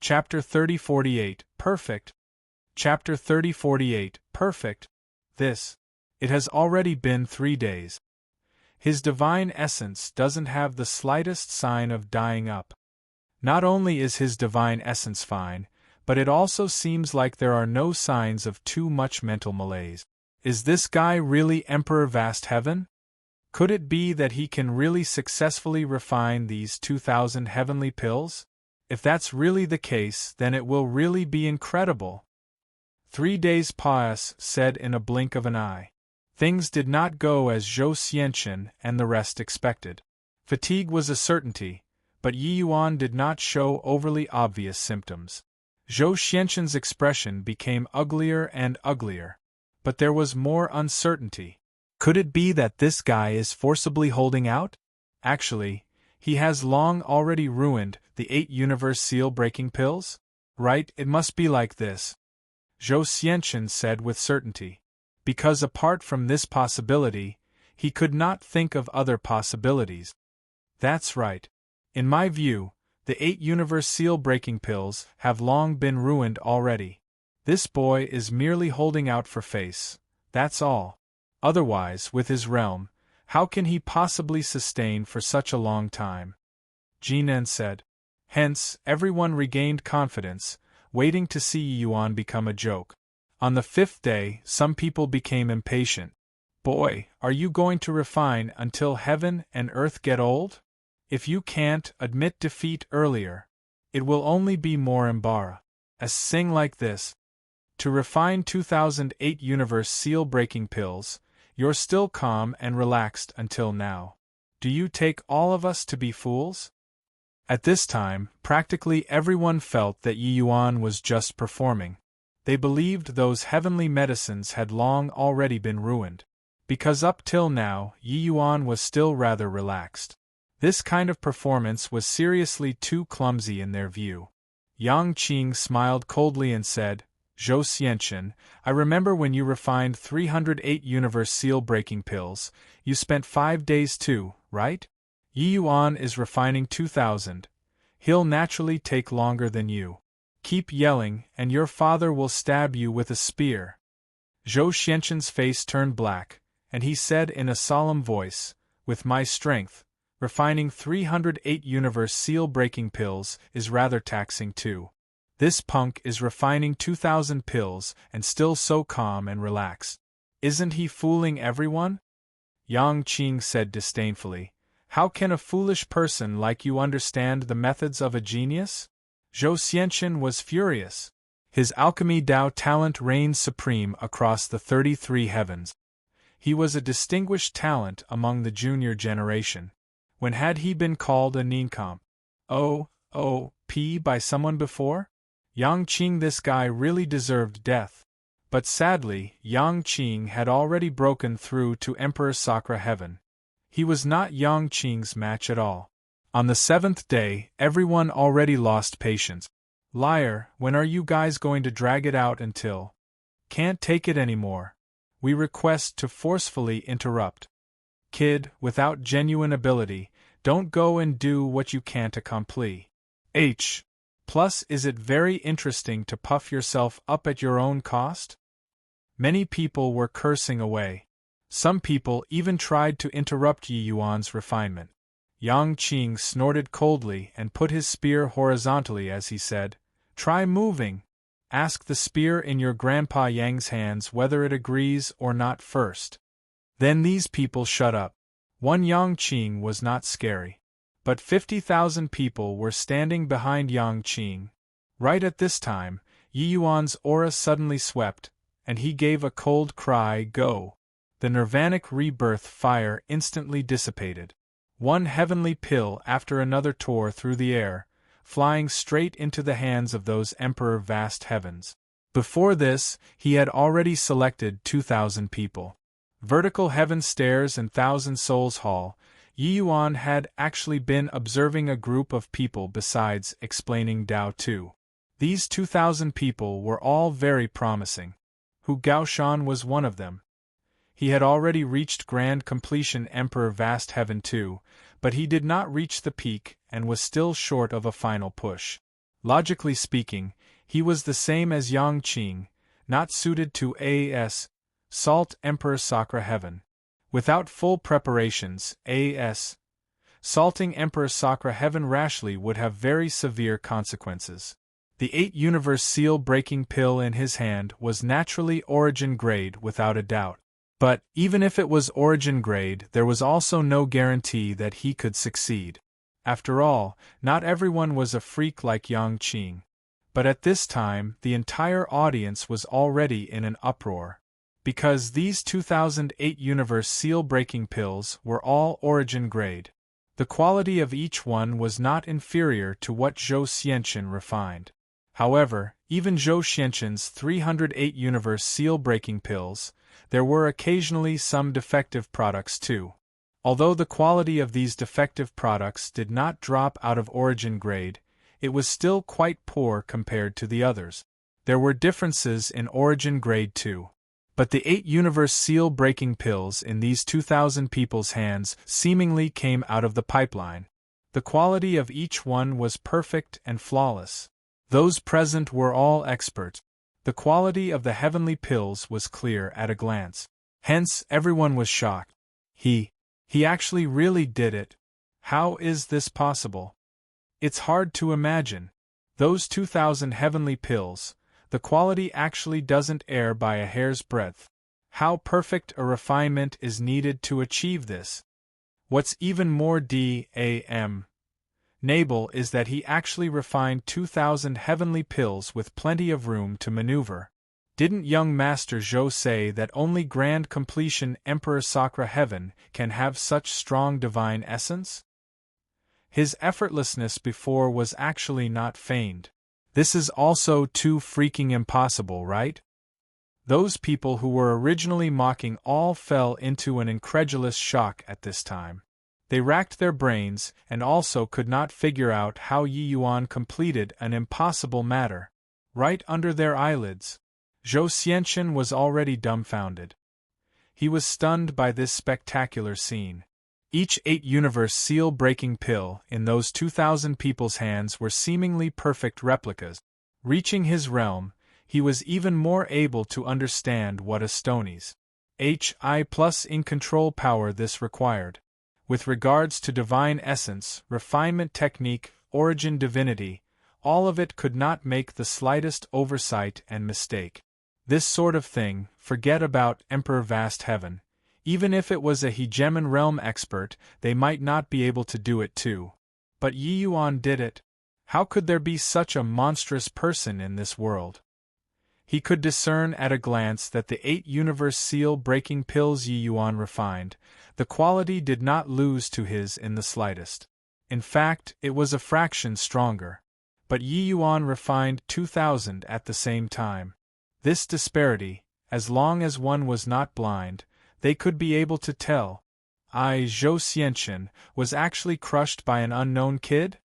Chapter 30:48, Perfect. Chapter 30:48, Perfect. It has already been 3 days. His divine essence doesn't have the slightest sign of dying up. Not only is his divine essence fine, but it also seems like there are no signs of too much mental malaise. Is this guy really Emperor Vast Heaven? Could it be that he can really successfully refine these 2,000 heavenly pills? If that's really the case, then it will really be incredible. 3 days passed, said in a blink of an eye. Things did not go as Zhou Xianqian and the rest expected. Fatigue was a certainty, but Yi Yuan did not show overly obvious symptoms. Zhou Xianqian's expression became uglier and uglier. But there was more uncertainty. Could it be that this guy is forcibly holding out? Actually, he has long already ruined the 8 universe seal-breaking pills? Right, it must be like this, Zhou Xianqian said with certainty. Because apart from this possibility, he could not think of other possibilities. That's right. In my view, the 8 universe seal-breaking pills have long been ruined already. This boy is merely holding out for face, that's all. Otherwise, with his realm, how can he possibly sustain for such a long time? Jinan said. Hence, everyone regained confidence, waiting to see Yi Yuan become a joke. On the 5th day, some people became impatient. Boy, are you going to refine until heaven and earth get old? If you can't admit defeat earlier, it will only be more embarrassing. A thing like this. To refine 2008 universe seal-breaking pills, you're still calm and relaxed until now. Do you take all of us to be fools? At this time, practically everyone felt that Yi Yuan was just performing. They believed those heavenly medicines had long already been ruined. Because up till now, Yi Yuan was still rather relaxed. This kind of performance was seriously too clumsy in their view. Yang Qing smiled coldly and said, Zhou Xianqian, I remember when you refined 308 universe seal-breaking pills, you spent 5 days too, right? Yi Yuan is refining 2,000. He'll naturally take longer than you. Keep yelling, and your father will stab you with a spear. Zhou Xianqian's face turned black, and he said in a solemn voice, with my strength, refining 308 universe seal-breaking pills is rather taxing too. This punk is refining 2,000 pills and still so calm and relaxed. Isn't he fooling everyone? Yang Qing said disdainfully. How can a foolish person like you understand the methods of a genius? Zhou Xianqian was furious. His alchemy Dao talent reigned supreme across the 33 heavens. He was a distinguished talent among the junior generation. When had he been called a nincomp? By someone before? Yang Qing, this guy really deserved death. But sadly, Yang Qing had already broken through to Emperor Sakra Heaven. He was not Yang Qing's match at all. On the 7th day, everyone already lost patience. Liar, when are you guys going to drag it out until? Can't take it anymore. We request to forcefully interrupt. Kid, without genuine ability, don't go and do what you can't accomplish. Plus, is it very interesting to puff yourself up at your own cost? Many people were cursing away. Some people even tried to interrupt Yi Yuan's refinement. Yang Qing snorted coldly and put his spear horizontally as he said, Try moving. Ask the spear in your Grandpa Yang's hands whether it agrees or not first. Then these people shut up. One Yang Qing was not scary. But 50,000 people were standing behind Yang Qing. Right at this time, Yi Yuan's aura suddenly swept, and he gave a cold cry, Go! The nirvanic rebirth fire instantly dissipated. One heavenly pill after another tore through the air, flying straight into the hands of those Emperor Vast Heavens. Before this, he had already selected 2,000 people. Vertical Heaven Stairs and Thousand Souls Hall, Yi Yuan had actually been observing a group of people besides explaining Dao too. These 2,000 people were all very promising. Hu Gaoshan was one of them. He had already reached grand completion Emperor Vast Heaven too, but he did not reach the peak and was still short of a final push. Logically speaking, he was the same as Yang Qing, not suited to Salt Emperor Sakra Heaven. Without full preparations, Salting Emperor Sakra Heaven rashly would have very severe consequences. The 8-universe seal-breaking pill in his hand was naturally origin grade without a doubt. But, even if it was origin grade, there was also no guarantee that he could succeed. After all, not everyone was a freak like Yang Qing. But at this time, the entire audience was already in an uproar. Because these 2008 universe seal-breaking pills were all origin grade. The quality of each one was not inferior to what Zhou Xianqin refined. However, even Zhou Xianqin's 308 universe seal-breaking pills, there were occasionally some defective products too. Although the quality of these defective products did not drop out of origin grade, it was still quite poor compared to the others. There were differences in origin grade too. But the 8-universe seal-breaking pills in these 2,000 people's hands seemingly came out of the pipeline. The quality of each one was perfect and flawless. Those present were all experts. The quality of the heavenly pills was clear at a glance. Hence, everyone was shocked. He actually really did it. How is this possible? It's hard to imagine. Those 2,000 heavenly pills, the quality actually doesn't err by a hair's breadth. How perfect a refinement is needed to achieve this? What's even more nable is that he actually refined 2,000 heavenly pills with plenty of room to maneuver. Didn't young Master Zhou say that only grand completion Emperor Sakra Heaven can have such strong divine essence? His effortlessness before was actually not feigned. This is also too freaking impossible, right? Those people who were originally mocking all fell into an incredulous shock at this time. They racked their brains and also could not figure out how Yi Yuan completed an impossible matter. Right under their eyelids, Zhou Xianqin was already dumbfounded. He was stunned by this spectacular scene. Each 8-universe seal-breaking pill in those 2,000 people's hands were seemingly perfect replicas. Reaching his realm, he was even more able to understand what a Stonies HI plus in control power this required. With regards to divine essence, refinement technique, origin divinity, all of it could not make the slightest oversight and mistake. This sort of thing, forget about Emperor Vast Heaven. Even if it was a hegemon realm expert, they might not be able to do it too. But Yi Yuan did it. How could there be such a monstrous person in this world? He could discern at a glance that the 8-universe seal-breaking pills Yi Yuan refined, the quality did not lose to his in the slightest. In fact, it was a fraction stronger. But Yi Yuan refined 2,000 at the same time. This disparity, as long as one was not blind, they could be able to tell. Zhou Xianqin was actually crushed by an unknown kid?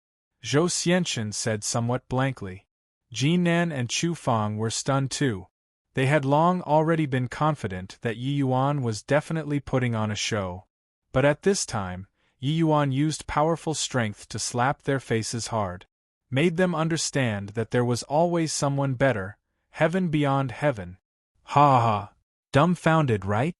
Zhou Xianqin said somewhat blankly. Jinan and Chu Fang were stunned too. They had long already been confident that Yi Yuan was definitely putting on a show. But at this time, Yi Yuan used powerful strength to slap their faces hard. Made them understand that there was always someone better, heaven beyond heaven. Ha ha! Dumbfounded, right?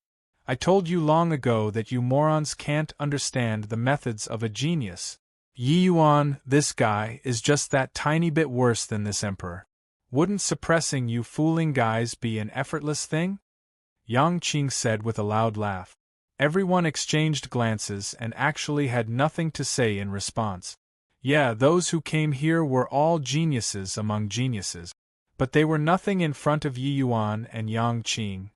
I told you long ago that you morons can't understand the methods of a genius. Yi Yuan, this guy, is just that tiny bit worse than this emperor. Wouldn't suppressing you fooling guys be an effortless thing? Yang Qing said with a loud laugh. Everyone exchanged glances and actually had nothing to say in response. Yeah, those who came here were all geniuses among geniuses. But they were nothing in front of Yi Yuan and Yang Qing.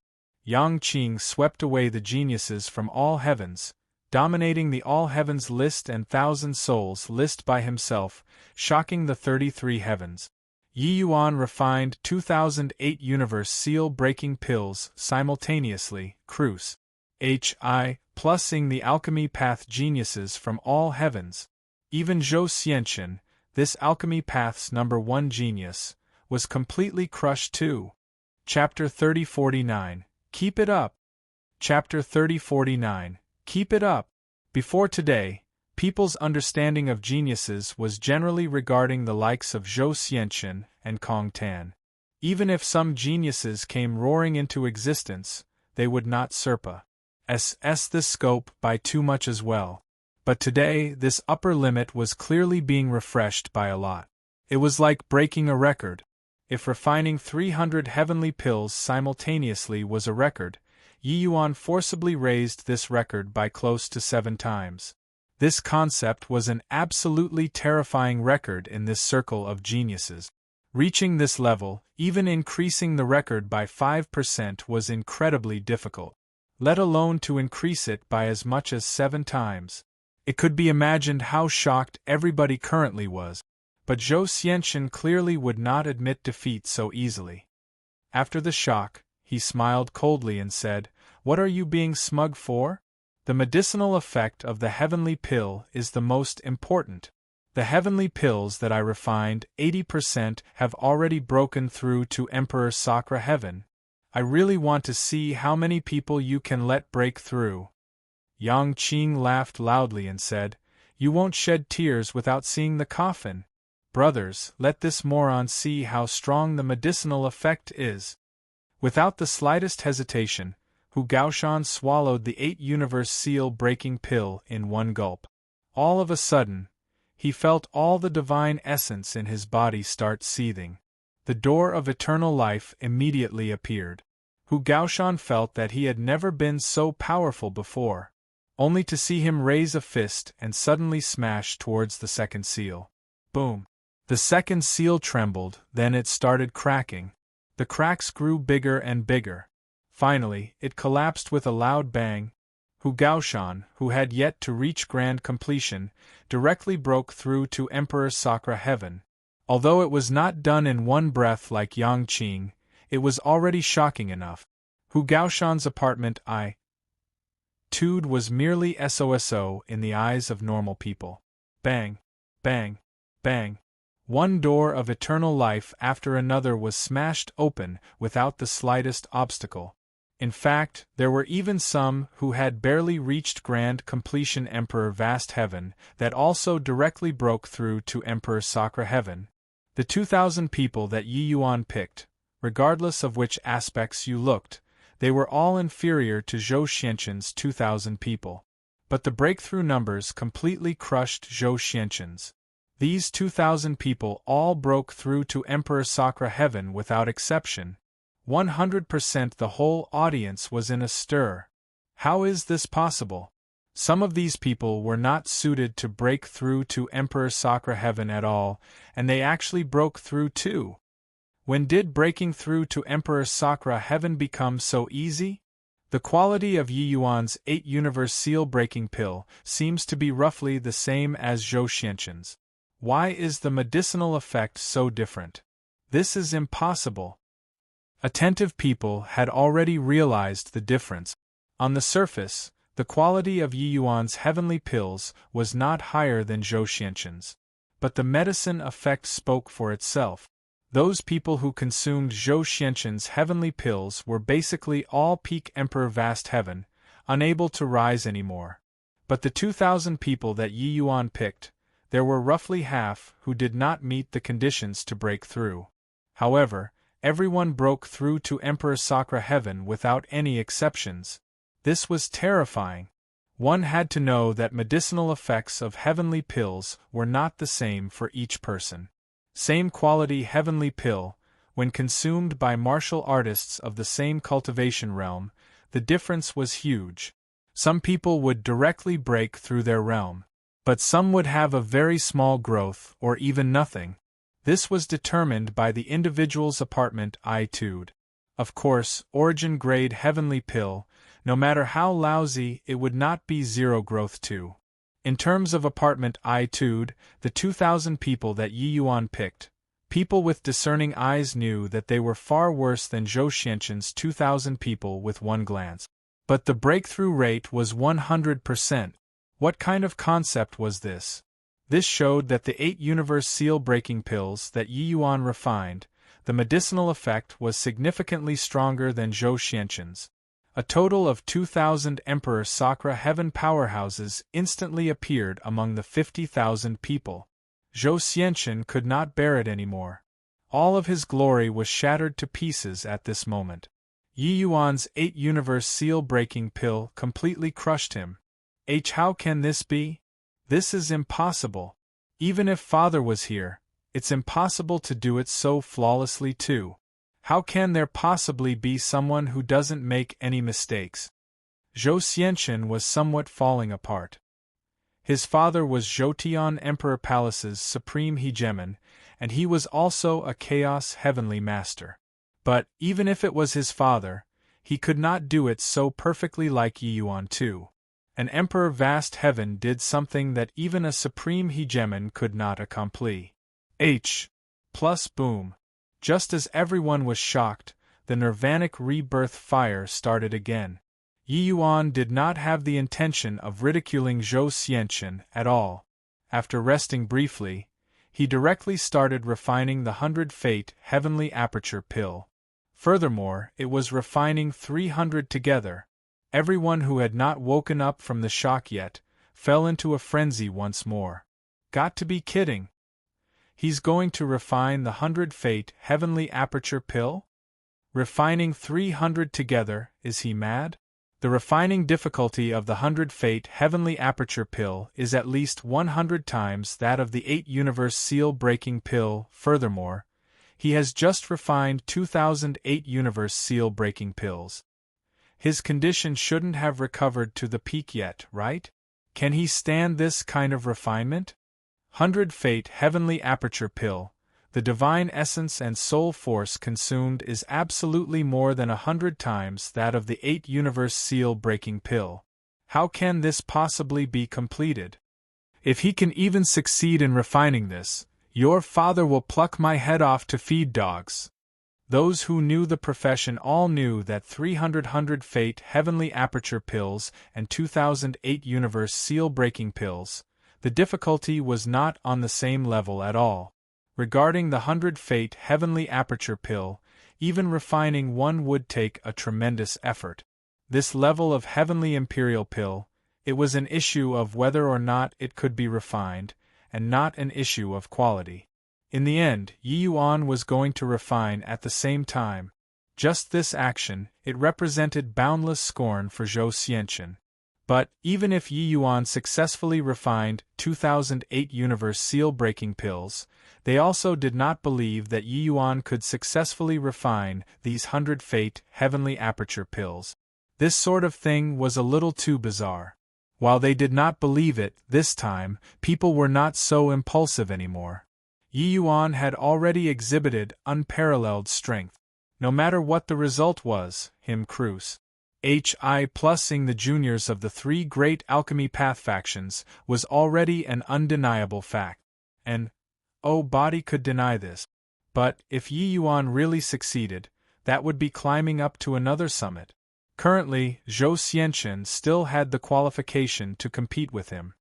Yang Qing swept away the geniuses from all heavens, dominating the all heavens list and 1,000 souls list by himself, shocking the 33 heavens. Yi Yuan refined 2,008 universe seal-breaking pills simultaneously, Cruce. HI, plusing the alchemy path geniuses from all heavens. Even Zhou Xianqin, this alchemy path's #1 genius, was completely crushed too. Chapter 3049. Keep it up. Chapter 3049. Keep it up. Before today, People's understanding of geniuses was generally regarding the likes of Zhou Xianqin and Kong Tan. Even if some geniuses came roaring into existence, they would not surpass this scope by too much as well. But today, this upper limit was clearly being refreshed by a lot. It was like breaking a record. If refining 300 heavenly pills simultaneously was a record, Yi Yuan forcibly raised this record by close to 7 times. This concept was an absolutely terrifying record in this circle of geniuses. Reaching this level, even increasing the record by 5% was incredibly difficult, let alone to increase it by as much as 7 times. It could be imagined how shocked everybody currently was, but Zhou Xianqin clearly would not admit defeat so easily. After the shock, he smiled coldly and said, "What are you being smug for? The medicinal effect of the heavenly pill is the most important. The heavenly pills that I refined, 80% have already broken through to Emperor Sakra Heaven. I really want to see how many people you can let break through." Yang Qing laughed loudly and said, "You won't shed tears without seeing the coffin. Brothers, let this moron see how strong the medicinal effect is." Without the slightest hesitation, Hu Gaoshan swallowed the 8-universe seal-breaking pill in one gulp. All of a sudden, he felt all the divine essence in his body start seething. The door of eternal life immediately appeared. Hu Gaoshan felt that he had never been so powerful before, only to see him raise a fist and suddenly smash towards the second seal. Boom! The second seal trembled, then it started cracking. The cracks grew bigger and bigger. Finally, it collapsed with a loud bang. Hu Gaoshan, who had yet to reach grand completion, directly broke through to Emperor Sakra Heaven. Although it was not done in one breath like Yang Qing, it was already shocking enough. Hu Gaoshan's apartment I-tude was merely SOSO in the eyes of normal people. Bang! Bang! Bang! One door of eternal life after another was smashed open without the slightest obstacle. In fact, there were even some who had barely reached grand completion Emperor Vast Heaven that also directly broke through to Emperor Sakra Heaven. The 2,000 people that Yi Yuan picked, regardless of which aspects you looked, they were all inferior to Zhou Xianqin's 2,000 people. But the breakthrough numbers completely crushed Zhou Xianqin's. These 2,000 people all broke through to Emperor Sakra Heaven without exception. 100% the whole audience was in a stir. How is this possible? Some of these people were not suited to break through to Emperor Sakra Heaven at all, and they actually broke through too. When did breaking through to Emperor Sakra Heaven become so easy? The quality of Yi Yuan's 8-universe seal-breaking pill seems to be roughly the same as Zhou Xianqin's. Why is the medicinal effect so different? This is impossible. Attentive people had already realized the difference. On the surface, the quality of Yi Yuan's heavenly pills was not higher than Zhou Xianqin's. But the medicine effect spoke for itself. Those people who consumed Zhou Xianqin's heavenly pills were basically all peak Emperor Vast Heaven, unable to rise anymore. But the 2,000 people that Yi Yuan picked, there were roughly half who did not meet the conditions to break through. However, everyone broke through to Emperor Sakra Heaven without any exceptions. This was terrifying. One had to know that medicinal effects of heavenly pills were not the same for each person. Same quality heavenly pill, when consumed by martial artists of the same cultivation realm, the difference was huge. Some people would directly break through their realm, but some would have a very small growth or even nothing. This was determined by the individual's apartment I-tude. Of course, origin-grade heavenly pill, no matter how lousy, it would not be zero growth too. In terms of apartment I-tude, the 2,000 people that Yi Yuan picked, people with discerning eyes knew that they were far worse than Zhou Xianqin's 2,000 people with one glance. But the breakthrough rate was 100%. What kind of concept was this? This showed that the 8-universe seal-breaking pills that Yi Yuan refined, the medicinal effect was significantly stronger than Zhou Xianqin's. A total of 2,000 Emperor Sakura heaven powerhouses instantly appeared among the 50,000 people. Zhou Xianqian could not bear it anymore. All of his glory was shattered to pieces at this moment. Yi Yuan's 8-universe seal-breaking pill completely crushed him. How can this be? This is impossible. Even if Father was here, it's impossible to do it so flawlessly too. How can there possibly be someone who doesn't make any mistakes? Zhou Xianqian was somewhat falling apart. His father was Zhoutian Emperor Palace's supreme hegemon, and he was also a Chaos Heavenly Master. But, even if it was his father, he could not do it so perfectly like Yi Yuan too. An Emperor Vast Heaven did something that even a supreme hegemon could not accomplish. Plus boom. Just as everyone was shocked, the nirvanic rebirth fire started again. Yi Yuan did not have the intention of ridiculing Zhou Xianqian at all. After resting briefly, he directly started refining the 100 Fate Heavenly Aperture pill. Furthermore, it was refining 300 together. Everyone who had not woken up from the shock yet fell into a frenzy once more. Got to be kidding. He's going to refine the 100 Fate Heavenly Aperture pill? Refining 300 together, is he mad? The refining difficulty of the 100 Fate Heavenly Aperture pill is at least 100 times that of the 8-universe seal-breaking pill. Furthermore, he has just refined 2,008 universe seal-breaking pills. His condition shouldn't have recovered to the peak yet, right? Can he stand this kind of refinement? 100 Fate Heavenly Aperture pill. The divine essence and soul force consumed is absolutely more than 100 times that of the 8-universe seal-breaking pill. How can this possibly be completed? If he can even succeed in refining this, your father will pluck my head off to feed dogs. Those who knew the profession all knew that 300 100 Fate Heavenly Aperture pills and 2,008 universe seal-breaking pills, the difficulty was not on the same level at all. Regarding the 100 Fate Heavenly Aperture pill, even refining one would take a tremendous effort. This level of Heavenly Imperial pill, it was an issue of whether or not it could be refined, and not an issue of quality. In the end, Yi Yuan was going to refine at the same time. Just this action, it represented boundless scorn for Zhou Xianqian. But, even if Yi Yuan successfully refined 2,008 universe seal-breaking pills, they also did not believe that Yi Yuan could successfully refine these 100 Fate Heavenly Aperture pills. This sort of thing was a little too bizarre. While they did not believe it, this time, people were not so impulsive anymore. Yi Yuan had already exhibited unparalleled strength. No matter what the result was, him cruise. Plusing the juniors of the three great alchemy path factions was already an undeniable fact. And, body could deny this. But, if Yi Yuan really succeeded, that would be climbing up to another summit. Currently, Zhou Xianqian still had the qualification to compete with him.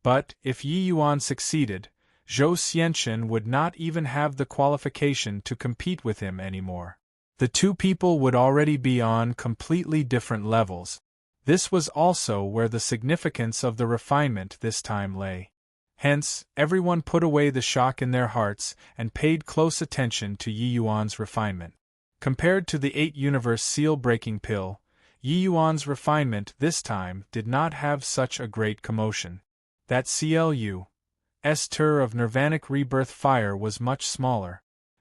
But, if Yi Yuan succeeded, Zhou Xianqian would not even have the qualification to compete with him anymore. The two people would already be on completely different levels. This was also where the significance of the refinement this time lay. Hence, everyone put away the shock in their hearts and paid close attention to Yi Yuan's refinement. Compared to the 8-universe seal-breaking pill, Yi Yuan's refinement this time did not have such a great commotion. That CLU's tur of nirvanic rebirth fire was much smaller.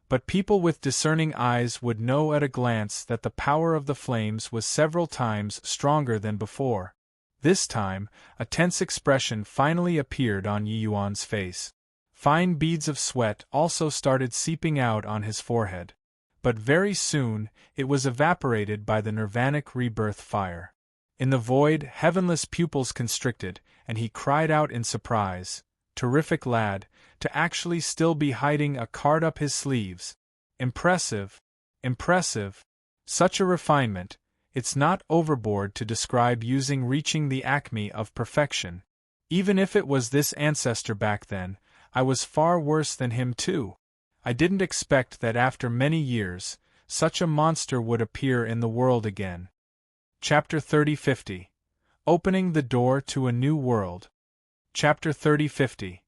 But people with discerning eyes would know at a glance that the power of the flames was several times stronger than before. This time, a tense expression finally appeared on Yi Yuan's face. Fine beads of sweat also started seeping out on his forehead. But very soon, it was evaporated by the nirvanic rebirth fire. In the void, heavenless pupils constricted, and he cried out in surprise, "Terrific lad, to actually still be hiding a card up his sleeves. Impressive. Impressive. Such a refinement, it's not overboard to describe using reaching the acme of perfection. Even if it was this ancestor back then, I was far worse than him too. I didn't expect that after many years, such a monster would appear in the world again." Chapter 30-50. Opening the Door to a New World. Chapter 30-50.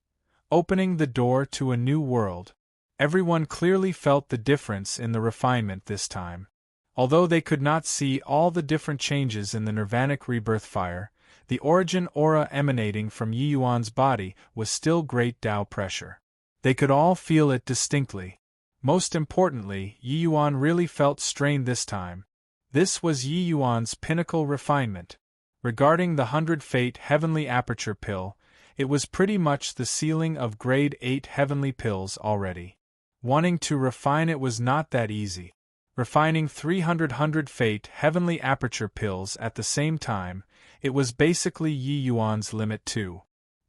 Opening the Door to a New World. Everyone clearly felt the difference in the refinement this time. Although they could not see all the different changes in the nirvanic rebirth fire, the origin aura emanating from Yi Yuan's body was still great Tao pressure. They could all feel it distinctly. Most importantly, Yi Yuan really felt strained this time. This was Yi Yuan's pinnacle refinement. Regarding the 100 Fate Heavenly Aperture Pill, it was pretty much the ceiling of grade 8 heavenly pills already. Wanting to refine it was not that easy. Refining 300 Fate Heavenly Aperture Pills at the same time, it was basically Yi Yuan's limit too.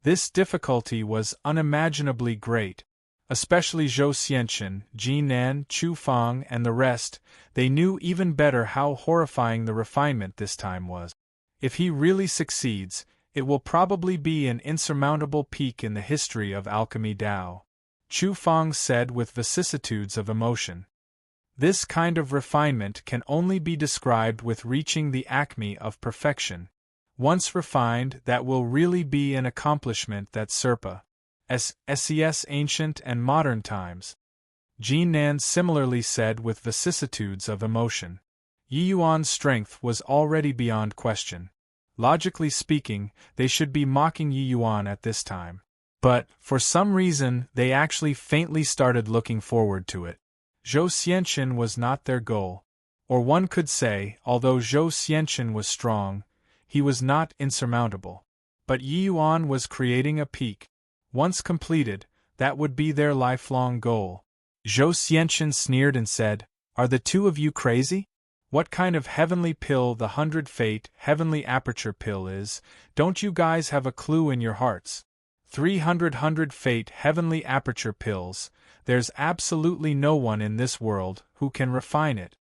This difficulty was unimaginably great. Especially Zhou Xianxin, Jinan, Chu Fang and the rest, they knew even better how horrifying the refinement this time was. If he really succeeds, it will probably be an insurmountable peak in the history of alchemy Tao. Chu Fang said with vicissitudes of emotion. This kind of refinement can only be described with reaching the acme of perfection. Once refined, that will really be an accomplishment that SES ancient and modern times. Jinan similarly said with vicissitudes of emotion. Yi Yuan's strength was already beyond question. Logically speaking, they should be mocking Yi Yuan at this time. But, for some reason, they actually faintly started looking forward to it. Zhou Xianxin was not their goal. Or one could say, although Zhou Xianxin was strong, he was not insurmountable. But Yi Yuan was creating a peak. Once completed, that would be their lifelong goal. Zhou Xianxin sneered and said, "Are the two of you crazy? What kind of heavenly pill the 100 Fate Heavenly Aperture Pill is, don't you guys have a clue in your hearts? 300 Fate Heavenly Aperture Pills, there's absolutely no one in this world who can refine it."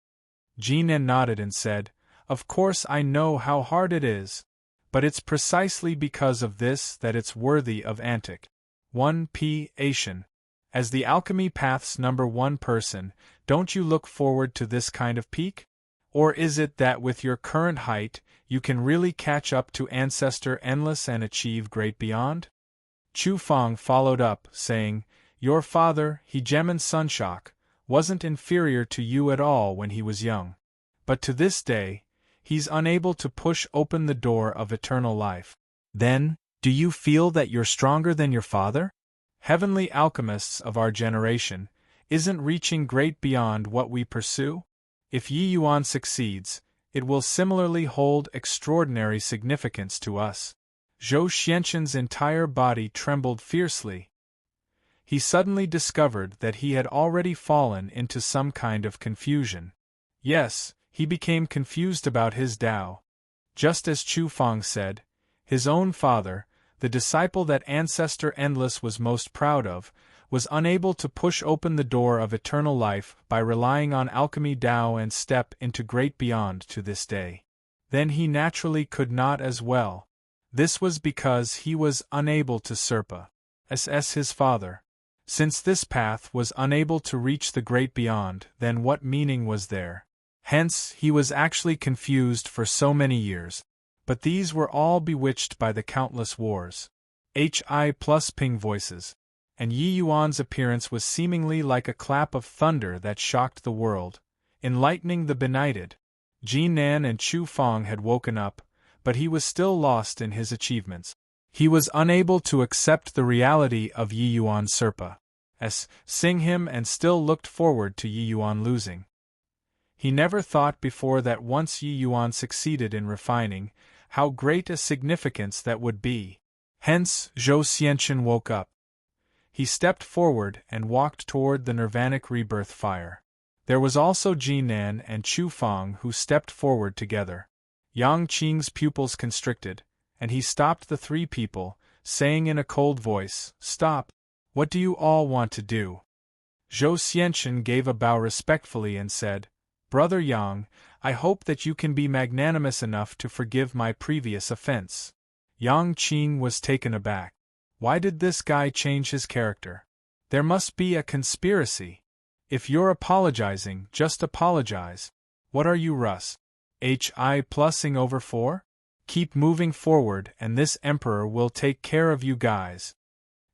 Jinan nodded and said, "Of course I know how hard it is. But it's precisely because of this that it's worthy of antic. 1p Asian. As the alchemy path's #1 person, don't you look forward to this kind of peak? Or is it that with your current height, you can really catch up to Ancestor Endless and achieve great beyond?" Chu Fang followed up, saying, "Your father, Hegemon Sunshock, wasn't inferior to you at all when he was young. But to this day, he's unable to push open the door of eternal life. Then, do you feel that you're stronger than your father? Heavenly alchemists of our generation, isn't reaching great beyond what we pursue? If Yi Yuan succeeds, it will similarly hold extraordinary significance to us." Zhou Xianxin's entire body trembled fiercely. He suddenly discovered that he had already fallen into some kind of confusion. Yes, he became confused about his Tao. Just as Chu Fang said, his own father, the disciple that Ancestor Endless was most proud of, was unable to push open the door of eternal life by relying on alchemy Tao and step into great beyond to this day. Then he naturally could not as well. This was because he was unable to surpass his father. Since this path was unable to reach the great beyond, then what meaning was there? Hence, he was actually confused for so many years. But these were all bewitched by the countless wars. Hi+ping voices. And Yi Yuan's appearance was seemingly like a clap of thunder that shocked the world, enlightening the benighted. Jinan and Chu Fang had woken up, but he was still lost in his achievements. He was unable to accept the reality of Yi Yuan's surpassing him and still looked forward to Yi Yuan losing. He never thought before that once Yi Yuan succeeded in refining, how great a significance that would be. Hence, Zhou Xianxin woke up. He stepped forward and walked toward the nirvanic rebirth fire. There was also Jinan and Chu Fang who stepped forward together. Yang Qing's pupils constricted, and he stopped the three people, saying in a cold voice, "Stop. What do you all want to do?" Zhou Xianxin gave a bow respectfully and said, "Brother Yang, I hope that you can be magnanimous enough to forgive my previous offense." Yang Qing was taken aback. Why did this guy change his character? There must be a conspiracy. If you're apologizing, just apologize. What are you, Russ? hi plusing over 4? Keep moving forward and this emperor will take care of you guys,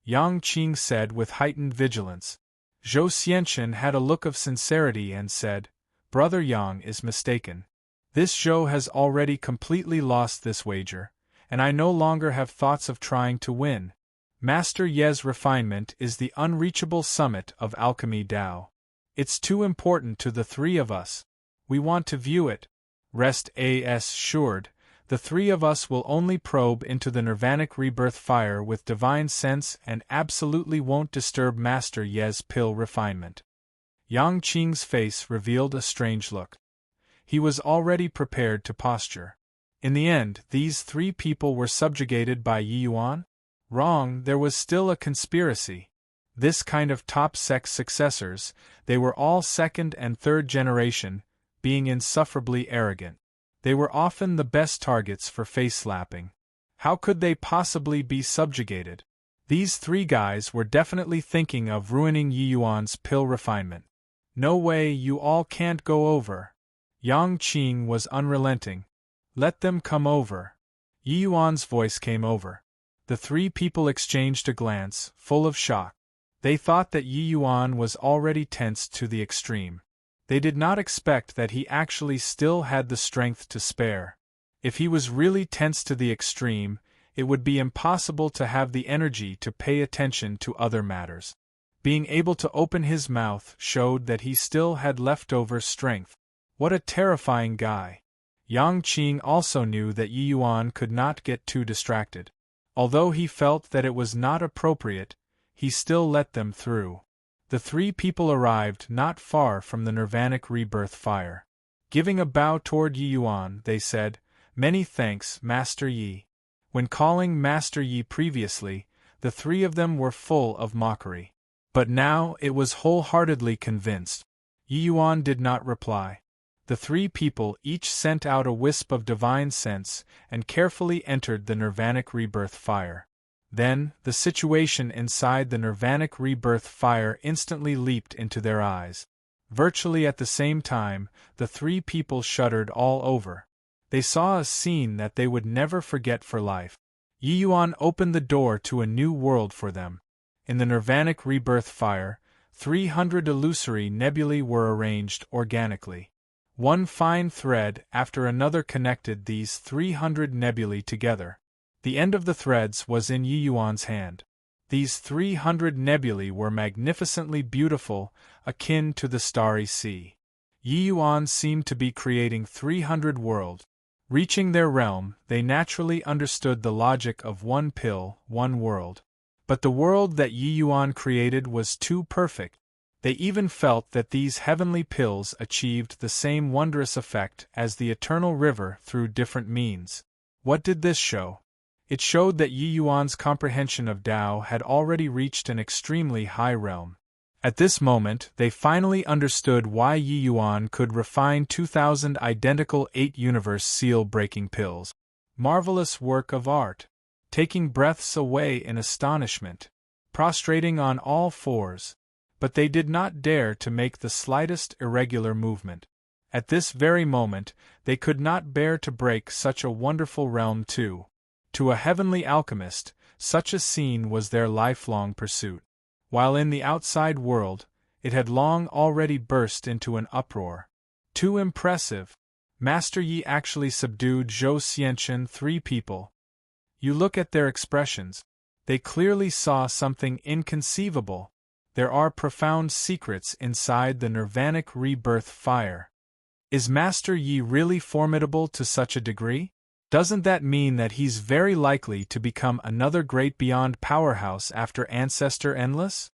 Yang Qing said with heightened vigilance. Zhou Xianchen had a look of sincerity and said, Brother Yang is mistaken. This Zhou has already completely lost this wager, and I no longer have thoughts of trying to win. Master Ye's refinement is the unreachable summit of alchemy Tao. It's too important to the three of us. We want to view it. Rest assured, the three of us will only probe into the nirvanic rebirth fire with divine sense and absolutely won't disturb Master Ye's pill refinement. Yang Qing's face revealed a strange look. He was already prepared to posture. In the end, these three people were subjugated by Yi Yuan? Wrong, there was still a conspiracy. This kind of top sex successors, they were all second and third generation, being insufferably arrogant. They were often the best targets for face-slapping. How could they possibly be subjugated? These three guys were definitely thinking of ruining Yi Yuan's pill refinement. No way, you all can't go over. Yang Qing was unrelenting. Let them come over. Yi Yuan's voice came over. The three people exchanged a glance, full of shock. They thought that Yi Yuan was already tensed to the extreme. They did not expect that he actually still had the strength to spare. If he was really tense to the extreme, it would be impossible to have the energy to pay attention to other matters. Being able to open his mouth showed that he still had leftover strength. What a terrifying guy. Yang Qing also knew that Yi Yuan could not get too distracted. Although he felt that it was not appropriate, he still let them through. The three people arrived not far from the nirvanic rebirth fire. Giving a bow toward Yi Yuan, they said, Many thanks, Master Yi. When calling Master Yi previously, the three of them were full of mockery. But now it was wholeheartedly convinced. Yi Yuan did not reply. The three people each sent out a wisp of divine sense and carefully entered the nirvanic rebirth fire. Then, the situation inside the nirvanic rebirth fire instantly leaped into their eyes. Virtually at the same time, the three people shuddered all over. They saw a scene that they would never forget for life. Yi Yuan opened the door to a new world for them. In the nirvanic rebirth fire, 300 illusory nebulae were arranged organically. One fine thread after another connected these 300 nebulae together. The end of the threads was in Yi Yuan's hand. These 300 nebulae were magnificently beautiful, akin to the starry sea. Yi Yuan seemed to be creating 300 worlds. Reaching their realm, they naturally understood the logic of one pill, one world. But the world that Yi Yuan created was too perfect. They even felt that these heavenly pills achieved the same wondrous effect as the eternal river through different means. What did this show? It showed that Yi Yuan's comprehension of Tao had already reached an extremely high realm. At this moment, they finally understood why Yi Yuan could refine 2,000 identical 8-universe seal-breaking pills. Marvelous work of art. Taking breaths away in astonishment. Prostrating on all fours. But they did not dare to make the slightest irregular movement. At this very moment, they could not bear to break such a wonderful realm too. To a heavenly alchemist, such a scene was their lifelong pursuit. While in the outside world, it had long already burst into an uproar. Too impressive! Master Yi actually subdued Zhou Xianchen 3 people. You look at their expressions. They clearly saw something inconceivable. There are profound secrets inside the nirvanic rebirth fire. Is Master Yi really formidable to such a degree? Doesn't that mean that he's very likely to become another great beyond powerhouse after Ancestor Endless?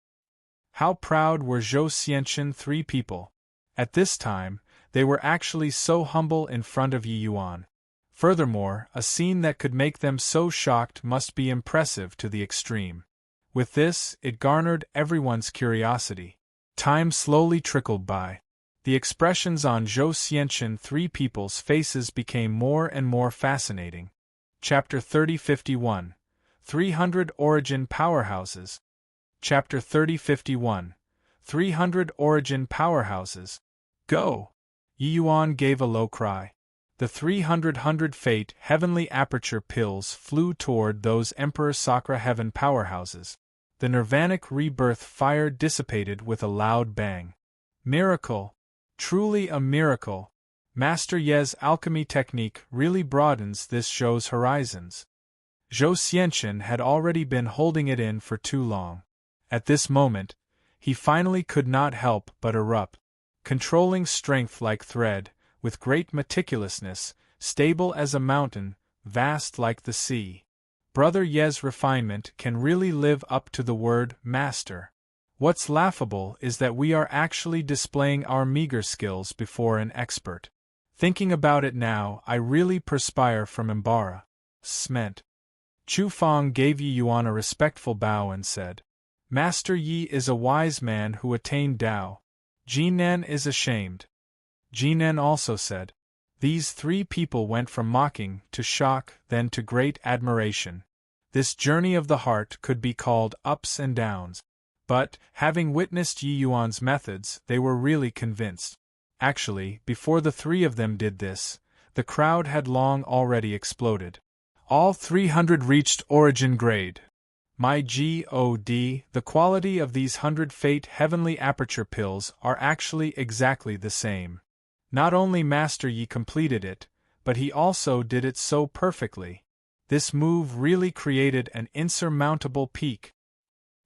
How proud were Zhou Xianchen 3 people. At this time, they were actually so humble in front of Yi Yuan. Furthermore, a scene that could make them so shocked must be impressive to the extreme. With this, it garnered everyone's curiosity. Time slowly trickled by. The expressions on Zhou Xianchen 3 people's faces became more and more fascinating. Chapter 3051. 300 Origin Powerhouses. Chapter 3051. 300 Origin Powerhouses. Go! Yi Yuan gave a low cry. The 300 fate heavenly aperture pills flew toward those Emperor Sakra heaven powerhouses. The nirvanic rebirth fire dissipated with a loud bang. Miracle! Truly a miracle! Master Ye's alchemy technique really broadens this show's horizons. Zhou Xianqian had already been holding it in for too long. At this moment, he finally could not help but erupt. Controlling strength like thread, with great meticulousness, stable as a mountain, vast like the sea. Brother Ye's refinement can really live up to the word master. What's laughable is that we are actually displaying our meager skills before an expert. Thinking about it now, I really perspire from embarrassment. Chu Feng gave Yi Yuan a respectful bow and said, Master Yi is a wise man who attained Tao. Jinan is ashamed. Jinan also said. These three people went from mocking to shock, then to great admiration. This journey of the heart could be called ups and downs. But, having witnessed Yi Yuan's methods, they were really convinced. Actually, before the three of them did this, the crowd had long already exploded. All 300 reached origin grade. My God, the quality of these 100 fate heavenly aperture pills are actually exactly the same. Not only Master Yi completed it, but he also did it so perfectly. This move really created an insurmountable peak.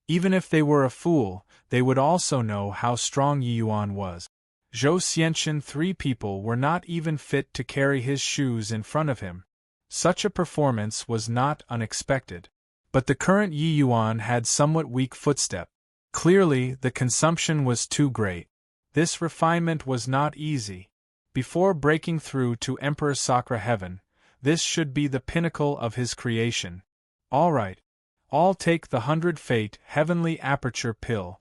Even if they were a fool, they would also know how strong Yi Yuan was. Zhou Xianqian 3 people were not even fit to carry his shoes in front of him. Such a performance was not unexpected. But the current Yi Yuan had somewhat weak footstep. Clearly, the consumption was too great. This refinement was not easy. Before breaking through to Emperor Sakra Heaven, this should be the pinnacle of his creation. All right. I'll take the 100 fate heavenly aperture pill.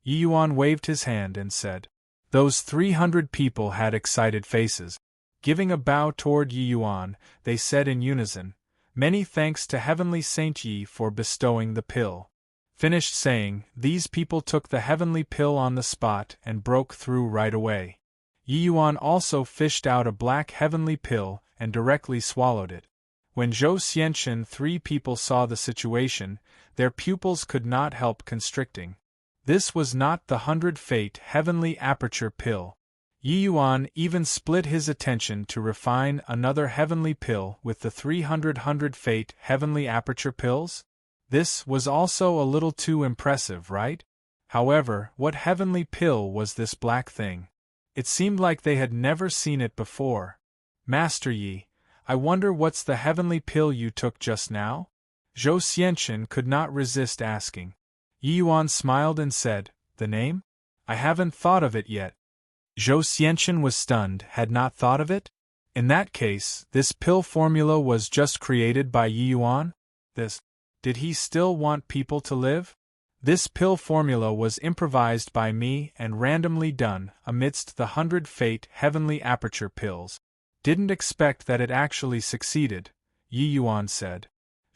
Yi Yuan waved his hand and said. Those 300 people had excited faces. Giving a bow toward Yi Yuan, they said in unison, Many thanks to Heavenly Saint Yi for bestowing the pill. Finished saying, these people took the heavenly pill on the spot and broke through right away. Yi Yuan also fished out a black heavenly pill and directly swallowed it. When Zhou Xianqian 3 people saw the situation, their pupils could not help constricting. This was not the 100 fate heavenly aperture pill. Yi Yuan even split his attention to refine another heavenly pill with the 300 fate heavenly aperture pills? This was also a little too impressive, right? However, what heavenly pill was this black thing? It seemed like they had never seen it before. Master Yi, I wonder what's the heavenly pill you took just now? Zhou Xianqian could not resist asking. Yi Yuan smiled and said, The name? I haven't thought of it yet. Zhou Xianqian was stunned, had not thought of it? In that case, this pill formula was just created by Yi Yuan? Did he still want people to live? This pill formula was improvised by me and randomly done amidst the 100 fate heavenly aperture pills. Didn't expect that it actually succeeded, Yi Yuan said.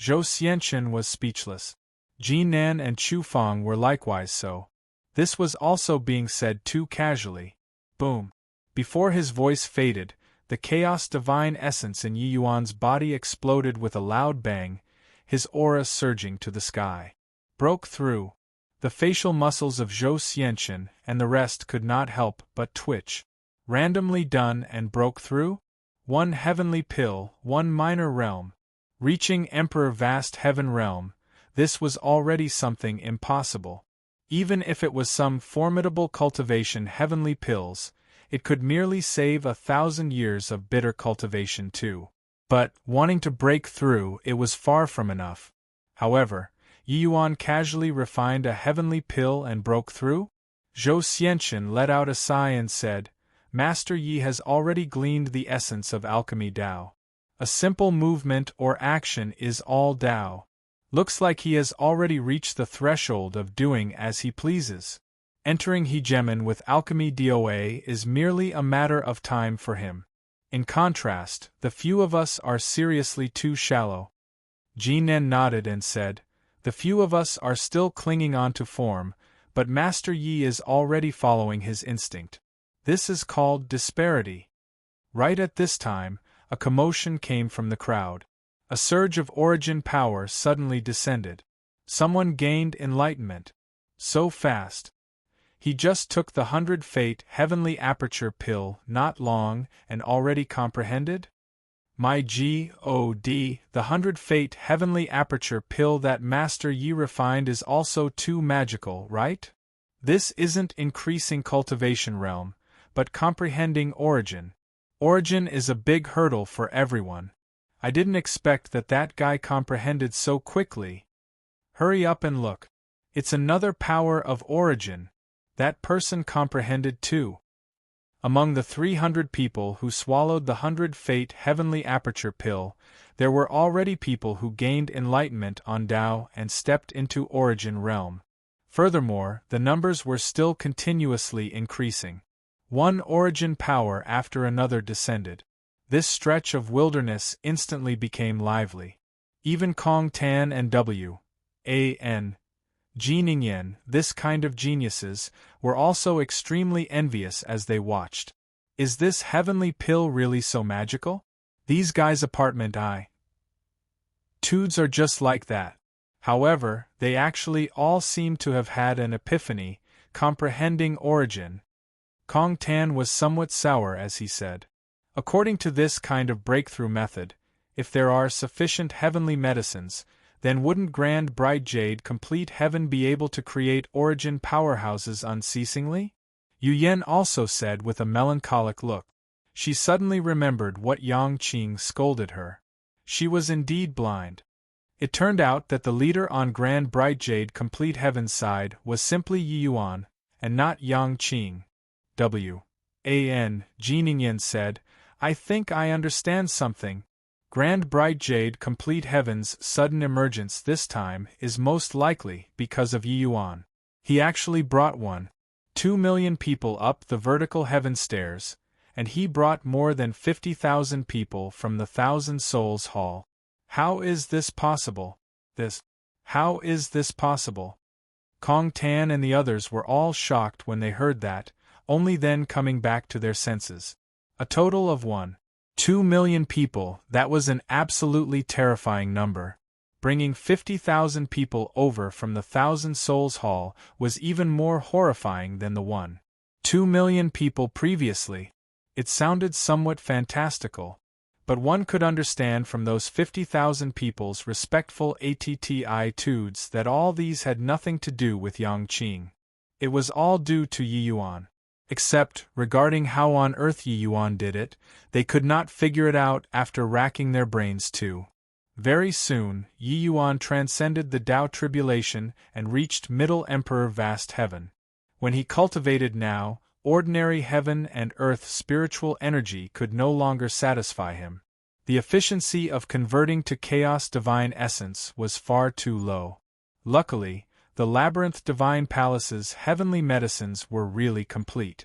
Zhou Xianqian was speechless. Jinan and Chu Feng were likewise so. This was also being said too casually. Boom. Before his voice faded, the chaos divine essence in Yi Yuan's body exploded with a loud bang, his aura surging to the sky. Broke through. The facial muscles of Zhou Xianqian and the rest could not help but twitch. Randomly done and broke through? One heavenly pill, one minor realm. Reaching Emperor vast heaven realm, this was already something impossible. Even if it was some formidable cultivation heavenly pills, it could merely save 1,000 years of bitter cultivation too. But, wanting to break through, it was far from enough. However, Yi Yuan casually refined a heavenly pill and broke through? Zhou Xianqian let out a sigh and said, Master Yi has already gleaned the essence of alchemy Tao. A simple movement or action is all Tao. Looks like he has already reached the threshold of doing as he pleases. Entering hegemon with alchemy DOA is merely a matter of time for him. In contrast, the few of us are seriously too shallow. Jinan nodded and said, The few of us are still clinging on to form, but Master Yi is already following his instinct. This is called disparity. Right at this time, a commotion came from the crowd. A surge of origin power suddenly descended. Someone gained enlightenment. So fast. He just took the 100 Fate Heavenly Aperture pill not long and already comprehended? My God, the 100 Fate Heavenly Aperture pill that Master Yi refined is also too magical, right? This isn't increasing cultivation realm, but comprehending origin. Origin is a big hurdle for everyone. I didn't expect that guy comprehended so quickly. Hurry up and look. It's another power of origin. That person comprehended too. Among the 300 people who swallowed the 100 Fate Heavenly Aperture pill, there were already people who gained enlightenment on Tao and stepped into origin realm. Furthermore, the numbers were still continuously increasing. One origin power after another descended. This stretch of wilderness instantly became lively. Even Kong Tan and W.A.N. Jininyan, this kind of geniuses, were also extremely envious as they watched. Is this heavenly pill really so magical? These guys' apartment tudes are just like that. However, they actually all seem to have had an epiphany, comprehending origin. Kong Tan was somewhat sour as he said. According to this kind of breakthrough method, if there are sufficient heavenly medicines, then wouldn't Grand Bright Jade Complete Heaven be able to create origin powerhouses unceasingly? Yu Yen also said with a melancholic look. She suddenly remembered what Yang Qing scolded her. She was indeed blind. It turned out that the leader on Grand Bright Jade Complete Heaven's side was simply Yi Yuan, and not Yang Qing. W.A.N. Jininyan said, I think I understand something. Grand Bright Jade Complete Heaven's sudden emergence this time is most likely because of Yi Yuan. He actually brought 2 million people up the vertical heaven stairs, and he brought more than 50,000 people from the Thousand Souls Hall. How is this possible? How is this possible? Kong Tan and the others were all shocked when they heard that, only then coming back to their senses. A total of 2 million people, that was an absolutely terrifying number. Bringing 50,000 people over from the Thousand Souls Hall was even more horrifying than the 2 million people previously. It sounded somewhat fantastical, but one could understand from those 50,000 people's respectful attitudes that all these had nothing to do with Yang Qing. It was all due to Yi Yuan. Except, regarding how on earth Yi Yuan did it, they could not figure it out after racking their brains too. Very soon, Yi Yuan transcended the Tao tribulation and reached Middle Emperor Vast Heaven. When he cultivated now, ordinary heaven and earth spiritual energy could no longer satisfy him. The efficiency of converting to chaos divine essence was far too low. Luckily, the Labyrinth Divine Palace's heavenly medicines were really complete.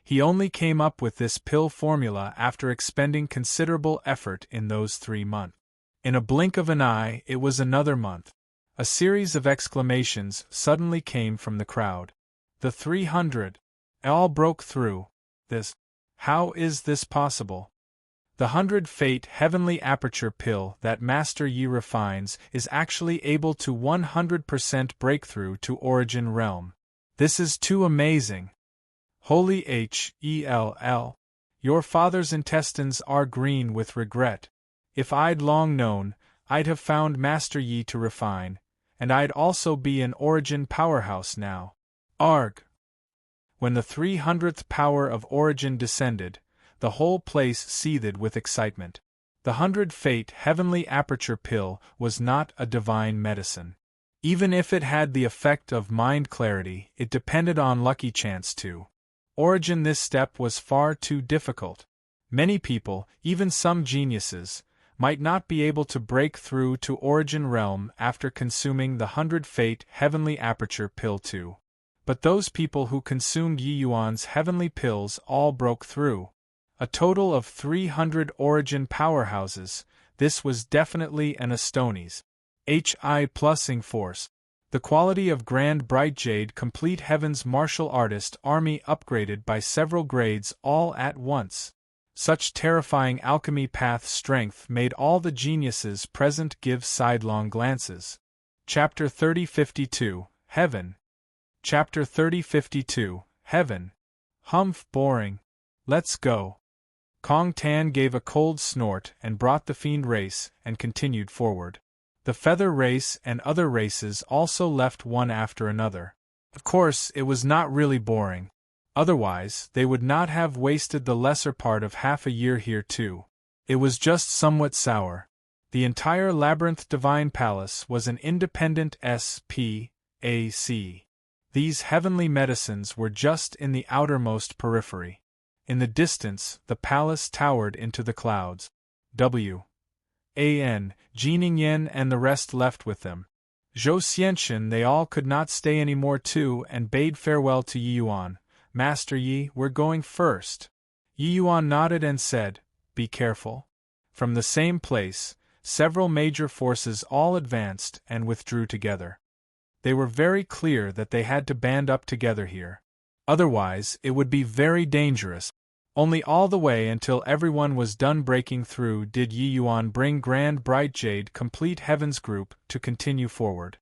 He only came up with this pill formula after expending considerable effort in those 3 months. In a blink of an eye, it was another month. A series of exclamations suddenly came from the crowd. The 300 all broke through. How is this possible? The 100 Fate Heavenly Aperture pill that Master Yi refines is actually able to 100% breakthrough to Origin Realm. This is too amazing. Holy Hell. Your father's intestines are green with regret. If I'd long known, I'd have found Master Yi to refine, and I'd also be an Origin powerhouse now. Arg! When the 300th power of Origin descended, the whole place seethed with excitement. The 100 Fate Heavenly Aperture pill was not a divine medicine. Even if it had the effect of mind clarity, it depended on lucky chance too. Origin this step was far too difficult. Many people, even some geniuses, might not be able to break through to Origin Realm after consuming the 100 Fate Heavenly Aperture pill too. But those people who consumed Yi Yuan's heavenly pills all broke through. A total of 300 Origin powerhouses, this was definitely an Astonies. Hi+ing force. The quality of Grand Bright Jade Complete Heaven's martial artist army upgraded by several grades all at once. Such terrifying alchemy path strength made all the geniuses present give sidelong glances. Chapter 3052, Heaven. Chapter 3052, Heaven. Humph, boring. Let's go. Kong Tan gave a cold snort and brought the fiend race and continued forward. The feather race and other races also left one after another. Of course, it was not really boring. Otherwise, they would not have wasted the lesser part of half a year here too. It was just somewhat sour. The entire Labyrinth Divine Palace was an independent SPAC. These heavenly medicines were just in the outermost periphery. In the distance, the palace towered into the clouds. Jining Yen and the rest left with them. Zhou Xianxian they all could not stay any more too and bade farewell to Yi Yuan. Master Yi, we're going first. Yi Yuan nodded and said, be careful. From the same place, several major forces all advanced and withdrew together. They were very clear that they had to band up together here. Otherwise, it would be very dangerous. Only all the way until everyone was done breaking through did Yi Yuan bring Grand Bright Jade complete Heaven's group to continue forward.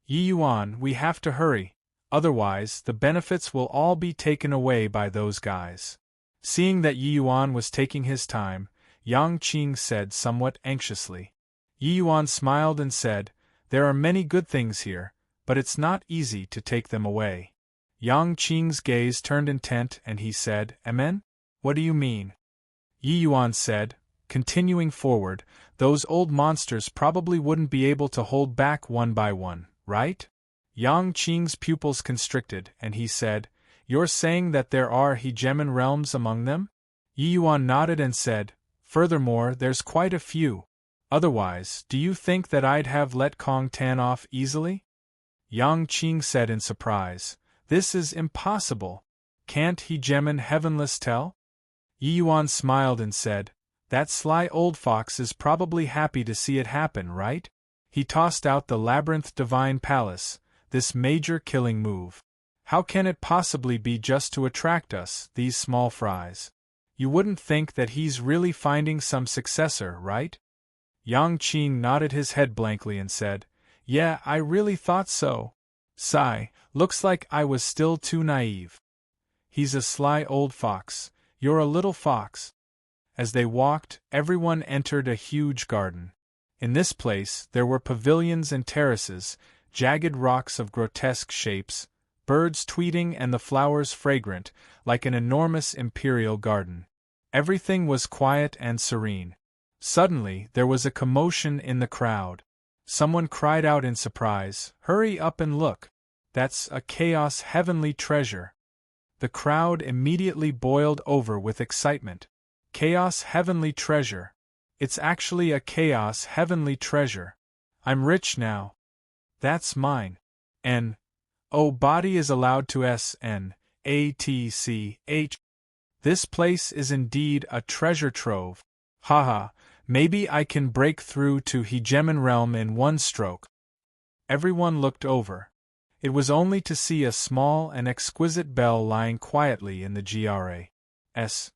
Yi Yuan, we have to hurry, otherwise the benefits will all be taken away by those guys. Seeing that Yi Yuan was taking his time, Yang Qing said somewhat anxiously. Yi Yuan smiled and said, there are many good things here, but it's not easy to take them away. Yang Qing's gaze turned intent and he said, Amen? What do you mean? Yi Yuan said, continuing forward, those old monsters probably wouldn't be able to hold back one by one, right? Yang Qing's pupils constricted and he said, you're saying that there are hegemon realms among them? Yi Yuan nodded and said, furthermore there's quite a few. Otherwise, do you think that I'd have let Kong Tan off easily? Yang Qing said in surprise, this is impossible. Can't hegemon heavenless tell? Yi Yuan smiled and said, that sly old fox is probably happy to see it happen, right? He tossed out the Labyrinth Divine Palace, this major killing move. How can it possibly be just to attract us, these small fries? You wouldn't think that he's really finding some successor, right? Yang Qing nodded his head blankly and said, yeah, I really thought so. Sigh, looks like I was still too naive. He's a sly old fox. You're a little fox. As they walked, everyone entered a huge garden. In this place, there were pavilions and terraces, jagged rocks of grotesque shapes, birds tweeting and the flowers fragrant, like an enormous imperial garden. Everything was quiet and serene. Suddenly, there was a commotion in the crowd. Someone cried out in surprise, hurry up and look. That's a chaos heavenly treasure. The crowd immediately boiled over with excitement. Chaos heavenly treasure. It's actually a chaos heavenly treasure. I'm rich now. That's mine. Body is allowed to SNATCH. This place is indeed a treasure trove. Haha, maybe I can break through to hegemon realm in one stroke. Everyone looked over. It was only to see a small and exquisite bell lying quietly in the GRAS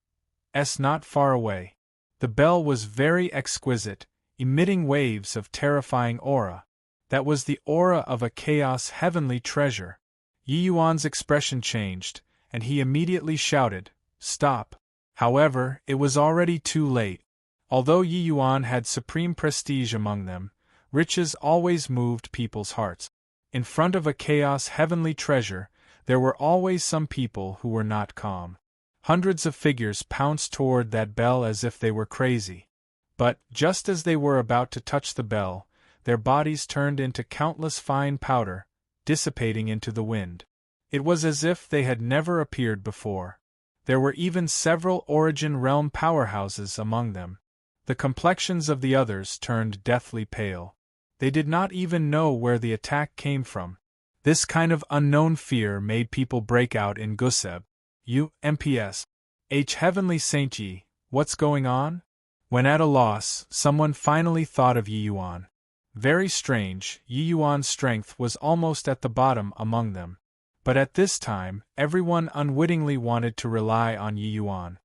not far away. The bell was very exquisite, emitting waves of terrifying aura. That was the aura of a chaos heavenly treasure. Yi Yuan's expression changed, and he immediately shouted, stop. However, it was already too late. Although Yi Yuan had supreme prestige among them, riches always moved people's hearts. In front of a chaos heavenly treasure, there were always some people who were not calm. Hundreds of figures pounced toward that bell as if they were crazy. But, just as they were about to touch the bell, their bodies turned into countless fine powder, dissipating into the wind. It was as if they had never appeared before. There were even several Origin Realm powerhouses among them. The complexions of the others turned deathly pale. They did not even know where the attack came from. This kind of unknown fear made people break out in Guseb. MPS. Heavenly Saint Yi, what's going on? When at a loss, someone finally thought of Yi Yuan. Very strange, Yi Yuan's strength was almost at the bottom among them. But at this time, everyone unwittingly wanted to rely on Yi Yuan.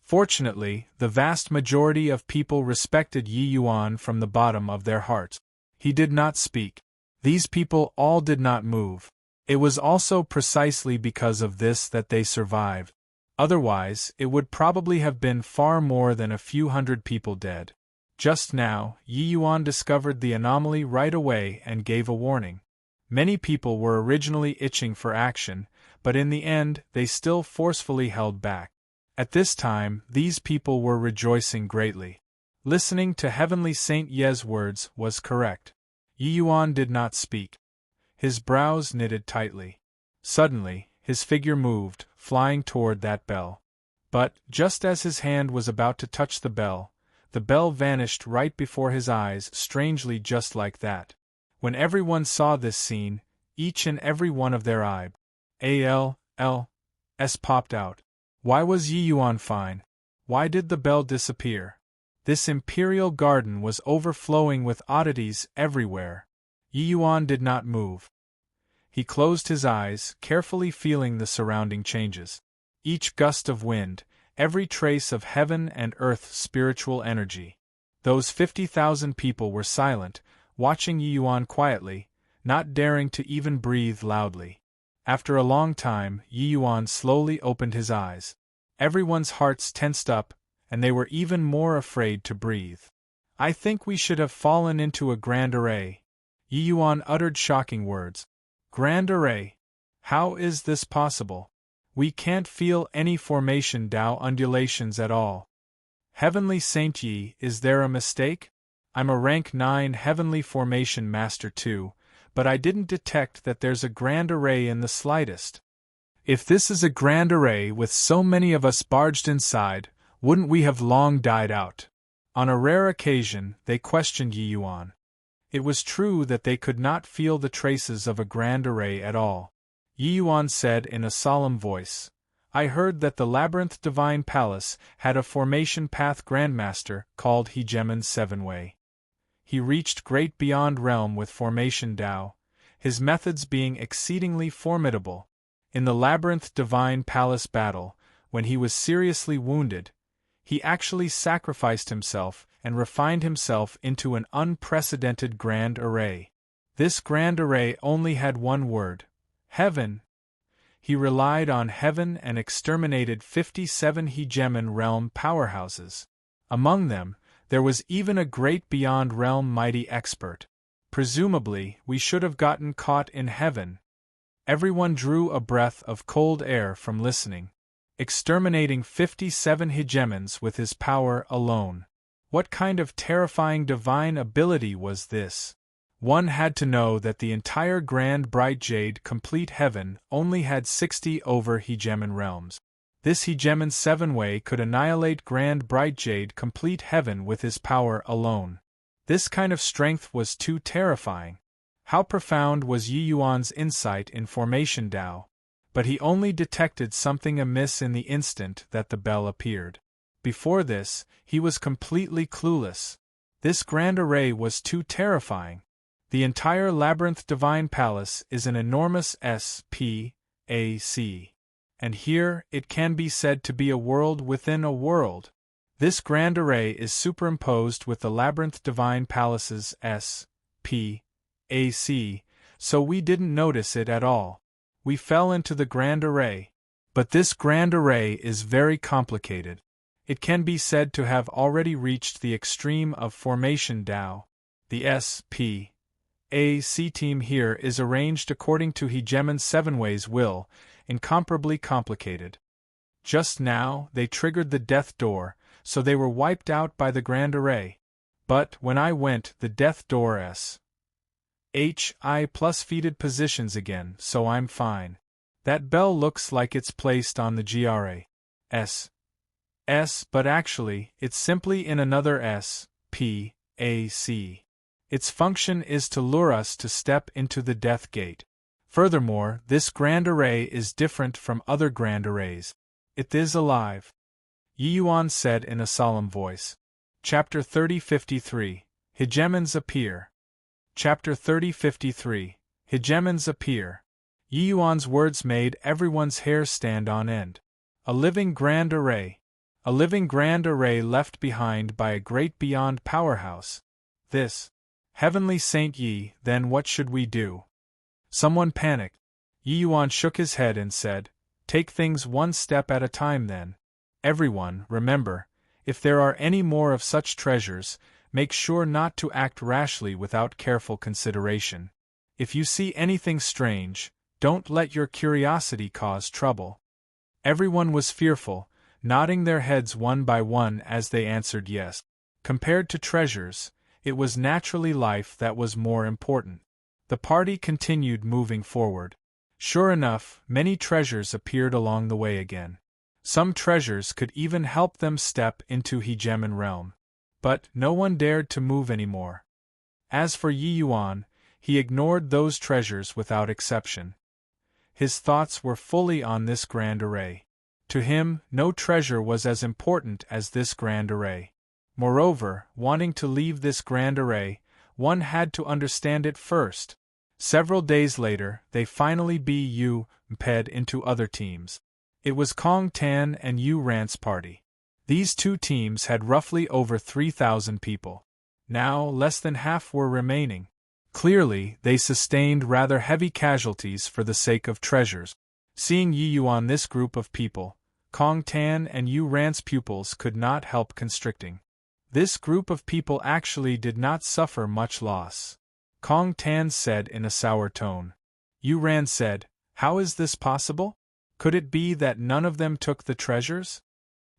Fortunately, the vast majority of people respected Yi Yuan from the bottom of their hearts. He did not speak. These people all did not move. It was also precisely because of this that they survived. Otherwise, it would probably have been far more than a few hundred people dead. Just now, Yi Yuan discovered the anomaly right away and gave a warning. Many people were originally itching for action, but in the end, they still forcefully held back. At this time, these people were rejoicing greatly. Listening to Heavenly Saint Ye's words was correct. Yi Yuan did not speak. His brows knitted tightly. Suddenly, his figure moved, flying toward that bell. But, just as his hand was about to touch the bell vanished right before his eyes, strangely just like that. When everyone saw this scene, each and every one of their eyes popped out. Why was Yi Yuan fine? Why did the bell disappear? This imperial garden was overflowing with oddities everywhere. Yi Yuan did not move. He closed his eyes, carefully feeling the surrounding changes. Each gust of wind, every trace of heaven and earth spiritual energy. Those 50,000 people were silent, watching Yi Yuan quietly, not daring to even breathe loudly. After a long time, Yi Yuan slowly opened his eyes. Everyone's hearts tensed up, and they were even more afraid to breathe. I think we should have fallen into a grand array. Yi Yuan uttered shocking words. Grand array? How is this possible? We can't feel any formation Tao undulations at all. Heavenly Saint Yi, is there a mistake? I'm a rank 9 heavenly formation master too, but I didn't detect that there's a grand array in the slightest. If this is a grand array with so many of us barged inside, wouldn't we have long died out? On a rare occasion, they questioned Yi Yuan. It was true that they could not feel the traces of a grand array at all. Yi Yuan said in a solemn voice, I heard that the Labyrinth Divine Palace had a formation path grandmaster called Hegemon Sevenway. He reached great beyond realm with formation Tao, his methods being exceedingly formidable. In the Labyrinth Divine Palace battle, when he was seriously wounded, he actually sacrificed himself and refined himself into an unprecedented grand array. This grand array only had one word: heaven. He relied on heaven and exterminated 57 hegemon realm powerhouses. Among them, there was even a great beyond realm mighty expert. Presumably, we should have gotten caught in heaven. Everyone drew a breath of cold air from listening. Exterminating 57 hegemons with his power alone. What kind of terrifying divine ability was this? One had to know that the entire Grand Bright Jade Complete Heaven only had 60 over hegemon realms. This hegemon Sevenway could annihilate Grand Bright Jade Complete Heaven with his power alone. This kind of strength was too terrifying. How profound was Yi Yuan's insight in formation Tao, but he only detected something amiss in the instant that the bell appeared. Before this, he was completely clueless. This grand array was too terrifying. The entire Labyrinth Divine Palace is an enormous SPAC, and here it can be said to be a world within a world. This grand array is superimposed with the Labyrinth Divine Palace's SPAC, so we didn't notice it at all. We fell into the grand array. But this grand array is very complicated. It can be said to have already reached the extreme of formation Tao. The SPAC team here is arranged according to Hegemon Sevenway's will, incomparably complicated. Just now, they triggered the death door, so they were wiped out by the grand array. But when I went, the death door plus feeded positions again, so I'm fine. That bell looks like it's placed on the GRAS, but actually, it's simply in another SPAC. Its function is to lure us to step into the death gate. Furthermore, this grand array is different from other grand arrays. It is alive. Yi Yuan said in a solemn voice. Chapter 3053, Hegemons Appear. Chapter 3053, Hegemons Appear. Yi Yuan's words made everyone's hair stand on end. A living grand array. A living grand array left behind by a great beyond powerhouse. This. Heavenly Saint Yi, then what should we do? Someone panicked. Yi Yuan shook his head and said, take things one step at a time then. Everyone, remember, if there are any more of such treasures, make sure not to act rashly without careful consideration. If you see anything strange, don't let your curiosity cause trouble. Everyone was fearful, nodding their heads one by one as they answered yes. Compared to treasures, it was naturally life that was more important. The party continued moving forward. Sure enough, many treasures appeared along the way again. Some treasures could even help them step into Hegemon realm. But no one dared to move anymore. As for Yi Yuan, he ignored those treasures without exception. His thoughts were fully on this grand array. To him, no treasure was as important as this grand array. Moreover, wanting to leave this grand array, one had to understand it first. Several days later, they finally ped into other teams. It was Kong Tan and Yu Rant's party. These two teams had roughly over 3,000 people. Now, less than half were remaining. Clearly, they sustained rather heavy casualties for the sake of treasures. Seeing Yi Yuan this group of people, Kong Tan and Yu Rant's pupils could not help constricting. This group of people actually did not suffer much loss. Kong Tan said in a sour tone. Yu Ran said, how is this possible? Could it be that none of them took the treasures?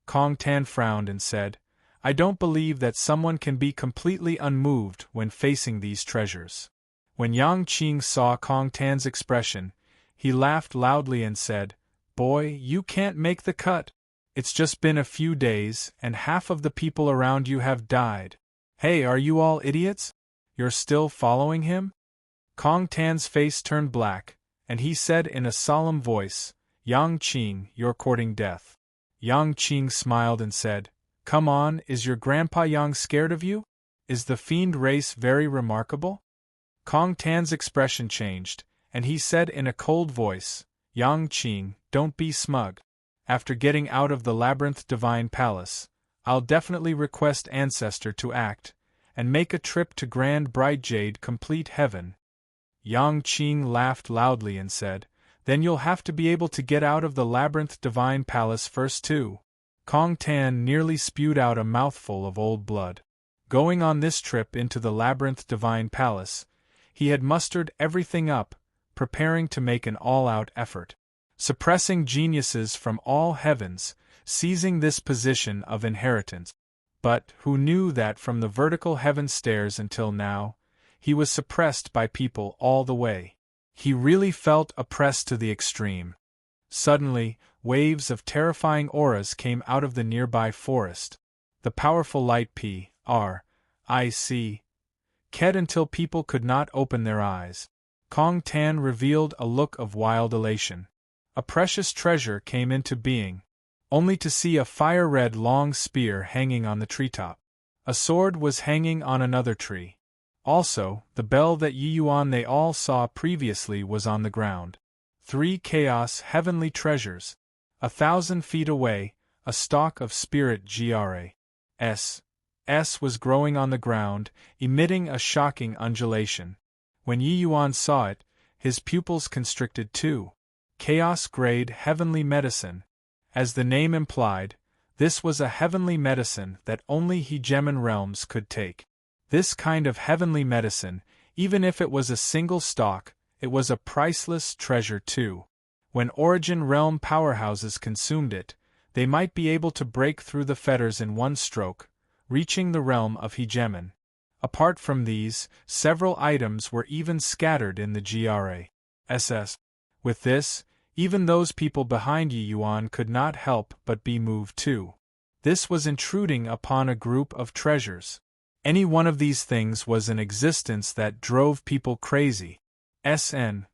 Kong Tan frowned and said, I don't believe that someone can be completely unmoved when facing these treasures. When Yang Qing saw Kong Tan's expression, he laughed loudly and said, boy, you can't make the cut. It's just been a few days, and half of the people around you have died. Hey, are you all idiots? You're still following him? Kong Tan's face turned black, and he said in a solemn voice, Yang Qing, you're courting death. Yang Qing smiled and said, come on, is your grandpa Yang scared of you? Is the fiend race very remarkable? Kong Tan's expression changed, and he said in a cold voice, Yang Qing, don't be smug. After getting out of the Labyrinth Divine Palace, I'll definitely request Ancestor to act, and make a trip to Grand Bright Jade Complete Heaven. Yang Qing laughed loudly and said, then you'll have to be able to get out of the Labyrinth Divine Palace first too. Kong Tan nearly spewed out a mouthful of old blood. Going on this trip into the Labyrinth Divine Palace, he had mustered everything up, preparing to make an all-out effort. Suppressing geniuses from all heavens, seizing this position of inheritance. But who knew that from the vertical heaven stairs until now, he was suppressed by people all the way. He really felt oppressed to the extreme. Suddenly, waves of terrifying auras came out of the nearby forest. The powerful light P.R.I.C. kept until people could not open their eyes. Kong Tan revealed a look of wild elation. A precious treasure came into being, only to see a fire-red long spear hanging on the treetop. A sword was hanging on another tree. Also, the bell that Yi Yuan they all saw previously was on the ground. 3 chaos heavenly treasures. 1,000 feet away, a stalk of spirit GRAS was growing on the ground, emitting a shocking undulation. When Yi Yuan saw it, his pupils constricted too. Chaos-grade heavenly medicine. As the name implied, this was a heavenly medicine that only Hegemon realms could take. This kind of heavenly medicine, even if it was a single stalk, it was a priceless treasure too. When Origin realm powerhouses consumed it, they might be able to break through the fetters in one stroke, reaching the realm of Hegemon. Apart from these, several items were even scattered in the GRAS. With this, even those people behind Yi Yuan could not help but be moved too. This was intruding upon a group of treasures. Any one of these things was an existence that drove people crazy. SNATCH.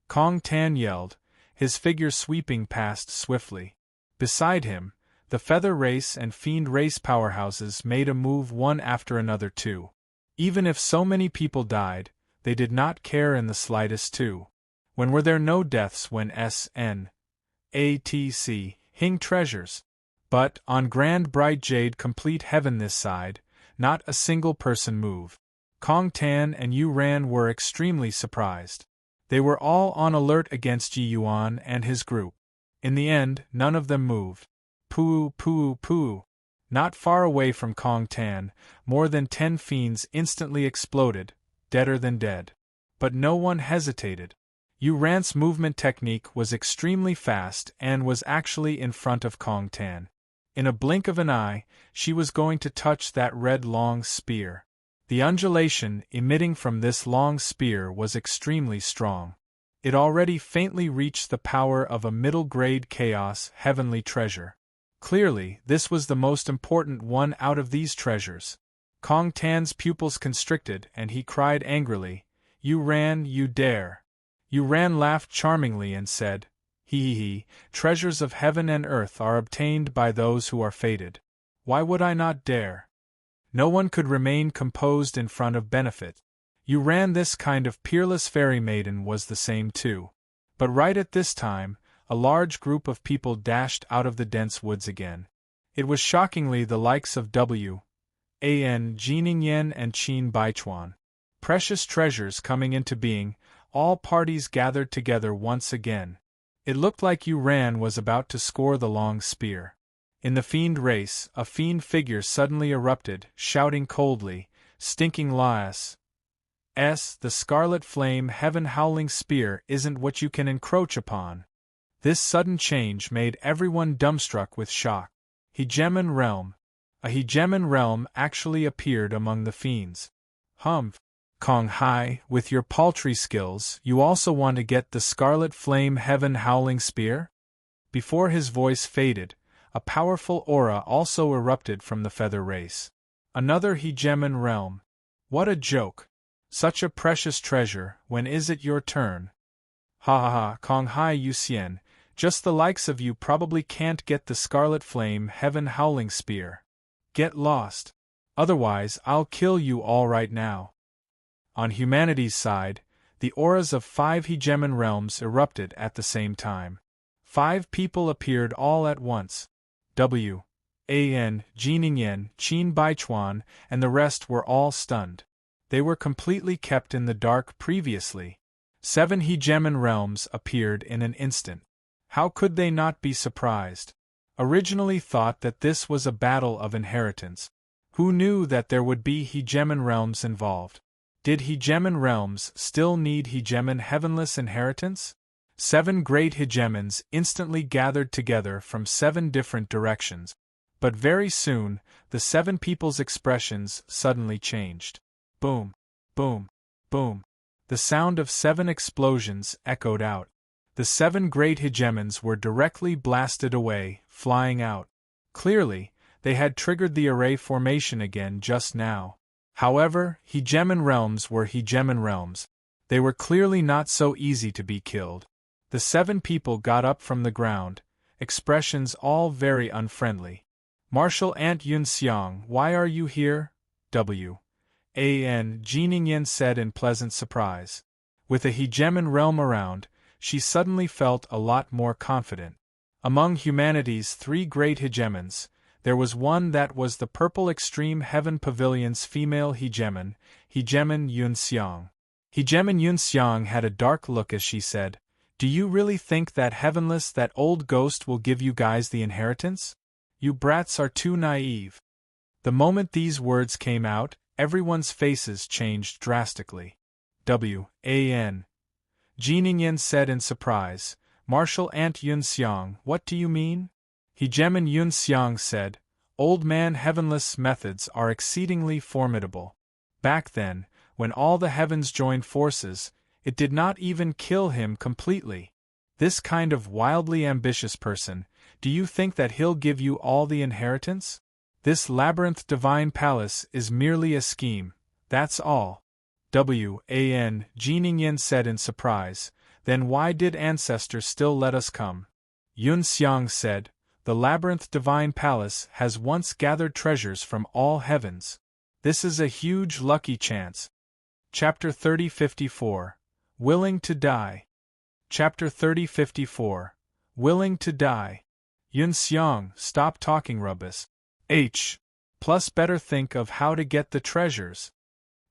Kong Tan yelled, his figure sweeping past swiftly. Beside him, the Feather Race and Fiend Race powerhouses made a move one after another too. Even if so many people died, they did not care in the slightest too. When were there no deaths when SNATCH Hing treasures. But, on grand bright jade complete heaven this side, not a single person moved. Kong Tan and Yu Ran were extremely surprised. They were all on alert against Yi Yuan and his group. In the end, none of them moved. Poo. Not far away from Kong Tan, more than 10 fiends instantly exploded, deader than dead. But no one hesitated. Yu Ran's movement technique was extremely fast and was actually in front of Kong Tan. In a blink of an eye, she was going to touch that red long spear. The undulation emitting from this long spear was extremely strong. It already faintly reached the power of a middle-grade chaos heavenly treasure. Clearly, this was the most important one out of these treasures. Kong Tan's pupils constricted and he cried angrily, "You Ran, you dare!" Yu Ran laughed charmingly and said, "He, treasures of heaven and earth are obtained by those who are fated. Why would I not dare?" No one could remain composed in front of Benefit. Yu Ran, this kind of peerless fairy maiden, was the same too. But right at this time, a large group of people dashed out of the dense woods again. It was shockingly the likes of W. An, Jining and Qin Baichuan. Precious treasures coming into being, all parties gathered together once again. It looked like Yu Ran was about to score the long spear. In the fiend race, a fiend figure suddenly erupted, shouting coldly, "Stinking Laas! The scarlet flame heaven howling spear isn't what you can encroach upon." This sudden change made everyone dumbstruck with shock. Hegemon realm. A hegemon realm actually appeared among the fiends. Kong Hai, with your paltry skills, you also want to get the scarlet flame heaven howling spear? Before his voice faded, a powerful aura also erupted from the feather race. Another hegemon realm. What a joke! Such a precious treasure, when is it your turn? Ha, Kong Hai Yu Xian, just the likes of you probably can't get the scarlet flame heaven howling spear. Get lost. Otherwise I'll kill you all right now. On humanity's side, the auras of 5 hegemon realms erupted at the same time. 5 people appeared all at once. W. An, Jining, Qin Baichuan, and the rest were all stunned. They were completely kept in the dark previously. 7 hegemon realms appeared in an instant. How could they not be surprised? Originally thought that this was a battle of inheritance. Who knew that there would be hegemon realms involved? Did hegemon realms still need hegemon heavenless inheritance? 7 great hegemons instantly gathered together from 7 different directions. But very soon, the 7 people's expressions suddenly changed. Boom, boom, boom. The sound of 7 explosions echoed out. The 7 great hegemons were directly blasted away, flying out. Clearly, they had triggered the array formation again just now. However, hegemon realms were hegemon realms. They were clearly not so easy to be killed. The 7 people got up from the ground, expressions all very unfriendly. "Martial Ant Yun Xiang, why are you here?" W. An, Jining said in pleasant surprise. With a hegemon realm around, she suddenly felt a lot more confident. Among humanity's 3 great hegemons, there was one that was the Purple Extreme Heaven Pavilion's female hegemon, Hegemon Yun Xiang. Hegemon Yun Xiang had a dark look as she said, "Do you really think that Heavenless, that old ghost, will give you guys the inheritance? You brats are too naive." The moment these words came out, everyone's faces changed drastically. W. An. Jining said in surprise, "Martial Ant Yun Xiang, what do you mean?" Hegemon Yun Xiang said, "Old man, Heavenless methods are exceedingly formidable. Back then, when all the heavens joined forces, it did not even kill him completely. This kind of wildly ambitious person, do you think that he'll give you all the inheritance? This labyrinth divine palace is merely a scheme, that's all." W. An, Jining said in surprise, "Then why did ancestors still let us come?" Yun Xiang said, "The labyrinth divine palace has once gathered treasures from all heavens. This is a huge lucky chance." Chapter 3054. Willing to Die. Chapter 3054. Willing to Die. Yun Xiang, stop talking rubbish. Plus better think of how to get the treasures.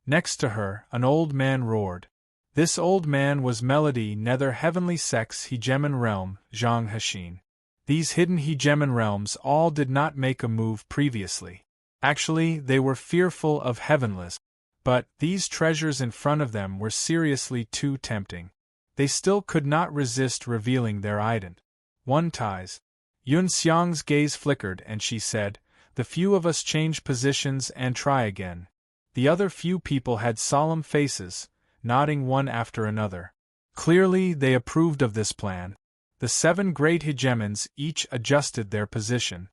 Next to her, an old man roared. This old man was Melody Nether Heavenly Sex Hegemon Realm, Zhang Hexin. These hidden hegemon realms all did not make a move previously. Actually, they were fearful of heavenless. But these treasures in front of them were seriously too tempting. They still could not resist revealing their ident. One ties. Yun Xiang's gaze flickered and she said, "The few of us change positions and try again." The other few people had solemn faces, nodding one after another. Clearly they approved of this plan. The 7 great hegemons each adjusted their position.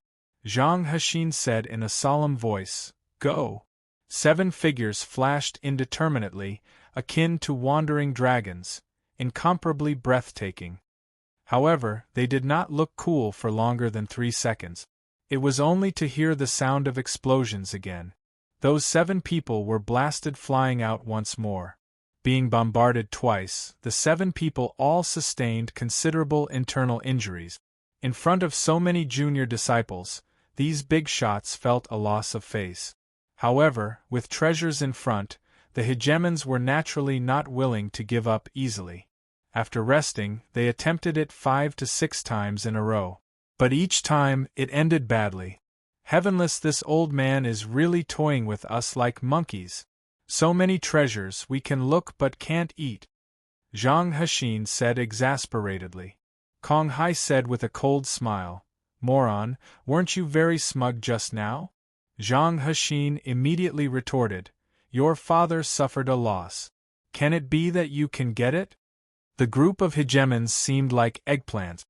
Zhang Hexin said in a solemn voice, "Go." 7 figures flashed indeterminately, akin to wandering dragons, incomparably breathtaking. However, they did not look cool for longer than 3 seconds. It was only to hear the sound of explosions again. Those 7 people were blasted flying out once more. Being bombarded twice, the 7 people all sustained considerable internal injuries. In front of so many junior disciples, these big shots felt a loss of face. However, with treasures in front, the hegemons were naturally not willing to give up easily. After resting, they attempted it 5 to 6 times in a row. But each time, it ended badly. Heavenless, this old man is really toying with us like monkeys. So many treasures we can look but can't eat. Zhang Hexin said exasperatedly. Kong Hai said with a cold smile, "Moron, weren't you very smug just now?" Zhang Hexin immediately retorted, "Your father suffered a loss. Can it be that you can get it?" The group of hegemons seemed like eggplants.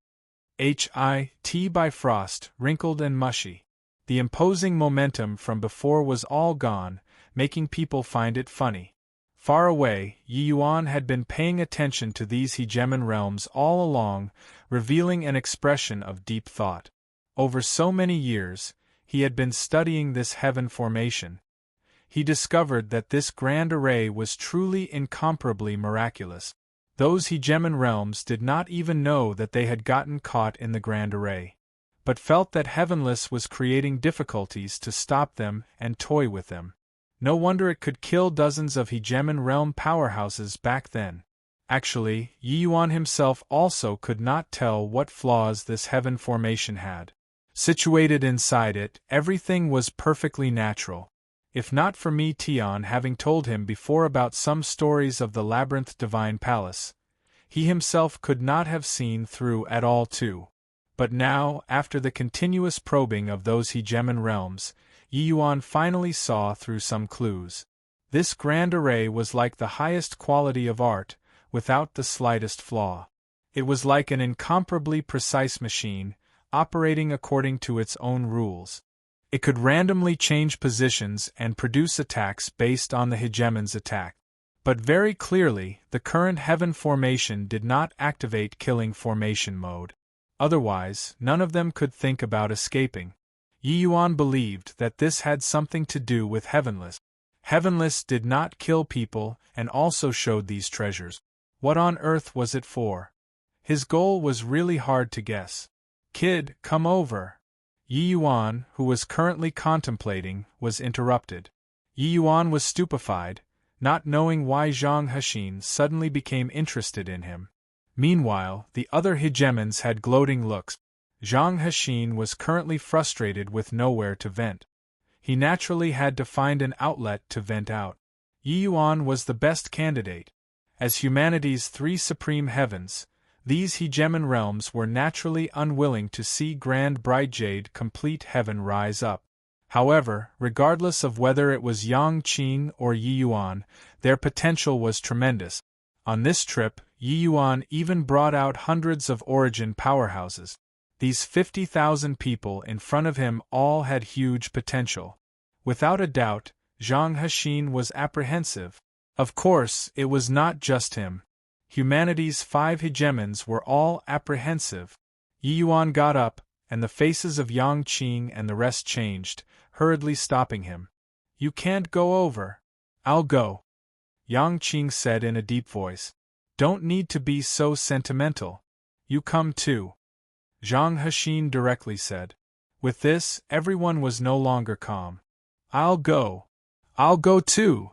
HIT by frost, wrinkled and mushy. The imposing momentum from before was all gone, making people find it funny. Far away, Yi Yuan had been paying attention to these hegemon realms all along, revealing an expression of deep thought. Over so many years, he had been studying this heaven formation. He discovered that this grand array was truly incomparably miraculous. Those hegemon realms did not even know that they had gotten caught in the grand array, but felt that Heavenless was creating difficulties to stop them and toy with them. No wonder it could kill dozens of hegemon realm powerhouses back then. Actually, Yi Yuan himself also could not tell what flaws this heaven formation had. Situated inside it, everything was perfectly natural. If not for me Tian having told him before about some stories of the Labyrinth Divine Palace, he himself could not have seen through at all too. But now, after the continuous probing of those hegemon realms, Yi Yuan finally saw through some clues. This grand array was like the highest quality of art, without the slightest flaw. It was like an incomparably precise machine, operating according to its own rules. It could randomly change positions and produce attacks based on the hegemon's attack. But very clearly, the current heaven formation did not activate killing formation mode. Otherwise, none of them could think about escaping. Yi Yuan believed that this had something to do with Heavenless. Heavenless did not kill people and also showed these treasures. What on earth was it for? His goal was really hard to guess. "Kid, come over." Yi Yuan, who was currently contemplating, was interrupted. Yi Yuan was stupefied, not knowing why Zhang Hexin suddenly became interested in him. Meanwhile, the other hegemons had gloating looks. Zhang Hexin was currently frustrated with nowhere to vent. He naturally had to find an outlet to vent out. Yi Yuan was the best candidate. As humanity's 3 supreme heavens, these hegemon realms were naturally unwilling to see Grand Brightjade complete heaven rise up. However, regardless of whether it was Yang Qing or Yi Yuan, their potential was tremendous. On this trip, Yi Yuan even brought out hundreds of origin powerhouses. These 50,000 people in front of him all had huge potential. Without a doubt, Zhang Hexin was apprehensive. Of course, it was not just him. Humanity's 5 hegemons were all apprehensive. Yi Yuan got up, and the faces of Yang Qing and the rest changed, hurriedly stopping him. "You can't go over." "I'll go," Yang Qing said in a deep voice. "Don't need to be so sentimental. You come too." Zhang Hexin directly said. With this, everyone was no longer calm. I'll go. I'll go too.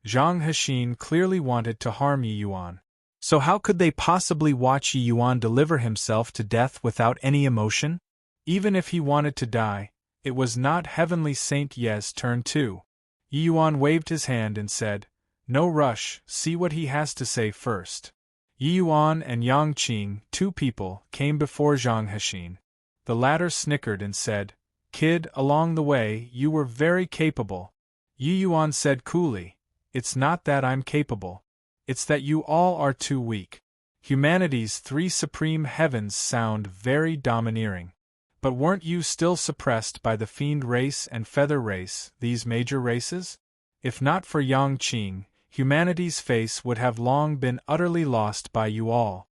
Zhang Hexin clearly wanted to harm Yi Yuan. So how could they possibly watch Yi Yuan deliver himself to death without any emotion? Even if he wanted to die, it was not Heavenly Saint Ye's turn too. Yi Yuan waved his hand and said, "No rush, see what he has to say first." Yi Yuan and Yang Qing, two people, came before Zhang Hexin. The latter snickered and said, "Kid, along the way, you were very capable." Yi Yuan said coolly, "It's not that I'm capable. It's that you all are too weak." Humanity's three supreme heavens sound very domineering. But weren't you still suppressed by the fiend race and feather race, these major races? If not for Yang Qing, humanity's face would have long been utterly lost by you all.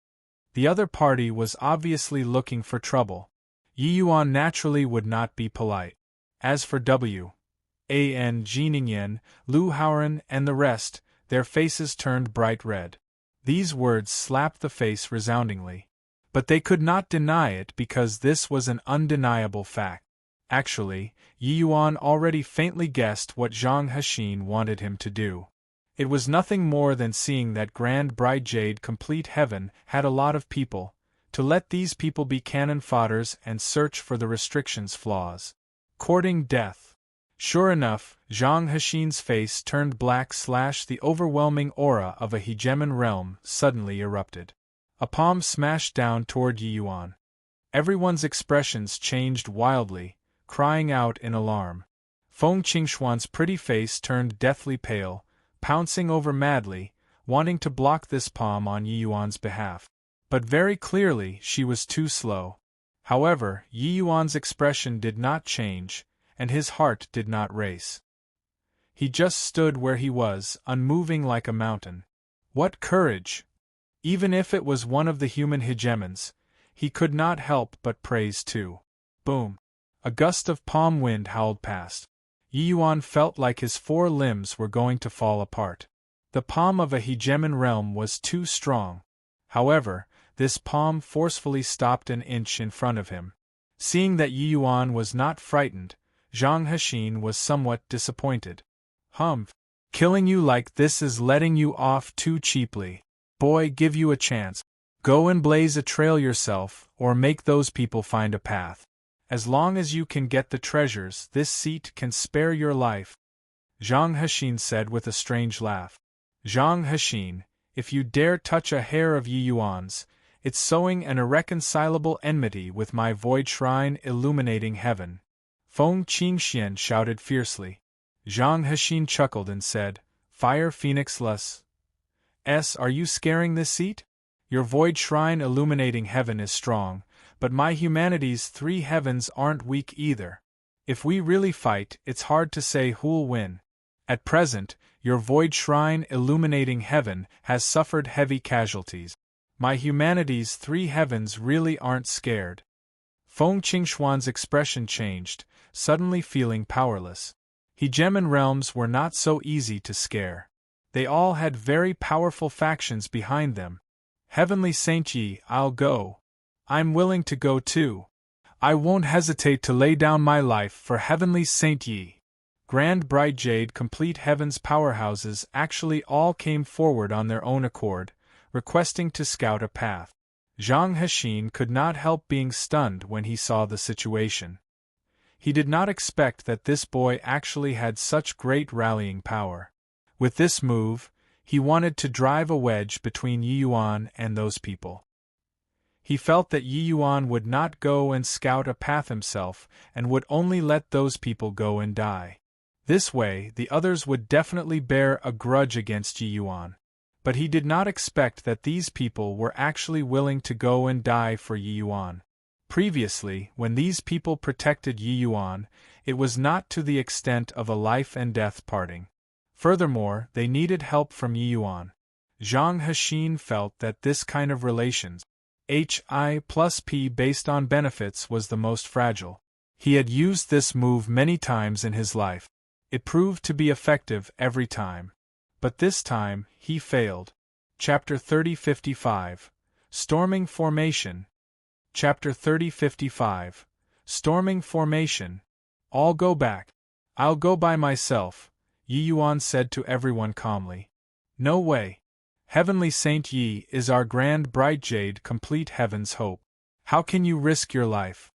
The other party was obviously looking for trouble. Yi Yuan naturally would not be polite. As for W.A.N. Jiningen, Lu Haoren, and the rest, their faces turned bright red. These words slapped the face resoundingly. But they could not deny it because this was an undeniable fact. Actually, Yi Yuan already faintly guessed what Zhang Hexin wanted him to do. It was nothing more than seeing that Grand Bride Jade complete heaven had a lot of people, to let these people be cannon fodders and search for the restrictions' flaws. Courting death. Sure enough, Zhang Hexin's face turned black. The overwhelming aura of a hegemon realm suddenly erupted. A palm smashed down toward Yi Yuan. Everyone's expressions changed wildly, crying out in alarm. Feng Qingxuan's pretty face turned deathly pale, pouncing over madly, wanting to block this palm on Yi Yuan's behalf. But very clearly she was too slow. However, Yi Yuan's expression did not change, and his heart did not race. He just stood where he was, unmoving like a mountain. What courage! Even if it was one of the human hegemons, he could not help but praise too. Boom! A gust of palm wind howled past. Yi Yuan felt like his four limbs were going to fall apart. The palm of a hegemon realm was too strong. However, this palm forcefully stopped an inch in front of him. Seeing that Yi Yuan was not frightened, Zhang Hexin was somewhat disappointed. Killing you like this is letting you off too cheaply. Boy, give you a chance. Go and blaze a trail yourself, or make those people find a path. As long as you can get the treasures, this seat can spare your life. Zhang Hexin said with a strange laugh. Zhang Hexin, if you dare touch a hair of Yi Yuan's, it's sowing an irreconcilable enmity with my void shrine illuminating heaven. Feng Qingxian shouted fiercely. Zhang Hexin chuckled and said, Fire Phoenix Lus. Are you scaring this seat? Your void shrine illuminating heaven is strong, but my humanity's three heavens aren't weak either. If we really fight, it's hard to say who'll win. At present, your void shrine illuminating heaven has suffered heavy casualties. My humanity's three heavens really aren't scared. Feng Qingxuan's expression changed, suddenly feeling powerless. Hegemon realms were not so easy to scare. They all had very powerful factions behind them. Heavenly Saint Yi, I'll go. I'm willing to go too. I won't hesitate to lay down my life for Heavenly Saint Yi. Grand Bride Jade complete heaven's powerhouses actually all came forward on their own accord, requesting to scout a path. Zhang Hexin could not help being stunned when he saw the situation. He did not expect that this boy actually had such great rallying power. With this move, he wanted to drive a wedge between Yi Yuan and those people. He felt that Yi Yuan would not go and scout a path himself and would only let those people go and die. This way, the others would definitely bear a grudge against Yi Yuan. But he did not expect that these people were actually willing to go and die for Yi Yuan. Previously, when these people protected Yi Yuan, it was not to the extent of a life and death parting. Furthermore, they needed help from Yi Yuan. Zhang Hexin felt that this kind of relations, Hi+P based on benefits, was the most fragile. He had used this move many times in his life. It proved to be effective every time. But this time, he failed. Chapter 3055. Storming Formation. Chapter 30:55. Storming Formation. All go back. I'll go by myself, Yi Yuan said to everyone calmly. No way. Heavenly Saint Yi is our grand bright jade, complete heaven's hope. How can you risk your life?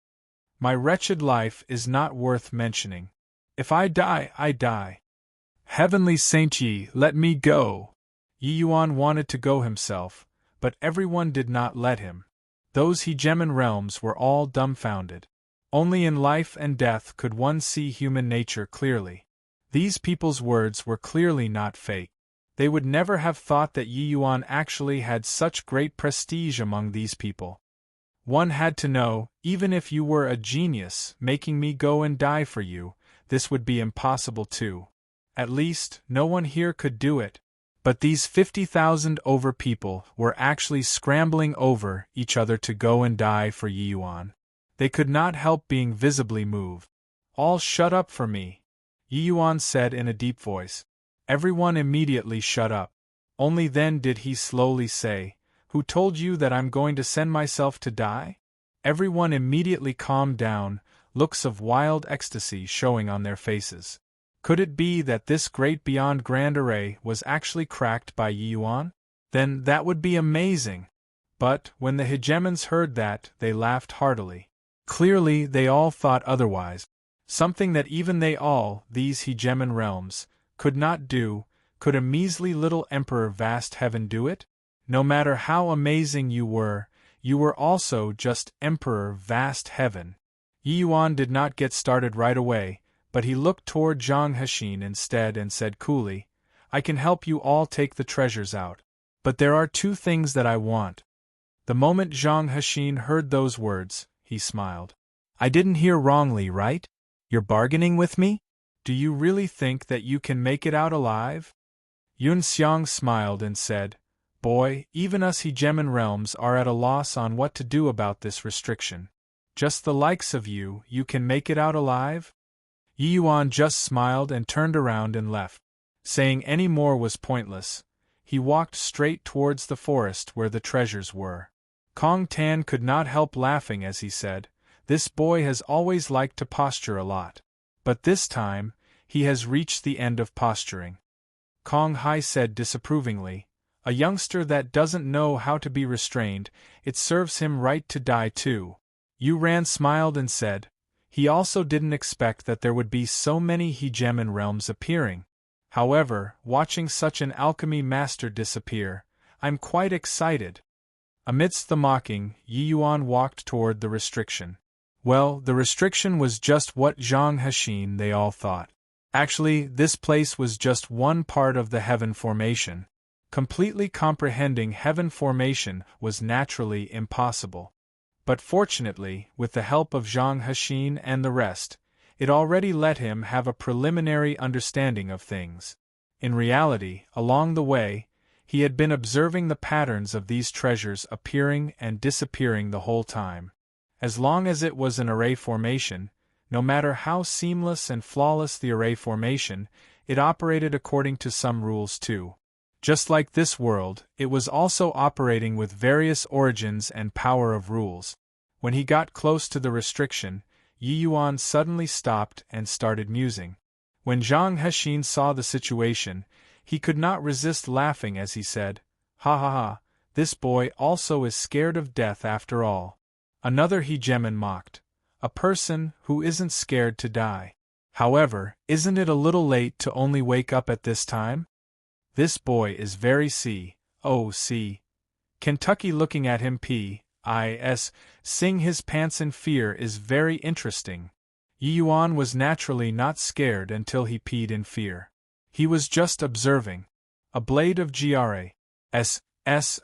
My wretched life is not worth mentioning. If I die, I die. Heavenly Saint Yi, let me go. Yi Yuan wanted to go himself, but everyone did not let him. Those hegemon realms were all dumbfounded. Only in life and death could one see human nature clearly. These people's words were clearly not fake. They would never have thought that Yi Yuan actually had such great prestige among these people. One had to know, even if you were a genius, making me go and die for you, this would be impossible too. At least, no one here could do it. But these 50,000 over people were actually scrambling over each other to go and die for Yi Yuan. They could not help being visibly moved. All shut up for me, Yi Yuan said in a deep voice. Everyone immediately shut up. Only then did he slowly say, Who told you that I'm going to send myself to die? Everyone immediately calmed down, looks of wild ecstasy showing on their faces. Could it be that this great beyond grand array was actually cracked by Yi Yuan? Then that would be amazing. But, when the hegemons heard that, they laughed heartily. Clearly they all thought otherwise. Something that even they all, these hegemon realms, could not do. Could a measly little emperor vast heaven do it? No matter how amazing you were also just emperor vast heaven. Yi Yuan did not get started right away, but he looked toward Zhang Hexin instead and said coolly, I can help you all take the treasures out. But there are two things that I want. The moment Zhang Hexin heard those words, he smiled. I didn't hear wrongly, right? You're bargaining with me? Do you really think that you can make it out alive? Yun Xiang smiled and said, Boy, even us hegemon realms are at a loss on what to do about this restriction. Just the likes of you can make it out alive? Yi Yuan just smiled and turned around and left. Saying any more was pointless. He walked straight towards the forest where the treasures were. Kong Tan could not help laughing as he said, This boy has always liked to posture a lot. But this time, he has reached the end of posturing. Kong Hai said disapprovingly, A youngster that doesn't know how to be restrained, it serves him right to die too. Yu Ran smiled and said, He also didn't expect that there would be so many hegemon realms appearing. However, watching such an alchemy master disappear, I'm quite excited. Amidst the mocking, Yi Yuan walked toward the restriction. Well, the restriction was just what Zhang Hexin they all thought. Actually, this place was just one part of the heaven formation. Completely comprehending heaven formation was naturally impossible. But fortunately, with the help of Zhang Hexin and the rest, it already let him have a preliminary understanding of things. In reality, along the way, he had been observing the patterns of these treasures appearing and disappearing the whole time. As long as it was an array formation, no matter how seamless and flawless the array formation, it operated according to some rules too. Just like this world, it was also operating with various origins and power of rules. When he got close to the restriction, Yi Yuan suddenly stopped and started musing. When Zhang Hexin saw the situation, he could not resist laughing as he said, Ha ha ha, this boy also is scared of death after all. Another hegemon mocked, A person who isn't scared to die. However, isn't it a little late to only wake up at this time? This boy is very C.O.C. Kentucky looking at him P.I.S. Sing his pants in fear is very interesting. Yi Yuan was naturally not scared until he peed in fear. He was just observing. A blade of grass,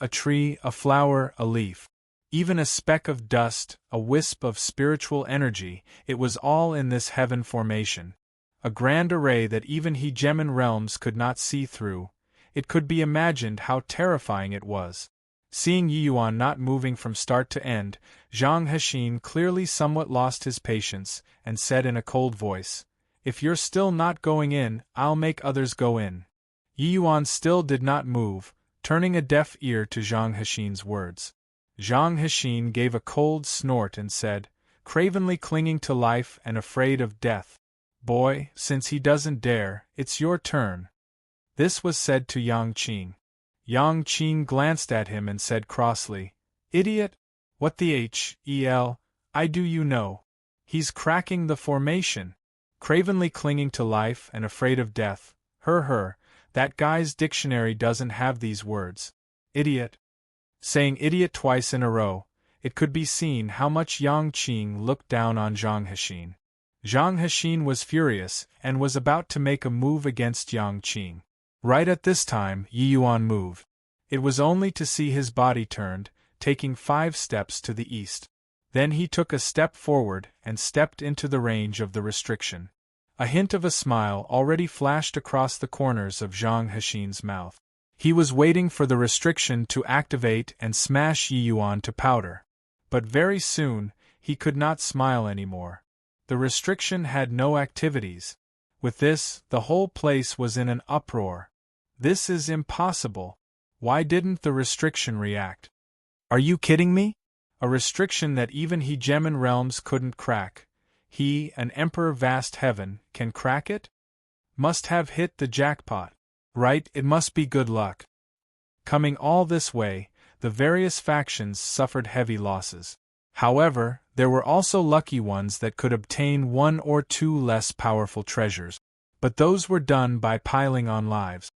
a tree, a flower, a leaf. Even a speck of dust, a wisp of spiritual energy, it was all in this heaven formation. A grand array that even hegemon realms could not see through. It could be imagined how terrifying it was. Seeing Yi Yuan not moving from start to end, Zhang Hexin clearly somewhat lost his patience, and said in a cold voice, If you're still not going in, I'll make others go in. Yi Yuan still did not move, turning a deaf ear to Zhang Hexin's words. Zhang Hexin gave a cold snort and said, cravenly clinging to life and afraid of death, "Boy, since he doesn't dare, it's your turn." This was said to Yang Qing. Yang Qing glanced at him and said crossly, "Idiot! What the hell I do you know? He's cracking the formation. Cravenly clinging to life and afraid of death. That guy's dictionary doesn't have these words. Idiot." Saying idiot twice in a row, it could be seen how much Yang Qing looked down on Zhang Hexin. Zhang Hexin was furious and was about to make a move against Yang Qing. Right at this time, Yi Yuan moved. It was only to see his body turned, taking 5 steps to the east. Then he took a step forward and stepped into the range of the restriction. A hint of a smile already flashed across the corners of Zhang Hexin's mouth. He was waiting for the restriction to activate and smash Yi Yuan to powder. But very soon, he could not smile anymore. The restriction had no activities. With this, the whole place was in an uproar. This is impossible. Why didn't the restriction react? Are you kidding me? A restriction that even hegemon realms couldn't crack. He, an emperor vast heaven, can crack it? Must have hit the jackpot. Right, it must be good luck. Coming all this way, the various factions suffered heavy losses. However, there were also lucky ones that could obtain 1 or 2 less powerful treasures. But those were done by piling on lives.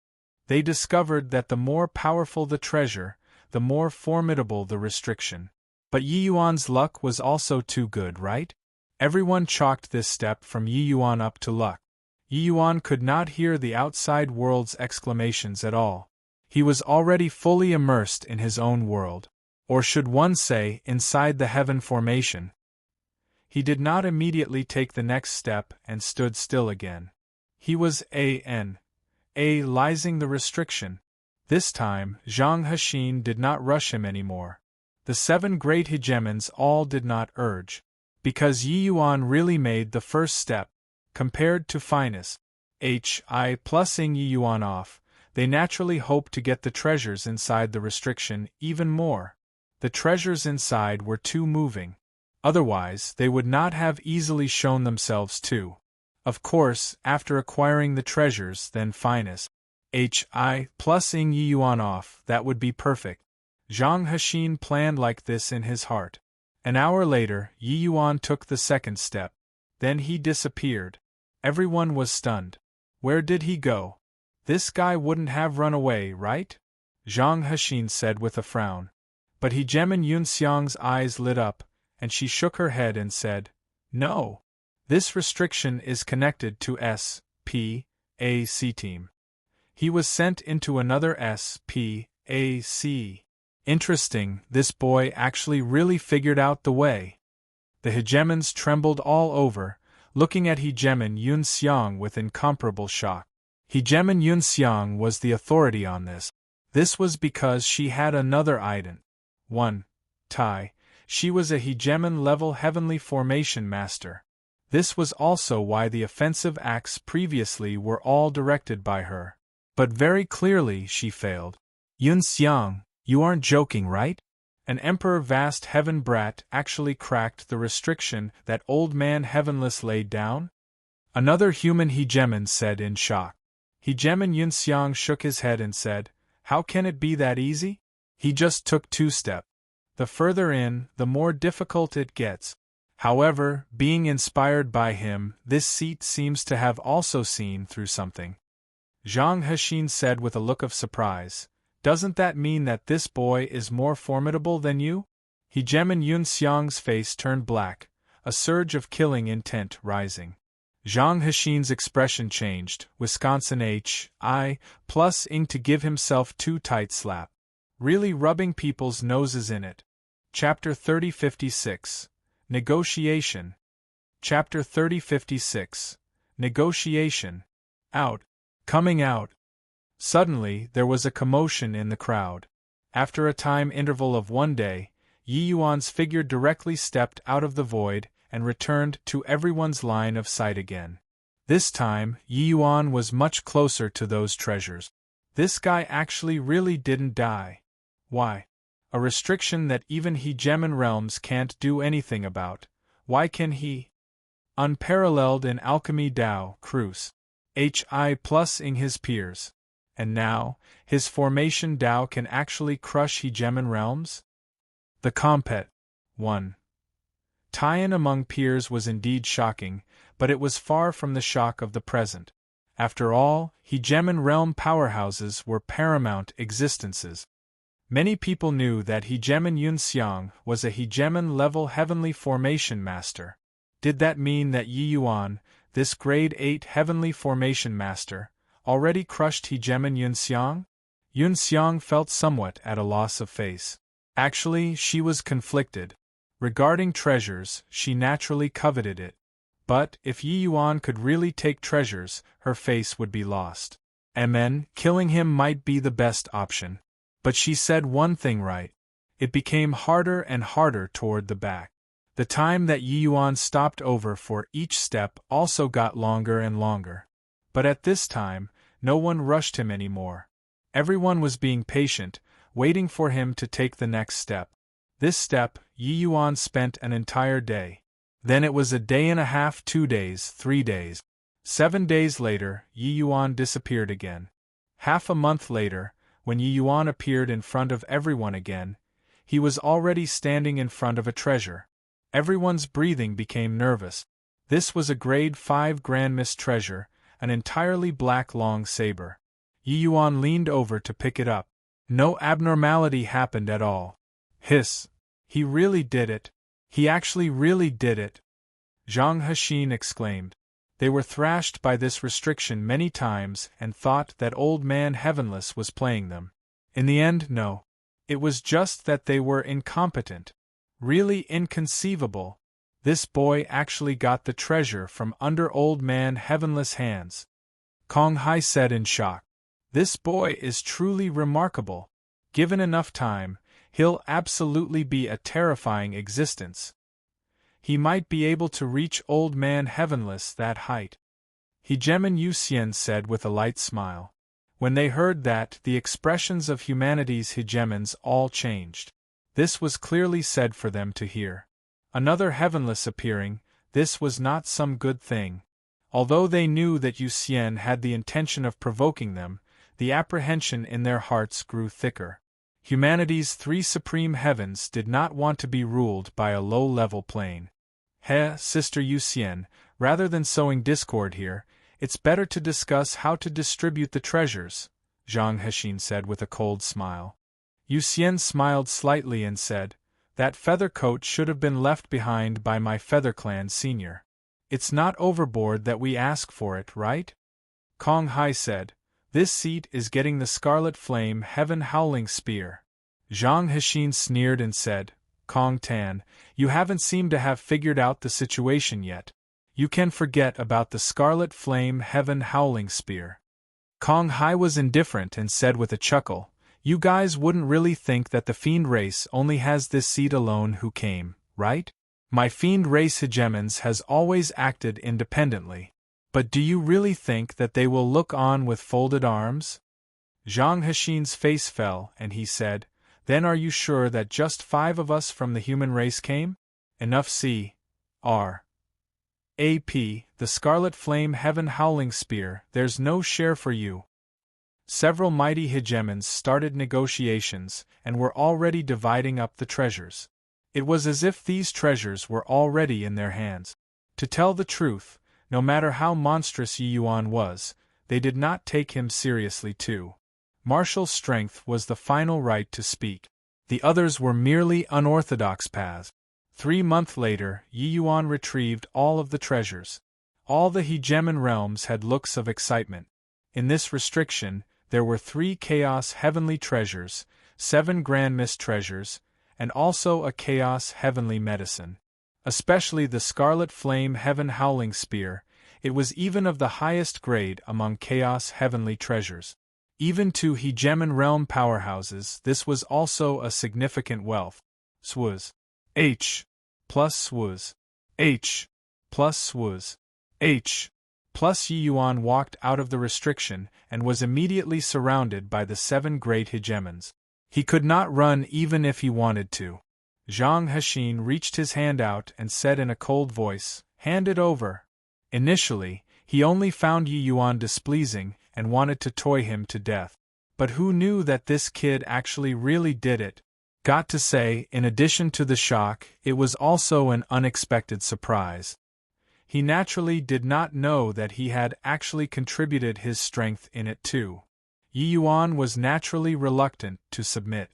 They discovered that the more powerful the treasure, the more formidable the restriction. But Yi Yuan's luck was also too good, right? Everyone chalked this step from Yi Yuan up to luck. Yi Yuan could not hear the outside world's exclamations at all. He was already fully immersed in his own world. Or should one say, inside the heaven formation. He did not immediately take the next step and stood still again. He was analyzing the restriction. This time, Zhang Hexin did not rush him anymore. The 7 great hegemons all did not urge. Because Yi Yuan really made the first step. Compared to finest plussing Yi Yuan off, they naturally hoped to get the treasures inside the restriction even more. The treasures inside were too moving. Otherwise, they would not have easily shown themselves too. Of course, after acquiring the treasures, then finest plussing Yi Yuan off, that would be perfect. Zhang Hexin planned like this in his heart. An hour later, Yi Yuan took the second step. Then he disappeared. Everyone was stunned. Where did he go? This guy wouldn't have run away, right? Zhang Hexin said with a frown. But hegemon Yunxiang's eyes lit up, and she shook her head and said, "No. This restriction is connected to SPAC team. He was sent into another SPAC. Interesting, this boy actually really figured out the way." The hegemons trembled all over, looking at hegemon Yunxiang with incomparable shock. Hegemon Yunxiang was the authority on this. This was because she had another ident. 1. Tai. She was a hegemon-level heavenly formation master. This was also why the offensive acts previously were all directed by her. But very clearly she failed. Yunxiang, you aren't joking, right? An emperor vast heaven brat actually cracked the restriction that old man heavenless laid down? Another human hegemon said in shock. Hegemon Yunxiang shook his head and said, "How can it be that easy? He just took 2 steps. The further in, the more difficult it gets. However, being inspired by him, this seat seems to have also seen through something." Zhang Hexin said with a look of surprise, "Doesn't that mean that this boy is more formidable than you?" Hegemon Yunxiang's face turned black, a surge of killing intent rising. Zhang Hexin's expression changed, Wisconsin +ing to give himself 2 tight slap. Really rubbing people's noses in it. Chapter 3056. Negotiation. Chapter 3056. Negotiation. Out. Coming out. Suddenly, there was a commotion in the crowd. After a time interval of 1 day, Yi Yuan's figure directly stepped out of the void and returned to everyone's line of sight again. This time, Yi Yuan was much closer to those treasures. This guy actually really didn't die. Why? A restriction that even hegemon realms can't do anything about. Why can he? Unparalleled in alchemy Tao, Cruz. Hi plus ing his peers. And now, his formation Tao can actually crush hegemon realms? The compet. 1. Tie-in among peers was indeed shocking, but it was far from the shock of the present. After all, hegemon realm powerhouses were paramount existences. Many people knew that hegemon Yunxiang was a hegemon-level heavenly formation master. Did that mean that Yi Yuan, this grade 8 heavenly formation master, already crushed hegemon Yunxiang? Yunxiang felt somewhat at a loss of face. Actually, she was conflicted. Regarding treasures, she naturally coveted it. But, if Yi Yuan could really take treasures, her face would be lost. Killing him might be the best option. But she said one thing right. It became harder and harder toward the back. The time that Yi Yuan stopped over for each step also got longer and longer. But at this time, no one rushed him anymore. Everyone was being patient, waiting for him to take the next step. This step, Yi Yuan spent an entire day. Then it was a day and a half, 2 days, 3 days. 7 days later, Yi Yuan disappeared again. Half a month later, when Yi Yuan appeared in front of everyone again, he was already standing in front of a treasure. Everyone's breathing became nervous. This was a grade 5 Grandmiss treasure, an entirely black long saber. Yi Yuan leaned over to pick it up. No abnormality happened at all. Hiss! He really did it. He actually really did it. Zhang Hexin exclaimed. They were thrashed by this restriction many times and thought that Old Man Heavenless was playing them. In the end, no. It was just that they were incompetent. Really inconceivable. This boy actually got the treasure from under Old Man Heavenless' hands. Kong Hai said in shock. This boy is truly remarkable. Given enough time, he'll absolutely be a terrifying existence. He might be able to reach Old Man Heavenless that height. Hegemon Yu Xian said with a light smile. When they heard that, the expressions of humanity's hegemons all changed. This was clearly said for them to hear. Another Heavenless appearing, this was not some good thing. Although they knew that Yu Xian had the intention of provoking them, the apprehension in their hearts grew thicker. Humanity's 3 supreme heavens did not want to be ruled by a low-level plane. Sister Yu Xian, rather than sowing discord here, it's better to discuss how to distribute the treasures, Zhang Hexin said with a cold smile. Yu Xian smiled slightly and said, that feather coat should have been left behind by my Feather Clan senior. It's not overboard that we ask for it, right? Kong Hai said, this seat is getting the Scarlet Flame Heaven Howling Spear. Zhang Hexin sneered and said, Kong Tan, you haven't seemed to have figured out the situation yet. You can forget about the Scarlet Flame Heaven Howling Spear. Kong Hai was indifferent and said with a chuckle, you guys wouldn't really think that the Fiend race only has this seat alone who came, right? My Fiend race hegemons has always acted independently. But do you really think that they will look on with folded arms? Zhang Hexin's face fell and he said, then are you sure that just 5 of us from the human race came? Enough C.R. A.P., the Scarlet Flame Heaven Howling Spear, there's no share for you. Several mighty hegemons started negotiations and were already dividing up the treasures. It was as if these treasures were already in their hands. To tell the truth, no matter how monstrous Yi Yuan was, they did not take him seriously too. Martial strength was the final right to speak. The others were merely unorthodox paths. 3 months later, Yi Yuan retrieved all of the treasures. All the hegemon realms had looks of excitement. In this restriction, there were 3 Chaos Heavenly Treasures, 7 Grandmiss Treasures, and also a Chaos Heavenly Medicine. Especially the Scarlet Flame Heaven Howling Spear, it was even of the highest grade among Chaos Heavenly Treasures. Even to hegemon realm powerhouses, this was also a significant wealth. Swuz. H. Plus Swuz. H. Plus Swuz. H. Plus Yi Yuan walked out of the restriction and was immediately surrounded by the 7 great hegemons. He could not run even if he wanted to. Zhang Hexin reached his hand out and said in a cold voice, "Hand it over." Initially, he only found Yi Yuan displeasing and wanted to toy him to death. But who knew that this kid actually really did it? Got to say, in addition to the shock, it was also an unexpected surprise. He naturally did not know that he had actually contributed his strength in it too. Yi Yuan was naturally reluctant to submit.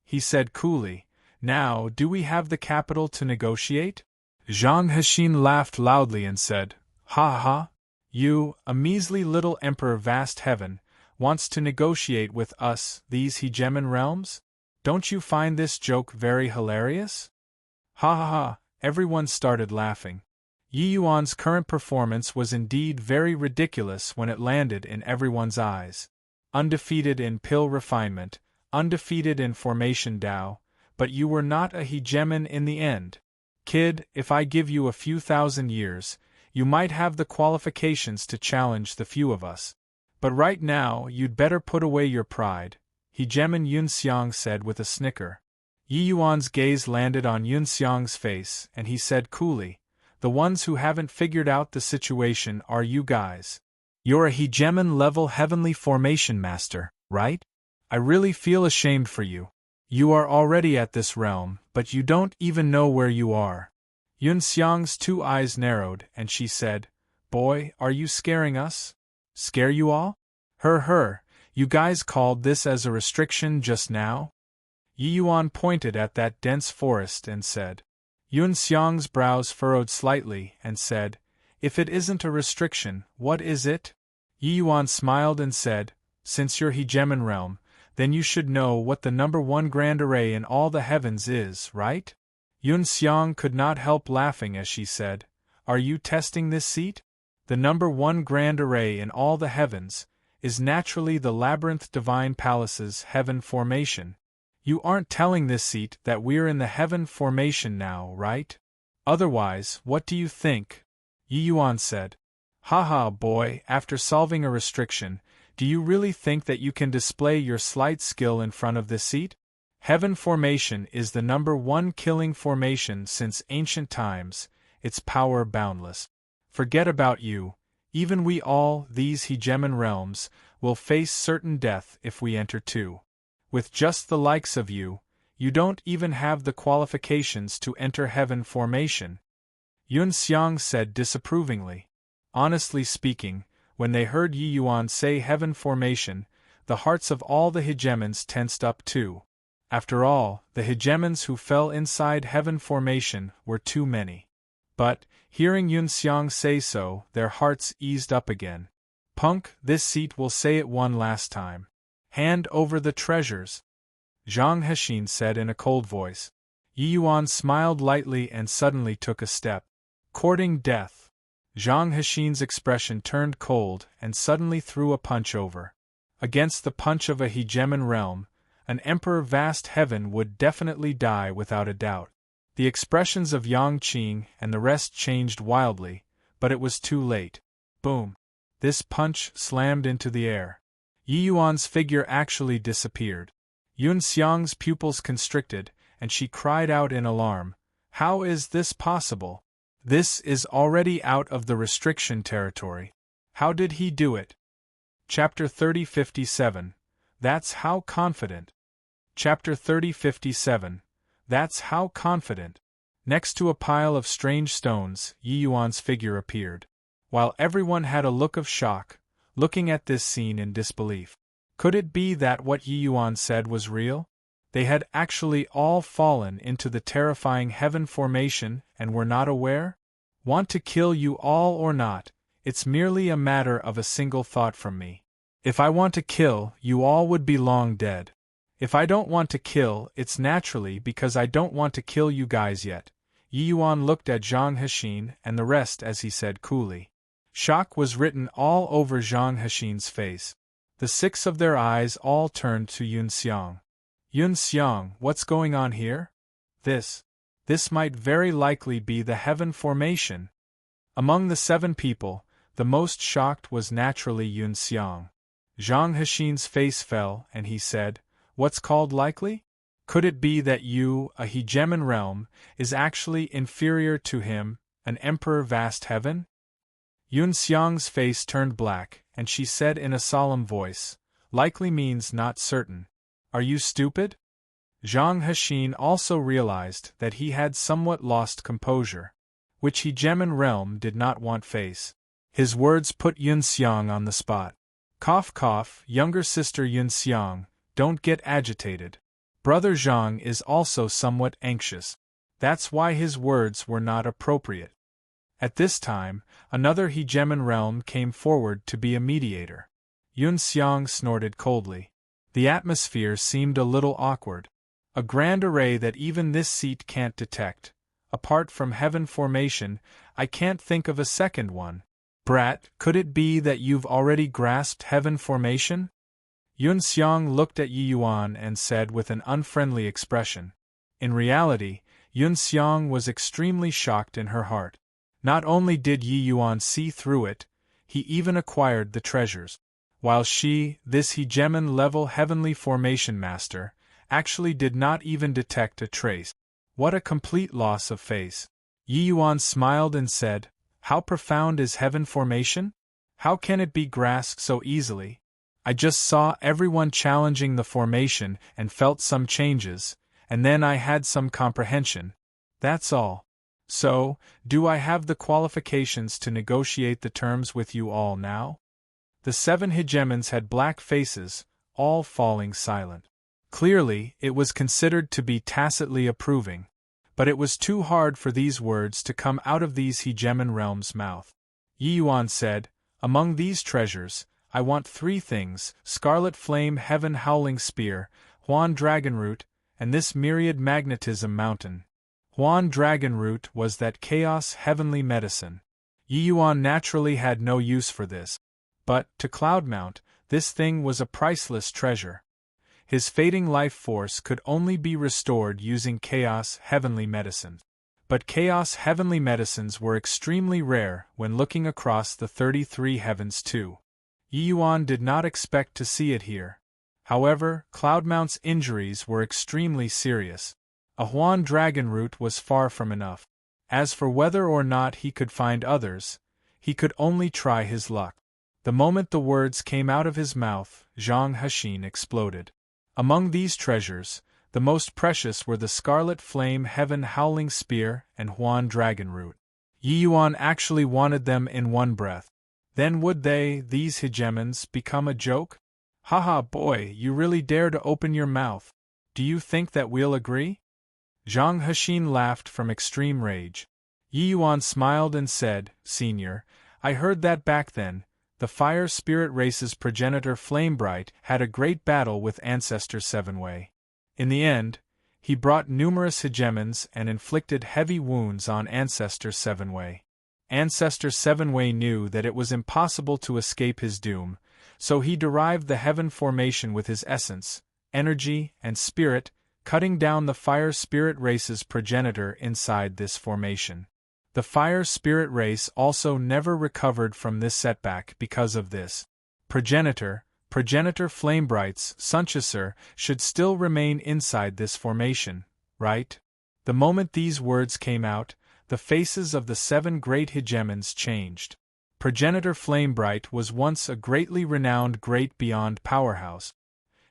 He said coolly, "Now, do we have the capital to negotiate?" Zhang Hexin laughed loudly and said, "Ha ha! You, a measly little emperor vast heaven, wants to negotiate with us, these hegemon realms? Don't you find this joke very hilarious?" Ha ha ha! Everyone started laughing. Yi Yuan's current performance was indeed very ridiculous when it landed in everyone's eyes. Undefeated in pill refinement, undefeated in formation Dao, but you were not a hegemon in the end. Kid, if I give you a few thousand years, you might have the qualifications to challenge the few of us. But right now, you'd better put away your pride, Hegemon Yunxiang said with a snicker. Yi Yuan's gaze landed on Yunxiang's face, and he said coolly, "The ones who haven't figured out the situation are you guys. You're a hegemon-level heavenly formation master, right? I really feel ashamed for you. You are already at this realm, but you don't even know where you are." Yunxiang's two eyes narrowed, and she said, "Boy, are you scaring us? Scare you all? You guys called this as a restriction just now?" Yi Yuan pointed at that dense forest and said. Yunxiang's brows furrowed slightly and said, "If it isn't a restriction, what is it?" Yi Yuan smiled and said, "Since you're hegemon realm, then you should know what the number one grand array in all the heavens is, right?" Yunxiang could not help laughing as she said, "Are you testing this seat? The number one grand array in all the heavens is naturally the labyrinth divine palace's heaven formation. You aren't telling this seat that we're in the heaven formation now, right? Otherwise, what do you think?" Yi Yuan said. "Haha, boy, after solving a restriction, do you really think that you can display your slight skill in front of this seat? Heaven formation is the number one killing formation since ancient times, its power boundless. Forget about you, even we all, these hegemon realms, will face certain death if we enter too. With just the likes of you, you don't even have the qualifications to enter heaven formation." Yunxiang said disapprovingly. Honestly speaking, when they heard Yi Yuan say heaven formation, the hearts of all the hegemons tensed up too. After all, the hegemons who fell inside heaven formation were too many. But, hearing Yunxiang say so, their hearts eased up again. "Punk, this seat will say it one last time. Hand over the treasures," Zhang Hexin said in a cold voice. Yi Yuan smiled lightly and suddenly took a step. "Courting death." Zhang Hexin's expression turned cold and suddenly threw a punch over. Against the punch of a hegemon realm, an emperor vast heaven would definitely die without a doubt. The expressions of Yang Qing and the rest changed wildly, but it was too late. Boom! This punch slammed into the air. Yi Yuan's figure actually disappeared. Yunxiang's pupils constricted, and she cried out in alarm, "How is this possible? This is already out of the restriction territory. How did he do it?" Chapter 3057. That's how confident. Chapter 3057. That's how confident. Next to a pile of strange stones, Yi Yuan's figure appeared. While everyone had a look of shock, looking at this scene in disbelief. Could it be that what Yi Yuan said was real? They had actually all fallen into the terrifying heaven formation and were not aware? Want to kill you all or not, it's merely a matter of a single thought from me. If I want to kill, you all would be long dead. If I don't want to kill, it's naturally because I don't want to kill you guys yet. Yi Yuan looked at Zhang Hexin and the rest as he said coolly. Shock was written all over Zhang Hexin's face. The six of their eyes all turned to Yunxiang. "Yunxiang, what's going on here? This might very likely be the heaven formation." Among the 7 people, the most shocked was naturally Yunxiang. Zhang Hexin's face fell and he said, What's called likely? Could it be that you, a hegemon realm, is actually inferior to him, an emperor vast heaven? Yun Xiang's face turned black, and she said in a solemn voice, likely means not certain. Are you stupid? Zhang Hexin also realized that he had somewhat lost composure, which hegemon realm did not want face. His words put Yun Xiang on the spot. Cough cough, younger sister Yun Xiang, don't get agitated. Brother Zhang is also somewhat anxious. That's why his words were not appropriate. At this time, another hegemon realm came forward to be a mediator. Yun Xiang snorted coldly. The atmosphere seemed a little awkward. A grand array that even this seat can't detect. Apart from heaven formation, I can't think of a second one. Brat, could it be that you've already grasped heaven formation? Yun Xiang looked at Yi Yuan and said with an unfriendly expression. In reality, Yun Xiang was extremely shocked in her heart. Not only did Yi Yuan see through it, he even acquired the treasures. While she, this hegemon-level heavenly formation master, actually did not even detect a trace. What a complete loss of face. Yi Yuan smiled and said, how profound is heaven formation? How can it be grasped so easily? I just saw everyone challenging the formation and felt some changes, and then I had some comprehension. That's all. So, do I have the qualifications to negotiate the terms with you all now? The 7 hegemons had black faces, all falling silent. Clearly, it was considered to be tacitly approving. But it was too hard for these words to come out of these hegemon realms' mouth. Yi Yuan said, among these treasures, I want 3 things, scarlet flame heaven howling spear, Huan dragonroot, and this myriad magnetism mountain. Huan dragonroot was that chaos heavenly medicine. Yi Yuan naturally had no use for this. But, to Cloudmount, this thing was a priceless treasure. His fading life force could only be restored using chaos heavenly medicine. But chaos heavenly medicines were extremely rare when looking across the 33 heavens too. Yi Yuan did not expect to see it here. However, Cloudmount's injuries were extremely serious. A Huan dragonroot was far from enough. As for whether or not he could find others, he could only try his luck. The moment the words came out of his mouth, Zhang Hexin exploded. Among these treasures, the most precious were the Scarlet Flame Heaven Howling Spear and Huan Dragonroot. Yi Yuan actually wanted them in one breath. Then would they, these hegemons, become a joke? Haha boy, you really dare to open your mouth. Do you think that we'll agree? Zhang Hexin laughed from extreme rage. Yi Yuan smiled and said, Senior, I heard that back then, the fire spirit race's progenitor Flamebright had a great battle with Ancestor Sevenway. In the end, he brought numerous hegemons and inflicted heavy wounds on Ancestor Sevenway. Ancestor Sevenway knew that it was impossible to escape his doom, so he derived the heaven formation with his essence, energy, and spirit, cutting down the fire spirit race's progenitor inside this formation. The fire spirit race also never recovered from this setback because of this. Progenitor Flamebright's successor should still remain inside this formation, right? The moment these words came out, the faces of the 7 great hegemons changed. Progenitor Flamebright was once a greatly renowned great beyond powerhouse.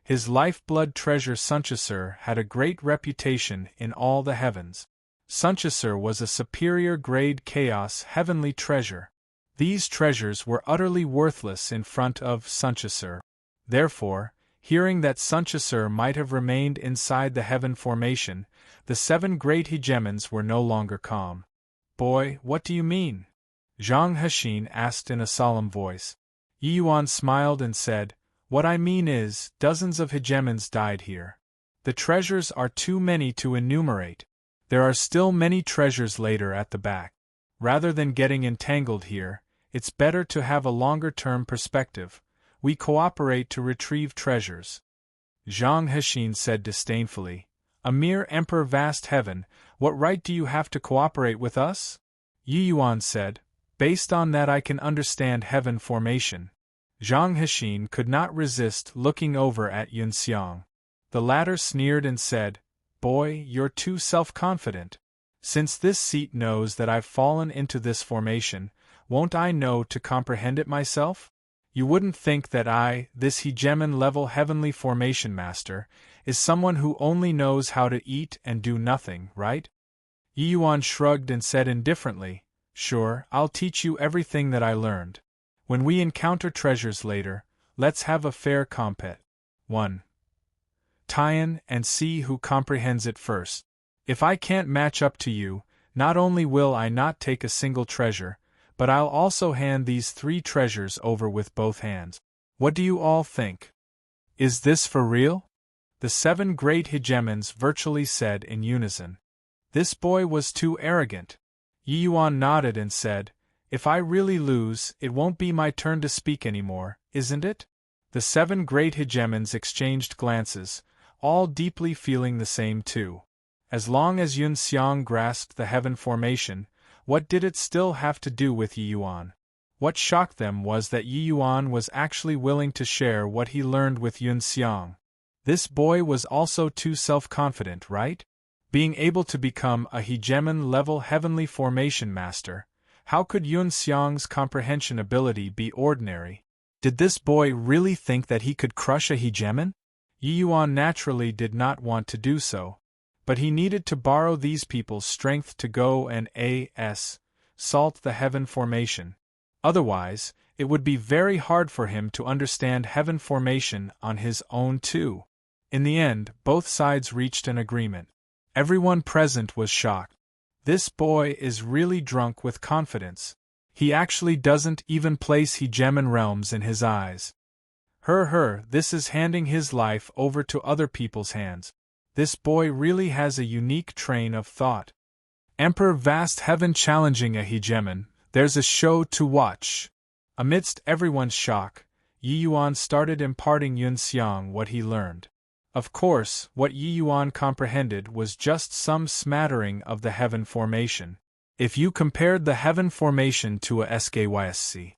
His lifeblood treasure successor had a great reputation in all the heavens. Successor was a superior grade chaos heavenly treasure. These treasures were utterly worthless in front of successor. Therefore, hearing that successor might have remained inside the heaven formation, the 7 great hegemons were no longer calm. Boy, what do you mean? Zhang Hexin asked in a solemn voice. Yi Yuan smiled and said, what I mean is, dozens of hegemons died here. The treasures are too many to enumerate. There are still many treasures later at the back. Rather than getting entangled here, it's better to have a longer-term perspective. We cooperate to retrieve treasures. Zhang Hexin said disdainfully, a mere emperor vast heaven, what right do you have to cooperate with us? Yi Yuan said, based on that I can understand heaven formation. Zhang Hexin could not resist looking over at Yun Xiang. The latter sneered and said, "Boy, you're too self-confident. Since this seat knows that I've fallen into this formation, won't I know to comprehend it myself? You wouldn't think that I, this hegemon-level heavenly formation master, is someone who only knows how to eat and do nothing, right?" Yi Yuan shrugged and said indifferently, "Sure, I'll teach you everything that I learned. When we encounter treasures later, let's have a fair compet. 1. Tie-in and see who comprehends it first. If I can't match up to you, not only will I not take a single treasure, but I'll also hand these 3 treasures over with both hands. What do you all think? Is this for real?" The 7 great hegemons virtually said in unison. This boy was too arrogant. Yi Yuan nodded and said, "If I really lose, it won't be my turn to speak anymore, isn't it?" The 7 great hegemons exchanged glances, all deeply feeling the same too. As long as Yun Xiang grasped the heaven formation, what did it still have to do with Yi Yuan? What shocked them was that Yi Yuan was actually willing to share what he learned with Yun Xiang. This boy was also too self-confident, right? Being able to become a hegemon-level heavenly formation master, how could Yun Xiang's comprehension ability be ordinary? Did this boy really think that he could crush a hegemon? Yi Yuan naturally did not want to do so, but he needed to borrow these people's strength to go and salt the heaven formation. Otherwise, it would be very hard for him to understand heaven formation on his own too. In the end, both sides reached an agreement. Everyone present was shocked. This boy is really drunk with confidence. He actually doesn't even place hegemon realms in his eyes. This is handing his life over to other people's hands. This boy really has a unique train of thought. Emperor Vast Heaven challenging a hegemon, there's a show to watch. Amidst everyone's shock, Yi Yuan started imparting Yun Xiang what he learned. Of course, what Yi Yuan comprehended was just some smattering of the heaven formation. If you compared the heaven formation to a skyscr.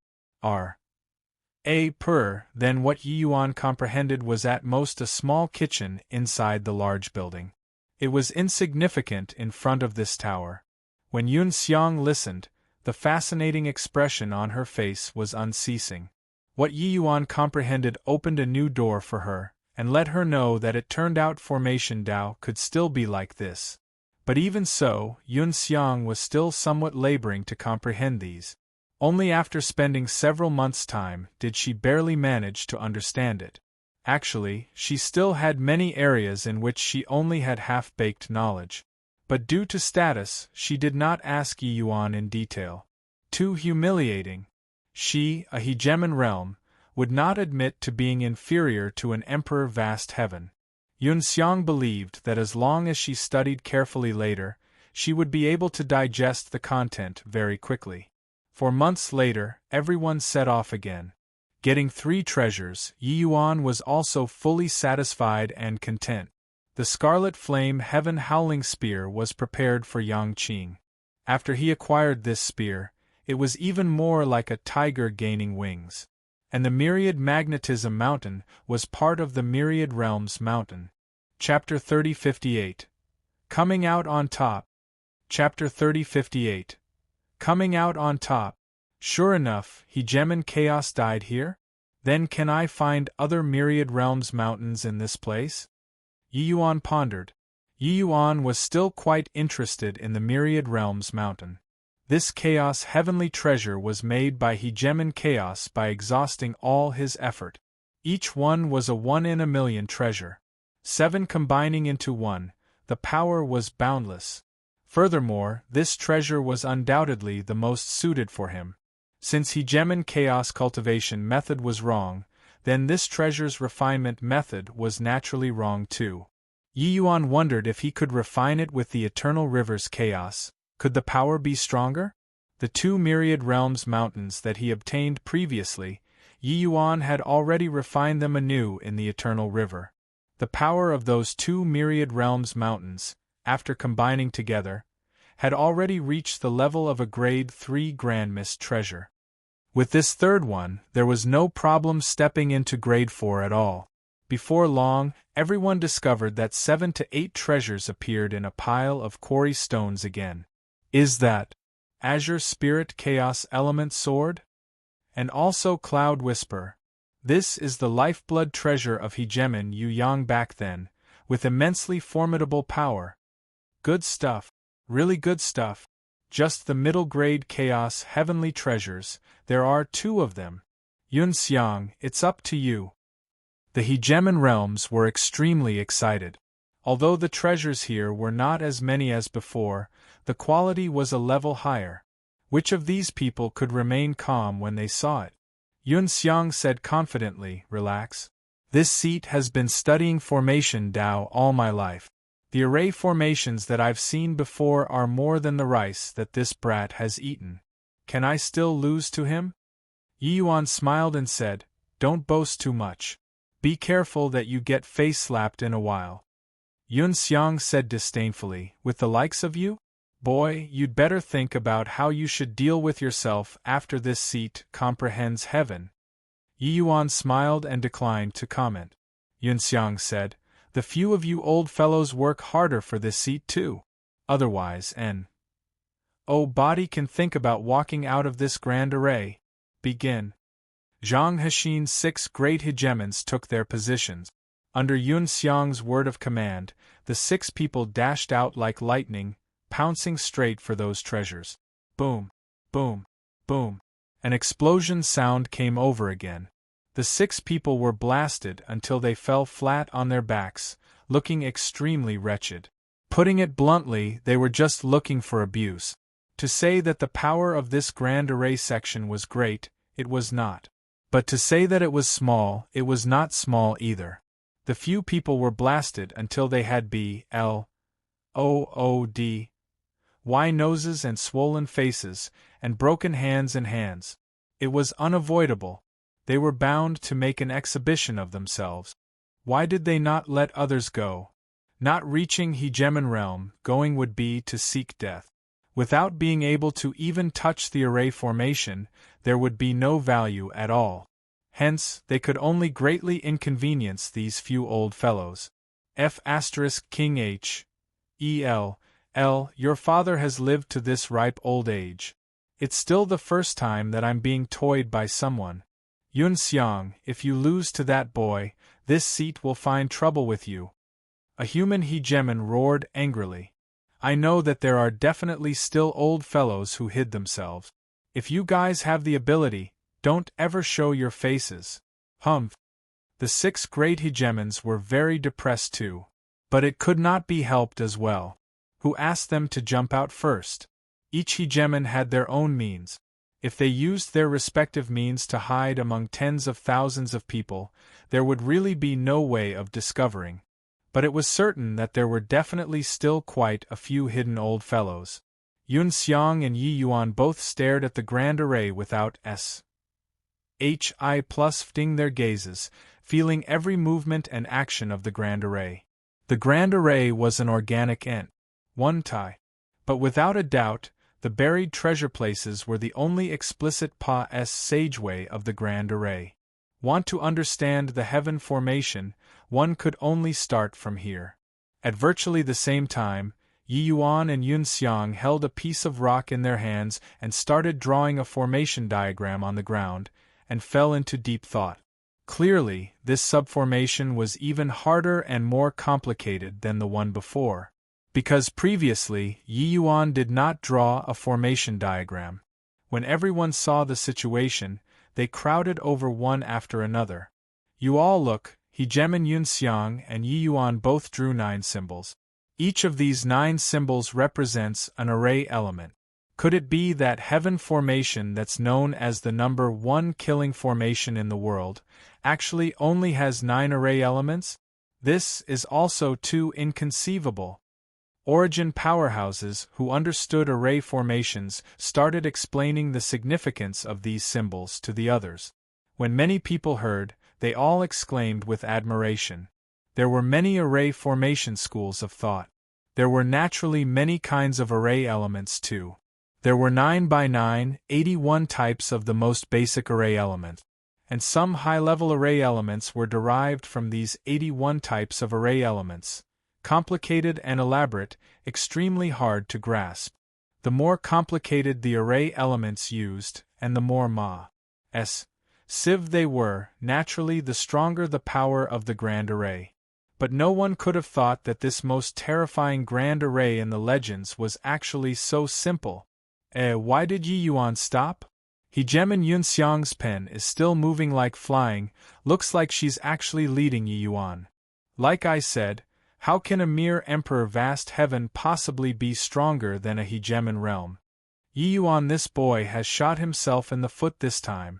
Then what Yi Yuan comprehended was at most a small kitchen inside the large building. It was insignificant in front of this tower. When Yun Xiang listened, the fascinating expression on her face was unceasing. What Yi Yuan comprehended opened a new door for her, and let her know that it turned out Formation Tao could still be like this. But even so, Yun Xiang was still somewhat laboring to comprehend these. Only after spending several months' time did she barely manage to understand it. Actually, she still had many areas in which she only had half-baked knowledge. But due to status, she did not ask Yi Yuan in detail. Too humiliating. She, a hegemon realm, would not admit to being inferior to an emperor vast heaven. Yun Xiang believed that as long as she studied carefully later, she would be able to digest the content very quickly. For months later, everyone set off again. Getting 3 treasures, Yi Yuan was also fully satisfied and content. The Scarlet Flame Heaven Howling Spear was prepared for Yang Qing. After he acquired this spear, it was even more like a tiger gaining wings. And the Myriad Magnetism Mountain was part of the Myriad Realms Mountain. Chapter 3058. Coming Out on Top. Chapter 3058. Coming out on top. Sure enough, hegemon chaos died here? Then can I find other Myriad Realms mountains in this place? Yi Yuan pondered. Yi Yuan was still quite interested in the Myriad Realms mountain. This chaos heavenly treasure was made by hegemon chaos by exhausting all his effort. Each one was a 1 in a million treasure. 7 combining into 1, the power was boundless. Furthermore, this treasure was undoubtedly the most suited for him. Since hegemon chaos cultivation method was wrong, then this treasure's refinement method was naturally wrong too. Yi Yuan wondered if he could refine it with the eternal river's chaos. Could the power be stronger? The 2 Myriad Realms mountains that he obtained previously, Yi Yuan had already refined them anew in the eternal river. The power of those 2 Myriad Realms mountains, after combining together, had already reached the level of a Grade 3 Grand Mist treasure. With this third one, there was no problem stepping into Grade 4 at all. Before long, everyone discovered that 7 to 8 treasures appeared in a pile of quarry stones again. Is that Azure Spirit Chaos Element Sword? And also Cloud Whisper. This is the lifeblood treasure of Hegemon Yu Yang back then, with immensely formidable power. Good stuff. Really good stuff. Just the middle-grade Chaos Heavenly Treasures. There are 2 of them. Yun Xiang, it's up to you. The Hegemon realms were extremely excited. Although the treasures here were not as many as before, the quality was a level higher. Which of these people could remain calm when they saw it? Yun Xiang said confidently, relax. This seat has been studying formation Dao all my life. The array formations that I've seen before are more than the rice that this brat has eaten. Can I still lose to him? Yi Yuan smiled and said, don't boast too much. Be careful that you get face-slapped in a while. Yun Xiang said disdainfully, with the likes of you? Boy, you'd better think about how you should deal with yourself after this seat comprehends heaven. Yi Yuan smiled and declined to comment. Yun Xiang said, the few of you old fellows work harder for this seat too. Otherwise, body can think about walking out of this grand array. Begin. Zhang Hexin's 6 great hegemons took their positions. Under Yun Xiang's word of command, the 6 people dashed out like lightning, pouncing straight for those treasures. Boom, boom, boom. An explosion sound came over again. The 6 people were blasted until they fell flat on their backs, looking extremely wretched. Putting it bluntly, they were just looking for abuse. To say that the power of this grand array section was great, it was not. But to say that it was not small either. The few people were blasted until they had Y noses and swollen faces, and broken hands and hands. It was unavoidable. They were bound to make an exhibition of themselves. Why did they not let others go? Not reaching Hegemon realm, going would be to seek death. Without being able to even touch the array formation, there would be no value at all. Hence, they could only greatly inconvenience these few old fellows. King H. Your father has lived to this ripe old age. It's still the first time that I'm being toyed by someone. Yun Xiang, if you lose to that boy, this seat will find trouble with you. A human hegemon roared angrily. I know that there are definitely still old fellows who hid themselves. If you guys have the ability, don't ever show your faces. Humph. The 6 great hegemons were very depressed too. But it could not be helped as well. Who asked them to jump out first? Each hegemon had their own means. If they used their respective means to hide among tens of thousands of people, there would really be no way of discovering. But it was certain that there were definitely still quite a few hidden old fellows. Yun Xiang and Yi Yuan both stared at the grand array without fting their gazes, feeling every movement and action of the grand array. The grand array was an organic one tie. But without a doubt, the buried treasure places were the only explicit sageway of the grand array. Want to understand the heaven formation, one could only start from here. At virtually the same time, Yi Yuan and Yun Xiang held a piece of rock in their hands and started drawing a formation diagram on the ground, and fell into deep thought. Clearly, this subformation was even harder and more complicated than the one before. Because previously, Yi Yuan did not draw a formation diagram. When everyone saw the situation, they crowded over one after another. You all look, Hegemon Yun Xiang and Yi Yuan both drew 9 symbols. Each of these 9 symbols represents an array element. Could it be that heaven formation that's known as the number 1 killing formation in the world, actually only has 9 array elements? This is also too inconceivable. Origin powerhouses who understood array formations started explaining the significance of these symbols to the others. When many people heard, they all exclaimed with admiration. There were many array formation schools of thought. There were naturally many kinds of array elements too. There were 9 by 9, 81 types of the most basic array element. and some high-level array elements were derived from these 81 types of array elements. Complicated and elaborate, extremely hard to grasp. The more complicated the array elements used, and the more massive they were, naturally the stronger the power of the grand array. But no one could have thought that this most terrifying grand array in the legends was actually so simple. Why did Yi Yuan stop? Hegemon Yunxiang's pen is still moving like flying, looks like she's actually leading Yi Yuan. Like I said, how can a mere emperor vast heaven possibly be stronger than a hegemon realm? Yi Yuan, this boy has shot himself in the foot this time.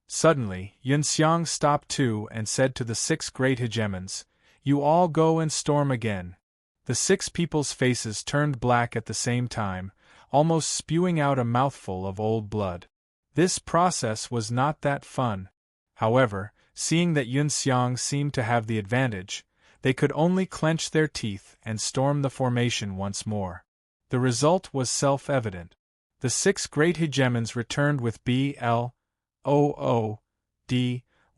Suddenly, Yunxiang stopped too and said to the 6 great hegemons, "You all go and storm again." The 6 people's faces turned black at the same time, almost spewing out a mouthful of old blood. This process was not that fun. However, seeing that Yunxiang seemed to have the advantage, they could only clench their teeth and storm the formation once more. The result was self-evident. The 6 great hegemons returned with BLOODY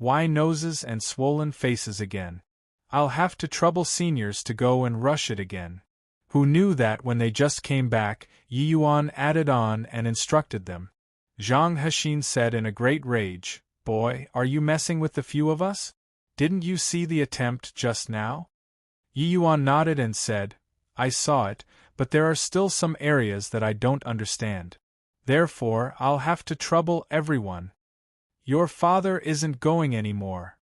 noses and swollen faces again. I'll have to trouble seniors to go and rush it again. Who knew that when they just came back, Yi Yuan added on and instructed them. Zhang Hexin said in a great rage, "Boy, are you messing with the few of us? Didn't you see the attempt just now?" Yi Yuan nodded and said, "I saw it, but there are still some areas that I don't understand. Therefore, I'll have to trouble everyone." "Your father isn't going anymore,"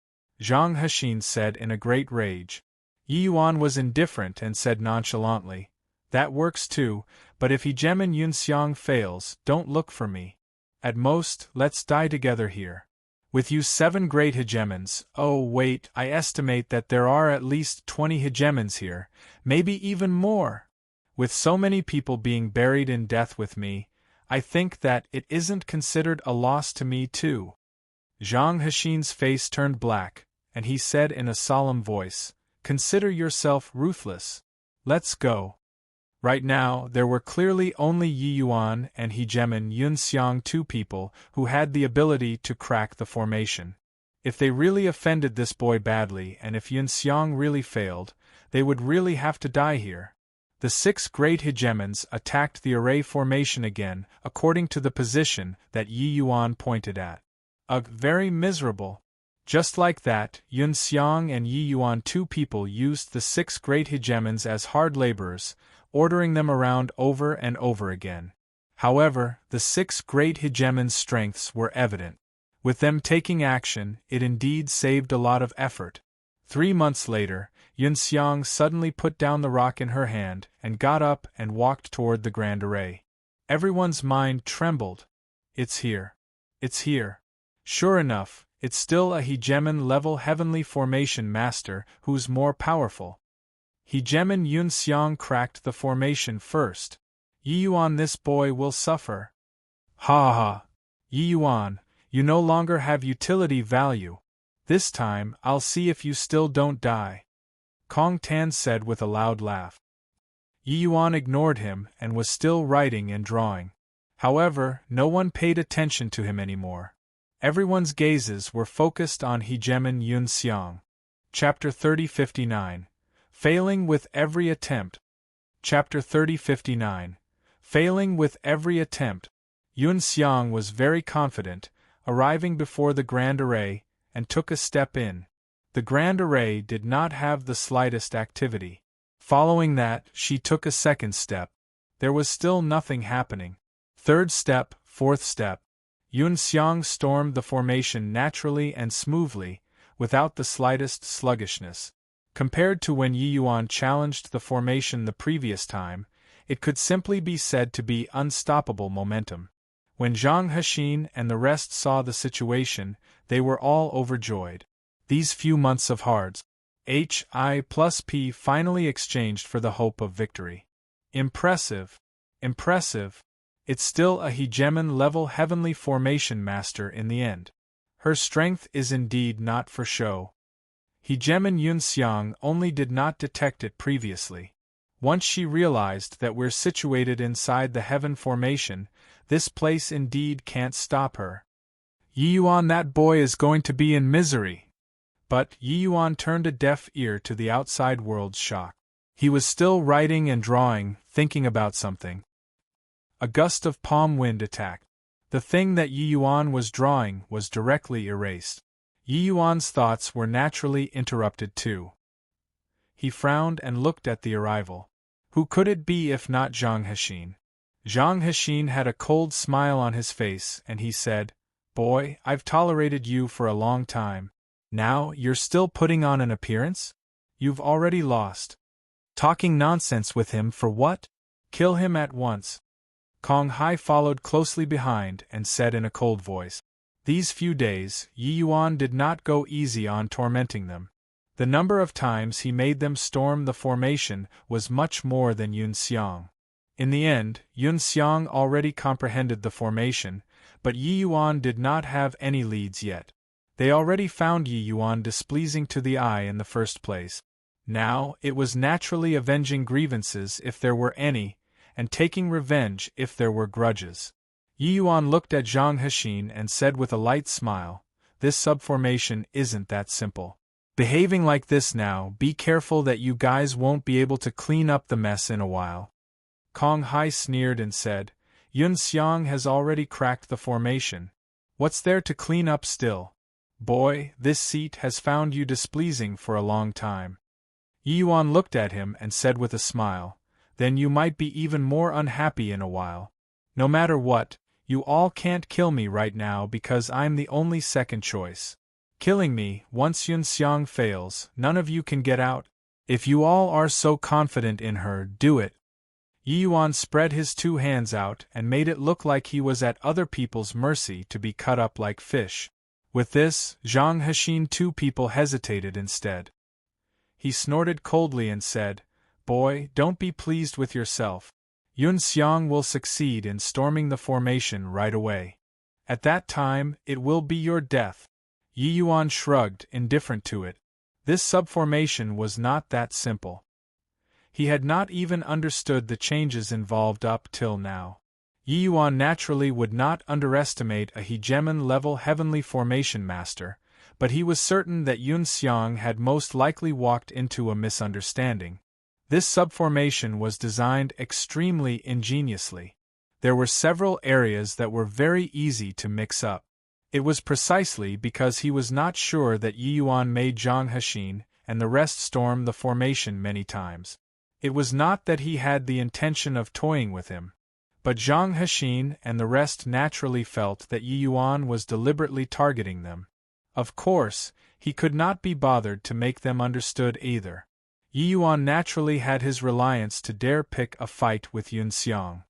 Zhang Hexin said in a great rage. Yi Yuan was indifferent and said nonchalantly, "That works too, but if Hegemon Yunxiang fails, don't look for me. At most, let's die together here. With you 7 great hegemons, oh wait, I estimate that there are at least 20 hegemons here, maybe even more. With so many people being buried in death with me, I think that it isn't considered a loss to me too." Zhang Hexin's face turned black, and he said in a solemn voice, "Consider yourself ruthless. Let's go." Right now, there were clearly only Yi Yuan and Hegemon Yunxiang, 2 people who had the ability to crack the formation. If they really offended this boy badly and if Yunxiang really failed, they would really have to die here. The 6 great hegemons attacked the array formation again, according to the position that Yi Yuan pointed at. Ugh, very miserable. Just like that, Yunxiang and Yi Yuan, 2 people, used the 6 great hegemons as hard laborers, ordering them around over and over again. However, the 6 great hegemons' strengths were evident. With them taking action, it indeed saved a lot of effort. 3 months later, Yunxiang suddenly put down the rock in her hand and got up and walked toward the grand array. Everyone's mind trembled. It's here. It's here. Sure enough, it's still a hegemon-level heavenly formation master who's more powerful. Hegemon Yunxiang cracked the formation first. Yi Yuan, this boy will suffer. Ha ha! Yi Yuan, you no longer have utility value. This time, I'll see if you still don't die. Kong Tan said with a loud laugh. Yi Yuan ignored him and was still writing and drawing. However, no one paid attention to him anymore. Everyone's gazes were focused on Hegemon Yunxiang. Chapter 3059. Failing with every attempt. Chapter 3059. Failing with every attempt. Yunxiang was very confident, arriving before the grand array, and took a step in. The grand array did not have the slightest activity. Following that, she took a second step. There was still nothing happening. Third step, fourth step. Yunxiang stormed the formation naturally and smoothly, without the slightest sluggishness. Compared to when Yi Yuan challenged the formation the previous time, it could simply be said to be unstoppable momentum. When Zhang Hexin and the rest saw the situation, they were all overjoyed. These few months of hards, Hi+P finally exchanged for the hope of victory. Impressive. Impressive. It's still a hegemon-level heavenly formation master in the end. Her strength is indeed not for show. Hegemon Yunxiang only did not detect it previously. Once she realized that we're situated inside the heaven formation, this place indeed can't stop her. Yi Yuan, that boy is going to be in misery. But Yi Yuan turned a deaf ear to the outside world's shock. He was still writing and drawing, thinking about something. A gust of palm wind attacked. The thing that Yi Yuan was drawing was directly erased. Yi Yuan's thoughts were naturally interrupted too. He frowned and looked at the arrival. Who could it be if not Zhang Hexin? Zhang Hexin had a cold smile on his face and he said, "Boy, I've tolerated you for a long time. Now, you're still putting on an appearance? You've already lost. Talking nonsense with him for what? Kill him at once." Kong Hai followed closely behind and said in a cold voice. These few days, Yi Yuan did not go easy on tormenting them. The number of times he made them storm the formation was much more than Yun Xiang. In the end, Yun Xiang already comprehended the formation, but Yi Yuan did not have any leads yet. They already found Yi Yuan displeasing to the eye in the first place. Now, it was naturally avenging grievances if there were any, and taking revenge if there were grudges. Yi Yuan looked at Zhang Hexin and said with a light smile, "This subformation isn't that simple. Behaving like this now, be careful that you guys won't be able to clean up the mess in a while." Kong Hai sneered and said, "Yun Xiang has already cracked the formation. What's there to clean up still? Boy, this seat has found you displeasing for a long time." Yi Yuan looked at him and said with a smile, "Then you might be even more unhappy in a while. No matter what, you all can't kill me right now because I'm the only second choice. Killing me, once Yun Xiang fails, none of you can get out. If you all are so confident in her, do it." Yi Yuan spread his two hands out and made it look like he was at other people's mercy to be cut up like fish. With this, Zhang Hexin two people hesitated instead. He snorted coldly and said, "Boy, don't be pleased with yourself. Yun Xiang will succeed in storming the formation right away. At that time, it will be your death." Yi Yuan shrugged, indifferent to it. This subformation was not that simple. He had not even understood the changes involved up till now. Yi Yuan naturally would not underestimate a hegemon-level heavenly formation master, but he was certain that Yun Xiang had most likely walked into a misunderstanding. This subformation was designed extremely ingeniously. There were several areas that were very easy to mix up. It was precisely because he was not sure that Yi Yuan made Zhang Hexin and the rest storm the formation many times. It was not that he had the intention of toying with him. But Zhang Hexin and the rest naturally felt that Yi Yuan was deliberately targeting them. Of course, he could not be bothered to make them understood either. Yi Yuan naturally had his reliance to dare pick a fight with Yun Xiang.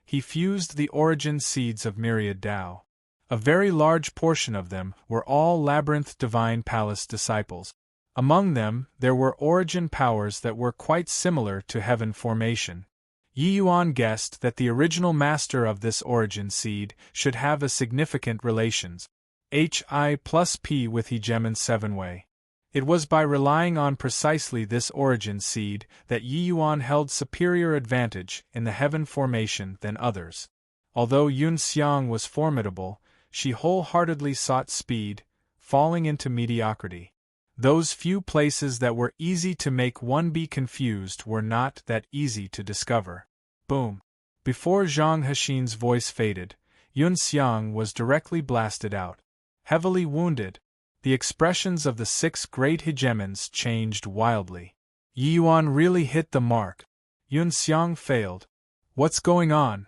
He fused the origin seeds of myriad Tao. A very large portion of them were all Labyrinth Divine Palace disciples. Among them, there were origin powers that were quite similar to heaven formation. Yi Yuan guessed that the original master of this origin seed should have a significant relations, Hi plus P with hegemon 7-way. It was by relying on precisely this origin seed that Yi Yuan held superior advantage in the heaven formation than others. Although Yun Xiang was formidable, she wholeheartedly sought speed, falling into mediocrity. Those few places that were easy to make one be confused were not that easy to discover. Boom! Before Zhang Hexin's voice faded, Yun Xiang was directly blasted out. Heavily wounded, the expressions of the 6 great hegemons changed wildly. Yi Yuan really hit the mark. Yun Xiang failed. "What's going on?"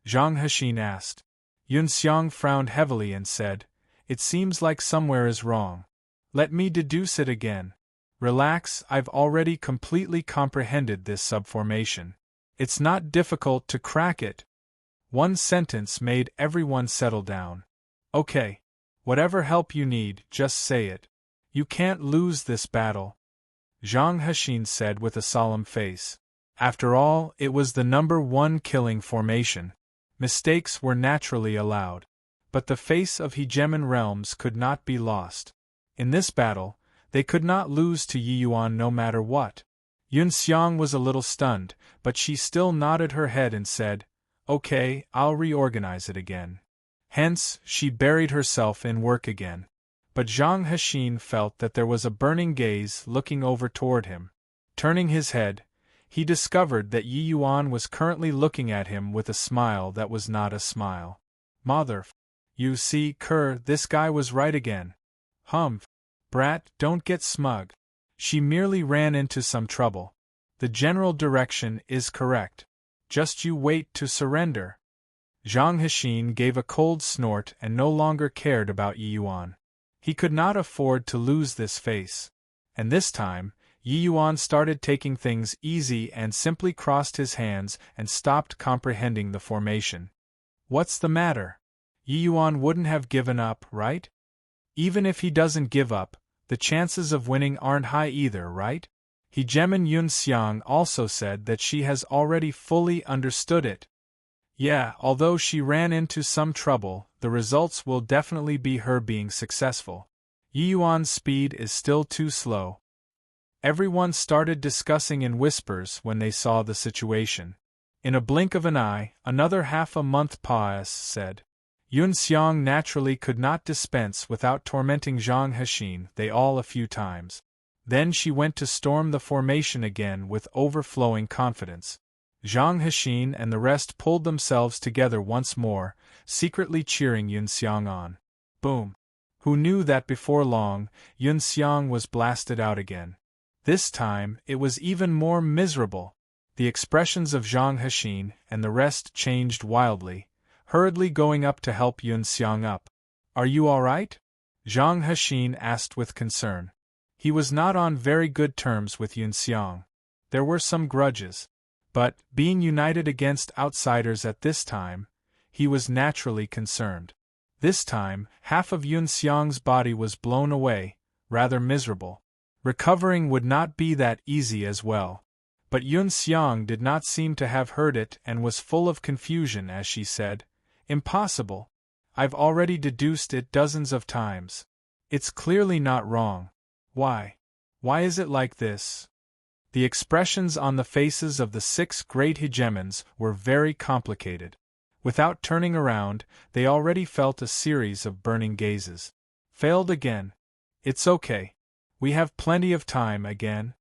Zhang Hexin asked. Yun Xiang frowned heavily and said, "It seems like somewhere is wrong. Let me deduce it again. Relax, I've already completely comprehended this subformation. It's not difficult to crack it." One sentence made everyone settle down. "Okay. Whatever help you need, just say it. You can't lose this battle," Zhang Hexin said with a solemn face. After all, it was the #1 killing formation. Mistakes were naturally allowed. But the face of hegemon realms could not be lost. In this battle, they could not lose to Yi Yuan no matter what. Yun Xiang was a little stunned, but she still nodded her head and said, "Okay, I'll reorganize it again." Hence, she buried herself in work again. But Zhang Hexin felt that there was a burning gaze looking over toward him. Turning his head, he discovered that Yi Yuan was currently looking at him with a smile that was not a smile. You see, this guy was right again. Brat, don't get smug. She merely ran into some trouble. The general direction is correct. Just you wait to surrender. Zhang Hexin gave a cold snort and no longer cared about Yi Yuan. He could not afford to lose this face. And this time, Yi Yuan started taking things easy and simply crossed his hands and stopped comprehending the formation. What's the matter? Yi Yuan wouldn't have given up, right? Even if he doesn't give up, the chances of winning aren't high either, right? Hegemon Yunxiang also said that she has already fully understood it. Yeah, although she ran into some trouble, the results will definitely be her being successful. Yi Yuan's speed is still too slow. Everyone started discussing in whispers when they saw the situation. In a blink of an eye, another half a month passed. Yunxiang naturally could not dispense without tormenting Zhang Hexin, they all a few times. Then she went to storm the formation again with overflowing confidence. Zhang Hexin and the rest pulled themselves together once more, secretly cheering Yunxiang on. Boom! Who knew that before long, Yunxiang was blasted out again. This time, it was even more miserable. The expressions of Zhang Hexin and the rest changed wildly, hurriedly going up to help Yunxiang up. Are you all right? Zhang Hexin asked with concern. He was not on very good terms with Yunxiang. There were some grudges. But, being united against outsiders at this time, he was naturally concerned. This time, half of Yunxiang's body was blown away, rather miserable. Recovering would not be that easy as well. But Yunxiang did not seem to have heard it and was full of confusion as she said, "Impossible. I've already deduced it dozens of times. It's clearly not wrong. Why? Why is it like this?" The expressions on the faces of the 6 great hegemons were very complicated. Without turning around, they already felt a series of burning gazes. Failed again. It's okay. We have plenty of time again.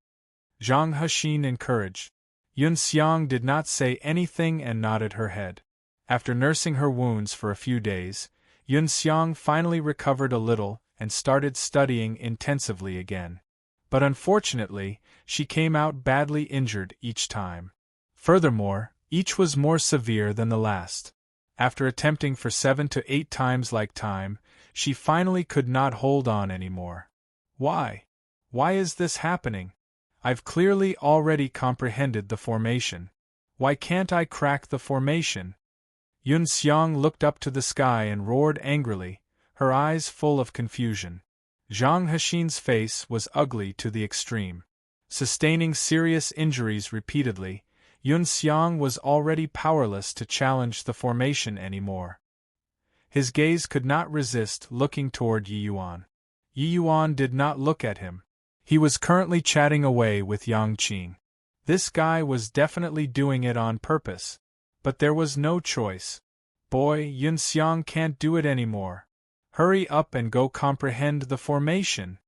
Zhang Hexin encouraged. Yunxiang did not say anything and nodded her head. After nursing her wounds for a few days, Yunxiang finally recovered a little and started studying intensively again. But unfortunately, she came out badly injured each time. Furthermore, each was more severe than the last. After attempting for 7 to 8 times like time, she finally could not hold on anymore. Why? Why is this happening? I've clearly already comprehended the formation. Why can't I crack the formation? Yunxiang looked up to the sky and roared angrily, her eyes full of confusion. Zhang Hexin's face was ugly to the extreme. Sustaining serious injuries repeatedly, Yunxiang was already powerless to challenge the formation anymore. His gaze could not resist looking toward Yi Yuan. Yi Yuan did not look at him. He was currently chatting away with Yang Qing. This guy was definitely doing it on purpose. But there was no choice. Boy, Yunxiang can't do it anymore. Hurry up and go comprehend the formation.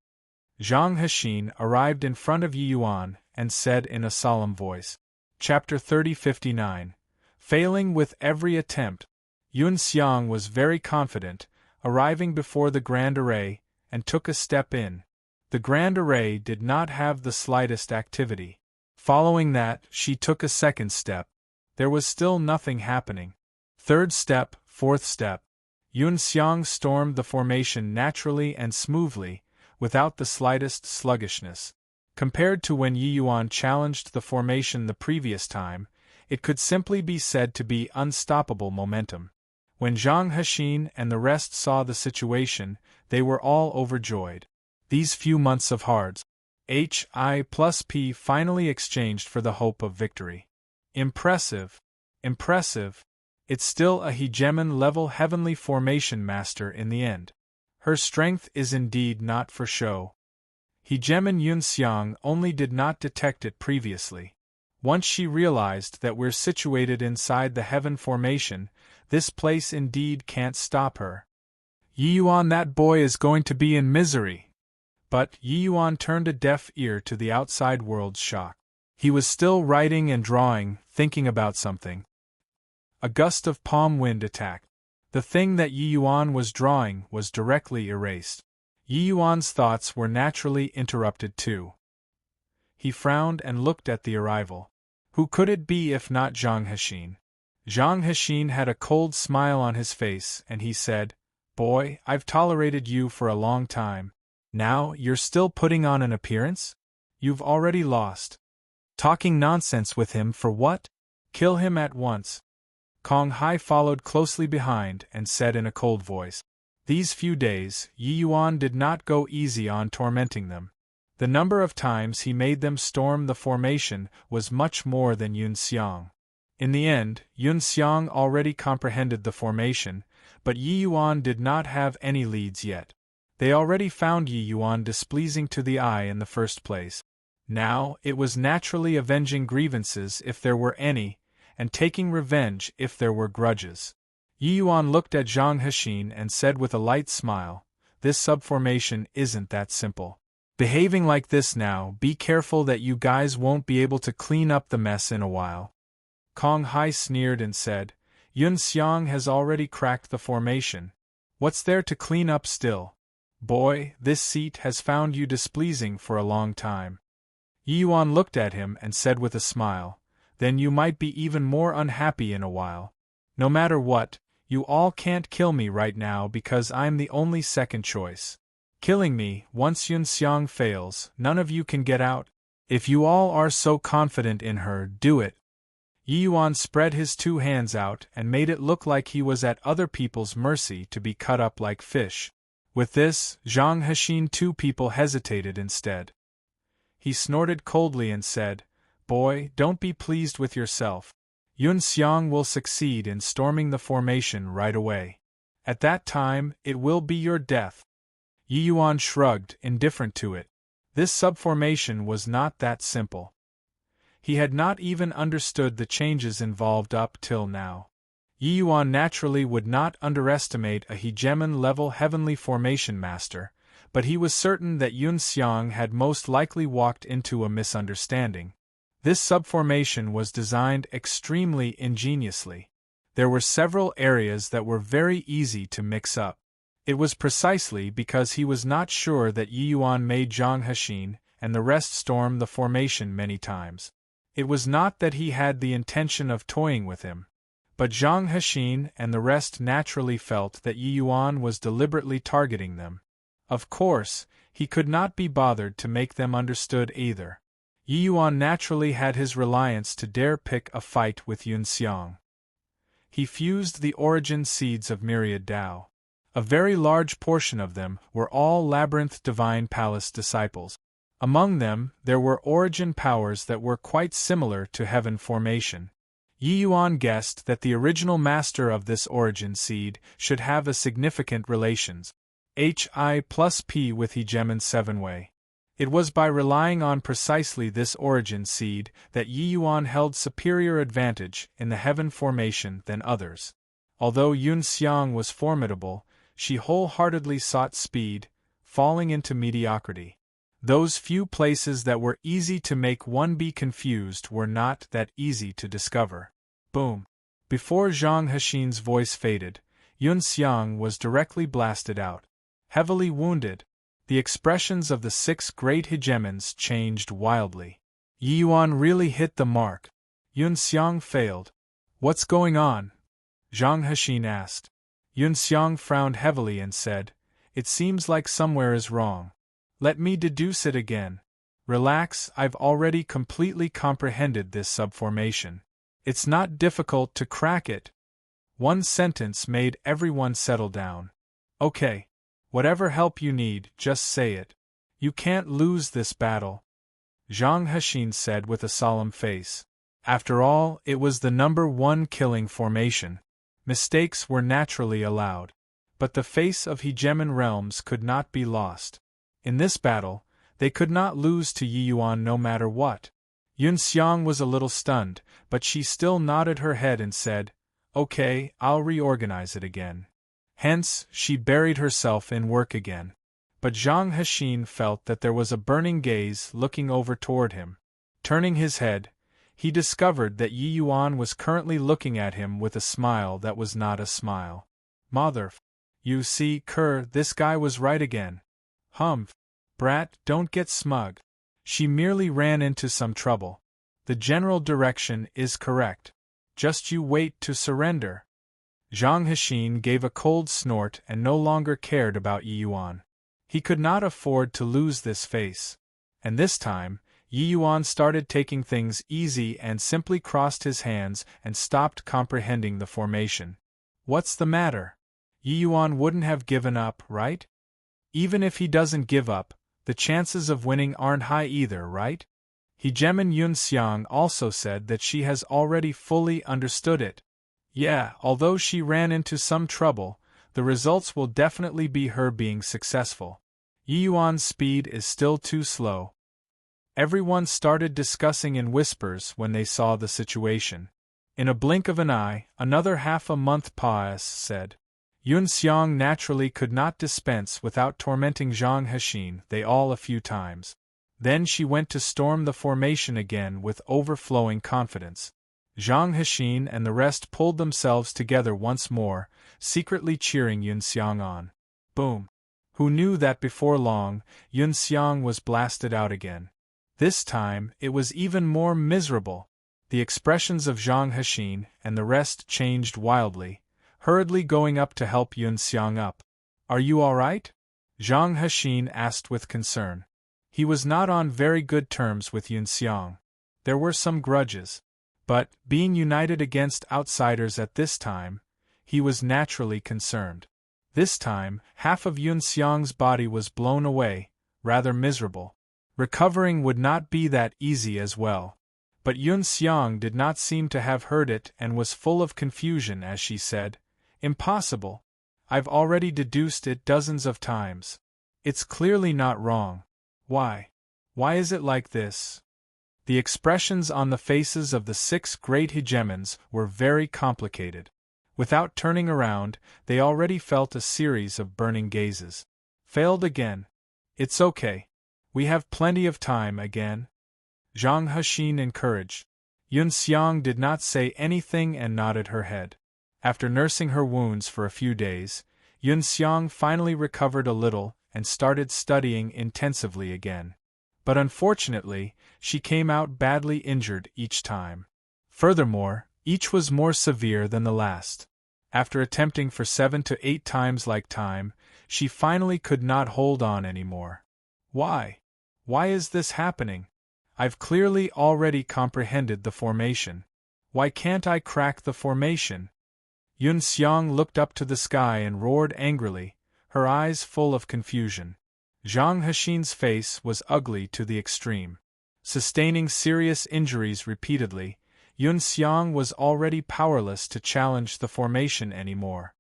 Zhang Hexin arrived in front of Yi Yuan and said in a solemn voice. Chapter 3059. Failing with every attempt. Yunxiang was very confident, arriving before the Grand Array, and took a step in. The Grand Array did not have the slightest activity. Following that, she took a second step. There was still nothing happening. Third step, fourth step. Yunxiang stormed the formation naturally and smoothly, without the slightest sluggishness. Compared to when Yi Yuan challenged the formation the previous time, it could simply be said to be unstoppable momentum. When Zhang Hexin and the rest saw the situation, they were all overjoyed. These few months of hard HI+P finally exchanged for the hope of victory. Impressive. Impressive. It's still a hegemon-level heavenly formation master in the end. Her strength is indeed not for show. Hegemon Yunxiang only did not detect it previously. Once she realized that we're situated inside the heaven formation, This place indeed can't stop her. Yi Yuan, that boy is going to be in misery. But Yi Yuan turned a deaf ear to the outside world's shock. He was still writing and drawing, thinking about something. A gust of palm wind attacked. The thing that Yi Yuan was drawing was directly erased. Yi Yuan's thoughts were naturally interrupted too. He frowned and looked at the arrival. Who could it be if not Zhang Hexin? Zhang Hexin had a cold smile on his face and he said, "Boy, I've tolerated you for a long time. Now, you're still putting on an appearance? You've already lost. Talking nonsense with him for what? Kill him at once." Kong Hai followed closely behind and said in a cold voice. These few days, Yi Yuan did not go easy on tormenting them. The number of times he made them storm the formation was much more than Yun Xiang. In the end, Yun Xiang already comprehended the formation, but Yi Yuan did not have any leads yet. They already found Yi Yuan displeasing to the eye in the first place. Now, it was naturally avenging grievances if there were any, and taking revenge if there were grudges. Yi Yuan looked at Zhang Hexin and said with a light smile, "This subformation isn't that simple. Behaving like this now, be careful that you guys won't be able to clean up the mess in a while." Kong Hai sneered and said, "Yun Xiang has already cracked the formation. What's there to clean up still? Boy, this seat has found you displeasing for a long time." Yi Yuan looked at him and said with a smile, "Then you might be even more unhappy in a while. No matter what, you all can't kill me right now because I'm the only second choice. Killing me, once Yun Xiang fails, none of you can get out. If you all are so confident in her, do it." Yi Yuan spread his two hands out and made it look like he was at other people's mercy to be cut up like fish. With this, Zhang Hexin, two people hesitated instead. He snorted coldly and said, "Boy, don't be pleased with yourself. Yun Xiang will succeed in storming the formation right away. At that time, it will be your death." Yi Yuan shrugged, indifferent to it. This subformation was not that simple. He had not even understood the changes involved up till now. Yi Yuan naturally would not underestimate a hegemon-level heavenly formation master, but he was certain that Yun Xiang had most likely walked into a misunderstanding. This subformation was designed extremely ingeniously. There were several areas that were very easy to mix up. It was precisely because he was not sure that Yi Yuan made Zhang Hexin and the rest storm the formation many times. It was not that he had the intention of toying with him. But Zhang Hexin and the rest naturally felt that Yi Yuan was deliberately targeting them. Of course, he could not be bothered to make them understood either. Yi Yuan naturally had his reliance to dare pick a fight with Yun Xiang. He fused the origin seeds of myriad Tao. A very large portion of them were all Labyrinth Divine Palace disciples. Among them, there were origin powers that were quite similar to heaven formation. Yi Yuan guessed that the original master of this origin seed should have a significant relations, Hi plus P with hegemon 7-way. It was by relying on precisely this origin seed that Yi Yuan held superior advantage in the heaven formation than others. Although Yun Xiang was formidable, she wholeheartedly sought speed, falling into mediocrity. Those few places that were easy to make one be confused were not that easy to discover. Boom! Before Zhang Hexin's voice faded, Yun Xiang was directly blasted out. Heavily wounded, the expressions of the 6 great hegemons changed wildly. Yi Yuan really hit the mark. Yun Xiang failed. "What's going on?" Zhang Hexin asked. Yun Xiang frowned heavily and said, "It seems like somewhere is wrong. Let me deduce it again. Relax, I've already completely comprehended this subformation. It's not difficult to crack it." One sentence made everyone settle down. "Okay. Whatever help you need, just say it. You can't lose this battle," Zhang Hexin said with a solemn face. After all, it was the #1 killing formation. Mistakes were naturally allowed. But the face of hegemon realms could not be lost. In this battle, they could not lose to Yi Yuan no matter what. Yun Xiang was a little stunned, but she still nodded her head and said, Okay, I'll reorganize it again. Hence, she buried herself in work again. But Zhang Hexin felt that there was a burning gaze looking over toward him. Turning his head, he discovered that Yi Yuan was currently looking at him with a smile that was not a smile. You see, this guy was right again. Humph. Brat, don't get smug. She merely ran into some trouble. The general direction is correct. Just you wait to surrender. Zhang Hexin gave a cold snort and no longer cared about Yi Yuan. He could not afford to lose this face. And this time, Yi Yuan started taking things easy and simply crossed his hands and stopped comprehending the formation. What's the matter? Yi Yuan wouldn't have given up, right? Even if he doesn't give up, the chances of winning aren't high either, right? Hegemon Yunxiang also said that she has already fully understood it. Yeah, although she ran into some trouble, the results will definitely be her being successful. Yi Yuan's speed is still too slow. Everyone started discussing in whispers when they saw the situation. In a blink of an eye, another half a month said. Yunxiang naturally could not dispense without tormenting Zhang Hexin a few times. Then she went to storm the formation again with overflowing confidence. Zhang Hexin and the rest pulled themselves together once more, secretly cheering Yunxiang on. Boom! Who knew that before long, Yunxiang was blasted out again. This time, it was even more miserable. The expressions of Zhang Hexin and the rest changed wildly, hurriedly going up to help Yunxiang up. Are you all right? Zhang Hexin asked with concern. He was not on very good terms with Yunxiang. There were some grudges. But, being united against outsiders at this time, he was naturally concerned. This time, half of Yunxiang's body was blown away, rather miserable. Recovering would not be that easy as well. But Yunxiang did not seem to have heard it and was full of confusion as she said, Impossible. I've already deduced it dozens of times. It's clearly not wrong. Why? Why is it like this? The expressions on the faces of the 6 great hegemons were very complicated. Without turning around, they already felt a series of burning gazes. Failed again. It's okay. We have plenty of time again. Zhang Hexin encouraged. Yunxiang did not say anything and nodded her head. After nursing her wounds for a few days, Yunxiang finally recovered a little and started studying intensively again. But unfortunately, she came out badly injured each time. Furthermore, each was more severe than the last. After attempting for 7 to 8 times like time, she finally could not hold on anymore. Why? Why is this happening? I've clearly already comprehended the formation. Why can't I crack the formation? Yunxiang looked up to the sky and roared angrily, her eyes full of confusion. Zhang Hexin's face was ugly to the extreme. Sustaining serious injuries repeatedly, Yunxiang was already powerless to challenge the formation anymore.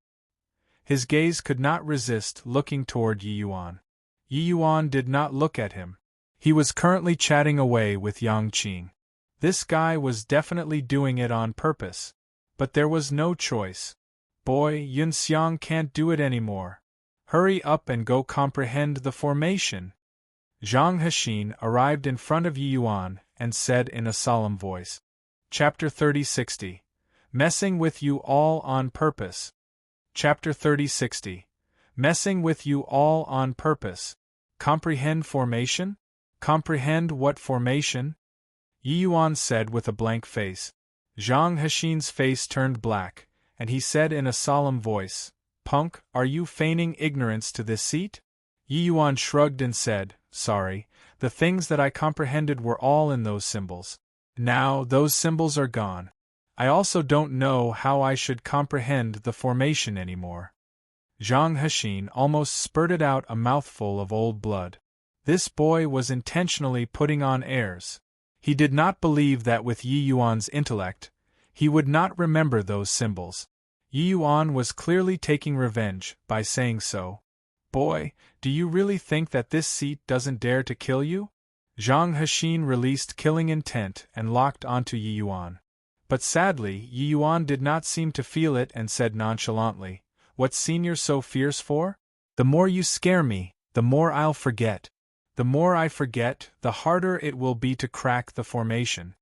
His gaze could not resist looking toward Yi Yuan. Yi Yuan did not look at him. He was currently chatting away with Yang Qing. This guy was definitely doing it on purpose. But there was no choice. Boy, Yunxiang can't do it anymore. Hurry up and go comprehend the formation. Zhang Hexin arrived in front of Yi Yuan and said in a solemn voice. Chapter 3060. Messing with you all on purpose. Chapter 3060. Messing with you all on purpose. Comprehend formation? Comprehend what formation? Yi Yuan said with a blank face. Zhang Hexin's face turned black, and he said in a solemn voice, Punk, are you feigning ignorance to this seat? Yi Yuan shrugged and said, Sorry, the things that I comprehended were all in those symbols. Now those symbols are gone. I also don't know how I should comprehend the formation anymore. Zhang Hexin almost spurted out a mouthful of old blood. This boy was intentionally putting on airs. He did not believe that with Yi Yuan's intellect, he would not remember those symbols. Yi Yuan was clearly taking revenge by saying so. Boy, do you really think that this seat doesn't dare to kill you? Zhang Hexin released killing intent and locked onto Yi Yuan. But sadly, Yi Yuan did not seem to feel it and said nonchalantly, "What's senior so fierce for? The more you scare me, the more I'll forget. The more I forget, the harder it will be to crack the formation."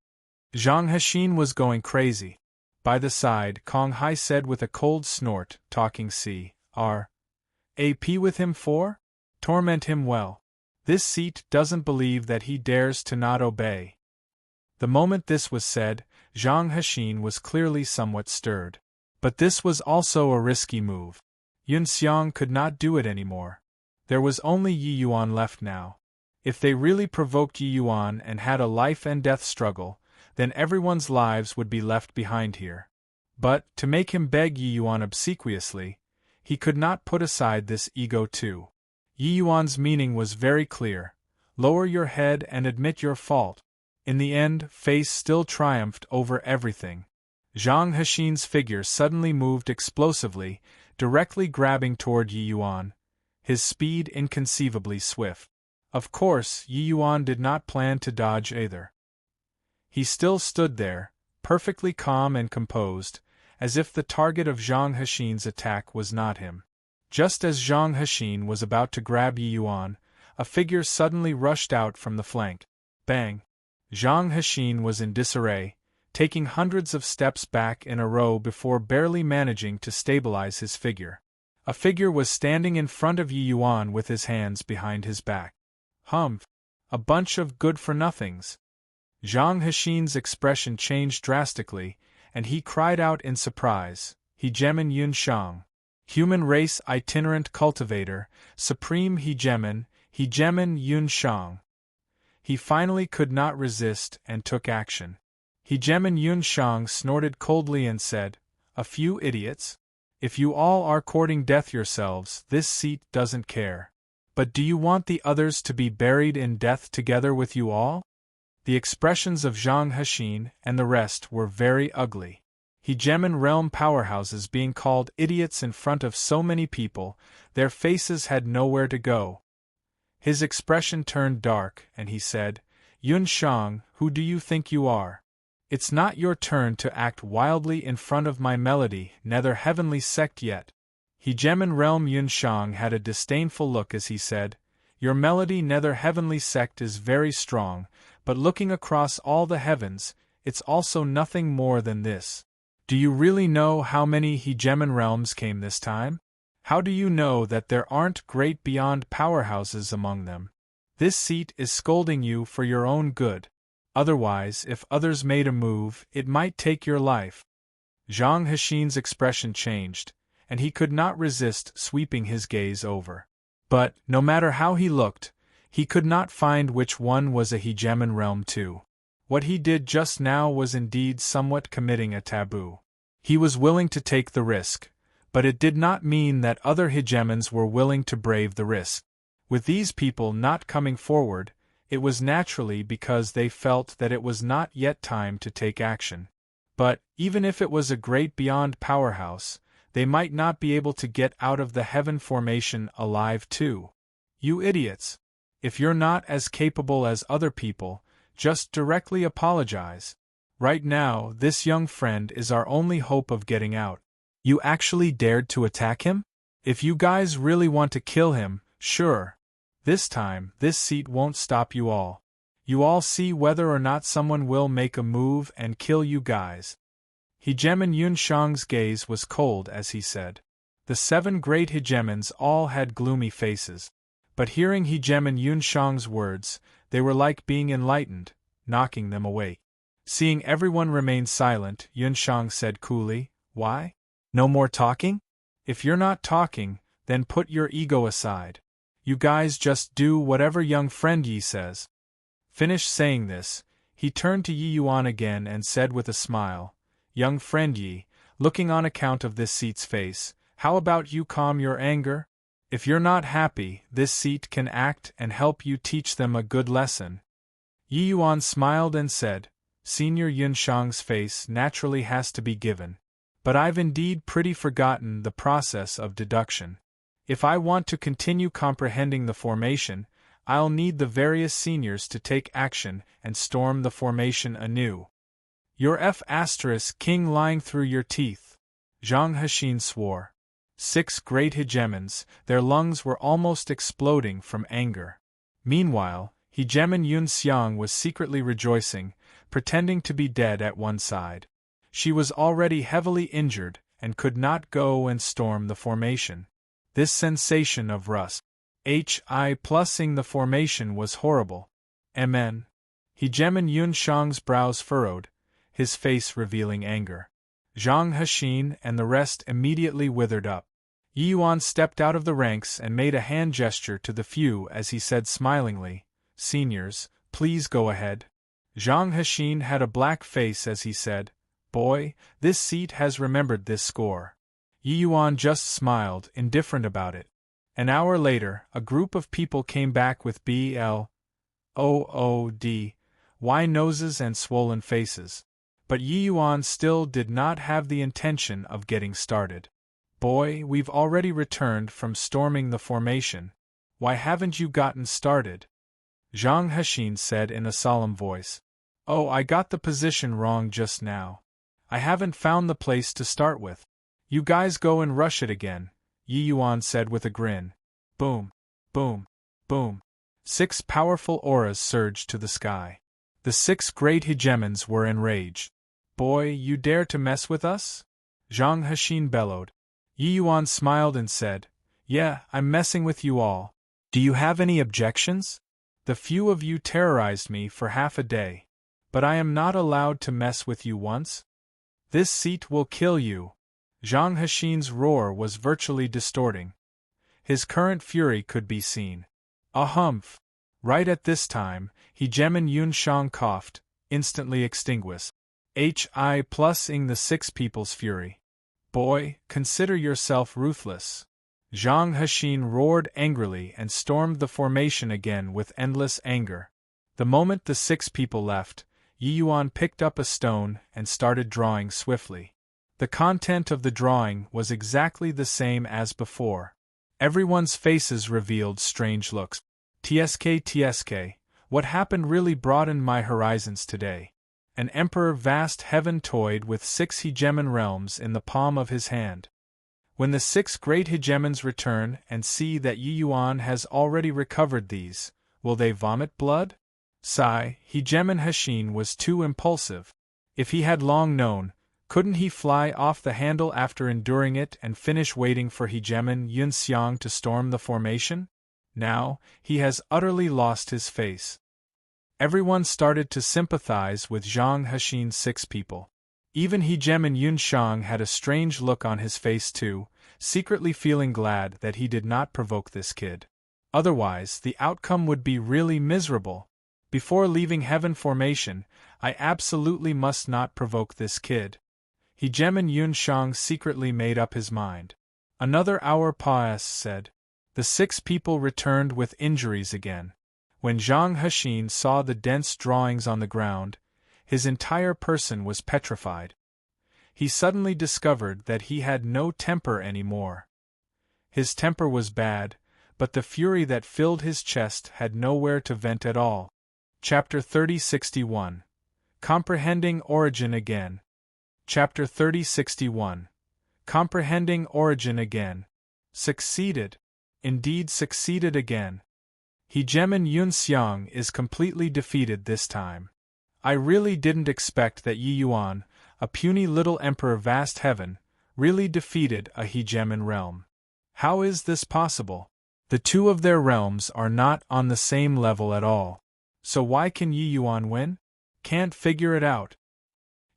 Zhang Hexin was going crazy. By the side, Kong Hai said with a cold snort, talking C.R.A.P. with him for? Torment him well. This seat doesn't believe that he dares to not obey. The moment this was said, Zhang Hexin was clearly somewhat stirred. But this was also a risky move. Yun Xiang could not do it anymore. There was only Yi Yuan left now. If they really provoked Yi Yuan and had a life-and-death struggle, then everyone's lives would be left behind here. But, to make him beg Yi Yuan obsequiously, he could not put aside this ego too. Yi Yuan's meaning was very clear: lower your head and admit your fault. In the end, face still triumphed over everything. Zhang Hexin's figure suddenly moved explosively, directly grabbing toward Yi Yuan, his speed inconceivably swift. Of course, Yi Yuan did not plan to dodge either. He still stood there, perfectly calm and composed, as if the target of Zhang Hexin's attack was not him. Just as Zhang Hexin was about to grab Yi Yuan, a figure suddenly rushed out from the flank. Bang! Zhang Hexin was in disarray, taking hundreds of steps back in a row before barely managing to stabilize his figure. A figure was standing in front of Yi Yuan with his hands behind his back. Humph! A bunch of good-for-nothings. Zhang Hexin's expression changed drastically, and he cried out in surprise, "Hegemon Yun Shang! Human race itinerant cultivator, supreme hegemon, Hegemon Yun Shang!" He finally could not resist and took action. Hegemon Yun Shang snorted coldly and said, "A few idiots? If you all are courting death yourselves, this seat doesn't care. But do you want the others to be buried in death together with you all?" The expressions of Zhang Hexin and the rest were very ugly. Hegemon realm powerhouses being called idiots in front of so many people, their faces had nowhere to go. His expression turned dark, and he said, "Yun Shang, who do you think you are? It's not your turn to act wildly in front of my melody, nether heavenly sect yet." Hegemon realm Yun Shang had a disdainful look as he said, "Your melody nether heavenly sect is very strong, but looking across all the heavens, it's also nothing more than this. Do you really know how many Hegemon realms came this time? How do you know that there aren't great beyond powerhouses among them? This seat is scolding you for your own good. Otherwise, if others made a move, it might take your life." Zhang Hexin's expression changed, and he could not resist sweeping his gaze over. But, no matter how he looked, he could not find which one was a Hegemon realm too. What he did just now was indeed somewhat committing a taboo. He was willing to take the risk, but it did not mean that other Hegemons were willing to brave the risk. With these people not coming forward, it was naturally because they felt that it was not yet time to take action. But, even if it was a great beyond powerhouse, they might not be able to get out of the heaven formation alive too. You idiots! If you're not as capable as other people, just directly apologize. Right now, this young friend is our only hope of getting out. You actually dared to attack him? If you guys really want to kill him, sure. This time, this seat won't stop you all. You all see whether or not someone will make a move and kill you guys." Hegemon Yun Shang's gaze was cold as he said. The 7 great Hegemons all had gloomy faces. But hearing Hegemon Yun Shang's words, they were like being enlightened, knocking them awake. Seeing everyone remain silent, Yun Shang said coolly, "Why? No more talking? If you're not talking, then put your ego aside. You guys just do whatever young friend Yi says." Finished saying this, he turned to Yi Yuan again and said with a smile, "Young friend Yi, looking on account of this seat's face, how about you calm your anger? If you're not happy, this seat can act and help you teach them a good lesson." Yi Yuan smiled and said, "Senior Yun Shang's face naturally has to be given. But I've indeed pretty forgotten the process of deduction. If I want to continue comprehending the formation, I'll need the various seniors to take action and storm the formation anew." Your F** king lying through your teeth. Zhang Hexin swore. 6 great hegemons, their lungs were almost exploding from anger. Meanwhile, hegemon Yun Xiang was secretly rejoicing, pretending to be dead at one side. She was already heavily injured and could not go and storm the formation. This sensation of rust HI+ing the formation was horrible. MN. Hegemon Yun Xiang's brows furrowed, his face revealing anger. Zhang Hexin and the rest immediately withered up. Yi Yuan stepped out of the ranks and made a hand gesture to the few as he said smilingly, "Seniors, please go ahead." Zhang Hexin had a black face as he said, "Boy, this seat has remembered this score." Yi Yuan just smiled, indifferent about it. An hour later, a group of people came back with BLOODY noses and swollen faces. But Yi Yuan still did not have the intention of getting started. "Boy, we've already returned from storming the formation. Why haven't you gotten started?" Zhang Hexin said in a solemn voice. "Oh, I got the position wrong just now. I haven't found the place to start with." "You guys go and rush it again," Yi Yuan said with a grin. Boom, boom, boom. 6 powerful auras surged to the sky. The 6 great hegemons were enraged. "Boy, you dare to mess with us?" Zhang Hexin bellowed. Yi Yuan smiled and said, "Yeah, I'm messing with you all. Do you have any objections? The few of you terrorized me for half a day. But I am not allowed to mess with you once? This seat will kill you." Zhang Hexin's roar was virtually distorting. His current fury could be seen. Humph! Right at this time, hegemon Yun Xiang coughed, instantly extinguished. HI+ing the 6 people's fury. "Boy, consider yourself ruthless." Zhang Hexin roared angrily and stormed the formation again with endless anger. The moment the 6 people left, Yi Yuan picked up a stone and started drawing swiftly. The content of the drawing was exactly the same as before. Everyone's faces revealed strange looks. TSK, what happened really broadened my horizons today. An emperor vast heaven toyed with 6 hegemon realms in the palm of his hand. When the 6 great hegemons return and see that Yi Yuan has already recovered these, will they vomit blood? Sigh, hegemon Hexin was too impulsive. If he had long known, couldn't he fly off the handle after enduring it and finish waiting for hegemon Yun Xiang to storm the formation? Now, he has utterly lost his face. Everyone started to sympathize with Zhang Hexin's 6 people. Even hegemon Yun Xiang had a strange look on his face too, secretly feeling glad that he did not provoke this kid. Otherwise, the outcome would be really miserable. Before leaving Heaven Formation, I absolutely must not provoke this kid. Hegemon Yun Xiang secretly made up his mind. Another hour said. The 6 people returned with injuries again. When Zhang Hexin saw the dense drawings on the ground, his entire person was petrified. He suddenly discovered that he had no temper anymore. His temper was bad, but the fury that filled his chest had nowhere to vent at all. Chapter 3061. Comprehending Origin Again. Chapter 3061. Comprehending Origin Again. Succeeded. Indeed succeeded again. Hegemon Yun Xiang is completely defeated this time. I really didn't expect that Yi Yuan, a puny little emperor vast heaven, really defeated a hegemon realm. How is this possible? The 2 of their realms are not on the same level at all. So why can Yi Yuan win? Can't figure it out.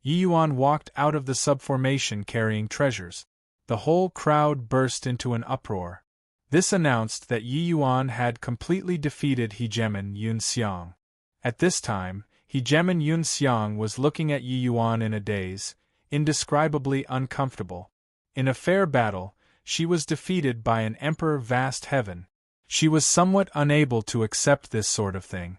Yi Yuan walked out of the subformation carrying treasures. The whole crowd burst into an uproar. This announced that Yi Yuan had completely defeated hegemon Yun Xiang. At this time, hegemon Yun Xiang was looking at Yi Yuan in a daze, indescribably uncomfortable. In a fair battle, she was defeated by an emperor vast heaven. She was somewhat unable to accept this sort of thing.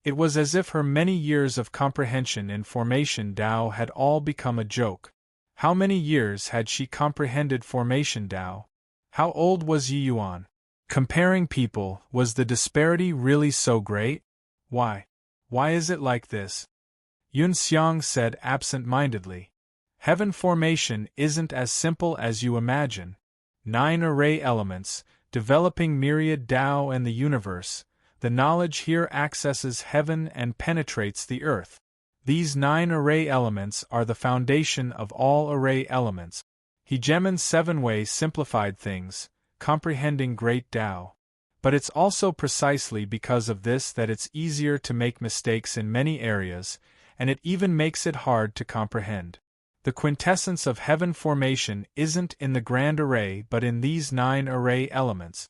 It was as if her many years of comprehension in Formation Tao had all become a joke. How many years had she comprehended Formation Tao? How old was Yi Yuan? Comparing people, was the disparity really so great? Why is it like this? Yun Xiang said absent-mindedly. Heaven formation isn't as simple as you imagine. 9 array elements, developing myriad Tao and the universe. The knowledge here accesses heaven and penetrates the earth. These 9 array elements are the foundation of all array elements. Hegemon's 7-way simplified things, comprehending great Tao. But it's also precisely because of this that it's easier to make mistakes in many areas, and it even makes it hard to comprehend. The quintessence of heaven formation isn't in the grand array but in these 9 array elements.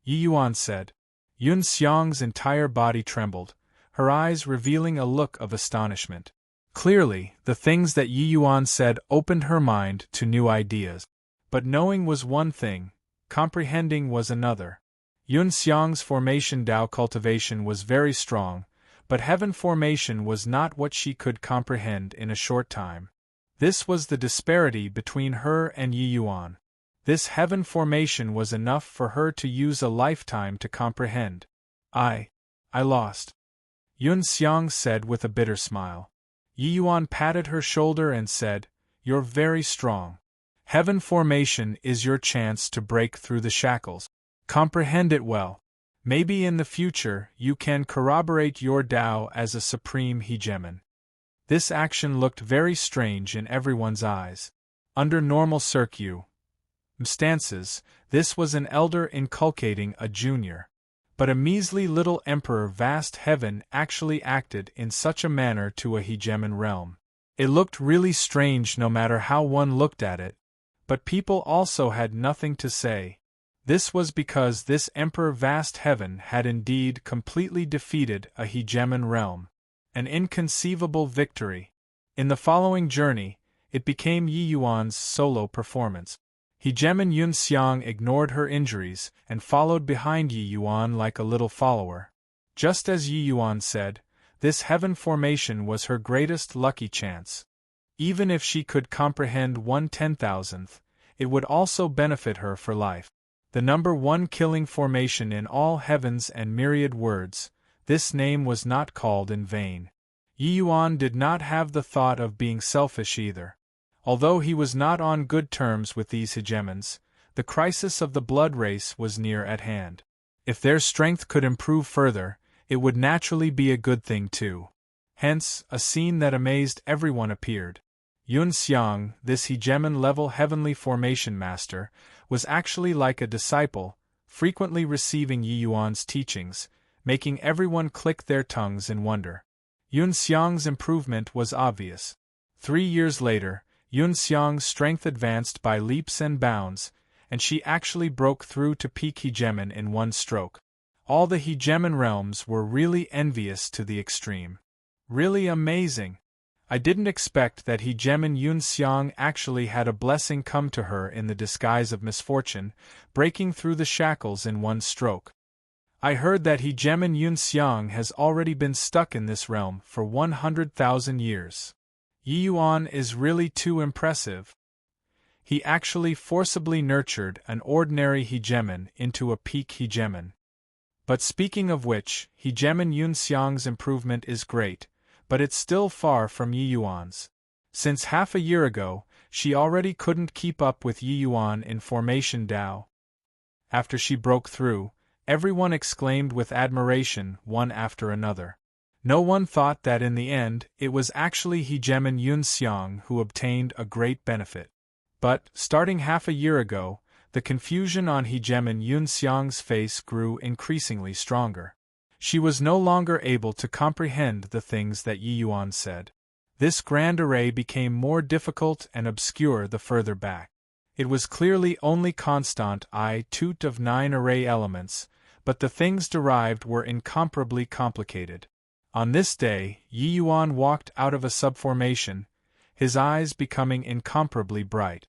Yi Yuan said. Yun Xiang's entire body trembled, her eyes revealing a look of astonishment. Clearly, the things that Yi Yuan said opened her mind to new ideas. But knowing was one thing, comprehending was another. Yun Xiang's formation Tao cultivation was very strong, but heaven formation was not what she could comprehend in a short time. This was the disparity between her and Yi Yuan. This heaven formation was enough for her to use a lifetime to comprehend. I lost. Yun Xiang said with a bitter smile. Yi Yuan patted her shoulder and said, "You're very strong. Heaven formation is your chance to break through the shackles. Comprehend it well. Maybe in the future you can corroborate your Tao as a supreme hegemon." This action looked very strange in everyone's eyes. Under normal circumstances, this was an elder inculcating a junior. But a measly little emperor vast heaven actually acted in such a manner to a hegemon realm. It looked really strange no matter how one looked at it. But people also had nothing to say. This was because this emperor vast heaven had indeed completely defeated a hegemon realm. An inconceivable victory. In the following journey, it became Yi Yuan's solo performance. Hegemon Yun Xiang ignored her injuries and followed behind Yi Yuan like a little follower. Just as Yi Yuan said, this heaven formation was her greatest lucky chance. Even if she could comprehend 1/10,000th, it would also benefit her for life. The number 1 killing formation in all heavens and myriad words, this name was not called in vain. Yi Yuan did not have the thought of being selfish either. Although he was not on good terms with these hegemons, the crisis of the blood race was near at hand. If their strength could improve further, it would naturally be a good thing too. Hence, a scene that amazed everyone appeared. Yun Xiang, this hegemon-level heavenly formation master, was actually like a disciple, frequently receiving Yi Yuan's teachings, making everyone click their tongues in wonder. Yun Xiang's improvement was obvious. 3 years later, Yun Xiang's strength advanced by leaps and bounds, and she actually broke through to peak hegemon in one stroke. All the hegemon realms were really envious to the extreme. Really amazing! I didn't expect that hegemon Yun Xiang actually had a blessing come to her in the disguise of misfortune, breaking through the shackles in one stroke. I heard that hegemon Yun Xiang has already been stuck in this realm for 100,000 years. Yi Yuan is really too impressive. He actually forcibly nurtured an ordinary hegemon into a peak hegemon. But speaking of which, hegemon Yun Xiang's improvement is great, but it's still far from Yi Yuan's. Since half a year ago, she already couldn't keep up with Yi Yuan in formation Tao. After she broke through, everyone exclaimed with admiration one after another. No one thought that in the end, it was actually hegemon Yun Xiang who obtained a great benefit. But, starting half a year ago, the confusion on hegemon Yun Xiang's face grew increasingly stronger. She was no longer able to comprehend the things that Yi Yuan said. This grand array became more difficult and obscure the further back. It was clearly only constant I-2 of 9 array elements, but the things derived were incomparably complicated. On this day, Yi Yuan walked out of a subformation, his eyes becoming incomparably bright.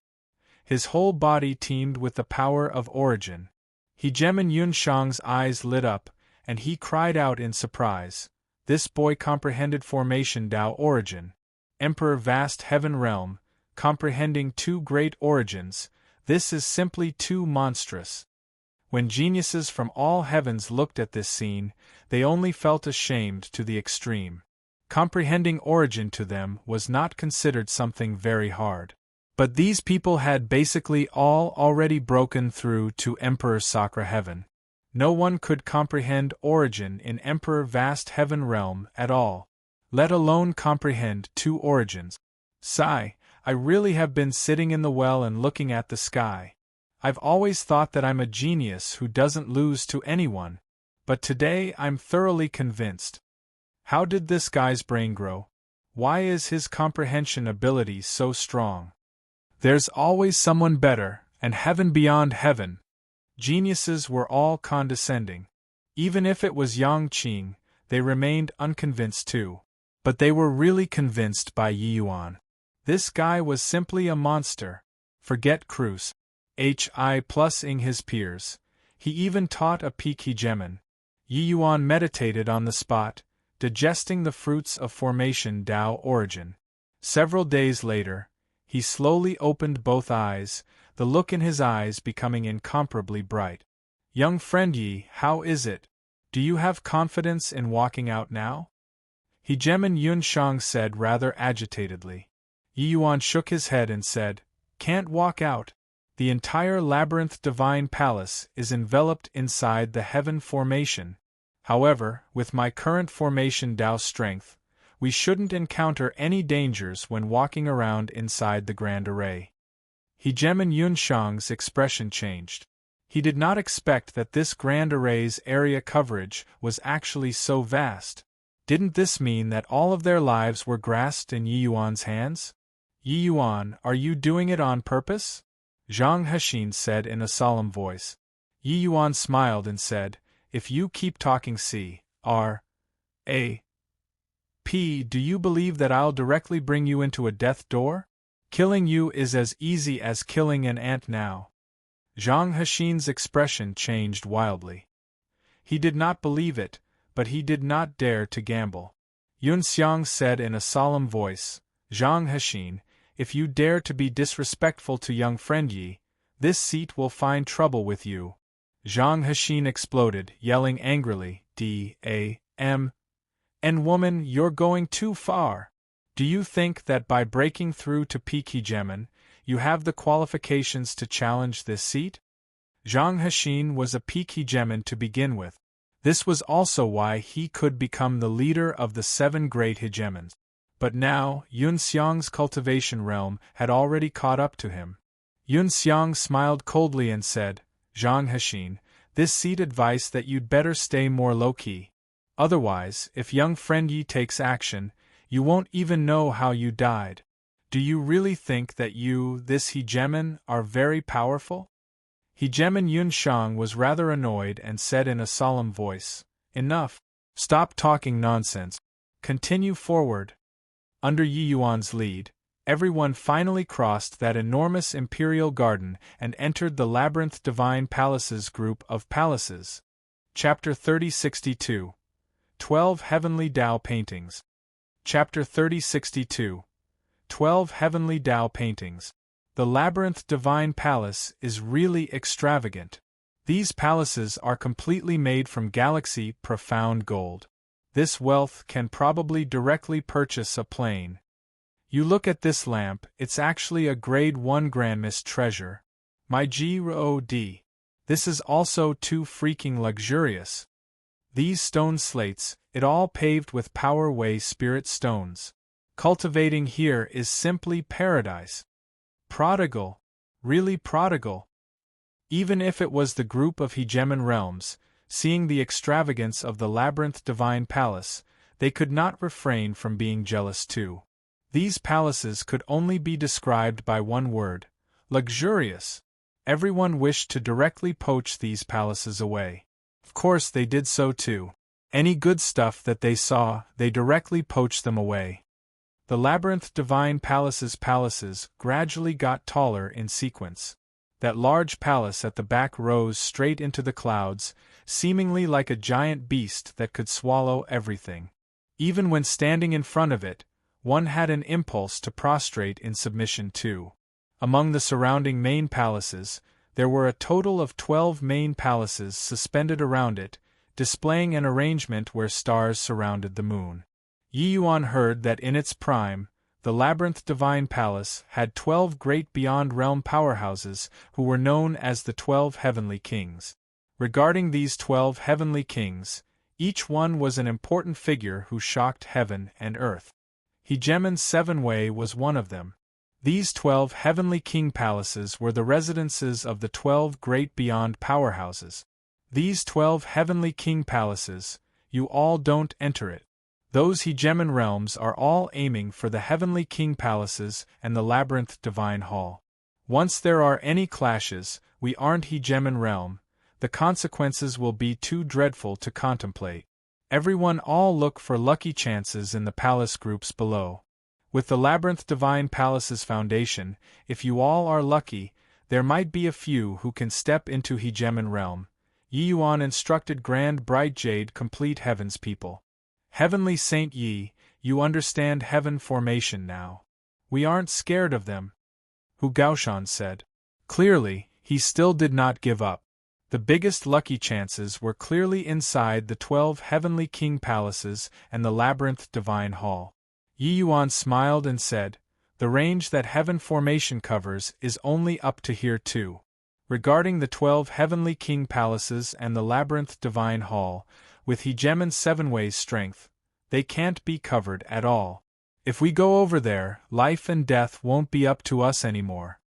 His whole body teemed with the power of origin. Hegemon Yun Xiang's eyes lit up, and he cried out in surprise, "This boy comprehended formation Tao origin. Emperor vast heaven realm, comprehending 2 great origins, this is simply too monstrous." When geniuses from all heavens looked at this scene, they only felt ashamed to the extreme. Comprehending origin to them was not considered something very hard. But these people had basically all already broken through to Emperor Sakra Heaven. No one could comprehend origin in Emperor Vast Heaven Realm at all, let alone comprehend two origins. Sigh, I really have been sitting in the well and looking at the sky. I've always thought that I'm a genius who doesn't lose to anyone, but today I'm thoroughly convinced. How did this guy's brain grow? Why is his comprehension ability so strong? There's always someone better, and heaven beyond heaven. Geniuses were all condescending. Even if it was Yang Qing, they remained unconvinced too. But they were really convinced by Yi Yuan. This guy was simply a monster. Forget Cruz. Hi+ing his peers. He even taught a peak hegemon. Yi Yuan meditated on the spot, digesting the fruits of formation Tao origin. Several days later, he slowly opened both eyes, the look in his eyes becoming incomparably bright. Young friend Yi, how is it? Do you have confidence in walking out now? Hegemon Yunshang said rather agitatedly. Yi Yuan shook his head and said, Can't walk out. The entire labyrinth divine palace is enveloped inside the heaven formation. However, with my current formation Tao strength, we shouldn't encounter any dangers when walking around inside the grand array. Hegemon Yunshang's expression changed. He did not expect that this grand array's area coverage was actually so vast. Didn't this mean that all of their lives were grasped in Yi Yuan's hands? Yi Yuan, are you doing it on purpose? Zhang Hexin said in a solemn voice. Yi Yuan smiled and said, If you keep talking C.R.A.P., do you believe that I'll directly bring you into a death door? Killing you is as easy as killing an ant now. Zhang Hexin's expression changed wildly. He did not believe it, but he did not dare to gamble. Yun Xiang said in a solemn voice, Zhang Hexin, if you dare to be disrespectful to young friend Yi, this seat will find trouble with you. Zhang Hexin exploded, yelling angrily, D.A.M. And woman, you're going too far. Do you think that by breaking through to peak hegemon, you have the qualifications to challenge this seat? Zhang Hexin was a peak hegemon to begin with. This was also why he could become the leader of the 7 great hegemons. But now, Yun Xiang's cultivation realm had already caught up to him. Yun Xiang smiled coldly and said, Zhang Hexin, this seat advice that you'd better stay more low-key. Otherwise, if young friend Yi takes action, you won't even know how you died. Do you really think that you, this hegemon, are very powerful? Hegemon Yunshang was rather annoyed and said in a solemn voice, Enough. Stop talking nonsense. Continue forward. Under Yi Yuan's lead, everyone finally crossed that enormous imperial garden and entered the Labyrinth Divine Palaces group of palaces. Chapter 3062. 12 Heavenly Tao Paintings. Chapter 3062. 12 Heavenly Tao Paintings. The Labyrinth Divine Palace is really extravagant. These palaces are completely made from galaxy profound gold. This wealth can probably directly purchase a plane. You look at this lamp, it's actually a grade 1 grandmist treasure. My God. This is also too freaking luxurious. These stone slates, it all paved with power way spirit stones. Cultivating here is simply paradise. Prodigal. Really prodigal. Even if it was the group of hegemon realms, seeing the extravagance of the Labyrinth Divine Palace, they could not refrain from being jealous too. These palaces could only be described by one word: luxurious. Everyone wished to directly poach these palaces away. Of course they did so too. Any good stuff that they saw, they directly poached them away. The Labyrinth Divine Palace's palaces gradually got taller in sequence. That large palace at the back rose straight into the clouds, seemingly like a giant beast that could swallow everything. Even when standing in front of it, one had an impulse to prostrate in submission too. Among the surrounding main palaces, there were a total of 12 main palaces suspended around it, displaying an arrangement where stars surrounded the moon. Yi Yuan heard that in its prime, the Labyrinth Divine Palace had 12 great beyond-realm powerhouses who were known as the 12 Heavenly Kings. Regarding these 12 Heavenly Kings, each one was an important figure who shocked heaven and earth. Hegemon's Seven-Way was one of them. These 12 Heavenly King palaces were the residences of the 12 great beyond powerhouses. These 12 Heavenly King palaces, you all don't enter it. Those Hegemon realms are all aiming for the Heavenly King palaces and the Labyrinth Divine Hall. Once there are any clashes, we aren't Hegemon realm, the consequences will be too dreadful to contemplate. Everyone all look for lucky chances in the palace groups below. With the Labyrinth Divine Palace's foundation, if you all are lucky, there might be a few who can step into Hegemon realm. Yi Yuan instructed Grand Bright Jade Complete Heaven's people. Heavenly Saint Yi, you understand heaven formation now. We aren't scared of them, Hu Gaoshan said. Clearly, he still did not give up. The biggest lucky chances were clearly inside the 12 Heavenly King palaces and the Labyrinth Divine Hall. Yi Yuan smiled and said, the range that heaven formation covers is only up to here too. Regarding the 12 Heavenly King palaces and the Labyrinth Divine Hall, with Hegemon's Seven-Ways strength, they can't be covered at all. If we go over there, life and death won't be up to us anymore.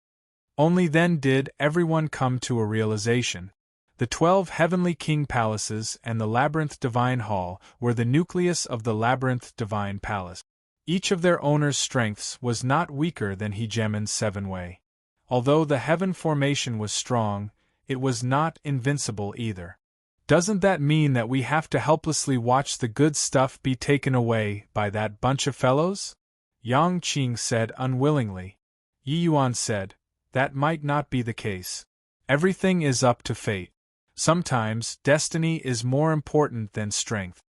Only then did everyone come to a realization. The 12 Heavenly King palaces and the Labyrinth Divine Hall were the nucleus of the Labyrinth Divine Palace. Each of their owners' strengths was not weaker than Hegemon's Seven-Way. Although the heaven formation was strong, it was not invincible either. Doesn't that mean that we have to helplessly watch the good stuff be taken away by that bunch of fellows? Yang Qing said unwillingly. Yi Yuan said, that might not be the case. Everything is up to fate. Sometimes, destiny is more important than strength.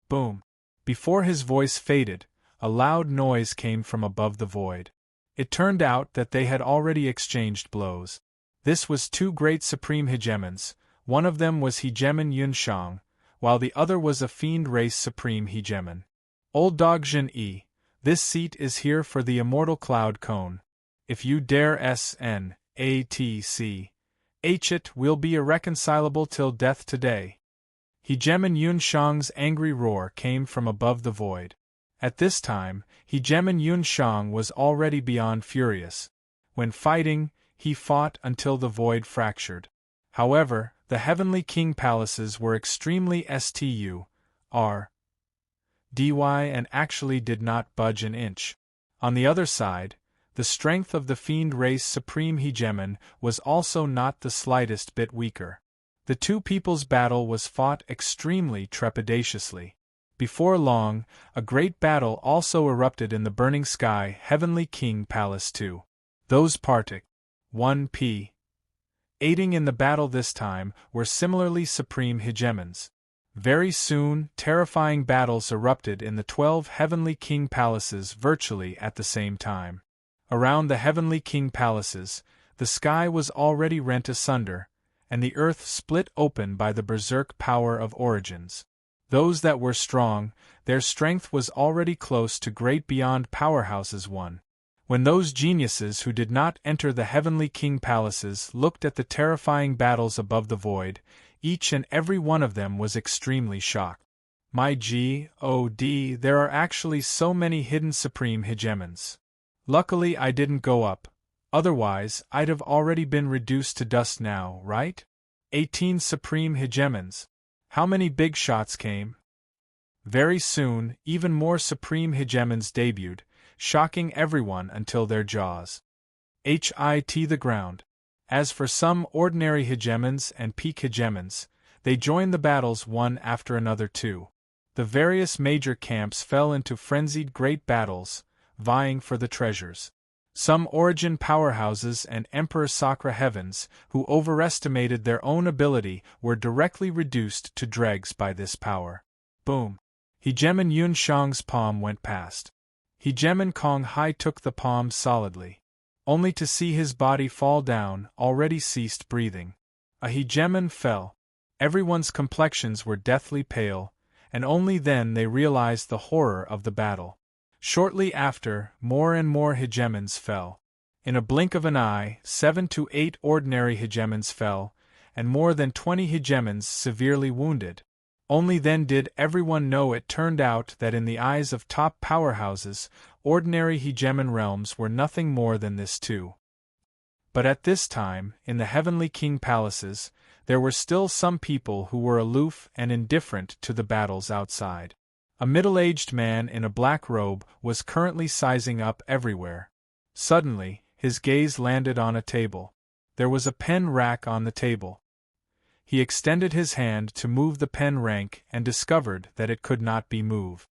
Boom. Before his voice faded, a loud noise came from above the void. It turned out that they had already exchanged blows. This was two great supreme hegemons. One of them was Hegemon Yunshang, while the other was a fiend race supreme hegemon. Old Dog Jin Yi, this seat is here for the immortal cloud cone. If you dare SNATCH it, we'll be irreconcilable till death today. Hegemon Yunshang's angry roar came from above the void. At this time, Hegemon Yunshang was already beyond furious. When fighting, he fought until the void fractured. However, the Heavenly King palaces were extremely strdy and actually did not budge an inch. On the other side, the strength of the fiend race supreme hegemon was also not the slightest bit weaker. The two people's battle was fought extremely trepidatiously. Before long, a great battle also erupted in the burning sky Heavenly King Palace 2. Those partic 1p. Aiding in the battle this time were similarly supreme hegemons. Very soon, terrifying battles erupted in the 12 Heavenly King palaces virtually at the same time. Around the Heavenly King palaces, the sky was already rent asunder, and the earth split open by the berserk power of origins. Those that were strong, their strength was already close to great beyond powerhouses one. When those geniuses who did not enter the Heavenly King palaces looked at the terrifying battles above the void, each and every one of them was extremely shocked. My God, there are actually so many hidden supreme hegemons. Luckily I didn't go up, otherwise I'd have already been reduced to dust now, right? 18 supreme hegemons. How many big shots came? Very soon, even more supreme hegemons debuted, shocking everyone until their jaws hit the ground. As for some ordinary hegemons and peak hegemons, they joined the battles one after another too. The various major camps fell into frenzied great battles, vying for the treasures. Some origin powerhouses and Emperor Sakra heavens, who overestimated their own ability, were directly reduced to dregs by this power. Boom! Hegemon Yunshang's palm went past. Hegemon Kong Hai took the palm solidly. Only to see his body fall down, already ceased breathing. A hegemon fell. Everyone's complexions were deathly pale, and only then they realized the horror of the battle. Shortly after, more and more hegemons fell. In a blink of an eye, 7 to 8 ordinary hegemons fell, and more than 20 hegemons severely wounded. Only then did everyone know it turned out that in the eyes of top powerhouses, ordinary hegemon realms were nothing more than this too. But at this time, in the heavenly king palaces, there were still some people who were aloof and indifferent to the battles outside. A middle-aged man in a black robe was currently sizing up everywhere. Suddenly, his gaze landed on a table. There was a pen rack on the table. He extended his hand to move the pen rank and discovered that it could not be moved.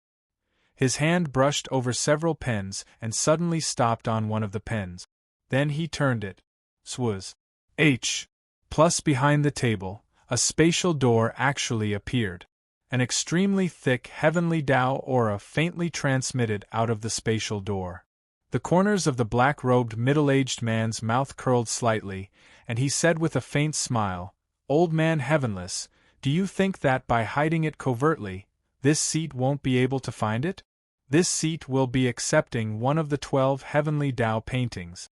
His hand brushed over several pens and suddenly stopped on one of the pens. Then he turned it. Swaz. H. Plus behind the table, a spatial door actually appeared. An extremely thick heavenly Tao aura faintly transmitted out of the spatial door. The corners of the black-robed middle-aged man's mouth curled slightly, and he said with a faint smile, "Old man heavenless, do you think that by hiding it covertly, this seat won't be able to find it? This seat will be accepting one of the 12 heavenly Tao paintings."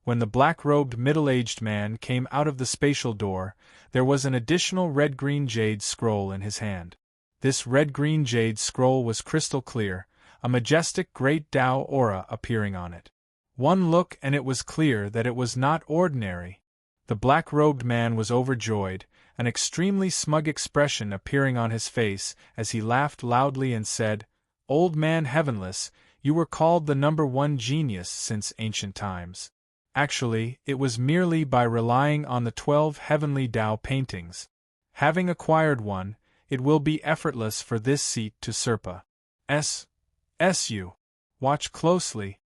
When the black-robed middle-aged man came out of the spatial door, there was an additional red-green jade scroll in his hand. This red-green jade scroll was crystal clear, a majestic great Tao aura appearing on it. One look and it was clear that it was not ordinary. The black-robed man was overjoyed, an extremely smug expression appearing on his face as he laughed loudly and said, "Old man heavenless, you were called the #1 genius since ancient times. Actually, it was merely by relying on the 12 heavenly Tao paintings. Having acquired one, it will be effortless for this seat to surpa. S.U. Watch closely.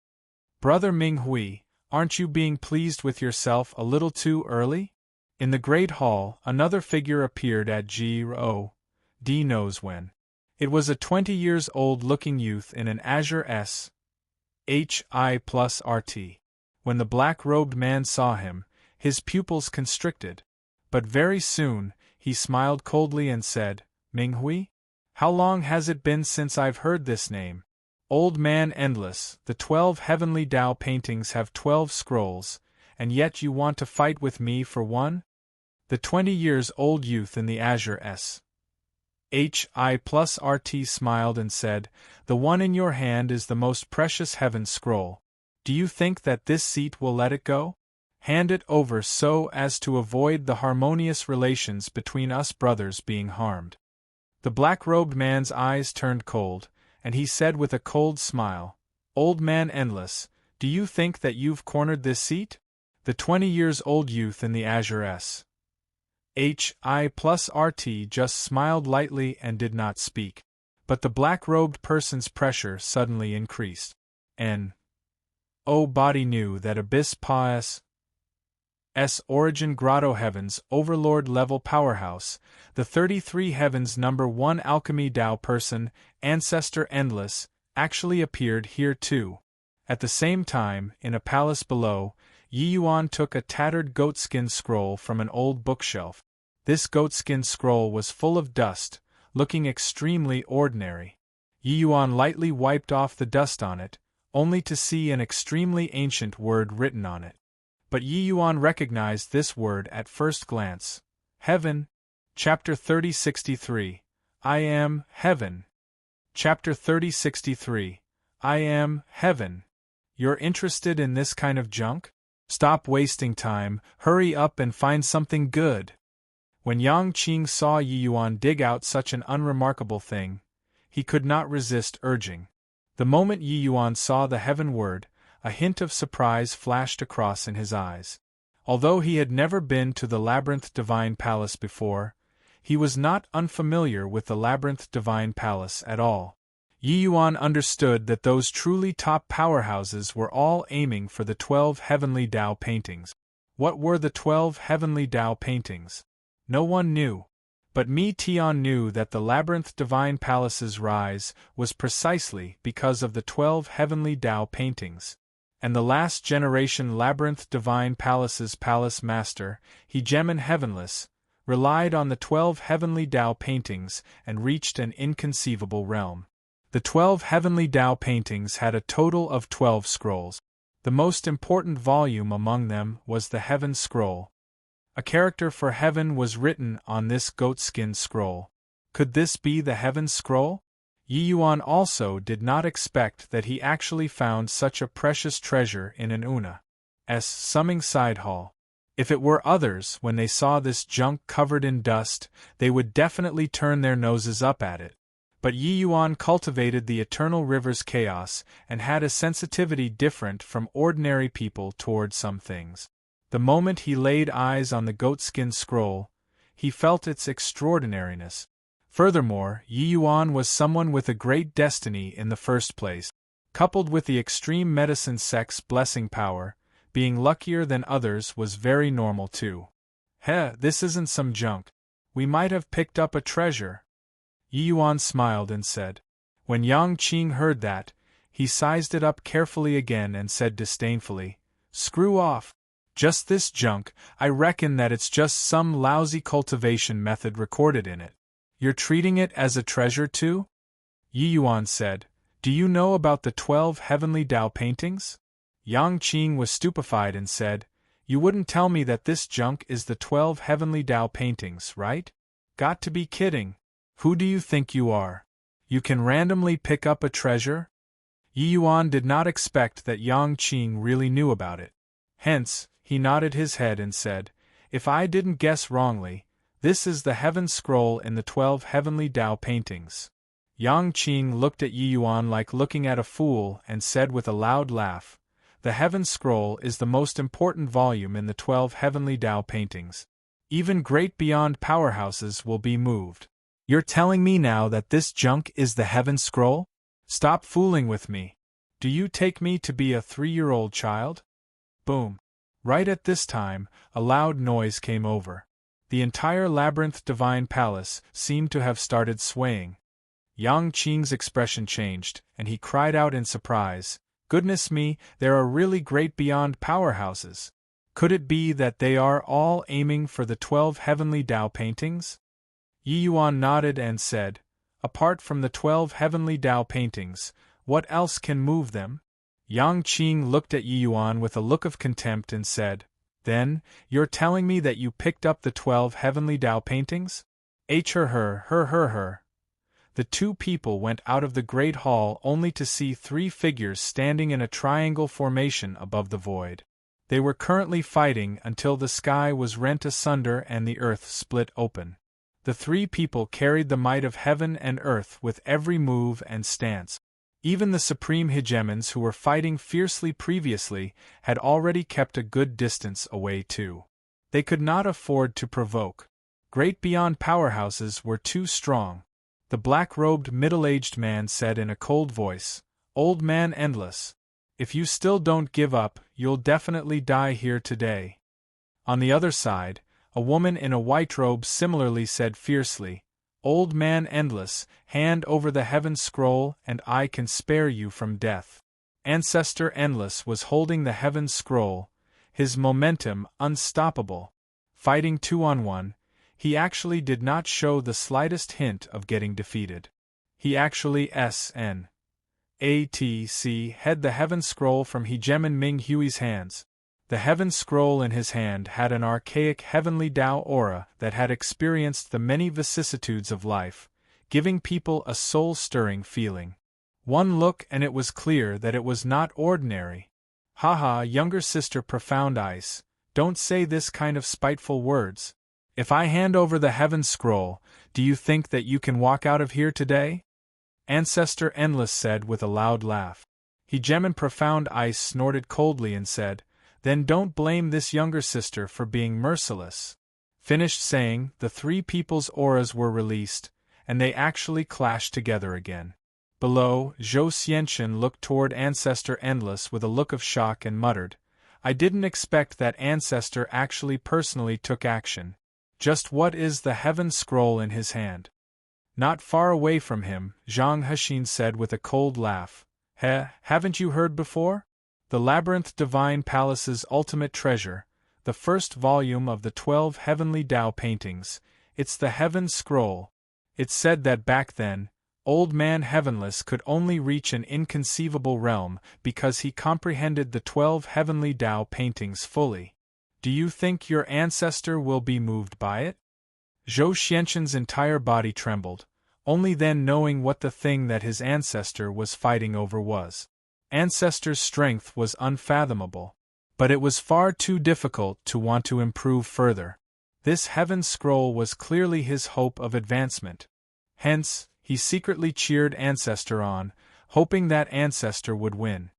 Brother Ming Hui, aren't you being pleased with yourself a little too early?" In the great hall, another figure appeared at G.O.D. knows when. It was a 20-years-old looking youth in an azure S.H.I. plus RT. When the black-robed man saw him, his pupils constricted. But very soon, he smiled coldly and said, "Ming Hui? How long has it been since I've heard this name? Old man endless, the 12 heavenly Tao paintings have 12 scrolls, and yet you want to fight with me for one?" The 20-years-old youth in the azure S.H.I. plus RT smiled and said, "The one in your hand is the most precious heaven scroll. Do you think that this seat will let it go? Hand it over so as to avoid the harmonious relations between us brothers being harmed." The black-robed man's eyes turned cold, and he said with a cold smile, "Old man endless, do you think that you've cornered this seat?" The 20-years-old youth in the azure S.H.I. plus RT just smiled lightly and did not speak. But the black-robed person's pressure suddenly increased. Body knew that Abyss Pa's Origin Grotto Heavens Overlord level powerhouse, the 33 Heavens #1 Alchemy Tao person, Ancestor Endless, actually appeared here too. At the same time, in a palace below, Yi Yuan took a tattered goatskin scroll from an old bookshelf. This goatskin scroll was full of dust, looking extremely ordinary. Yi Yuan lightly wiped off the dust on it, only to see an extremely ancient word written on it. But Yi Yuan recognized this word at first glance. Heaven. Chapter 3063. I am Heaven. Chapter 3063. I am Heaven. You're interested in this kind of junk? Stop wasting time, hurry up and find something good. When Yang Qing saw Yi Yuan dig out such an unremarkable thing, he could not resist urging. The moment Yi Yuan saw the heaven word, a hint of surprise flashed across in his eyes. Although he had never been to the Labyrinth Divine Palace before, he was not unfamiliar with the Labyrinth Divine Palace at all. Yi Yuan understood that those truly top powerhouses were all aiming for the 12 heavenly Tao paintings. What were the 12 heavenly Tao paintings? No one knew. But Mi Tian knew that the Labyrinth Divine Palace's rise was precisely because of the 12 heavenly Tao paintings. And the last generation Labyrinth Divine Palace's palace master, Hegemon Heavenless, relied on the 12 heavenly Tao paintings, and reached an inconceivable realm. The 12 heavenly Tao paintings had a total of 12 scrolls. The most important volume among them was the Heaven Scroll. A character for heaven was written on this goatskin scroll. Could this be the Heaven Scroll? Yi Yuan also did not expect that he actually found such a precious treasure in an Una's summing side hall. If it were others, when they saw this junk covered in dust, they would definitely turn their noses up at it. But Yi Yuan cultivated the eternal river's chaos and had a sensitivity different from ordinary people toward some things. The moment he laid eyes on the goatskin scroll, he felt its extraordinariness. Furthermore, Yi Yuan was someone with a great destiny in the first place. Coupled with the extreme medicine sex blessing power, being luckier than others was very normal too. This isn't some junk. We might have picked up a treasure. Yi Yuan smiled and said. When Yang Qing heard that, he sized it up carefully again and said disdainfully, "Screw off. Just this junk, I reckon that it's just some lousy cultivation method recorded in it." "You're treating it as a treasure too?" Yi Yuan said. "Do you know about the 12 heavenly Tao paintings?" Yang Qing was stupefied and said, "You wouldn't tell me that this junk is the 12 heavenly Tao paintings, right? Got to be kidding. Who do you think you are? You can randomly pick up a treasure?" Yi Yuan did not expect that Yang Qing really knew about it. Hence, he nodded his head and said, "If I didn't guess wrongly, this is the Heaven Scroll in the 12 heavenly Tao paintings." Yang Qing looked at Yi Yuan like looking at a fool and said with a loud laugh, "The Heaven Scroll is the most important volume in the 12 heavenly Tao paintings. Even great beyond powerhouses will be moved. You're telling me now that this junk is the Heaven Scroll? Stop fooling with me. Do you take me to be a 3-year-old child?" Boom. Right at this time, a loud noise came over. The entire labyrinth divine palace seemed to have started swaying. Yang Qing's expression changed, and he cried out in surprise, "Goodness me, there are really great beyond powerhouses. Could it be that they are all aiming for the 12 heavenly Tao paintings?" Yi Yuan nodded and said, "Apart from the 12 heavenly Tao paintings, what else can move them?" Yang Qing looked at Yi Yuan with a look of contempt and said, "Then, you're telling me that you picked up the 12 heavenly Tao paintings?" Her. The two people went out of the great hall only to see 3 figures standing in a triangle formation above the void. They were currently fighting until the sky was rent asunder and the earth split open. The 3 people carried the might of heaven and earth with every move and stance. Even the supreme hegemons who were fighting fiercely previously had already kept a good distance away too. They could not afford to provoke. Great beyond powerhouses were too strong. The black-robed middle-aged man said in a cold voice, "Old man Endless, if you still don't give up, you'll definitely die here today." On the other side, a woman in a white robe similarly said fiercely, "Old man Endless, hand over the Heaven Scroll and I can spare you from death." Ancestor Endless was holding the Heaven Scroll, his momentum unstoppable. Fighting 2-on-1, he actually did not show the slightest hint of getting defeated. He actually had the Heaven Scroll from Hegemon Ming Hui's hands. The Heaven Scroll in his hand had an archaic heavenly Tao aura that had experienced the many vicissitudes of life, giving people a soul-stirring feeling. One look and it was clear that it was not ordinary. "Haha, younger sister Profound Ice, don't say this kind of spiteful words. If I hand over the Heaven Scroll, do you think that you can walk out of here today?" Ancestor Endless said with a loud laugh. Hegemon Profound Ice snorted coldly and said, "Then don't blame this younger sister for being merciless." Finished saying, the 3 people's auras were released, and they actually clashed together again. Below, Zhou Xianxian looked toward Ancestor Endless with a look of shock and muttered, "I didn't expect that Ancestor actually personally took action. Just what is the Heaven Scroll in his hand?" Not far away from him, Zhang Hexin said with a cold laugh, haven't you heard before? The Labyrinth Divine Palace's ultimate treasure, the first volume of the 12 Heavenly Tao paintings. It's the Heaven Scroll. It's said that back then, Old Man Heavenless could only reach an inconceivable realm because he comprehended the 12 Heavenly Tao paintings fully. Do you think your ancestor will be moved by it? Zhou Xianqian's entire body trembled, only then knowing what the thing that his ancestor was fighting over was. Ancestor's strength was unfathomable, but it was far too difficult to want to improve further. This Heaven Scroll was clearly his hope of advancement. Hence, he secretly cheered Ancestor on, hoping that Ancestor would win.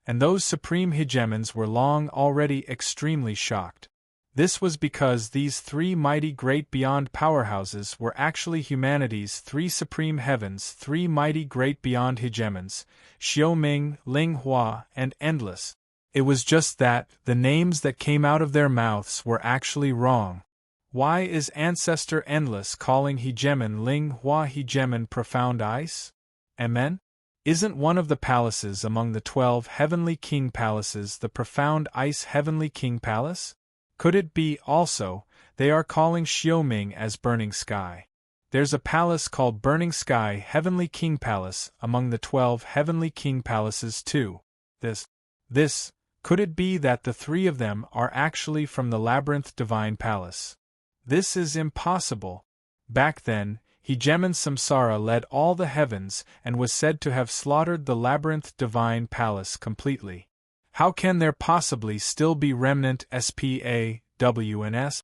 And those supreme hegemons were long already extremely shocked. This was because these three mighty great beyond powerhouses were actually humanity's three supreme heavens, three mighty great beyond hegemons, Xiaoming, Linghua, and Endless. It was just that the names that came out of their mouths were actually wrong. Why is Ancestor Endless calling hegemon Linghua hegemon profound ice? Amen? Isn't one of the palaces among the 12 Heavenly King palaces the profound ice Heavenly King Palace? Could it be, also, they are calling Xiaoming as Burning Sky? There's a palace called Burning Sky Heavenly King Palace among the 12 Heavenly King Palaces too. This, could it be that the three of them are actually from the Labyrinth Divine Palace? This is impossible. Back then, Hegemon Samsara led all the heavens and was said to have slaughtered the Labyrinth Divine Palace completely. How can there possibly still be remnant SPAWNS?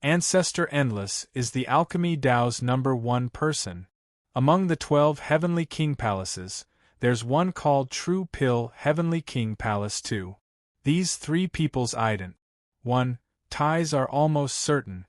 Ancestor Endless is the Alchemy Tao's #1 person. Among the 12 Heavenly King Palaces, there's one called True Pill Heavenly King Palace too. These three people's ties are almost certain.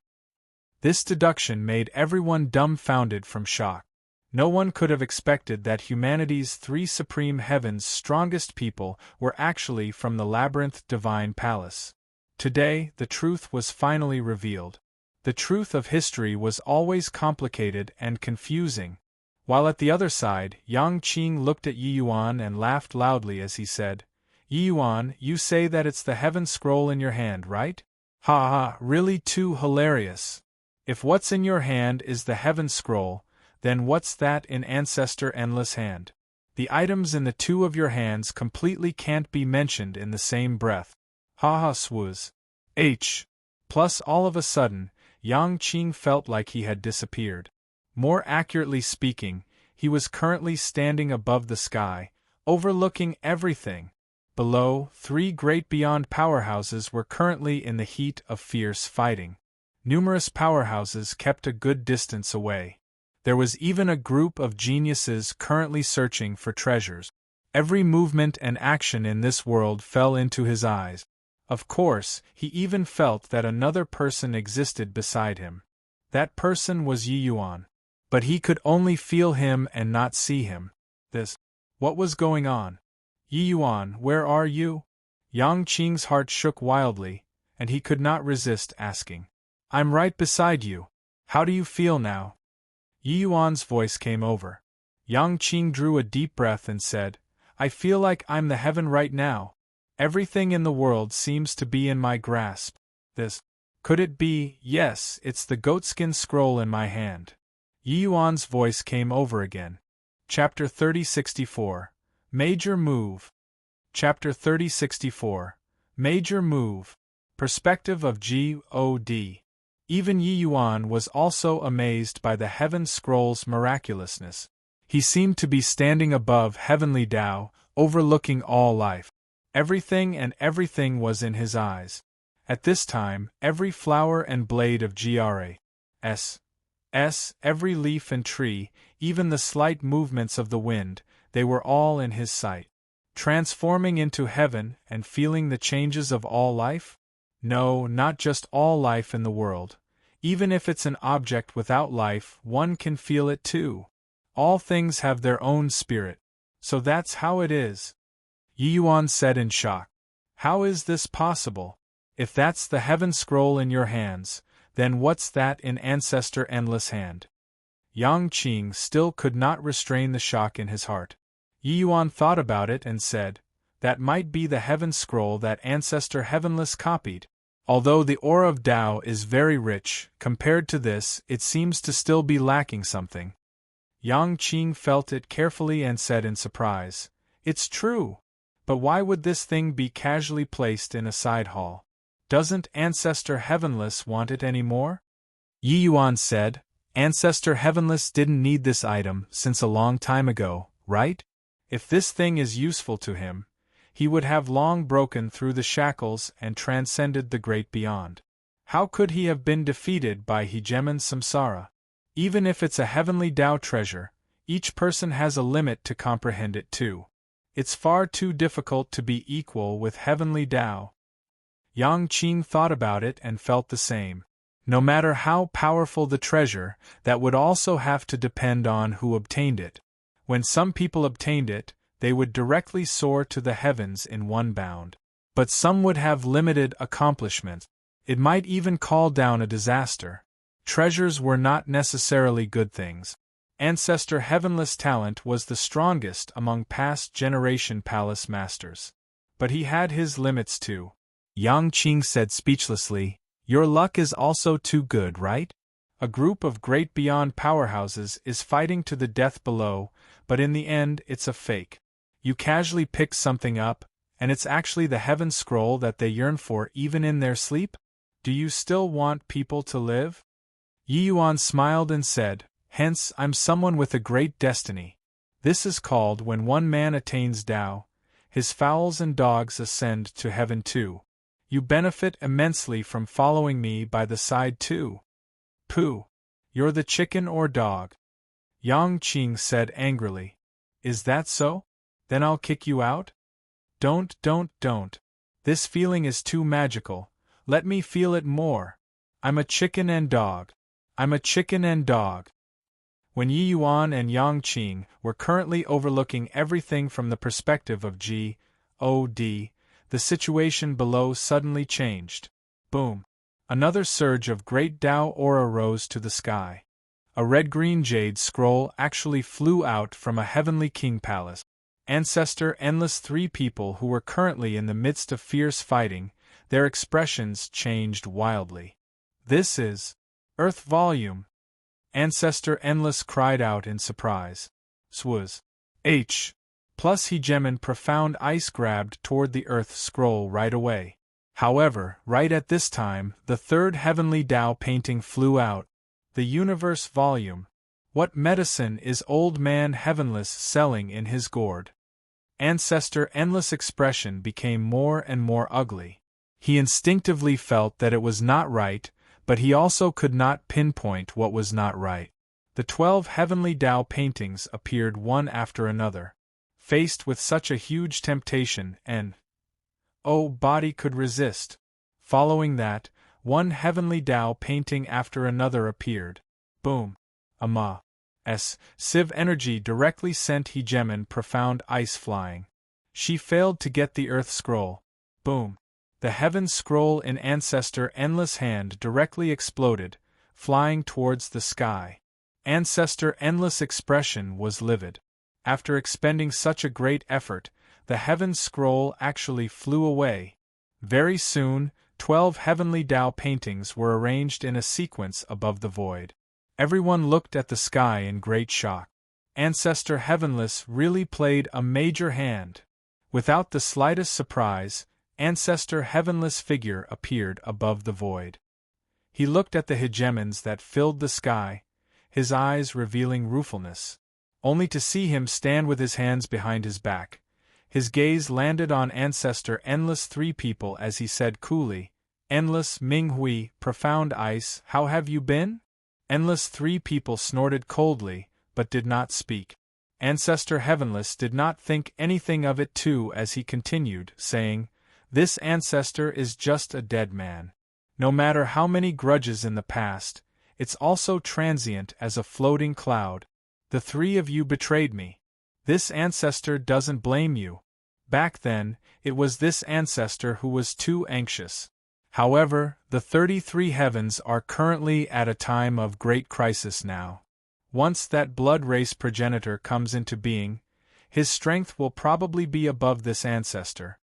This deduction made everyone dumbfounded from shock. No one could have expected that humanity's three supreme heavens' strongest people were actually from the Labyrinth Divine Palace. Today, the truth was finally revealed. The truth of history was always complicated and confusing. While at the other side, Yang Qing looked at Yi Yuan and laughed loudly as he said, "Yi Yuan, you say that it's the Heaven Scroll in your hand, right? Ha ha, really too hilarious. If what's in your hand is the Heaven Scroll, then what's that in Ancestor Endless' hand? The items in the two of your hands completely can't be mentioned in the same breath. Ha ha swooz. Plus all of a sudden, Yang Qing felt like he had disappeared. More accurately speaking, he was currently standing above the sky, overlooking everything. Below, three great beyond powerhouses were currently in the heat of fierce fighting. Numerous powerhouses kept a good distance away. There was even a group of geniuses currently searching for treasures. Every movement and action in this world fell into his eyes. Of course, he even felt that another person existed beside him. That person was Yi Yuan. But he could only feel him and not see him. What was going on? Yi Yuan, where are you? Yang Qing's heart shook wildly, and he could not resist asking. I'm right beside you. How do you feel now? Yi Yuan's voice came over. Yang Qing drew a deep breath and said, I feel like I'm the heaven right now. Everything in the world seems to be in my grasp. Could it be? Yes, it's the goatskin scroll in my hand. Yi Yuan's voice came over again. Chapter 3064. Major Move. Chapter 3064. Major Move. Perspective of God. Even Yi Yuan was also amazed by the Heaven Scroll's miraculousness. He seemed to be standing above Heavenly Tao, overlooking all life. Everything was in his eyes. At this time, every flower and blade of GRAS, every leaf and tree, even the slight movements of the wind, they were all in his sight. Transforming into heaven and feeling the changes of all life? No, not just all life in the world. Even if it's an object without life, one can feel it too. All things have their own spirit. So that's how it is. Yi Yuan said in shock. How is this possible? If that's the Heaven Scroll in your hands, then what's that in Ancestor Endless' hand? Yang Qing still could not restrain the shock in his heart. Yi Yuan thought about it and said, that might be the Heaven Scroll that Ancestor Heavenless copied. Although the aura of Tao is very rich, compared to this, it seems to still be lacking something. Yang Qing felt it carefully and said in surprise, "It's true. But why would this thing be casually placed in a side hall? Doesn't Ancestor Heavenless want it anymore?" Yi Yuan said, "Ancestor Heavenless didn't need this item since a long time ago, right? If this thing is useful to him, he would have long broken through the shackles and transcended the great beyond. How could he have been defeated by hegemon samsara? Even if it's a heavenly Tao treasure, each person has a limit to comprehend it too. It's far too difficult to be equal with heavenly Tao." Yang Qing thought about it and felt the same. No matter how powerful the treasure, that would also have to depend on who obtained it. When some people obtained it, they would directly soar to the heavens in one bound. But some would have limited accomplishment. It might even call down a disaster. Treasures were not necessarily good things. Ancestor Heavenless talent was the strongest among past generation palace masters. But he had his limits too. Yang Qing said speechlessly, "Your luck is also too good, right? A group of great beyond powerhouses is fighting to the death below, but in the end it's a fake. You casually pick something up, and it's actually the heaven scroll that they yearn for even in their sleep? Do you still want people to live?" Yi Yuan smiled and said, "Hence I'm someone with a great destiny. This is called when one man attains Tao, his fowls and dogs ascend to heaven too. You benefit immensely from following me by the side too." "Pooh! You're the chicken or dog," Yang Qing said angrily. "Is that so? Then I'll kick you out?" Don't. This feeling is too magical. Let me feel it more. I'm a chicken and dog. I'm a chicken and dog." When Yi Yuan and Yang Qing were currently overlooking everything from the perspective of G.O.D., the situation below suddenly changed. Boom! Another surge of great Tao aura rose to the sky. A red-green jade scroll actually flew out from a heavenly king palace. Ancestor Endless, three people who were currently in the midst of fierce fighting, their expressions changed wildly. "This is Earth volume!" Ancestor Endless cried out in surprise. "Swaz. H. Plus hegemon profound ice grabbed toward the Earth scroll right away. However, right at this time, the third heavenly Tao painting flew out. The universe volume. What medicine is old man Heavenless selling in his gourd?" Ancestor Endless' expression became more and more ugly. He instinctively felt that it was not right, but he also could not pinpoint what was not right. The 12 heavenly Tao paintings appeared one after another. Faced with such a huge temptation, body could resist. Following that, one heavenly Tao painting after another appeared. Boom! Civ energy directly sent hegemon profound ice flying. She failed to get the Earth scroll. Boom! The heaven scroll in Ancestor Endless hand directly exploded, flying towards the sky. Ancestor Endless' expression was livid. After expending such a great effort, the heaven scroll actually flew away. Very soon, 12 heavenly Tao paintings were arranged in a sequence above the void. Everyone looked at the sky in great shock. Ancestor Heavenless really played a major hand. Without the slightest surprise, Ancestor Heavenless' figure appeared above the void. He looked at the hegemons that filled the sky, his eyes revealing ruefulness. Only to see him stand with his hands behind his back. His gaze landed on Ancestor Endless, three people as he said coolly, "Endless Ming Hui, profound ice, how have you been?" Endless, three people snorted coldly, but did not speak. Ancestor Heavenless did not think anything of it too as he continued, saying, "This ancestor is just a dead man. No matter how many grudges in the past, it's also transient as a floating cloud. The three of you betrayed me. This ancestor doesn't blame you. Back then, it was this ancestor who was too anxious. However, the 33 heavens are currently at a time of great crisis now. Once that blood race progenitor comes into being, his strength will probably be above this ancestor.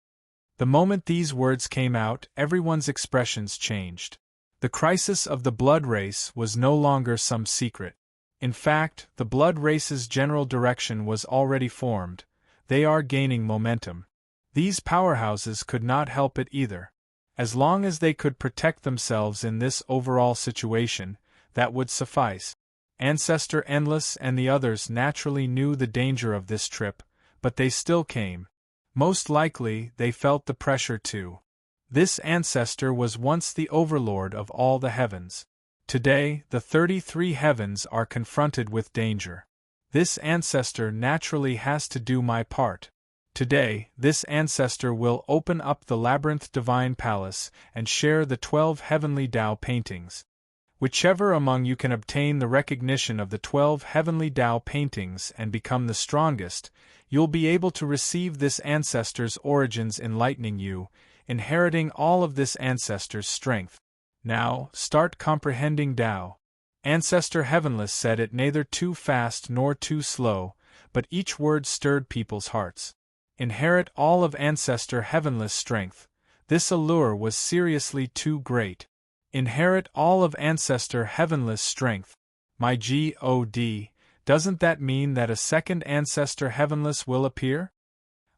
The moment these words came out, everyone's expressions changed. The crisis of the blood race was no longer some secret. In fact, the blood race's general direction was already formed. They are gaining momentum. These powerhouses could not help it either. As long as they could protect themselves in this overall situation, that would suffice. Ancestor Endless and the others naturally knew the danger of this trip, but they still came. Most likely, they felt the pressure too. This ancestor was once the overlord of all the heavens. Today, the 33 heavens are confronted with danger. This ancestor naturally has to do my part. Today, this ancestor will open up the labyrinth divine palace and share the 12 heavenly Tao paintings. Whichever among you can obtain the recognition of the 12 heavenly Tao paintings and become the strongest, you'll be able to receive this ancestor's origins enlightening you, inheriting all of this ancestor's strength. Now, start comprehending Tao. Ancestor Heavenless said it neither too fast nor too slow, but each word stirred people's hearts. Inherit all of Ancestor Heavenless strength. This allure was seriously too great. Inherit all of Ancestor Heavenless strength. My God, doesn't that mean that a second Ancestor Heavenless will appear?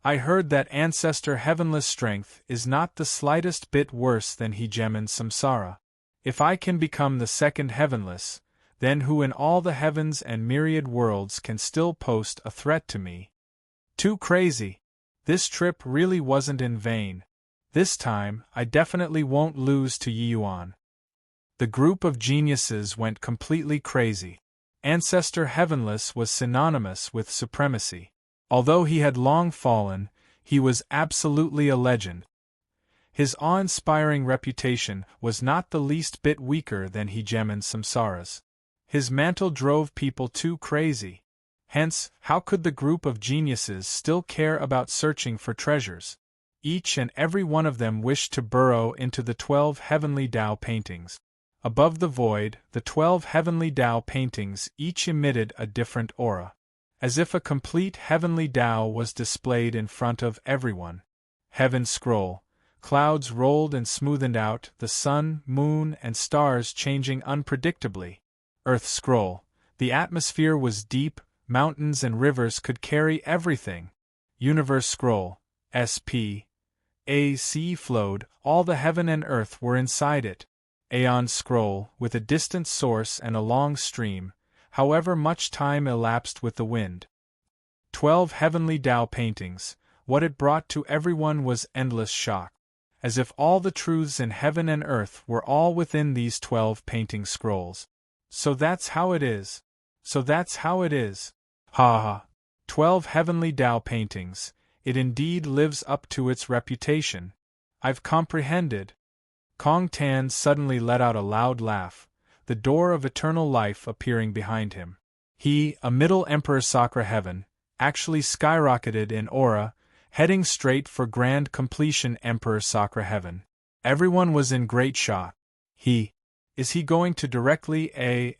I heard that Ancestor Heavenless strength is not the slightest bit worse than Hegemen Samsara. If I can become the second Heavenless, then who in all the heavens and myriad worlds can still pose a threat to me? Too crazy. This trip really wasn't in vain. This time, I definitely won't lose to Yi Yuan. The group of geniuses went completely crazy. Ancestor Heavenless was synonymous with supremacy. Although he had long fallen, he was absolutely a legend. His awe-inspiring reputation was not the least bit weaker than Hegemen Samsara's. His mantle drove people too crazy. Hence, how could the group of geniuses still care about searching for treasures? Each and every one of them wished to burrow into the 12 heavenly Tao paintings. Above the void, the 12 heavenly Tao paintings each emitted a different aura. As if a complete heavenly Tao was displayed in front of everyone. Heaven scroll. Clouds rolled and smoothened out, the sun, moon, and stars changing unpredictably. Earth scroll. The atmosphere was deep, mountains and rivers could carry everything. Universe scroll. S.P.A.C. flowed, all the heaven and earth were inside it. Aeon scroll, with a distant source and a long stream, however much time elapsed with the wind. 12 heavenly Tao paintings, what it brought to everyone was endless shock. As if all the truths in heaven and earth were all within these 12 painting scrolls. So that's how it is. So that's how it is. Ha ha. 12 heavenly Tao paintings, it indeed lives up to its reputation. I've comprehended. Kong Tan suddenly let out a loud laugh, the door of eternal life appearing behind him. He, a Middle Emperor Sakra Heaven, actually skyrocketed in aura, heading straight for Grand Completion Emperor Sakra Heaven. Everyone was in great shock. Is he going to directly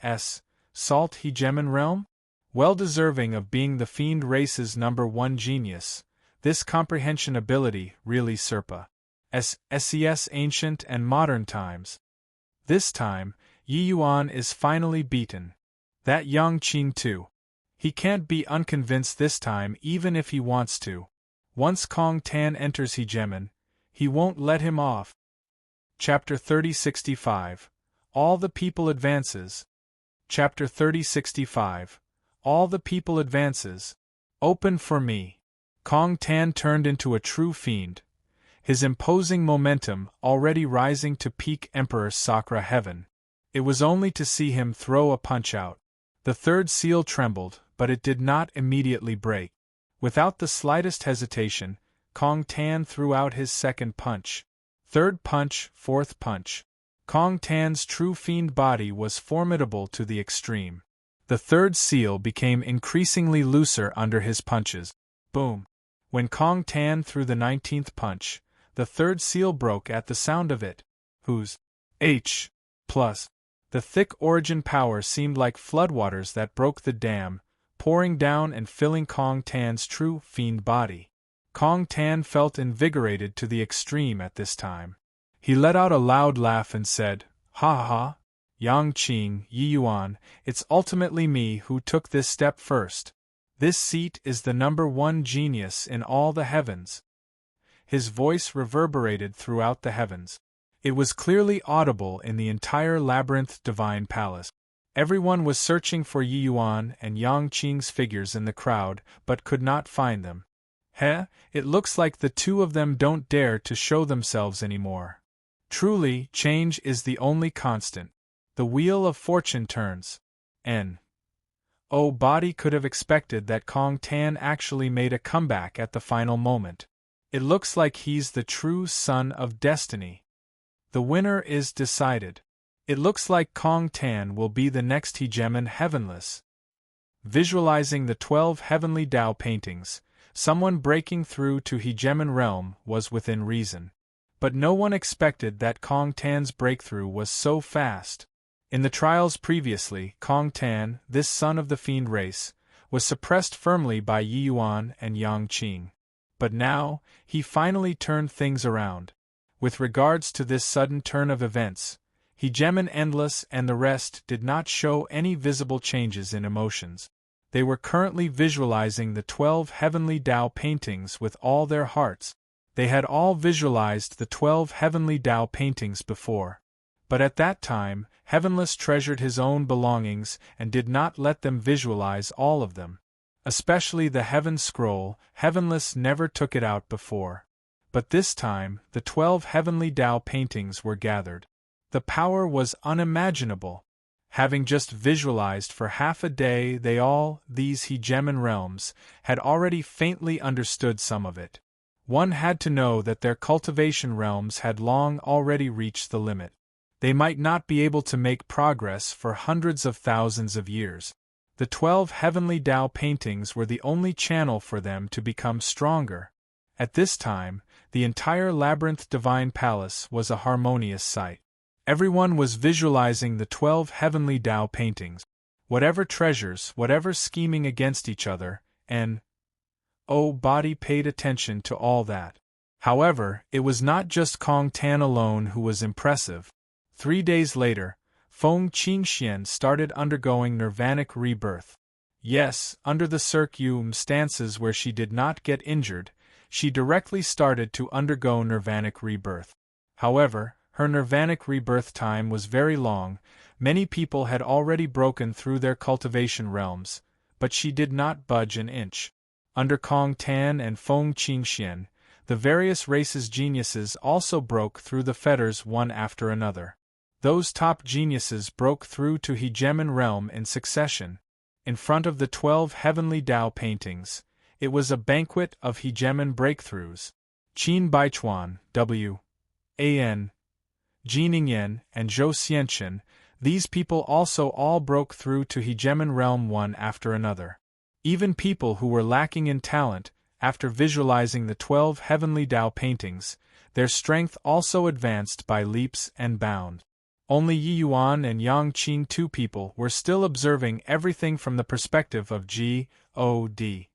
assault Hegemen Realm? Well deserving of being the fiend race's #1 genius, this comprehension ability really SES ancient and modern times. This time, Yi Yuan is finally beaten. That Yang Qin too. He can't be unconvinced this time even if he wants to. Once Kong Tan enters Hegemen, he won't let him off. Chapter 3065. All the People Advances. Chapter 3065. All the People Advances. Open for me. Kong Tan turned into a true fiend, his imposing momentum already rising to peak Emperor Sakra Heaven. It was only to see him throw a punch out. The third seal trembled, but it did not immediately break. Without the slightest hesitation, Kong Tan threw out his second punch. Third punch, fourth punch. Kong Tan's true fiend body was formidable to the extreme. The third seal became increasingly looser under his punches. Boom! When Kong Tan threw the 19th punch, the third seal broke at the sound of it. Whose H+. The thick origin power seemed like floodwaters that broke the dam, pouring down and filling Kong Tan's true fiend body. Kong Tan felt invigorated to the extreme at this time. He let out a loud laugh and said, "Ha ha ha! Yang Qing, Yi Yuan, it's ultimately me who took this step first. This seat is the #1 genius in all the heavens." His voice reverberated throughout the heavens. It was clearly audible in the entire labyrinth divine palace. Everyone was searching for Yi Yuan and Yang Qing's figures in the crowd, but could not find them. It looks like the two of them don't dare to show themselves anymore. Truly, change is the only constant. The wheel of fortune turns. Body could have expected that Kong Tan actually made a comeback at the final moment. It looks like he's the true son of destiny. The winner is decided. It looks like Kong Tan will be the next hegemon heavenless. Visualizing the 12 heavenly Tao paintings, someone breaking through to hegemon realm was within reason. But no one expected that Kong Tan's breakthrough was so fast. In the trials previously, Kong Tan, this son of the fiend race, was suppressed firmly by Yi Yuan and Yang Qing. But now, he finally turned things around. With regards to this sudden turn of events, Hegemon Endless and the rest did not show any visible changes in emotions. They were currently visualizing the 12 heavenly Tao paintings with all their hearts. They had all visualized the 12 heavenly Tao paintings before. But at that time, Heavenless treasured his own belongings and did not let them visualize all of them. Especially the Heaven Scroll, Heavenless never took it out before. But this time, the 12 heavenly Tao paintings were gathered. The power was unimaginable. Having just visualized for half a day these hegemon realms, had already faintly understood some of it. One had to know that their cultivation realms had long already reached the limit. They might not be able to make progress for hundreds of thousands of years. The 12 heavenly Tao paintings were the only channel for them to become stronger. At this time, the entire labyrinth divine palace was a harmonious sight. Everyone was visualizing the 12 heavenly Tao paintings. Whatever treasures, whatever scheming against each other, body paid attention to all that. However, it was not just Kong Tan alone who was impressive. 3 days later, Feng Qingxian started undergoing nirvanic rebirth. Yes, under the circumstances where she did not get injured, she directly started to undergo nirvanic rebirth. However, her nirvanic rebirth time was very long. Many people had already broken through their cultivation realms, but she did not budge an inch. Under Kong Tan and Feng Qingxian, the various races' geniuses also broke through the fetters one after another. Those top geniuses broke through to hegemon realm in succession. In front of the 12 heavenly Tao paintings, it was a banquet of hegemon breakthroughs. Qin Baichuan, W.A.N., Jiningen, and Zhou Xianchen, these people also all broke through to hegemon realm one after another. Even people who were lacking in talent, after visualizing the 12 heavenly Tao paintings, their strength also advanced by leaps and bounds. Only Yi Yuan and Yang Qing, two people, were still observing everything from the perspective of G.O.D.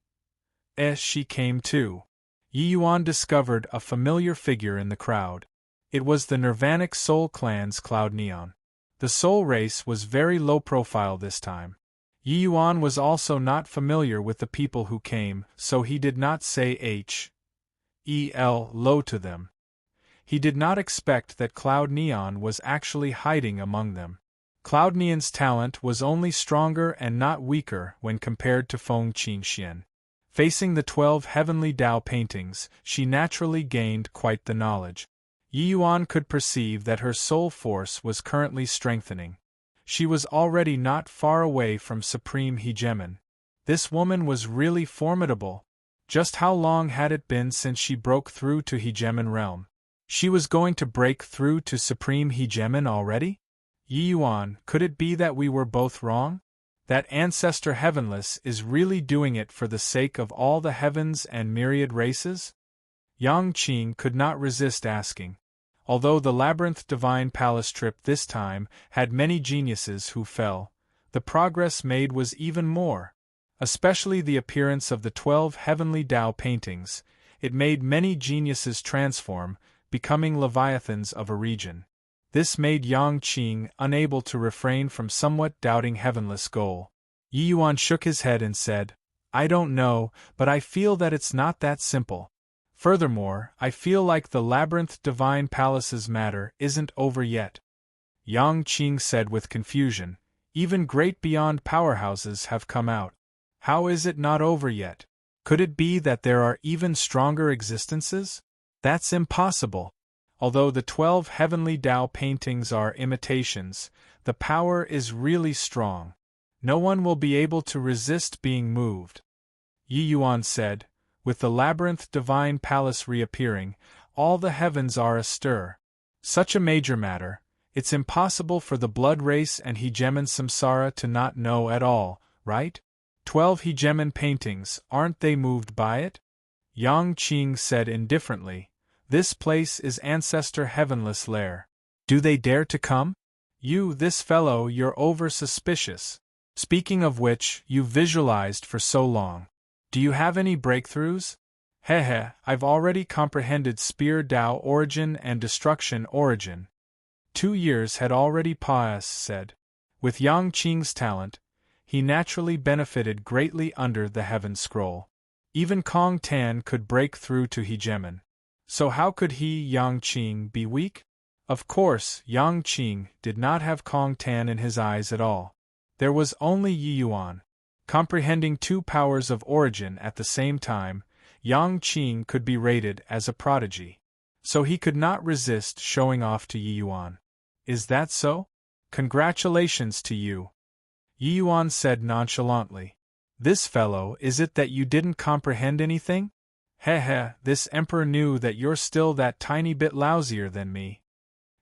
As she came to, Yi Yuan discovered a familiar figure in the crowd. It was the Nirvanic Soul Clan's Cloud Neon. The Soul race was very low profile this time. Yi Yuan was also not familiar with the people who came, so he did not say H.E.L. low to them. He did not expect that Cloud Neon was actually hiding among them. Cloud Neon's talent was only stronger and not weaker when compared to Feng Qingxian. Facing the 12 heavenly Tao paintings, she naturally gained quite the knowledge. Yi Yuan could perceive that her soul force was currently strengthening. She was already not far away from Supreme Hegemon. This woman was really formidable. Just how long had it been since she broke through to Hegemon realm? She was going to break through to Supreme Hegemon already? Yi Yuan, could it be that we were both wrong? That Ancestor Heavenless is really doing it for the sake of all the heavens and myriad races? Yang Qing could not resist asking. Although the Labyrinth Divine Palace trip this time had many geniuses who fell, the progress made was even more. Especially the appearance of the 12 heavenly Tao paintings, It made many geniuses transform, becoming leviathans of a region. This made Yang Qing unable to refrain from somewhat doubting heavenless goal. Yi Yuan shook his head and said, I don't know, but I feel that it's not that simple. Furthermore, I feel like the labyrinth divine palace's matter isn't over yet. Yang Qing said with confusion, even great beyond powerhouses have come out. How is it not over yet? Could it be that there are even stronger existences? That's impossible. Although the 12 heavenly Tao paintings are imitations, the power is really strong. No one will be able to resist being moved. Yi Yuan said, with the labyrinth divine palace reappearing, all the heavens are astir. Such a major matter, it's impossible for the blood race and hegemon samsara to not know at all, right? 12 hegemon paintings, aren't they moved by it? Yang Qing said indifferently, this place is ancestor heavenless lair. Do they dare to come? You, this fellow, you're over-suspicious. Speaking of which, you've visualized for so long. Do you have any breakthroughs? I've already comprehended Spear Tao origin and destruction origin. 2 years had already passed, said. With Yang Qing's talent, he naturally benefited greatly under the Heaven Scroll. Even Kong Tan could break through to hegemon. So how could he, Yang Qing, be weak? Of course, Yang Qing did not have Kong Tan in his eyes at all. There was only Yi Yuan. Comprehending 2 powers of origin at the same time, Yang Qing could be rated as a prodigy. So he could not resist showing off to Yi Yuan. Is that so? Congratulations to you. Yi Yuan said nonchalantly. This fellow, is it that you didn't comprehend anything? This emperor knew that you're still that tiny bit lousier than me.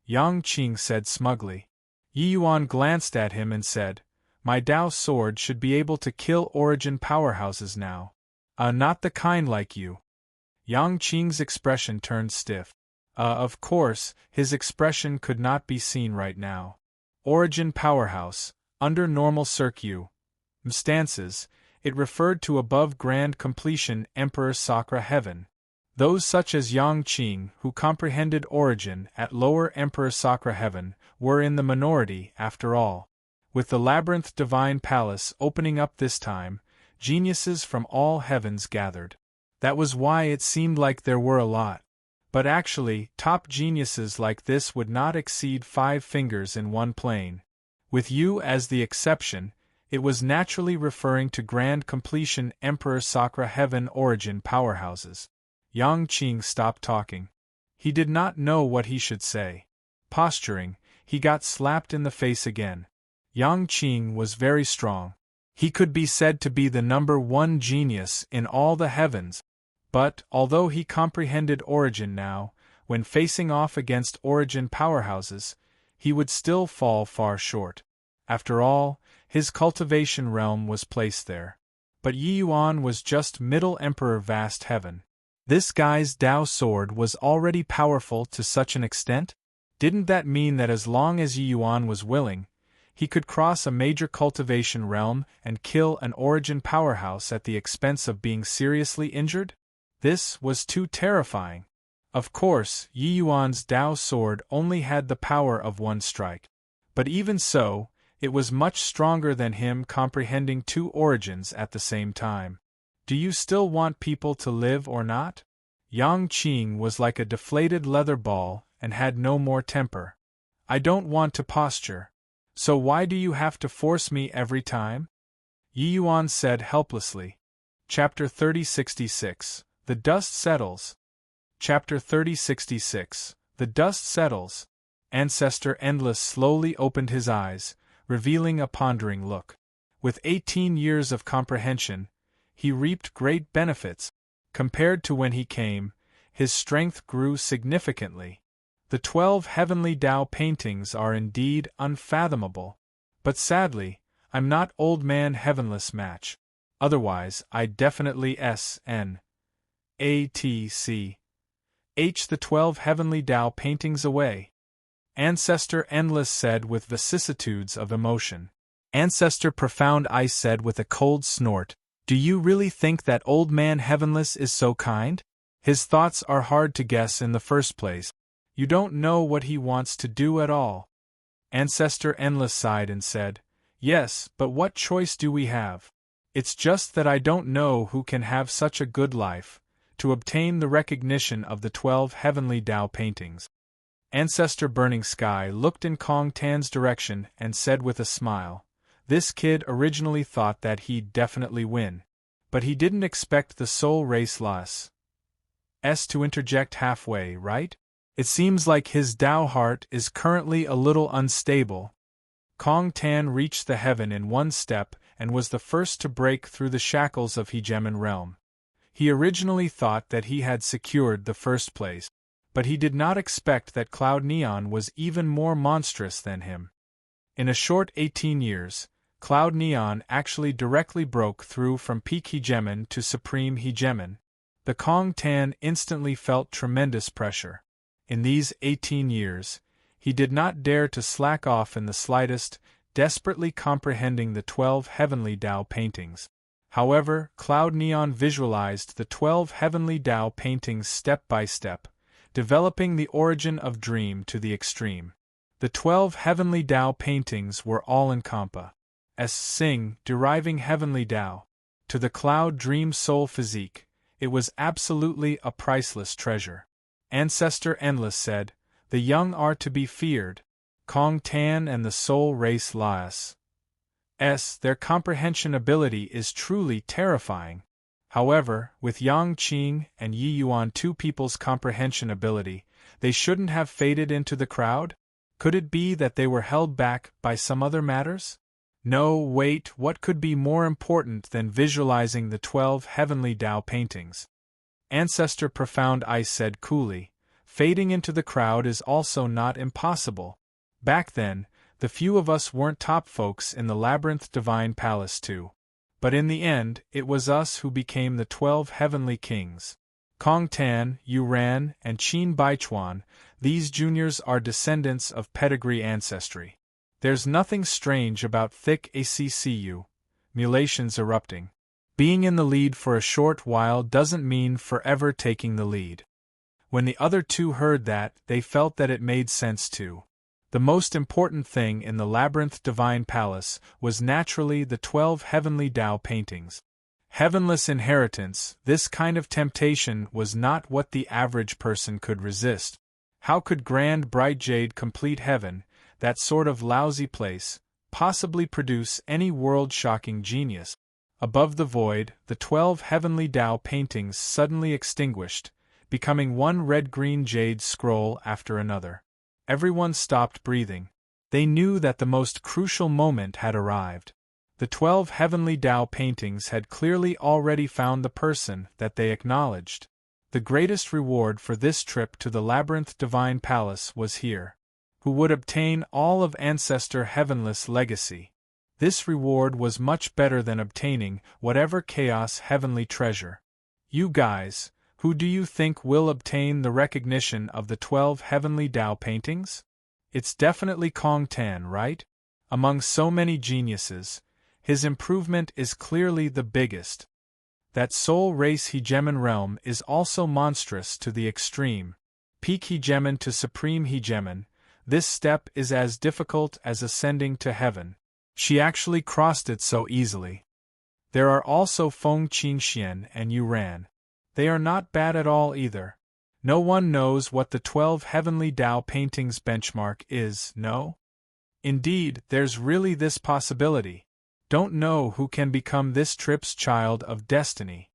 Yang Qing said smugly. Yi Yuan glanced at him and said, my Tao sword should be able to kill origin powerhouses now. Not the kind like you. Yang Qing's expression turned stiff. Of course, his expression could not be seen right now. Origin powerhouse, under normal circumstances, it referred to above grand completion Emperor Sakra heaven. Those such as Yang Qing who comprehended origin at lower Emperor Sakra heaven were in the minority after all. With the labyrinth divine palace opening up this time, geniuses from all heavens gathered. That was why it seemed like there were a lot. But actually, top geniuses like this would not exceed 5 fingers in one plane. With you as the exception, it was naturally referring to grand completion Emperor Sakra heaven origin powerhouses. Yang Qing stopped talking. He did not know what he should say. Posturing, he got slapped in the face again. Yang Qing was very strong. He could be said to be the #1 genius in all the heavens. But, although he comprehended origin now, when facing off against origin powerhouses, he would still fall far short. After all, his cultivation realm was placed there. But Yi Yuan was just middle emperor vast heaven. This guy's Tao sword was already powerful to such an extent? Didn't that mean that as long as Yi Yuan was willing, he could cross a major cultivation realm and kill an origin powerhouse at the expense of being seriously injured? This was too terrifying. Of course, Yi Yuan's Tao sword only had the power of 1 strike. But even so, it was much stronger than him comprehending 2 origins at the same time. Do you still want people to live or not? Yang Qing was like a deflated leather ball and had no more temper. I don't want to posture. So why do you have to force me every time? Yi Yuan said helplessly. Chapter 3066. The dust settles. Chapter 3066. The dust settles. Ancestor Endless slowly opened his eyes, revealing a pondering look. With 18 years of comprehension, he reaped great benefits. Compared to when he came, his strength grew significantly. The 12 heavenly Tao paintings are indeed unfathomable. But sadly, I'm not old man heavenless match. Otherwise, I'd definitely SNATCH the 12 heavenly Tao paintings away. Ancestor Endless said with vicissitudes of emotion. Ancestor Profound Ice said with a cold snort, do you really think that old man heavenless is so kind? His thoughts are hard to guess in the first place. You don't know what he wants to do at all. Ancestor Endless sighed and said, Yes, but what choice do we have? It's just that I don't know who can have such a good life, to obtain the recognition of the 12 heavenly Tao paintings. Ancestor Burning Sky looked in Kong Tan's direction and said with a smile, This kid originally thought that he'd definitely win. But he didn't expect the soul race loss. To interject halfway, right? It seems like his Tao heart is currently a little unstable. Kong Tan reached the heaven in one step and was the first to break through the shackles of Hegemon realm. He originally thought that he had secured the first place, but he did not expect that Cloud Neon was even more monstrous than him. In a short 18 years, Cloud Neon actually directly broke through from peak Hegemon to supreme Hegemon. The Kong Tan instantly felt tremendous pressure. In these 18 years, he did not dare to slack off in the slightest, desperately comprehending the 12 heavenly Tao paintings. However, Cloud Neon visualized the 12 heavenly Tao paintings step by step, developing the origin of dream to the extreme. The 12 heavenly Tao paintings were all in Compa. Sing, deriving heavenly Tao. To the Cloud Dream Soul physique, it was absolutely a priceless treasure. Ancestor Endless said, The young are to be feared. Kong Tan and the Soul Race Laos. Their comprehension ability is truly terrifying. However, with Yang Qing and Yi Yuan, two people's comprehension ability, they shouldn't have faded into the crowd? Could it be that they were held back by some other matters? No, wait, what could be more important than visualizing the 12 heavenly Tao paintings? Ancestor Profound Ice said coolly, Fading into the crowd is also not impossible. Back then, the few of us weren't top folks in the Labyrinth Divine Palace too. But in the end, it was us who became the 12 heavenly kings. Kong Tan, Yu Ran, and Qin Baichuan, these juniors are descendants of pedigree ancestry. There's nothing strange about thick ACCU, mulations erupting. Being in the lead for a short while doesn't mean forever taking the lead. When the other two heard that, they felt that it made sense too. The most important thing in the Labyrinth Divine Palace was naturally the 12 heavenly Tao paintings. Heavenless inheritance, this kind of temptation was not what the average person could resist. How could Grand Bright Jade complete heaven, that sort of lousy place, possibly produce any world-shocking genius? Above the void, the 12 heavenly Tao paintings suddenly extinguished, becoming one red-green jade scroll after another. Everyone stopped breathing. They knew that the most crucial moment had arrived. The 12 heavenly Tao paintings had clearly already found the person that they acknowledged. The greatest reward for this trip to the Labyrinth Divine Palace was here. Who would obtain all of Ancestor Heavenless legacy. This reward was much better than obtaining whatever Chaos Heavenly treasure. You guys, who do you think will obtain the recognition of the 12 heavenly Tao paintings? It's definitely Kong Tan, right? Among so many geniuses, his improvement is clearly the biggest. That soul race Hegemon realm is also monstrous to the extreme. Peak Hegemon to supreme Hegemon, this step is as difficult as ascending to heaven. She actually crossed it so easily. There are also Feng Qingxian and Yu Ran. They are not bad at all either. No one knows what the 12 heavenly Tao paintings benchmark is, no? Indeed, there's really this possibility. Don't know who can become this trip's child of destiny.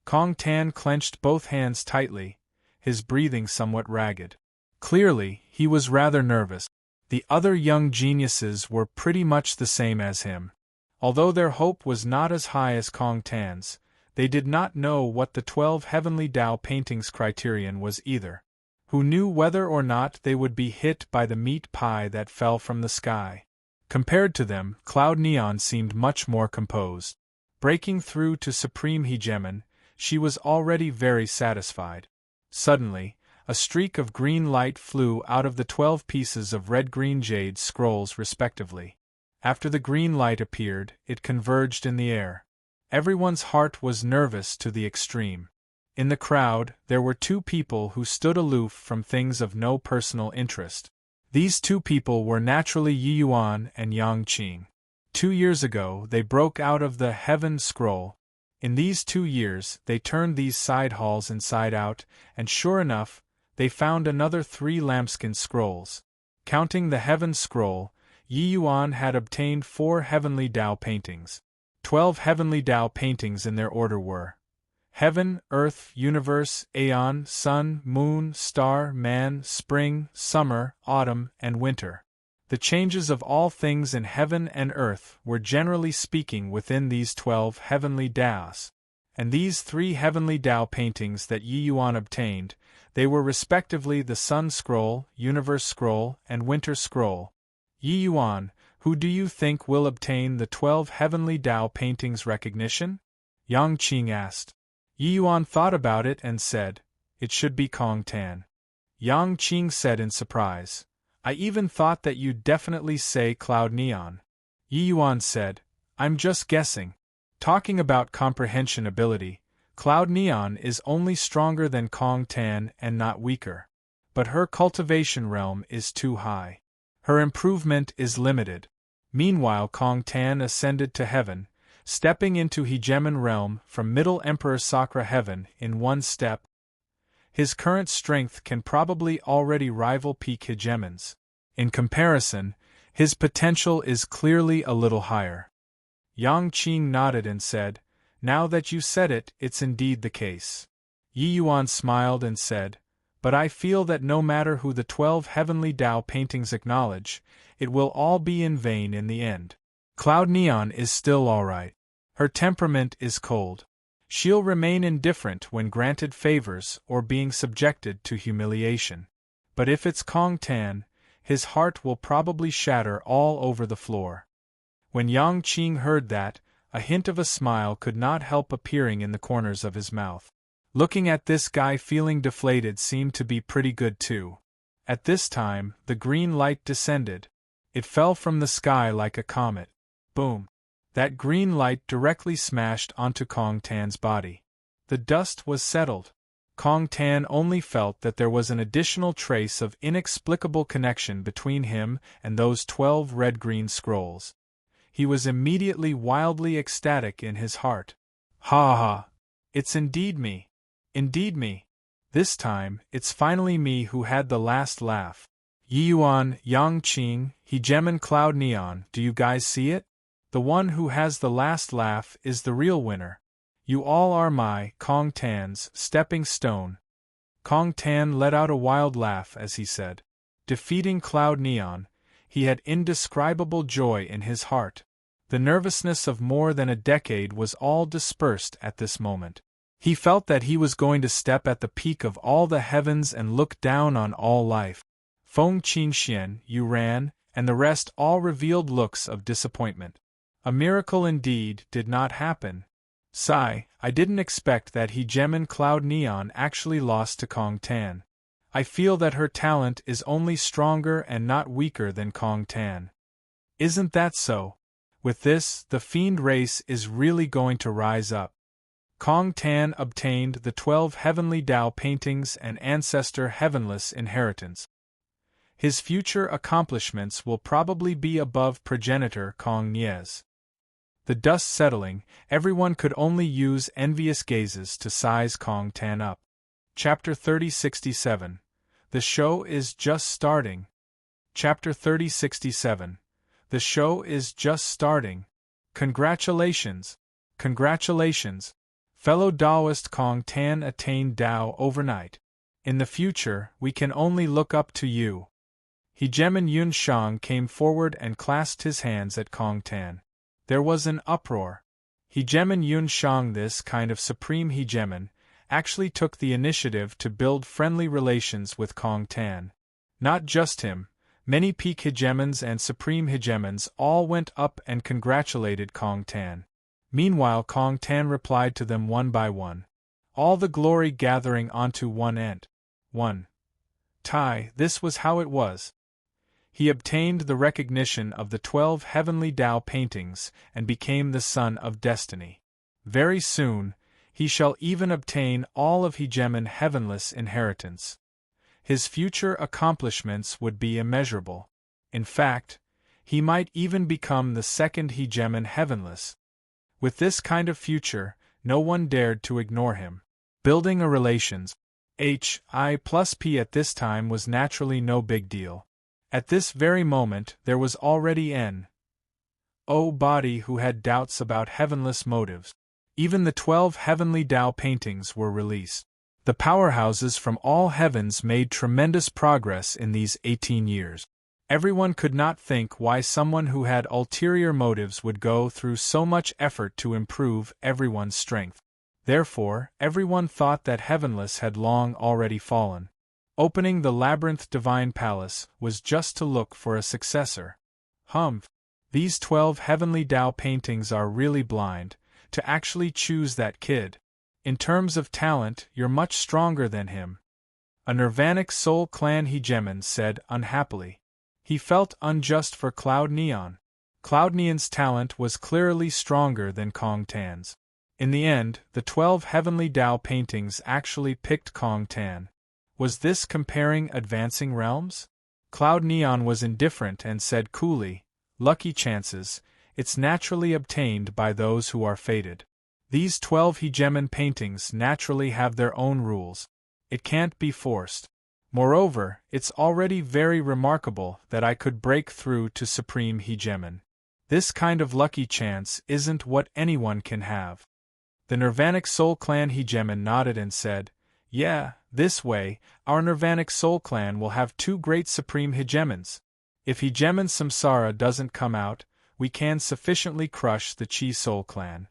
Kong Tan clenched both hands tightly, his breathing somewhat ragged. Clearly, he was rather nervous. The other young geniuses were pretty much the same as him. Although their hope was not as high as Kong Tan's, they did not know what the 12 heavenly Tao paintings criterion was either. Who knew whether or not they would be hit by the meat pie that fell from the sky? Compared to them, Cloud Neon seemed much more composed. Breaking through to Supreme Hegemon, she was already very satisfied. Suddenly, a streak of green light flew out of the 12 pieces of red-green jade scrolls respectively. After the green light appeared, it converged in the air. Everyone's heart was nervous to the extreme. In the crowd, there were two people who stood aloof from things of no personal interest. These two people were naturally Yi Yuan and Yang Qing. 2 years ago, they broke out of the Heaven Scroll. In these 2 years, they turned these side halls inside out, and sure enough, they found another 3 lambskin scrolls. Counting the Heaven Scroll, Yi Yuan had obtained 4 heavenly Tao paintings. 12 heavenly Tao paintings in their order were Heaven, Earth, Universe, Aeon, Sun, Moon, Star, Man, Spring, Summer, Autumn, and Winter. The changes of all things in heaven and earth were generally speaking within these 12 heavenly Taos. And these 3 heavenly Tao paintings that Yi Yuan obtained, they were respectively the Sun Scroll, Universe Scroll, and Winter Scroll. Yi Yuan, who do you think will obtain the 12 heavenly Tao paintings recognition? Yang Qing asked. Yi Yuan thought about it and said, "It should be Kong Tan." Yang Qing said in surprise, "I even thought that you'd definitely say Cloud Neon." Yi Yuan said, "I'm just guessing. Talking about comprehension ability, Cloud Neon is only stronger than Kong Tan and not weaker. But her cultivation realm is too high. Her improvement is limited." Meanwhile Kong Tan ascended to heaven, stepping into Hegemon realm from Middle Emperor Sakra heaven in 1 step. His current strength can probably already rival peak Hegemons. In comparison, his potential is clearly a little higher. Yang Qing nodded and said, "Now that you said it, it's indeed the case." Yi Yuan smiled and said, "But I feel that no matter who the 12 heavenly Tao paintings acknowledge, it will all be in vain in the end. Cloud Neon is still alright. Her temperament is cold. She'll remain indifferent when granted favors or being subjected to humiliation. But if it's Kong Tan, his heart will probably shatter all over the floor." When Yang Qing heard that, a hint of a smile could not help appearing in the corners of his mouth. Looking at this guy feeling deflated seemed to be pretty good too. At this time, the green light descended. It fell from the sky like a comet. Boom! That green light directly smashed onto Kong Tan's body. The dust was settled. Kong Tan only felt that there was an additional trace of inexplicable connection between him and those 12 red-green scrolls. He was immediately wildly ecstatic in his heart. Ha ha! It's indeed me! Indeed me! This time, it's finally me who had the last laugh. Yi Yuan, Yang Qing, Hegemon Cloud Neon, do you guys see it? The one who has the last laugh is the real winner. You all are my, Kong Tan's, stepping stone. Kong Tan let out a wild laugh as he said, defeating Cloud Neon, he had indescribable joy in his heart. The nervousness of more than a decade was all dispersed at this moment. He felt that he was going to step at the peak of all the heavens and look down on all life. Feng Qingxian, Yu Ran, and the rest all revealed looks of disappointment. A miracle indeed did not happen. Sigh, I didn't expect that Hegemon Cloud Neon actually lost to Kong Tan. I feel that her talent is only stronger and not weaker than Kong Tan. Isn't that so? With this, the fiend race is really going to rise up. Kong Tan obtained the 12 heavenly Tao paintings and ancestor heavenless inheritance. His future accomplishments will probably be above progenitor Kong Nie's. The dust settling, everyone could only use envious gazes to size Kong Tan up. Chapter 3067. The show is just starting. Chapter 3067. The show is just starting. Congratulations! Congratulations! Fellow Taoist Kong Tan attained Tao overnight. In the future, we can only look up to you. Hegemon Yun Shang came forward and clasped his hands at Kong Tan. There was an uproar. Hegemon Yun Shang, this kind of supreme hegemon, actually took the initiative to build friendly relations with Kong Tan. Not just him, many peak hegemons and supreme hegemons all went up and congratulated Kong Tan. Meanwhile Kong Tan replied to them one by one. All the glory gathering onto one end. 1. Tai, this was how it was. He obtained the recognition of the 12 heavenly Tao paintings and became the Son of Destiny. Very soon, He shall even obtain all of Hegemon heavenless inheritance. His future accomplishments would be immeasurable. In fact, he might even become the second Hegemon heavenless. With this kind of future, no one dared to ignore him. Building a relations H.I. plus P at this time was naturally no big deal. At this very moment there was already an body who had doubts about heavenless motives. Even the 12 heavenly Tao paintings were released. The powerhouses from all heavens made tremendous progress in these 18 years. Everyone could not think why someone who had ulterior motives would go through so much effort to improve everyone's strength. Therefore, everyone thought that heavenless had long already fallen. Opening the labyrinth divine palace was just to look for a successor. These 12 heavenly Tao paintings are really blind to actually choose that kid. In terms of talent, you're much stronger than him. A Nirvanic Soul Clan Hegemon said unhappily. He felt unjust for Cloud Neon. Cloud Neon's talent was clearly stronger than Kong Tan's. In the end, the 12 heavenly Tao paintings actually picked Kong Tan. Was this comparing advancing realms? Cloud Neon was indifferent and said coolly, "Lucky chances, it's naturally obtained by those who are fated. These 12 Hegemon paintings naturally have their own rules. It can't be forced. Moreover, it's already very remarkable that I could break through to Supreme Hegemon. This kind of lucky chance isn't what anyone can have." The Nirvanic Soul Clan Hegemon nodded and said, "Yeah, this way, our Nirvanic Soul Clan will have 2 great Supreme Hegemons. If Hegemon Samsara doesn't come out, we can sufficiently crush the Chi Soul Clan."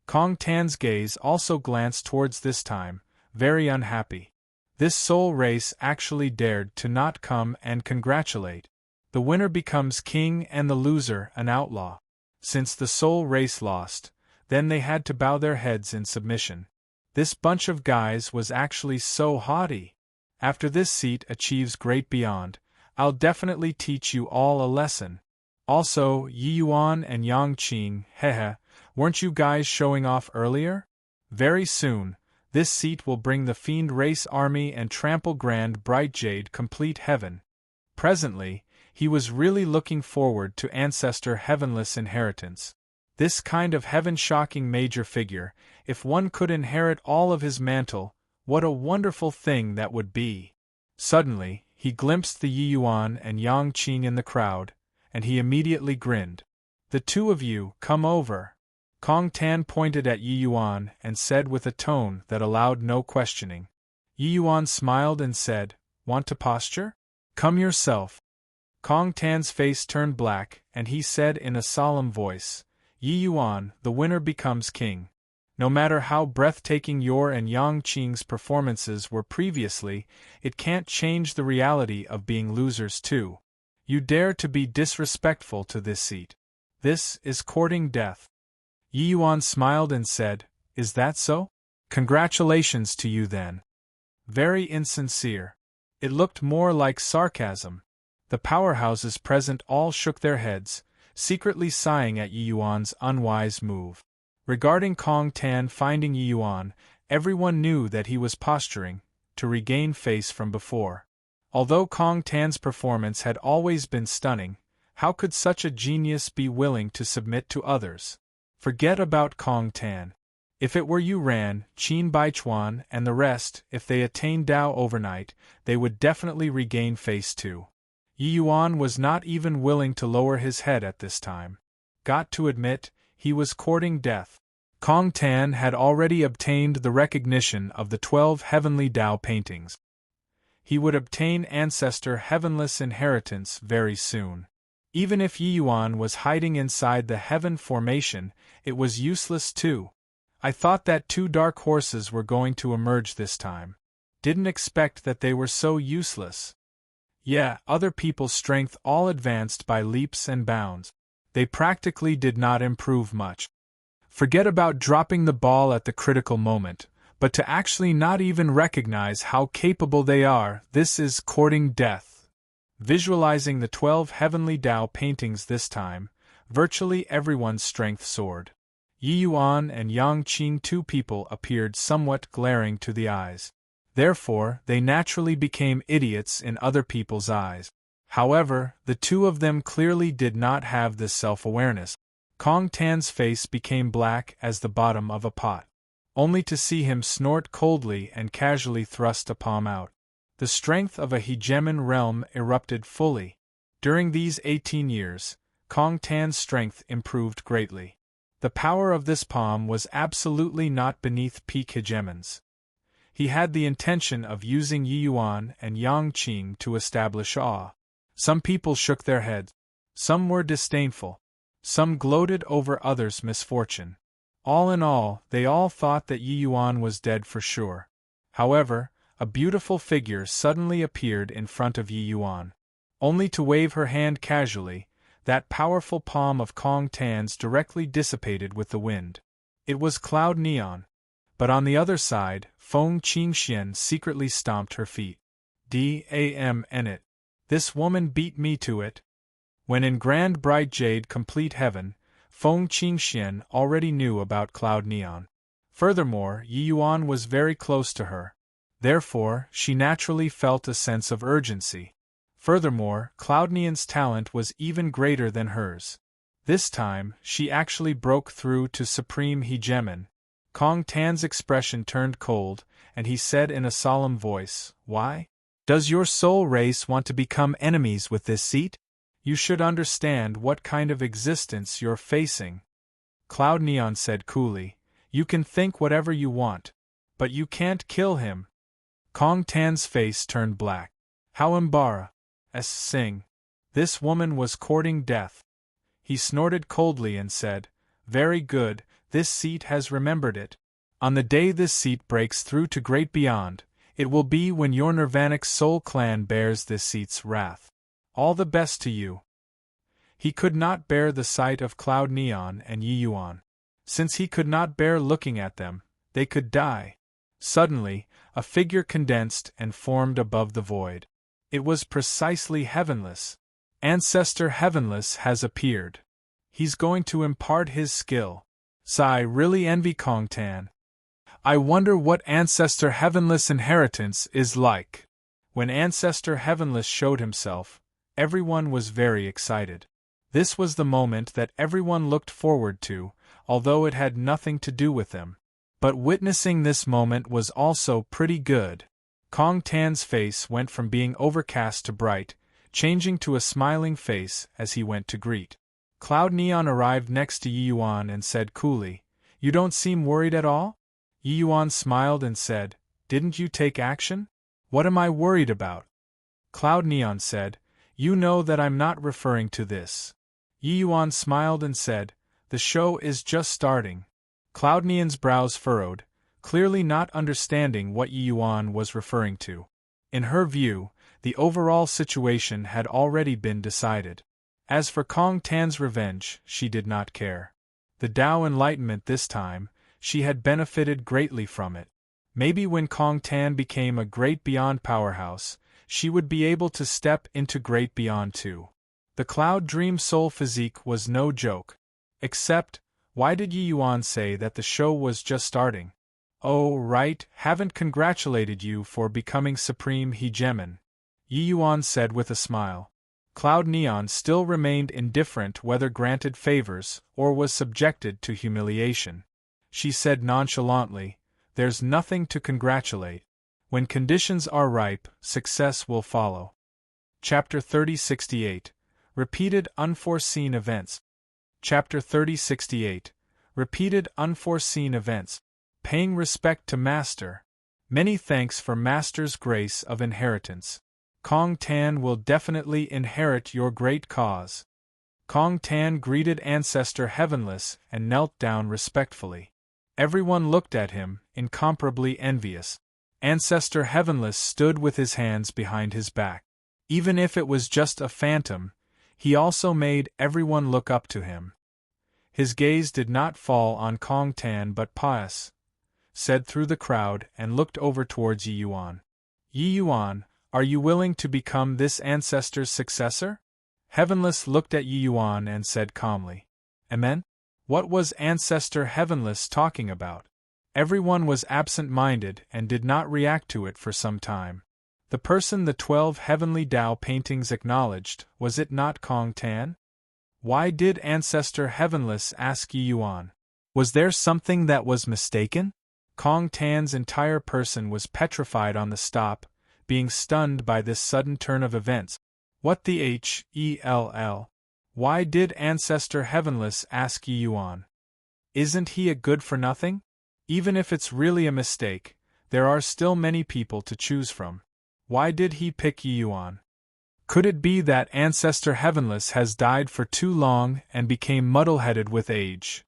Kong Tan's gaze also glanced towards this time, very unhappy. This soul race actually dared to not come and congratulate. The winner becomes king and the loser an outlaw. Since the soul race lost, then they had to bow their heads in submission. This bunch of guys was actually so haughty. After this seat achieves great beyond, I'll definitely teach you all a lesson. Also, Yi Yuan and Yang Qing, weren't you guys showing off earlier? Very soon, this seat will bring the Fiend Race army and trample Grand Bright Jade complete heaven. Presently, he was really looking forward to Ancestor Heavenless inheritance. This kind of heaven-shocking major figure, if one could inherit all of his mantle, what a wonderful thing that would be. Suddenly, he glimpsed the Yi Yuan and Yang Qing in the crowd, and he immediately grinned. "The 2 of you, come over." Kong Tan pointed at Yi Yuan and said with a tone that allowed no questioning. Yi Yuan smiled and said, "Want to posture? Come yourself." Kong Tan's face turned black, and he said in a solemn voice, "Yi Yuan, the winner becomes king. No matter how breathtaking your and Yang Qing's performances were previously, it can't change the reality of being losers too. You dare to be disrespectful to this seat. This is courting death." Yi Yuan smiled and said, "Is that so? Congratulations to you then." Very insincere. It looked more like sarcasm. The powerhouses present all shook their heads, secretly sighing at Yi Yuan's unwise move. Regarding Kong Tan finding Yi Yuan, everyone knew that he was posturing to regain face from before. Although Kong Tan's performance had always been stunning, how could such a genius be willing to submit to others? Forget about Kong Tan. If it were Yu Ran, Qin Baichuan, and the rest, if they attained Tao overnight, they would definitely regain face too. Yi Yuan was not even willing to lower his head at this time. Got to admit, he was courting death. Kong Tan had already obtained the recognition of the 12 heavenly Tao paintings. He would obtain Ancestor Heavenless inheritance very soon. Even if Yi Yuan was hiding inside the Heaven formation, it was useless too. I thought that 2 dark horses were going to emerge this time. Didn't expect that they were so useless. Yeah, other people's strength all advanced by leaps and bounds. They practically did not improve much. Forget about dropping the ball at the critical moment, but to actually not even recognize how capable they are, this is courting death. Visualizing the 12 heavenly Tao paintings this time, virtually everyone's strength soared. Yi Yuan and Yang Qing, two people, appeared somewhat glaring to the eyes. Therefore, they naturally became idiots in other people's eyes. However, the two of them clearly did not have this self-awareness. Kong Tan's face became black as the bottom of a pot, only to see him snort coldly and casually thrust a palm out. The strength of a hegemon realm erupted fully. During these 18 years, Kong Tan's strength improved greatly. The power of this palm was absolutely not beneath peak hegemons. He had the intention of using Yi Yuan and Yang Qing to establish awe. Some people shook their heads. Some were disdainful. Some gloated over others' misfortune. All in all, they all thought that Yi Yuan was dead for sure. However, a beautiful figure suddenly appeared in front of Yi Yuan. Only to wave her hand casually, that powerful palm of Kong Tan's directly dissipated with the wind. It was Cloud Neon. But on the other side, Feng Qingxian secretly stomped her feet. Damn it. This woman beat me to it. When in grand bright jade complete heaven, Feng Qingxian already knew about Cloud Neon. Furthermore, Yi Yuan was very close to her. Therefore, she naturally felt a sense of urgency. Furthermore, Cloud Neon's talent was even greater than hers. This time, she actually broke through to Supreme Hegemon. Kong Tan's expression turned cold, and he said in a solemn voice, "Why? Does your soul race want to become enemies with this seat? You should understand what kind of existence you're facing." Cloud Neon said coolly, "You can think whatever you want, but you can't kill him." Kong Tan's face turned black. How embarrassing. This woman was courting death. He snorted coldly and said, "Very good. This seat has remembered it. On the day this seat breaks through to great beyond, it will be when your Nirvanic Soul Clan bears this seat's wrath. All the best to you." He could not bear the sight of Cloud Neon and Yi Yuan. Since he could not bear looking at them, they could die. Suddenly, a figure condensed and formed above the void. It was precisely Heavenless. Ancestor Heavenless has appeared. He's going to impart his skill. I really envy Kong Tan. I wonder what Ancestor Heavenless inheritance is like. When Ancestor Heavenless showed himself, everyone was very excited. This was the moment that everyone looked forward to, although it had nothing to do with them. But witnessing this moment was also pretty good. Kong Tan's face went from being overcast to bright, changing to a smiling face as he went to greet. Cloud Neon arrived next to Yi Yuan and said coolly, "You don't seem worried at all?" Yi Yuan smiled and said, "Didn't you take action? What am I worried about?" Cloud Neon said, "You know that I'm not referring to this." Yi Yuan smiled and said, "The show is just starting." Cloud Neon's brows furrowed, clearly not understanding what Yi Yuan was referring to. In her view, the overall situation had already been decided. As for Kong Tan's revenge, she did not care. The Tao Enlightenment this time, she had benefited greatly from it. Maybe when Kong Tan became a Great Beyond powerhouse, she would be able to step into Great Beyond too. The Cloud Dream Soul physique was no joke. Except, why did Yi Yuan say that the show was just starting? Oh, right, haven't congratulated you for becoming Supreme Hegemon. Yi Yuan said with a smile. Cloud Neon still remained indifferent whether granted favors or was subjected to humiliation. She said nonchalantly, "There's nothing to congratulate. When conditions are ripe, success will follow." Chapter 3068. Repeated Unforeseen Events. Chapter 3068. Repeated Unforeseen Events. Paying respect to Master. Many thanks for Master's grace of inheritance. Kong Tan will definitely inherit your great cause. Kong Tan greeted Ancestor Heavenless and knelt down respectfully. Everyone looked at him, incomparably envious. Ancestor Heavenless stood with his hands behind his back. Even if it was just a phantom, he also made everyone look up to him. His gaze did not fall on Kong Tan but said through the crowd and looked over towards Yi Yuan. "Yi Yuan, are you willing to become this ancestor's successor?" Heavenless looked at Yi Yuan and said calmly, "Amen? What was Ancestor Heavenless talking about? Everyone was absent-minded and did not react to it for some time. The person the 12 heavenly Tao paintings acknowledged, was it not Kong Tan? Why did Ancestor Heavenless ask Yi Yuan? Was there something that was mistaken? Kong Tan's entire person was petrified on the stop, being stunned by this sudden turn of events. What the hell? Why did Ancestor Heavenless ask Yi Yuan? Isn't he a good-for-nothing? Even if it's really a mistake, there are still many people to choose from. Why did he pick Yi Yuan? Could it be that Ancestor Heavenless has died for too long and became muddle-headed with age?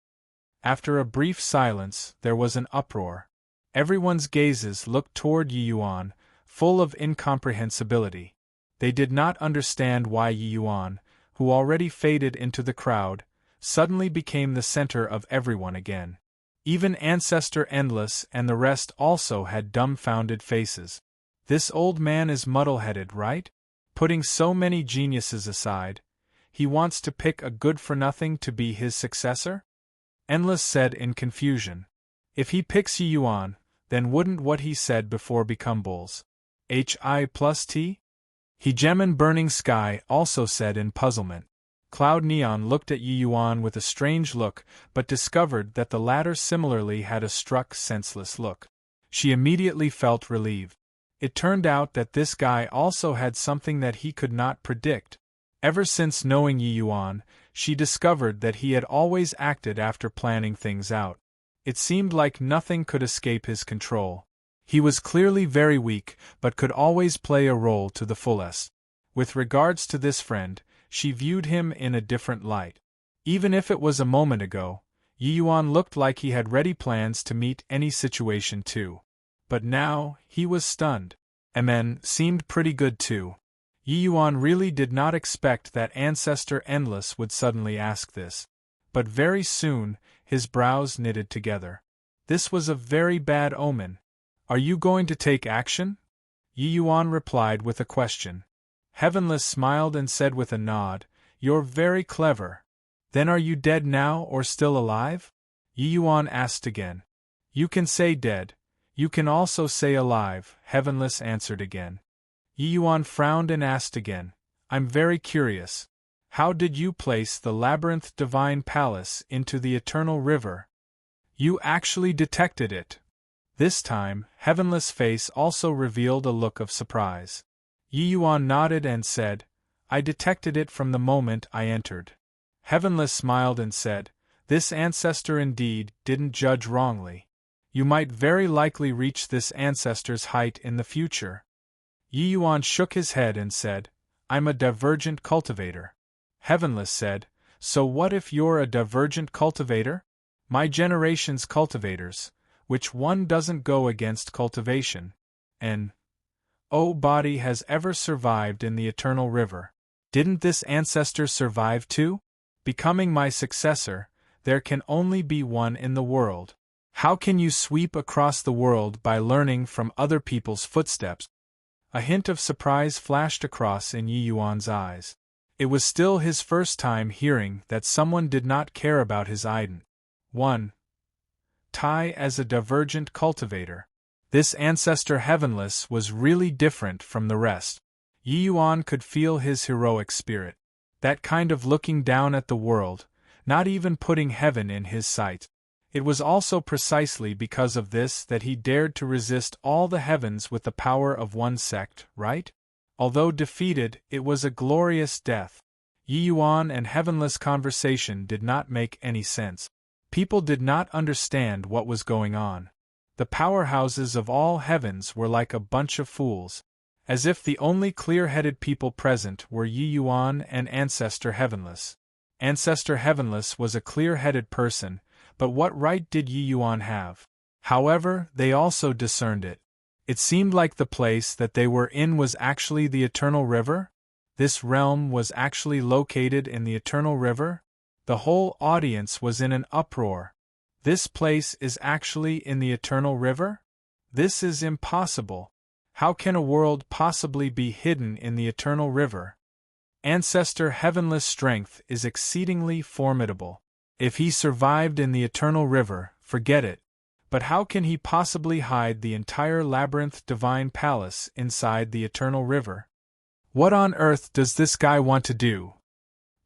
After a brief silence, there was an uproar. Everyone's gazes looked toward Yi Yuan, full of incomprehensibility. They did not understand why Yi Yuan, who already faded into the crowd, suddenly became the center of everyone again. Even Ancestor Endless and the rest also had dumbfounded faces. This old man is muddle-headed, right? Putting so many geniuses aside, he wants to pick a good-for-nothing to be his successor? Endless said in confusion. If he picks Yi Yuan, then wouldn't what he said before become bulls? Hi+T? Hegemon Burning Sky also said in puzzlement. Cloud Neon looked at Yi Yuan with a strange look, but discovered that the latter similarly had a struck senseless look. She immediately felt relieved. It turned out that this guy also had something that he could not predict. Ever since knowing Yi Yuan, she discovered that he had always acted after planning things out. It seemed like nothing could escape his control. He was clearly very weak, but could always play a role to the fullest. With regards to this friend, she viewed him in a different light. Even if it was a moment ago, Yi Yuan looked like he had ready plans to meet any situation too. But now, he was stunned. Amen seemed pretty good too. Yi Yuan really did not expect that Ancestor Endless would suddenly ask this. But very soon, his brows knitted together. This was a very bad omen. Are you going to take action? Yi Yuan replied with a question. Heavenless smiled and said with a nod, You're very clever. Then are you dead now or still alive? Yi Yuan asked again. You can say dead. You can also say alive, Heavenless answered again. Yi Yuan frowned and asked again, I'm very curious. How did you place the Labyrinth Divine Palace into the Eternal River? You actually detected it. This time, Heavenless' face also revealed a look of surprise. Yi Yuan nodded and said, I detected it from the moment I entered. Heavenless smiled and said, This ancestor indeed didn't judge wrongly. You might very likely reach this ancestor's height in the future. Yi Yuan shook his head and said, I'm a divergent cultivator. Heavenless said, So what if you're a divergent cultivator? My generation's cultivators, which one doesn't go against cultivation? Body has ever survived in the Eternal River. Didn't this ancestor survive too? Becoming my successor, there can only be one in the world. How can you sweep across the world by learning from other people's footsteps? A hint of surprise flashed across in Yi Yuan's eyes. It was still his first time hearing that someone did not care about his ident. 1. Tai as a divergent cultivator. This ancestor Heavenless was really different from the rest. Yi Yuan could feel his heroic spirit. That kind of looking down at the world, not even putting heaven in his sight. It was also precisely because of this that he dared to resist all the heavens with the power of one sect, right? Although defeated, it was a glorious death. Yi Yuan and Heavenless conversation did not make any sense. People did not understand what was going on. The powerhouses of all heavens were like a bunch of fools, as if the only clear-headed people present were Yi Yuan and Ancestor Heavenless. Ancestor Heavenless was a clear-headed person, but what right did Yi Yuan have? However, they also discerned it. It seemed like the place that they were in was actually the Eternal River? This realm was actually located in the Eternal River? The whole audience was in an uproar. This place is actually in the Eternal River? This is impossible. How can a world possibly be hidden in the Eternal River? Ancestor Heavenless strength is exceedingly formidable. If he survived in the eternal river, forget it. But how can he possibly hide the entire labyrinth divine palace inside the eternal river? What on earth does this guy want to do?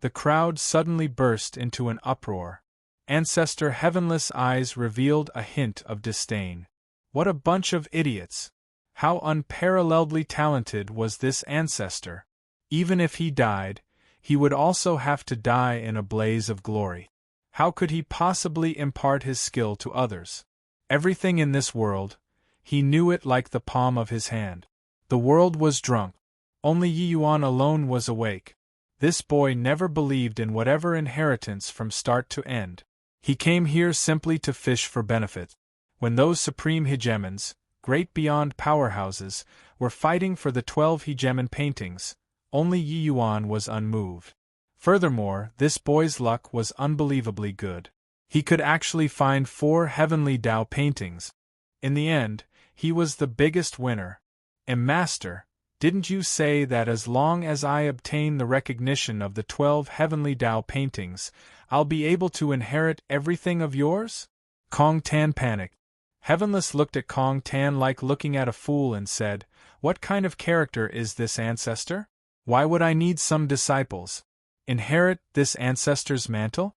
The crowd suddenly burst into an uproar. Ancestor Heavenless' eyes revealed a hint of disdain. What a bunch of idiots! How unparalleledly talented was this ancestor! Even if he died, he would also have to die in a blaze of glory. How could he possibly impart his skill to others? Everything in this world, he knew it like the palm of his hand. The world was drunk. Only Yi Yuan alone was awake. This boy never believed in whatever inheritance from start to end. He came here simply to fish for benefit. When those supreme hegemons, great beyond powerhouses, were fighting for the 12 hegemon paintings, only Yi Yuan was unmoved. Furthermore, this boy's luck was unbelievably good. He could actually find 4 heavenly Tao paintings. In the end, he was the biggest winner. Master, didn't you say that as long as I obtain the recognition of the 12 heavenly Tao paintings, I'll be able to inherit everything of yours? Kong Tan panicked. Heavenless looked at Kong Tan like looking at a fool and said, "What kind of character is this ancestor? Why would I need some disciples? Inherit this ancestor's mantle?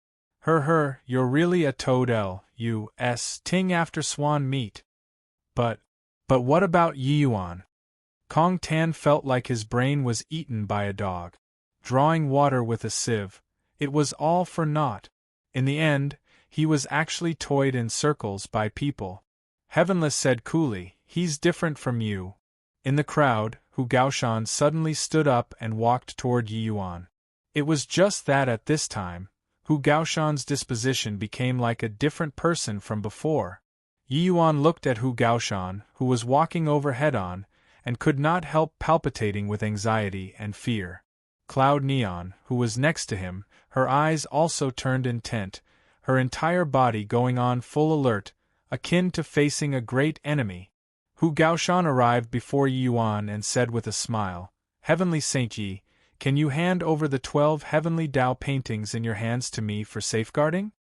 You're really a toad U.S. ting after swan meat." But what about Yi Yuan? Kong Tan felt like his brain was eaten by a dog. Drawing water with a sieve, it was all for naught. In the end, he was actually toyed in circles by people. Heavenless said coolly, "He's different from you." In the crowd, Hu Gaoshan suddenly stood up and walked toward Yi Yuan. It was just that at this time, Hu Gaoshan's disposition became like a different person from before. Yi Yuan looked at Hu Gaoshan, who was walking over head-on, and could not help palpitating with anxiety and fear. Cloud Neon, who was next to him, her eyes also turned intent, her entire body going on full alert, akin to facing a great enemy. Hu Gaoshan arrived before Yi Yuan and said with a smile, "Heavenly Saint Yi, can you hand over the 12 heavenly Tao paintings in your hands to me for safeguarding?"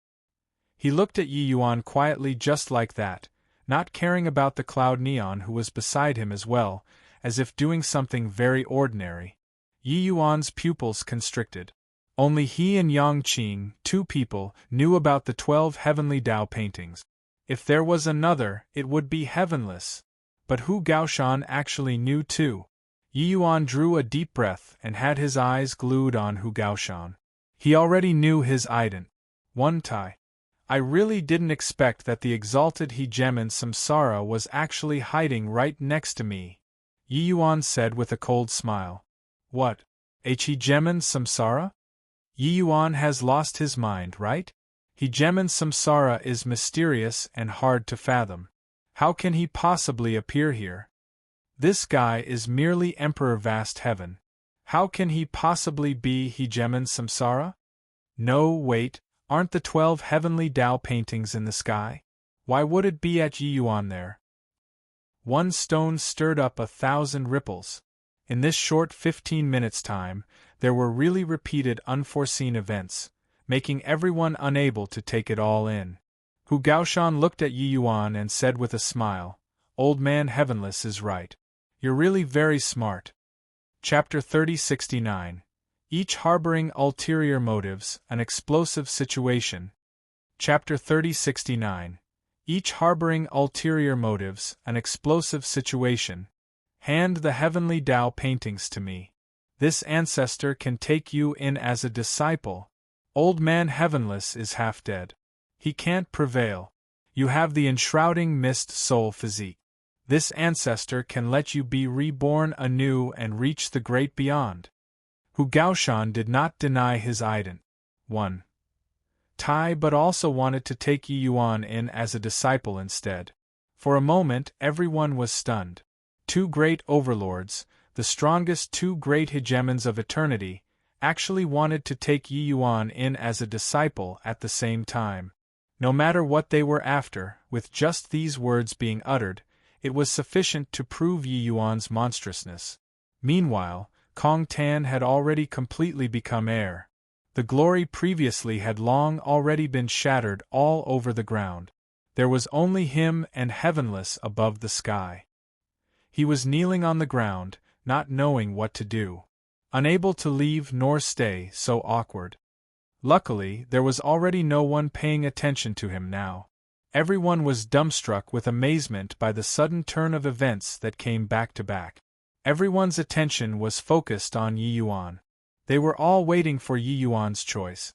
He looked at Yi Yuan quietly just like that, not caring about the Cloud Neon who was beside him as well, as if doing something very ordinary. Yi Yuan's pupils constricted. Only he and Yang Qing, 2 people, knew about the 12 heavenly Tao paintings. If there was another, it would be Heavenless. But Hu Gaoshan actually knew too. Yi Yuan drew a deep breath and had his eyes glued on Hu Gaoshan. He already knew his ident. One Tai. I really didn't expect that the exalted hegemon Samsara was actually hiding right next to me, Yi Yuan said with a cold smile. What? Hegemon Samsara? Yi Yuan has lost his mind, right? Hegemon Samsara is mysterious and hard to fathom. How can he possibly appear here? This guy is merely Emperor Vast Heaven. How can he possibly be Hegemon Samsara? No, wait, aren't the 12 heavenly Tao paintings in the sky? Why would it be at Yi Yuan there? One stone stirred up 1,000 ripples. In this short 15 minutes' time, there were really repeated unforeseen events, making everyone unable to take it all in. Hu Gaoshan looked at Yi Yuan and said with a smile, "Old man Heavenless is right. You're really very smart." Chapter 3069. Each harboring ulterior motives, an explosive situation. Chapter 3069. Each harboring ulterior motives, an explosive situation. Hand the heavenly Tao paintings to me. This ancestor can take you in as a disciple. Old man Heavenless is half dead. He can't prevail. You have the enshrouding mist soul physique. This ancestor can let you be reborn anew and reach the great beyond. Hu Gaoshan did not deny his ident. 1. Tai but also wanted to take Yi Yuan in as a disciple instead. For a moment everyone was stunned. 2 great overlords, the strongest 2 great hegemons of eternity, actually wanted to take Yi Yuan in as a disciple at the same time. No matter what they were after, with just these words being uttered, it was sufficient to prove Yi Yuan's monstrousness. Meanwhile, Kong Tan had already completely become heir. The glory previously had long already been shattered all over the ground. There was only him and heavenless above the sky. He was kneeling on the ground, not knowing what to do. Unable to leave nor stay, so awkward. Luckily, there was already no one paying attention to him now. Everyone was dumbstruck with amazement by the sudden turn of events that came back to back. Everyone's attention was focused on Yi Yuan. They were all waiting for Yi Yuan's choice.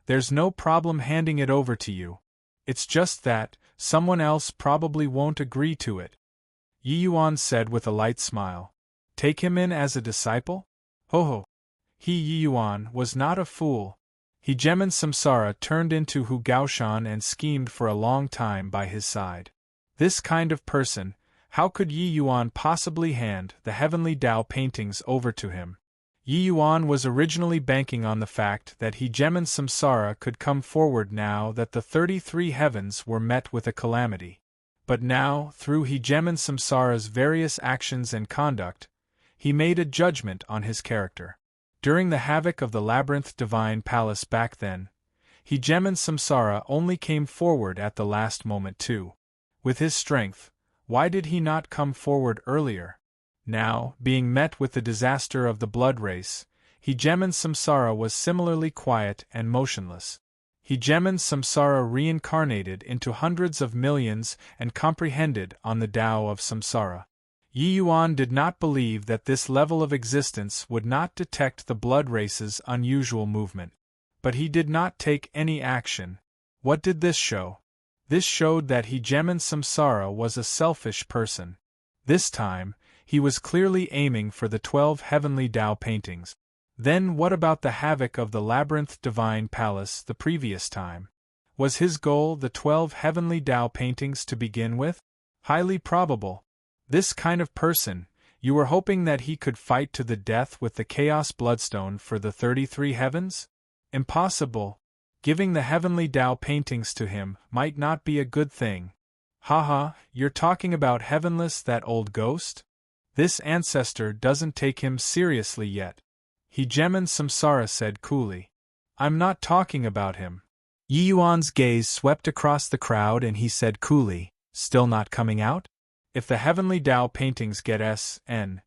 There's no problem handing it over to you. It's just that, someone else probably won't agree to it. Yi Yuan said with a light smile. Take him in as a disciple? Ho! Yi Yuan was not a fool. Hegeman Samsara turned into Hu Gaoshan and schemed for a long time by his side. This kind of person, how could Yi Yuan possibly hand the heavenly Tao paintings over to him? Yi Yuan was originally banking on the fact that Hegeman Samsara could come forward now that the 33 heavens were met with a calamity. But now, through Hegeman Samsara's various actions and conduct, he made a judgment on his character. During the havoc of the Labyrinth Divine Palace back then, Hegeman Samsara only came forward at the last moment too. With his strength, why did he not come forward earlier? Now, being met with the disaster of the blood race, Hegeman Samsara was similarly quiet and motionless. Hegeman Samsara reincarnated into hundreds of millions and comprehended on the Tao of Samsara. Yi Yuan did not believe that this level of existence would not detect the blood race's unusual movement. But he did not take any action. What did this show? This showed that Hegeman Samsara was a selfish person. This time, he was clearly aiming for the 12 heavenly Tao paintings. Then what about the havoc of the Labyrinth Divine Palace the previous time? Was his goal the 12 heavenly Tao paintings to begin with? Highly probable. This kind of person, you were hoping that he could fight to the death with the Chaos Bloodstone for the 33 heavens? Impossible. Giving the heavenly Tao paintings to him might not be a good thing. You're talking about Heavenless, that old ghost? This ancestor doesn't take him seriously yet. Hegeman Samsara said coolly. I'm not talking about him. Yi Yuan's gaze swept across the crowd and he said coolly, still not coming out? If the heavenly Tao paintings get SNATC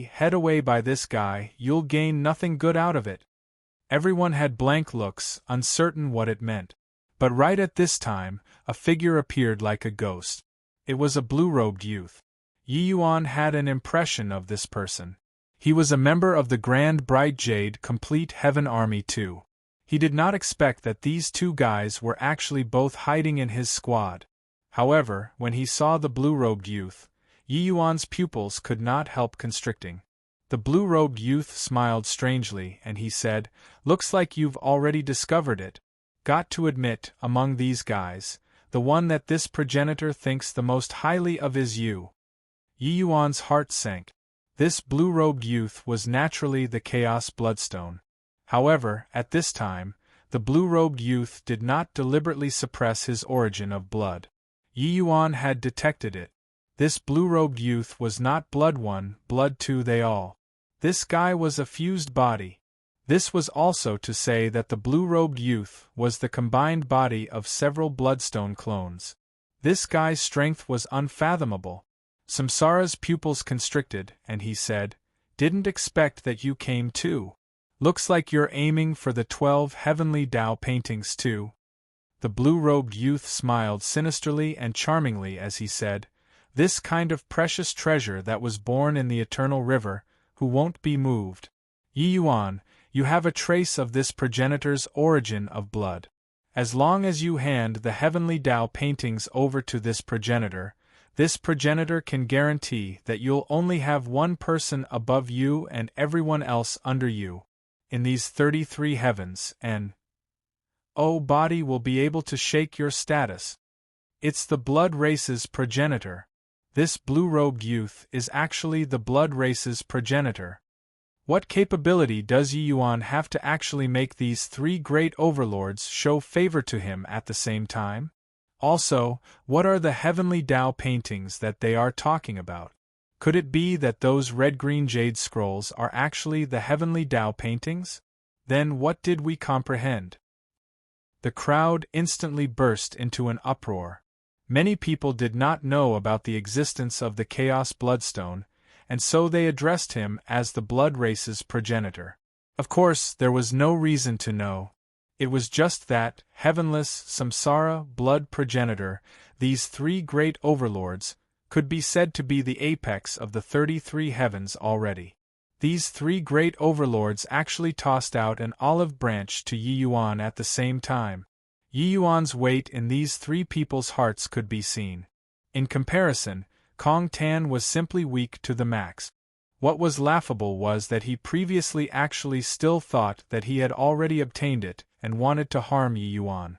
head away by this guy, you'll gain nothing good out of it. Everyone had blank looks, uncertain what it meant. But right at this time, a figure appeared like a ghost. It was a blue-robed youth. Yi Yuan had an impression of this person. He was a member of the Grand Bright Jade Complete Heaven Army too. He did not expect that these two guys were actually both hiding in his squad. However, when he saw the blue-robed youth, Yi Yuan's pupils could not help constricting. The blue-robed youth smiled strangely and he said, looks like you've already discovered it. Got to admit, among these guys, the one that this progenitor thinks the most highly of is you. Yi Yuan's heart sank. This blue-robed youth was naturally the Chaos Bloodstone. However, at this time, the blue-robed youth did not deliberately suppress his origin of blood. Yi Yuan had detected it. This blue-robed youth was not Blood 1, Blood 2 they all. This guy was a fused body. This was also to say that the blue-robed youth was the combined body of several Bloodstone clones. This guy's strength was unfathomable. Samsara's pupils constricted, and he said, didn't expect that you came too. Looks like you're aiming for the 12 heavenly Tao paintings too. The blue-robed youth smiled sinisterly and charmingly as he said, this kind of precious treasure that was born in the eternal river, who won't be moved. Yi Yuan, you have a trace of this progenitor's origin of blood. As long as you hand the heavenly Tao paintings over to this progenitor can guarantee that you'll only have one person above you and everyone else under you. In these 33 heavens, and body will be able to shake your status. It's the blood race's progenitor. This blue-robed youth is actually the blood race's progenitor. What capability does Yi Yuan have to actually make these three great overlords show favor to him at the same time? Also, what are the heavenly Tao paintings that they are talking about? Could it be that those red-green jade scrolls are actually the heavenly Tao paintings? Then what did we comprehend? The crowd instantly burst into an uproar. Many people did not know about the existence of the Chaos Bloodstone, and so they addressed him as the Blood Race's progenitor. Of course, there was no reason to know. It was just that, heavenless, samsara, blood progenitor, these three great overlords, could be said to be the apex of the 33 heavens already. These three great overlords actually tossed out an olive branch to Yi Yuan at the same time. Yi Yuan's weight in these three people's hearts could be seen. In comparison, Kong Tan was simply weak to the max. What was laughable was that he previously actually still thought that he had already obtained it and wanted to harm Yi Yuan.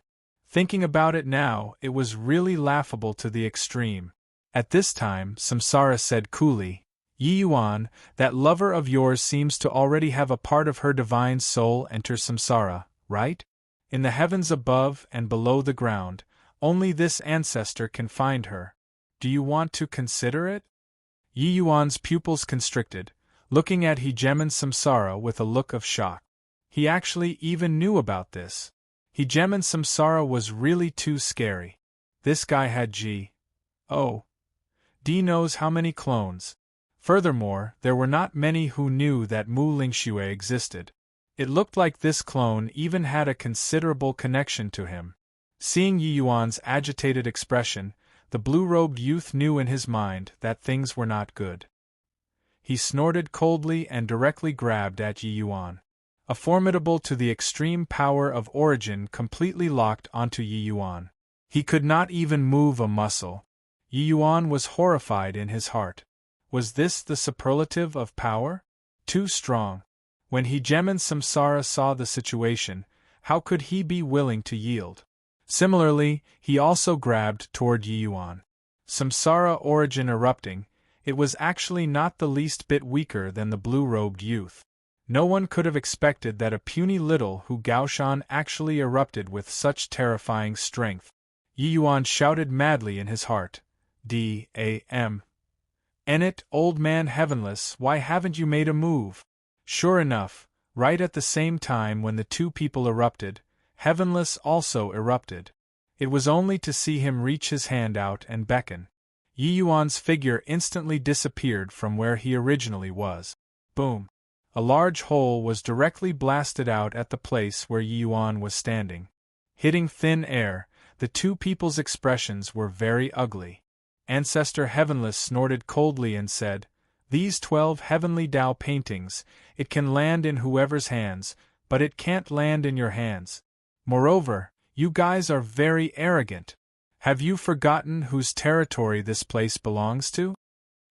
Thinking about it now, it was really laughable to the extreme. At this time, Samsara said coolly, Yi Yuan, that lover of yours seems to already have a part of her divine soul enter Samsara, right? In the heavens above and below the ground, only this ancestor can find her. Do you want to consider it? Yi Yuan's pupils constricted, looking at Hegeman Samsara with a look of shock. He actually even knew about this. Hegeman Samsara was really too scary. This guy had D knows how many clones. Furthermore, there were not many who knew that Mu Lingxue existed. It looked like this clone even had a considerable connection to him. Seeing Yi Yuan's agitated expression, the blue-robed youth knew in his mind that things were not good. He snorted coldly and directly grabbed at Yi Yuan. A formidable to the extreme power of origin completely locked onto Yi Yuan. He could not even move a muscle. Yi Yuan was horrified in his heart. Was this the superlative of power? Too strong. When Hegeman Samsara saw the situation, how could he be willing to yield? Similarly, he also grabbed toward Yi Yuan. Samsara origin erupting, it was actually not the least bit weaker than the blue-robed youth. No one could have expected that a puny little Hu Gaoshan actually erupted with such terrifying strength. Yi Yuan shouted madly in his heart, D.A.M. Ennet, old man heavenless, why haven't you made a move? Sure enough, right at the same time when the two people erupted, Heavenless also erupted. It was only to see him reach his hand out and beckon. Yi Yuan's figure instantly disappeared from where he originally was. Boom! A large hole was directly blasted out at the place where Yi Yuan was standing. Hitting thin air, the two people's expressions were very ugly. Ancestor Heavenless snorted coldly and said, These 12 heavenly Tao paintings, it can land in whoever's hands, but it can't land in your hands. Moreover, you guys are very arrogant. Have you forgotten whose territory this place belongs to?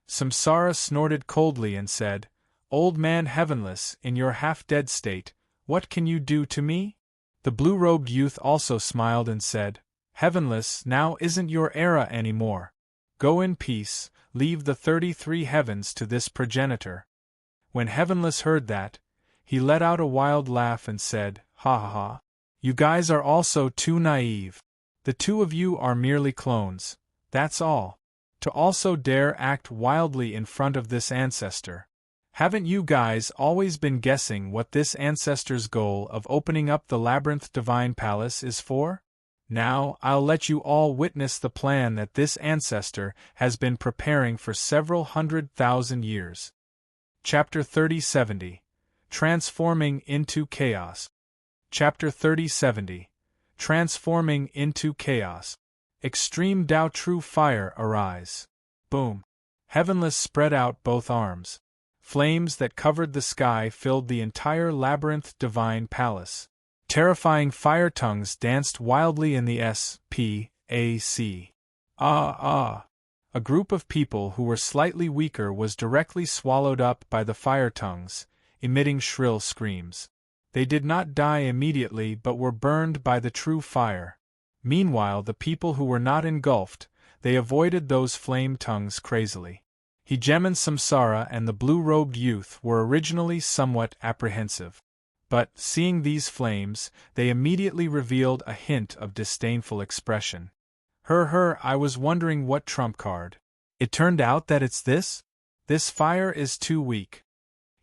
Samsara snorted coldly and said, Old man Heavenless, in your half-dead state, what can you do to me? The blue-robed youth also smiled and said, Heavenless now isn't your era anymore. Go in peace, leave the 33 heavens to this progenitor. When Heavenless heard that, he let out a wild laugh and said, Ha ha ha. You guys are also too naive. The two of you are merely clones, that's all. To also dare act wildly in front of this ancestor. Haven't you guys always been guessing what this ancestor's goal of opening up the Labyrinth Divine Palace is for? Now, I'll let you all witness the plan that this ancestor has been preparing for several 100,000 years. Chapter 3070. Transforming into Chaos. Chapter 3070. Transforming into Chaos. Extreme Tao True Fire arise. Boom. Heavenless spread out both arms. Flames that covered the sky filled the entire Labyrinth Divine Palace. Terrifying fire tongues danced wildly in the S.P.A.C. Ah! A group of people who were slightly weaker was directly swallowed up by the fire tongues, emitting shrill screams. They did not die immediately but were burned by the true fire. Meanwhile, the people who were not engulfed, they avoided those flame tongues crazily. Hegeman Samsara and the blue-robed youth were originally somewhat apprehensive. But, seeing these flames, they immediately revealed a hint of disdainful expression. I was wondering what trump card. It turned out that it's this? This fire is too weak.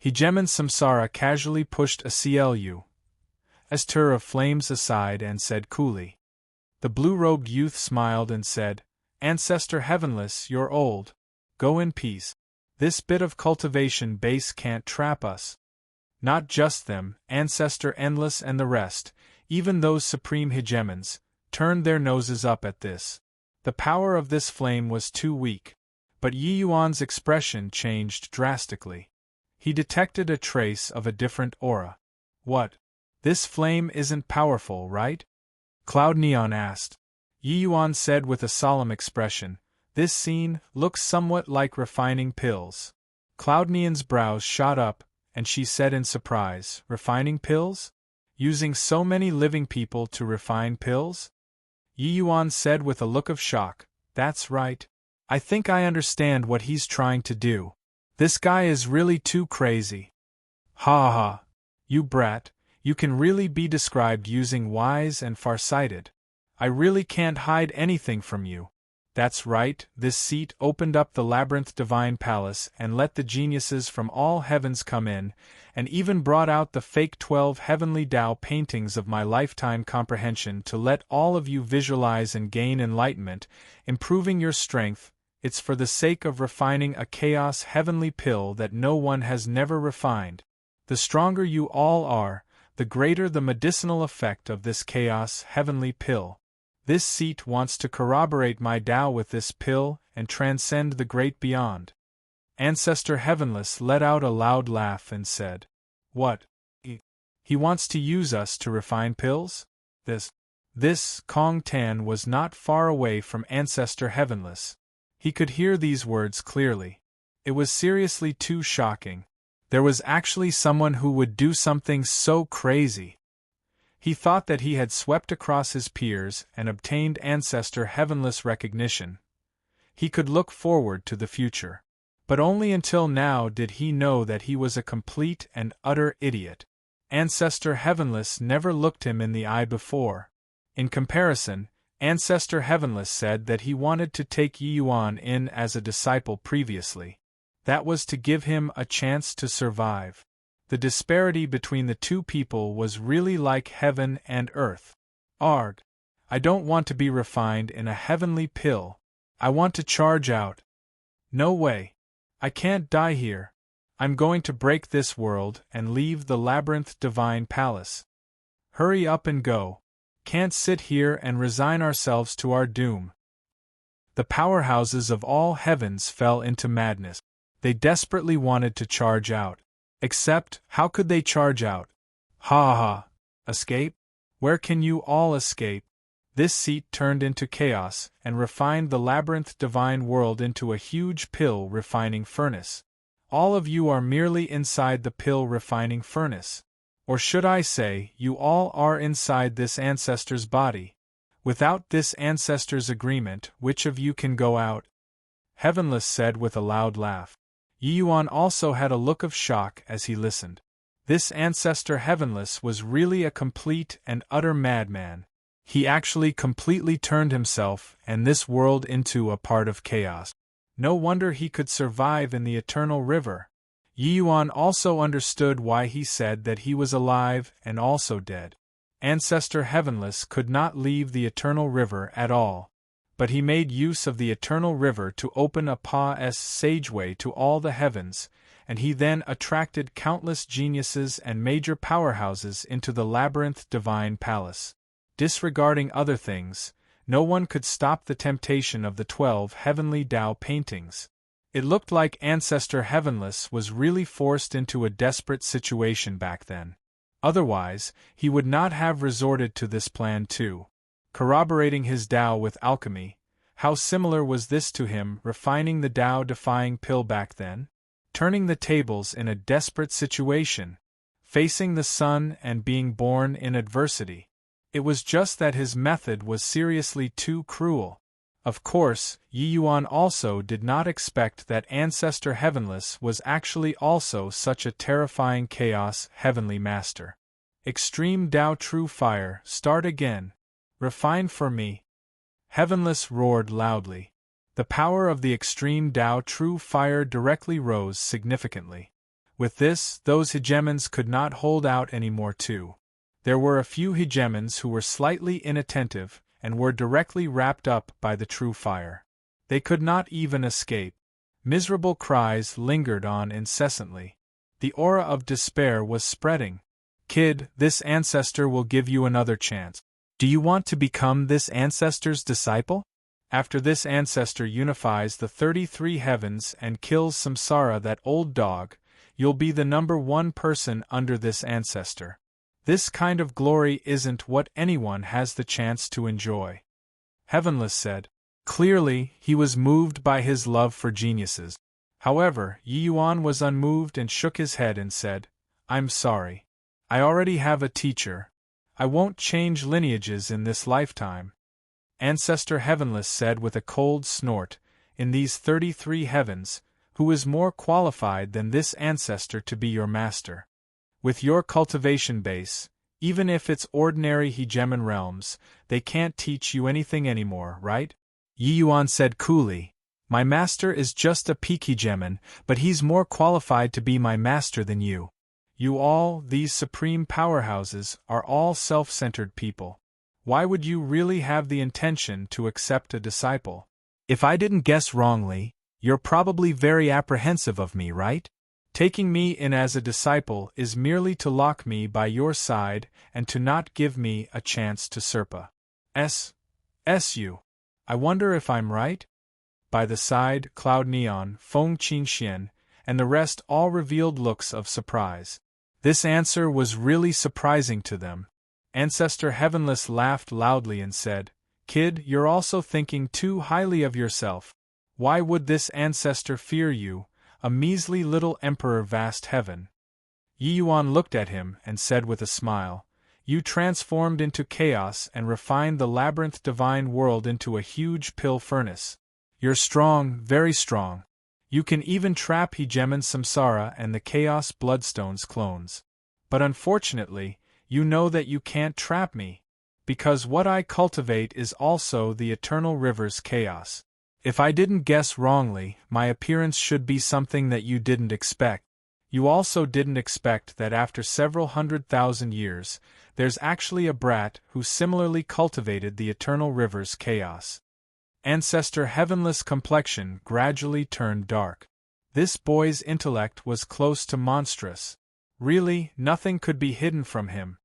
Hegeman Samsara casually pushed a CLU Astur of flames aside and said coolly. The blue-robed youth smiled and said, Ancestor Heavenless, you're old. Go in peace. This bit of cultivation base can't trap us. Not just them, Ancestor Endless and the rest, even those supreme hegemons, turned their noses up at this. The power of this flame was too weak. But Yi Yuan's expression changed drastically. He detected a trace of a different aura. What? This flame isn't powerful, right? Cloud Neon asked. Yi Yuan said with a solemn expression, This scene looks somewhat like refining pills. Cloud Neon's brows shot up, and she said in surprise, Refining pills? Using so many living people to refine pills? Yi Yuan said with a look of shock, That's right. I think I understand what he's trying to do. This guy is really too crazy. Ha ha. You brat, you can really be described using wise and farsighted. I really can't hide anything from you. That's right, this seat opened up the labyrinth divine palace and let the geniuses from all heavens come in, and even brought out the fake 12 heavenly Tao paintings of my lifetime comprehension to let all of you visualize and gain enlightenment, improving your strength. It's for the sake of refining a chaos heavenly pill that no one has never refined. The stronger you all are, the greater the medicinal effect of this chaos heavenly pill. This seat wants to corroborate my Tao with this pill and transcend the great beyond. Ancestor Heavenless let out a loud laugh and said, What? He wants to use us to refine pills? This Kong Tan was not far away from Ancestor Heavenless. He could hear these words clearly. It was seriously too shocking. There was actually someone who would do something so crazy. He thought that he had swept across his peers and obtained Ancestor Heavenless recognition. He could look forward to the future. But only until now did he know that he was a complete and utter idiot. Ancestor Heavenless never looked him in the eye before. In comparison, Ancestor Heavenless said that he wanted to take Yi Yuan in as a disciple previously. That was to give him a chance to survive. The disparity between the two people was really like heaven and earth. Arg. I don't want to be refined in a heavenly pill. I want to charge out. No way. I can't die here. I'm going to break this world and leave the labyrinth divine palace. Hurry up and go. Can't sit here and resign ourselves to our doom. The powerhouses of all heavens fell into madness. They desperately wanted to charge out. Except, how could they charge out? Ha ha. Escape? Where can you all escape? This seat turned into chaos and refined the labyrinth divine world into a huge pill refining furnace. All of you are merely inside the pill refining furnace. Or should I say, you all are inside this ancestor's body. Without this ancestor's agreement, which of you can go out? Heavenless said with a loud laugh. Yi Yuan also had a look of shock as he listened. This Ancestor Heavenless was really a complete and utter madman. He actually completely turned himself and this world into a part of chaos. No wonder he could survive in the Eternal River. Yi Yuan also understood why he said that he was alive and also dead. Ancestor Heavenless could not leave the Eternal River at all. But he made use of the Eternal River to open a Pa's sageway to all the heavens, and he then attracted countless geniuses and major powerhouses into the labyrinth divine palace. Disregarding other things, no one could stop the temptation of the 12 heavenly Tao paintings. It looked like Ancestor Heavenless was really forced into a desperate situation back then. Otherwise, he would not have resorted to this plan too. Corroborating his Tao with alchemy, how similar was this to him refining the Tao-defying pill back then? Turning the tables in a desperate situation, facing the sun and being born in adversity. It was just that his method was seriously too cruel. Of course, Yi Yuan also did not expect that Ancestor Heavenless was actually also such a terrifying chaos heavenly master. Extreme Tao True Fire, start again. Refine for me. Heavenless roared loudly. The power of the extreme Tao true fire directly rose significantly. With this, those hegemons could not hold out any more too. There were a few hegemons who were slightly inattentive and were directly wrapped up by the true fire. They could not even escape. Miserable cries lingered on incessantly. The aura of despair was spreading. Kid, this ancestor will give you another chance. Do you want to become this ancestor's disciple? After this ancestor unifies the 33 heavens and kills Samsara, that old dog, you'll be the #1 person under this ancestor. This kind of glory isn't what anyone has the chance to enjoy. Heavenless said. Clearly, he was moved by his love for geniuses. However, Yi Yuan was unmoved and shook his head and said, I'm sorry. I already have a teacher. I won't change lineages in this lifetime. Ancestor Heavenless said with a cold snort, in these 33 heavens, who is more qualified than this ancestor to be your master? With your cultivation base, even if it's ordinary hegemon realms, they can't teach you anything anymore, right? Yi Yuan said coolly, my master is just a peak hegemon, but he's more qualified to be my master than you. You all, these supreme powerhouses, are all self-centered people. Why would you really have the intention to accept a disciple? If I didn't guess wrongly, you're probably very apprehensive of me, right? Taking me in as a disciple is merely to lock me by your side and to not give me a chance to Serpa. S.U. I wonder if I'm right? By the side, Cloud Neon, Feng Qingxian, and the rest all revealed looks of surprise. This answer was really surprising to them. Ancestor Heavenless laughed loudly and said, Kid, you're also thinking too highly of yourself. Why would this ancestor fear you, a measly little emperor vast heaven? Yi Yuan looked at him and said with a smile, You transformed into chaos and refined the labyrinth divine world into a huge pill furnace. You're strong, very strong. You can even trap hegemon Samsara and the Chaos Bloodstone's clones. But unfortunately, you know that you can't trap me, because what I cultivate is also the eternal river's chaos. If I didn't guess wrongly, my appearance should be something that you didn't expect. You also didn't expect that after several 100,000 years, there's actually a brat who similarly cultivated the eternal river's chaos. Ancestor Heavenless complexion gradually turned dark. This boy's intellect was close to monstrous. Really, nothing could be hidden from him.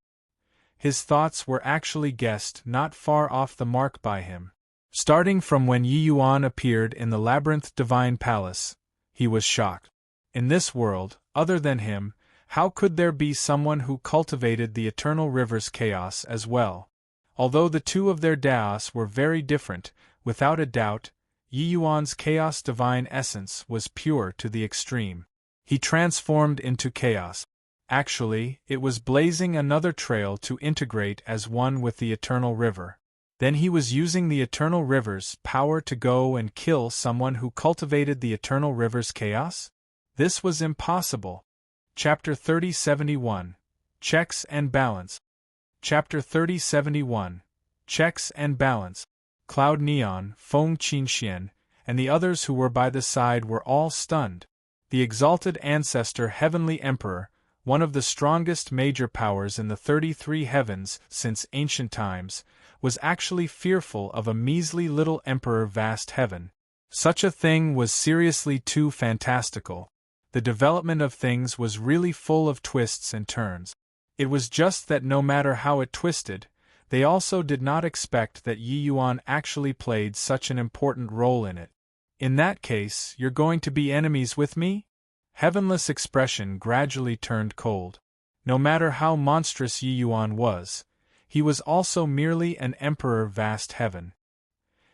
His thoughts were actually guessed not far off the mark by him. Starting from when Yi Yuan appeared in the Labyrinth Divine Palace, he was shocked. In this world, other than him, how could there be someone who cultivated the eternal river's chaos as well? Although the two of their Daos were very different, without a doubt, Yi Yuan's chaos divine essence was pure to the extreme. He transformed into chaos. Actually, it was blazing another trail to integrate as one with the eternal river. Then he was using the eternal river's power to go and kill someone who cultivated the eternal river's chaos? This was impossible. Chapter 3071. Checks and Balance. Chapter 3071. Checks and Balance. Cloud Neon, Feng Qingxian, and the others who were by the side were all stunned. The exalted ancestor Heavenly Emperor, one of the strongest major powers in the 33 heavens since ancient times, was actually fearful of a measly little emperor vast heaven. Such a thing was seriously too fantastical. The development of things was really full of twists and turns. It was just that no matter how it twisted, they also did not expect that Yi Yuan actually played such an important role in it. In that case, you're going to be enemies with me? Heavenless expression gradually turned cold. No matter how monstrous Yi Yuan was, he was also merely an emperor vast heaven.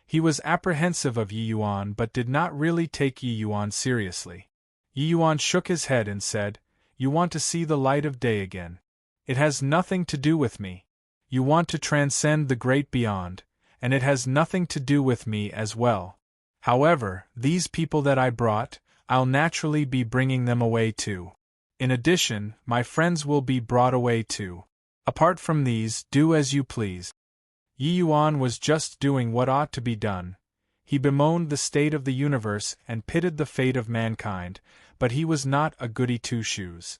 He was apprehensive of Yi Yuan but did not really take Yi Yuan seriously. Yi Yuan shook his head and said, You want to see the light of day again. It has nothing to do with me. You want to transcend the great beyond, and it has nothing to do with me as well. However, these people that I brought, I'll naturally be bringing them away too. In addition, my friends will be brought away too. Apart from these, do as you please. Yi Yuan was just doing what ought to be done. He bemoaned the state of the universe and pitied the fate of mankind, but he was not a goody two-shoes.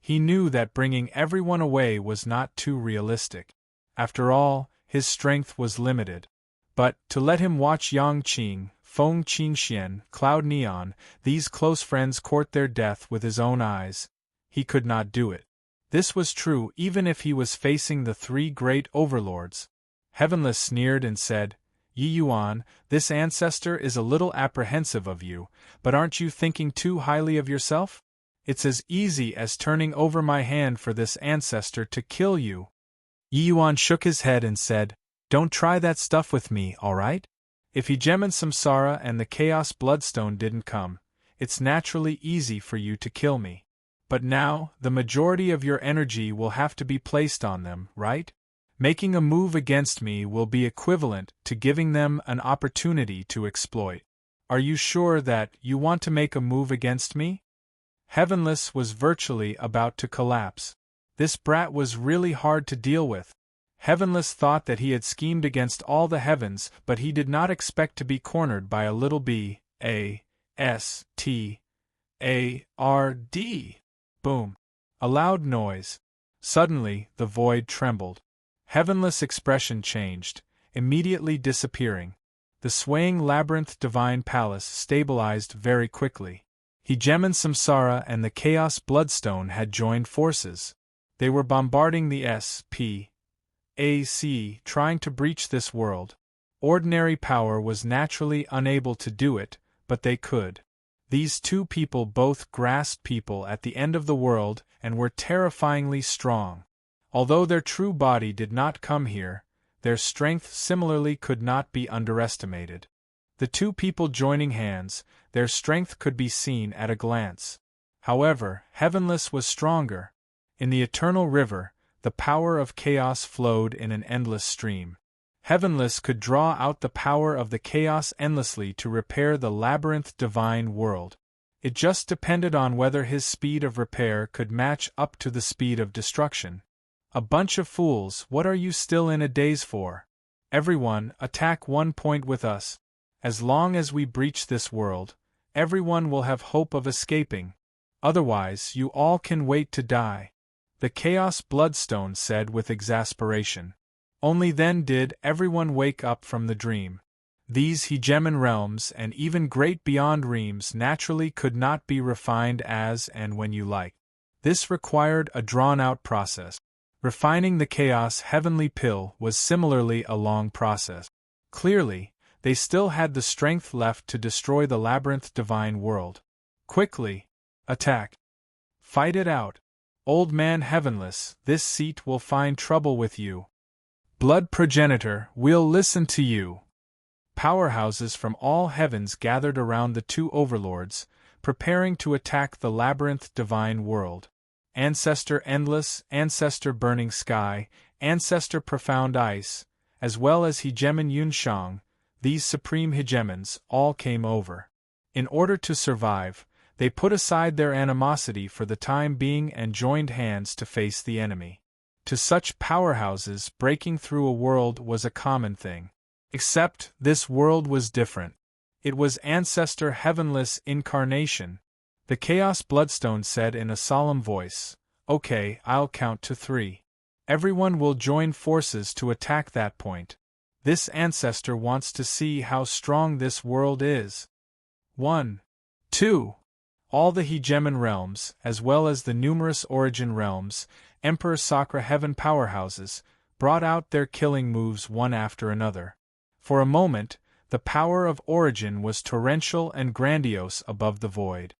He knew that bringing everyone away was not too realistic. After all, his strength was limited. But, to let him watch Yang Qing, Feng Qingxian, Cloud Neon, these close friends court their death with his own eyes, he could not do it. This was true even if he was facing the three great overlords. Heavenless sneered and said, Yi Yuan, this ancestor is a little apprehensive of you, but aren't you thinking too highly of yourself? It's as easy as turning over my hand for this ancestor to kill you. Yi Yuan shook his head and said, Don't try that stuff with me, all right? If Hegemon Samsara and the Chaos Bloodstone didn't come, it's naturally easy for you to kill me. But now, the majority of your energy will have to be placed on them, right? Making a move against me will be equivalent to giving them an opportunity to exploit. Are you sure that you want to make a move against me? Heavenless was virtually about to collapse. This brat was really hard to deal with. Heavenless thought that he had schemed against all the heavens, but he did not expect to be cornered by a little B-A-S-T-A-R-D. Boom. A loud noise. Suddenly, the void trembled. Heavenless expression changed, immediately disappearing. The swaying labyrinth divine palace stabilized very quickly. Hegemon Samsara and the Chaos Bloodstone had joined forces. They were bombarding the S.P.A.C., trying to breach this world. Ordinary power was naturally unable to do it, but they could. These two people both grasped people at the end of the world and were terrifyingly strong. Although their true body did not come here, their strength similarly could not be underestimated. The two people joining hands, their strength could be seen at a glance. However, Heavenless was stronger. In the eternal river, the power of chaos flowed in an endless stream. Heavenless could draw out the power of the chaos endlessly to repair the labyrinth divine world. It just depended on whether his speed of repair could match up to the speed of destruction. A bunch of fools, what are you still in a daze for? Everyone, attack one point with us. As long as we breach this world, everyone will have hope of escaping. Otherwise, you all can wait to die. The Chaos Bloodstone said with exasperation. Only then did everyone wake up from the dream. These Hegemon realms and even great beyond realms naturally could not be refined as and when you like. This required a drawn-out process. Refining the Chaos Heavenly Pill was similarly a long process. Clearly, they still had the strength left to destroy the labyrinth divine world. Quickly, attack. Fight it out. Old man Heavenless, this seat will find trouble with you. Blood Progenitor, we'll listen to you. Powerhouses from all heavens gathered around the two overlords, preparing to attack the labyrinth divine world. Ancestor Endless, Ancestor Burning Sky, Ancestor Profound Ice, as well as Hegemon Yunshang, these supreme hegemons, all came over. In order to survive, they put aside their animosity for the time being and joined hands to face the enemy. To such powerhouses, breaking through a world was a common thing. Except, this world was different. It was Ancestor Heavenless Incarnation. The Chaos Bloodstone said in a solemn voice, Okay, I'll count to 3. Everyone will join forces to attack that point. This ancestor wants to see how strong this world is. 1. 2. All the Hegemon realms, as well as the numerous Origin realms, Emperor Sakra Heaven powerhouses, brought out their killing moves one after another. For a moment, the power of Origin was torrential and grandiose above the void.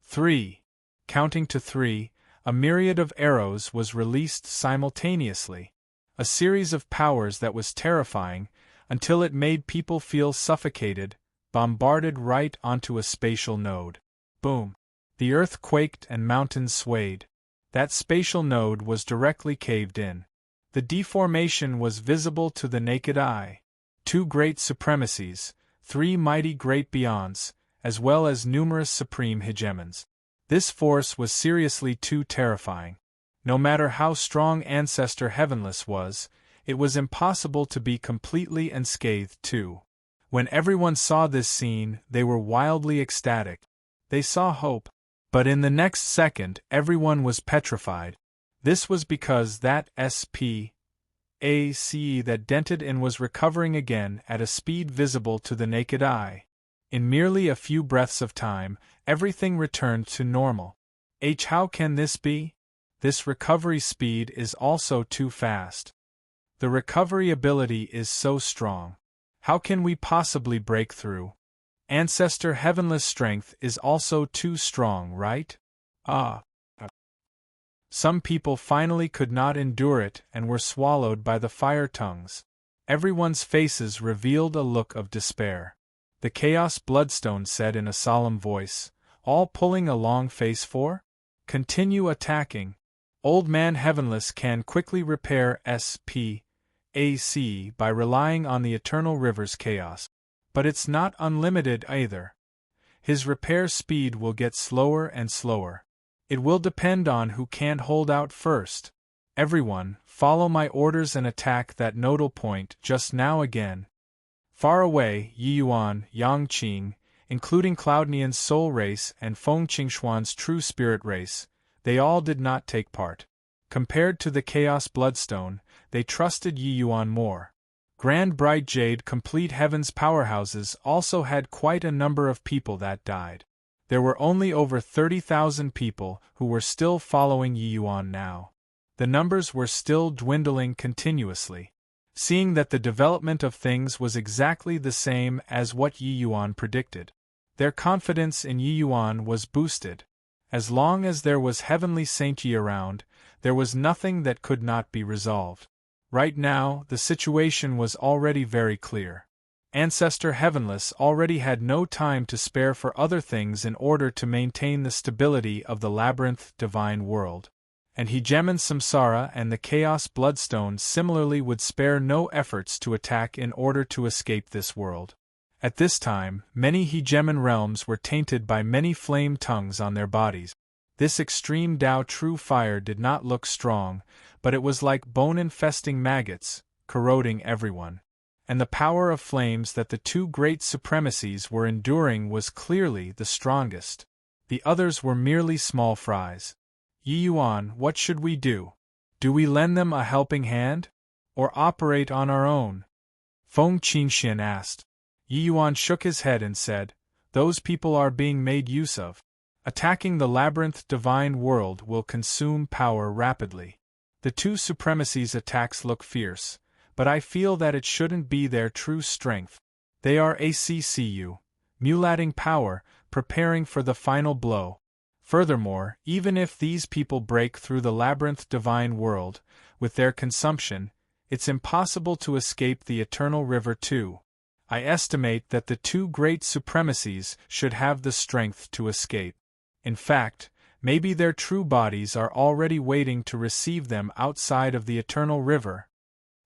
3. Counting to 3, a myriad of arrows was released simultaneously. A series of powers that was terrifying, until it made people feel suffocated, bombarded right onto a spatial node. Boom. The earth quaked and mountains swayed. That spatial node was directly caved in. The deformation was visible to the naked eye. 2 great supremacies, 3 mighty great beyonds, as well as numerous supreme hegemons. This force was seriously too terrifying. No matter how strong Ancestor Heavenless was, it was impossible to be completely unscathed too. When everyone saw this scene, they were wildly ecstatic. They saw hope. But in the next second, everyone was petrified. This was because that SPACE that dented in was recovering again at a speed visible to the naked eye. In merely a few breaths of time, everything returned to normal. How can this be? This recovery speed is also too fast. The recovery ability is so strong. How can we possibly break through? Ancestor Heavenless strength is also too strong, right? Some people finally could not endure it and were swallowed by the fire tongues. Everyone's faces revealed a look of despair. The Chaos Bloodstone said in a solemn voice, all pulling a long face for? Continue attacking. Old Man Heavenless can quickly repair SPACE by relying on the Eternal River's chaos. But it's not unlimited either. His repair speed will get slower and slower. It will depend on who can't hold out first. Everyone, follow my orders and attack that nodal point just now again. Far away, Yi Yuan, Yang Qing, including Cloudnian's soul race and Feng Qingxuan's true spirit race, they all did not take part. Compared to the Chaos Bloodstone, they trusted Yi Yuan more. Grand Bright Jade Complete Heaven's powerhouses also had quite a number of people that died. There were only over 30,000 people who were still following Yi Yuan now. The numbers were still dwindling continuously. Seeing that the development of things was exactly the same as what Yi Yuan predicted, their confidence in Yi Yuan was boosted. As long as there was Heavenly Saint Yi around, there was nothing that could not be resolved. Right now, the situation was already very clear. Ancestor Heavenless already had no time to spare for other things in order to maintain the stability of the Labyrinth Divine World. And Hegemen Samsara and the Chaos Bloodstone similarly would spare no efforts to attack in order to escape this world. At this time, many Hegemen realms were tainted by many flame tongues on their bodies. This extreme Tao True Fire did not look strong, but it was like bone-infesting maggots, corroding everyone. And the power of flames that the two great supremacies were enduring was clearly the strongest. The others were merely small fries. Yi Yuan, what should we do? Do we lend them a helping hand? Or operate on our own? Feng Qingxian asked. Yi Yuan shook his head and said, those people are being made use of. Attacking the Labyrinth Divine World will consume power rapidly. The two supremacies' attacks look fierce, but I feel that it shouldn't be their true strength. They are ACCU, mulating power, preparing for the final blow. Furthermore, even if these people break through the Labyrinth Divine World, with their consumption, it's impossible to escape the Eternal River too. I estimate that the two great supremacies should have the strength to escape. In fact, maybe their true bodies are already waiting to receive them outside of the Eternal River.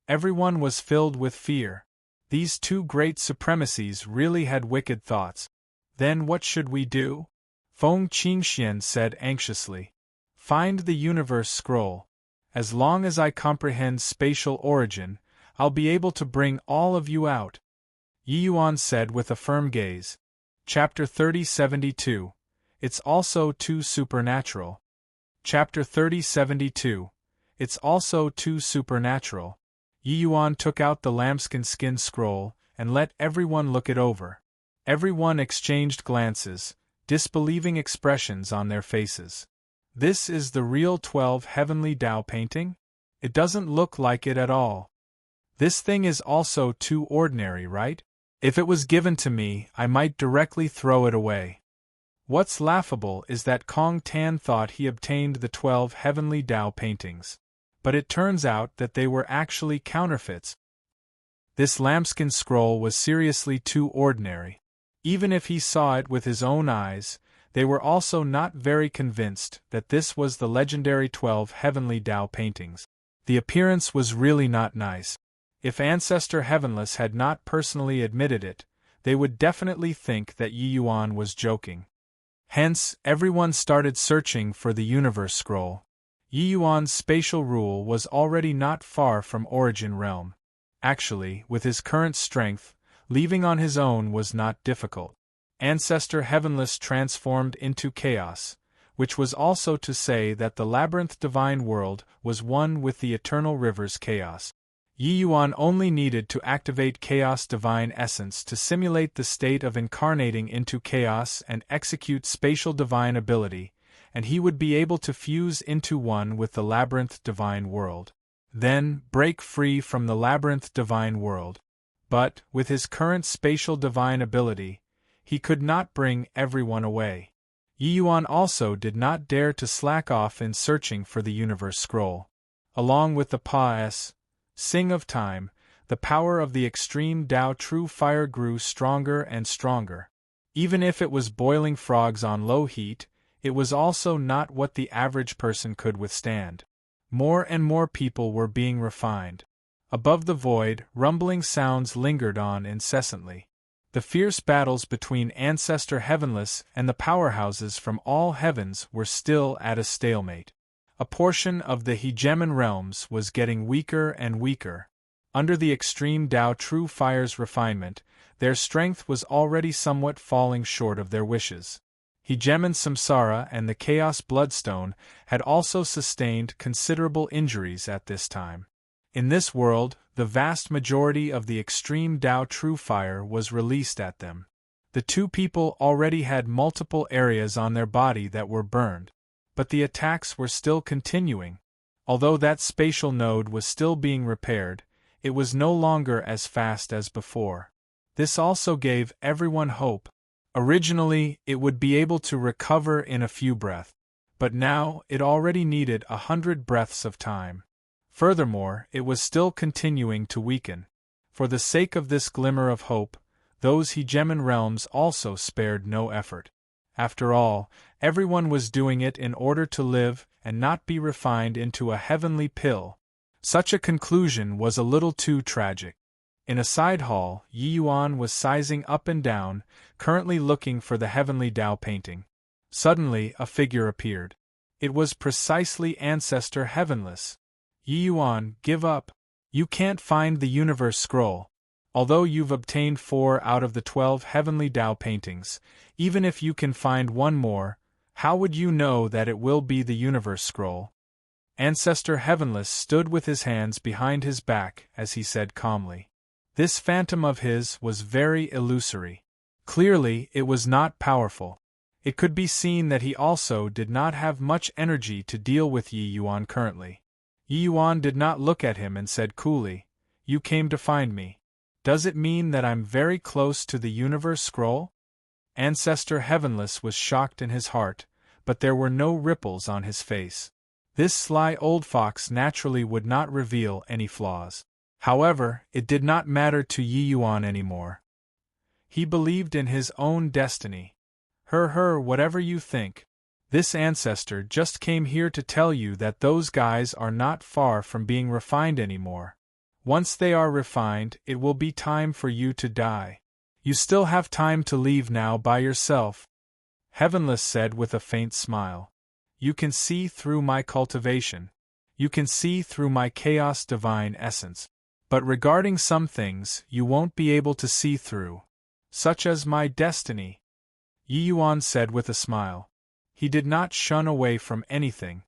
Everyone was filled with fear. These two great supremacies really had wicked thoughts. Then what should we do? Feng Qingxian said anxiously. Find the universe scroll. As long as I comprehend spatial origin, I'll be able to bring all of you out. Yi Yuan said with a firm gaze. Chapter 3072. It's also too supernatural. Chapter 3072. It's also too supernatural. Yi Yuan took out the lambskin skin scroll and let everyone look it over. Everyone exchanged glances, disbelieving expressions on their faces. This is the real 12 Heavenly Tao painting? It doesn't look like it at all. This thing is also too ordinary, right? If it was given to me, I might directly throw it away. What's laughable is that Kong Tan thought he obtained the 12 Heavenly Tao paintings. But it turns out that they were actually counterfeits. This lambskin scroll was seriously too ordinary. Even if he saw it with his own eyes, they were also not very convinced that this was the legendary 12 Heavenly Tao paintings. The appearance was really not nice. If Ancestor Heavenless had not personally admitted it, they would definitely think that Yi Yuan was joking. Hence, everyone started searching for the Universe Scroll. Yi Yuan's spatial rule was already not far from Origin Realm. Actually, with his current strength, Leaving on his own was not difficult. Ancestor Heavenless transformed into chaos, which was also to say that the labyrinth divine world was one with the eternal river's chaos. Yi Yuan only needed to activate chaos divine essence to simulate the state of incarnating into chaos and execute spatial divine ability, and he would be able to fuse into one with the labyrinth divine world. Then, break free from the labyrinth divine world. But, with his current spatial divine ability, he could not bring everyone away. Yi Yuan also did not dare to slack off in searching for the universe scroll. Along with the Pa-S, Sing of Time, the power of the extreme Tao True Fire grew stronger and stronger. Even if it was boiling frogs on low heat, it was also not what the average person could withstand. More and more people were being refined. Above the void, rumbling sounds lingered on incessantly. The fierce battles between Ancestor Heavenless and the powerhouses from all heavens were still at a stalemate. A portion of the hegemon realms was getting weaker and weaker. Under the extreme Tao True Fire's refinement, their strength was already somewhat falling short of their wishes. Hegemon Samsara and the Chaos Bloodstone had also sustained considerable injuries at this time. In this world, the vast majority of the extreme Tao True Fire was released at them. The two people already had multiple areas on their body that were burned. But the attacks were still continuing. Although that spatial node was still being repaired, it was no longer as fast as before. This also gave everyone hope. Originally, it would be able to recover in a few breaths, but now it already needed 100 breaths of time. Furthermore, it was still continuing to weaken. For the sake of this glimmer of hope, those hegemon realms also spared no effort. After all, everyone was doing it in order to live and not be refined into a heavenly pill. Such a conclusion was a little too tragic. In a side hall, Yi Yuan was sizing up and down, currently looking for the heavenly Tao painting. Suddenly, a figure appeared. It was precisely Ancestor Heavenless. Yi Yuan, give up. You can't find the universe scroll. Although you've obtained 4 out of the 12 heavenly Tao paintings, even if you can find one more, how would you know that it will be the universe scroll? Ancestor Heavenless stood with his hands behind his back as he said calmly. This phantom of his was very illusory. Clearly, it was not powerful. It could be seen that he also did not have much energy to deal with Yi Yuan currently. Yi Yuan did not look at him and said coolly, "You came to find me. Does it mean that I'm very close to the universe scroll?" Ancestor Heavenless was shocked in his heart, but there were no ripples on his face. This sly old fox naturally would not reveal any flaws. However, it did not matter to Yi Yuan anymore. He believed in his own destiny. Whatever you think. This ancestor just came here to tell you that those guys are not far from being refined anymore. Once they are refined, it will be time for you to die. You still have time to leave now by yourself. Heavenless said with a faint smile. You can see through my cultivation. You can see through my chaos divine essence. But regarding some things, you won't be able to see through. Such as my destiny. Yi Yuan said with a smile. He did not shun away from anything.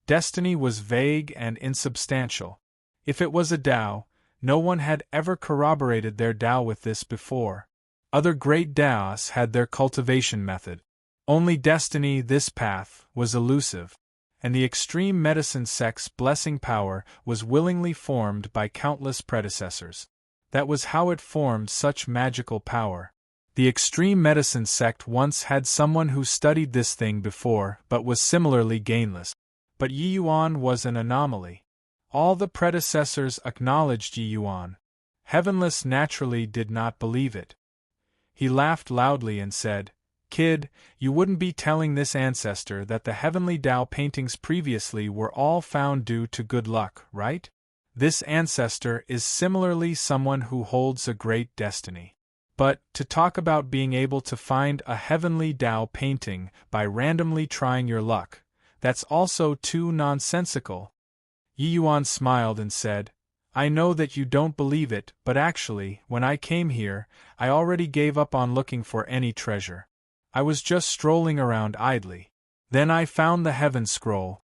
Destiny was vague and insubstantial. If it was a Tao, no one had ever corroborated their Tao with this before. Other great Taoists had their cultivation method. Only destiny, this path, was elusive, and the extreme medicine sect's blessing power was willingly formed by countless predecessors. That was how it formed such magical power. The extreme medicine sect once had someone who studied this thing before but was similarly gainless. But Yi Yuan was an anomaly. All the predecessors acknowledged Yi Yuan. Heavenless naturally did not believe it. He laughed loudly and said, "Kid, you wouldn't be telling this ancestor that the heavenly Tao paintings previously were all found due to good luck, right? This ancestor is similarly someone who holds a great destiny. But, to talk about being able to find a heavenly Tao painting by randomly trying your luck, that's also too nonsensical." Yi Yuan smiled and said, I know that you don't believe it, but actually, when I came here, I already gave up on looking for any treasure. I was just strolling around idly. Then I found the Heaven Scroll."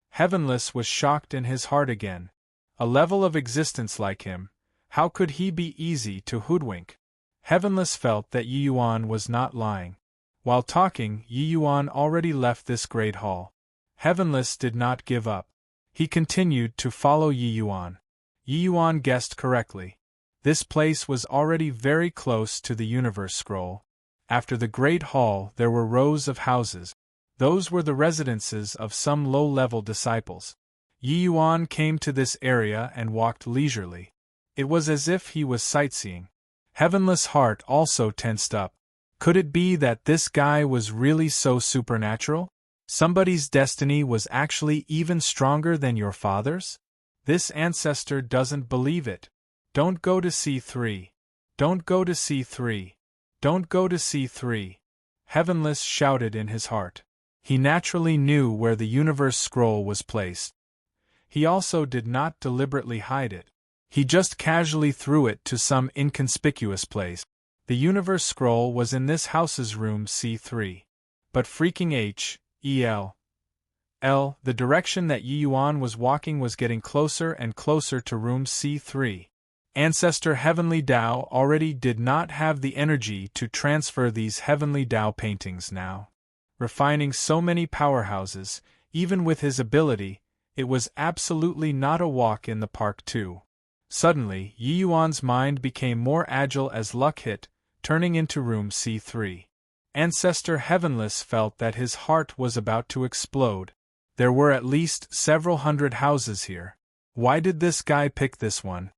Heavenless was shocked in his heart again. A level of existence like him, how could he be easy to hoodwink? Heavenless felt that Yi Yuan was not lying. While talking, Yi Yuan already left this great hall. Heavenless did not give up. He continued to follow Yi Yuan. Yi Yuan guessed correctly. This place was already very close to the Universe Scroll. After the Great Hall there were rows of houses. Those were the residences of some low-level disciples. Yi Yuan came to this area and walked leisurely. It was as if he was sightseeing. Heavenless' heart also tensed up. Could it be that this guy was really so supernatural? Somebody's destiny was actually even stronger than your father's? This ancestor doesn't believe it. Don't go to C3. Don't go to C3. Don't go to C3. Heavenless shouted in his heart. He naturally knew where the Universe Scroll was placed. He also did not deliberately hide it. He just casually threw it to some inconspicuous place. The Universe Scroll was in this house's room C3. But freaking the direction that Yi Yuan was walking was getting closer and closer to room C3. Ancestor Heavenly Tao already did not have the energy to transfer these Heavenly Tao paintings now. Refining so many powerhouses, even with his ability, it was absolutely not a walk in the park too. Suddenly, Yi Yuan's mind became more agile as luck hit, turning into room C3. Ancestor Heavenless felt that his heart was about to explode. There were at least several hundred houses here. Why did this guy pick this one?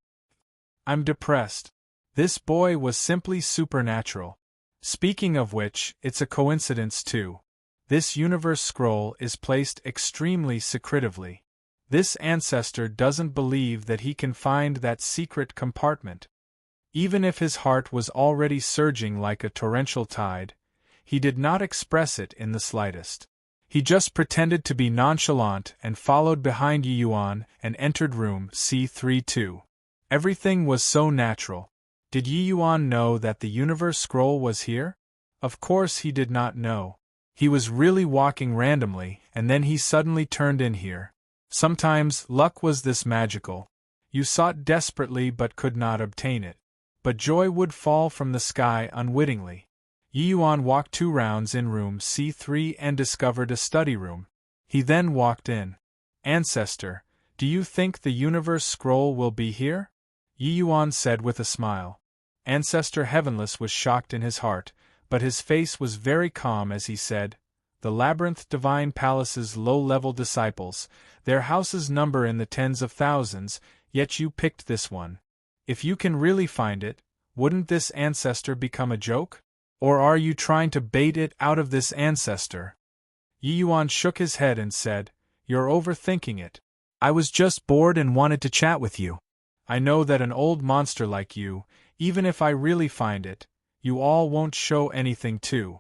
I'm depressed. This boy was simply supernatural. Speaking of which, it's a coincidence too. This Universe Scroll is placed extremely secretively. This ancestor doesn't believe that he can find that secret compartment. Even if his heart was already surging like a torrential tide, he did not express it in the slightest. He just pretended to be nonchalant and followed behind Yi Yuan and entered room C32. Everything was so natural. Did Yi Yuan know that the Universe Scroll was here? Of course he did not know. He was really walking randomly, and then he suddenly turned in here. Sometimes luck was this magical. You sought desperately but could not obtain it. But joy would fall from the sky unwittingly. Yi Yuan walked 2 rounds in room C3 and discovered a study room. He then walked in. Ancestor, do you think the Universe Scroll will be here? Yi Yuan said with a smile. Ancestor Heavenless was shocked in his heart, but his face was very calm as he said, "The Labyrinth Divine Palace's low-level disciples, their houses number in the tens of thousands, yet you picked this one. If you can really find it, wouldn't this ancestor become a joke? Or are you trying to bait it out of this ancestor?" Yi Yuan shook his head and said, "You're overthinking it. I was just bored and wanted to chat with you. I know that an old monster like you, even if I really find it, you all won't show anything too."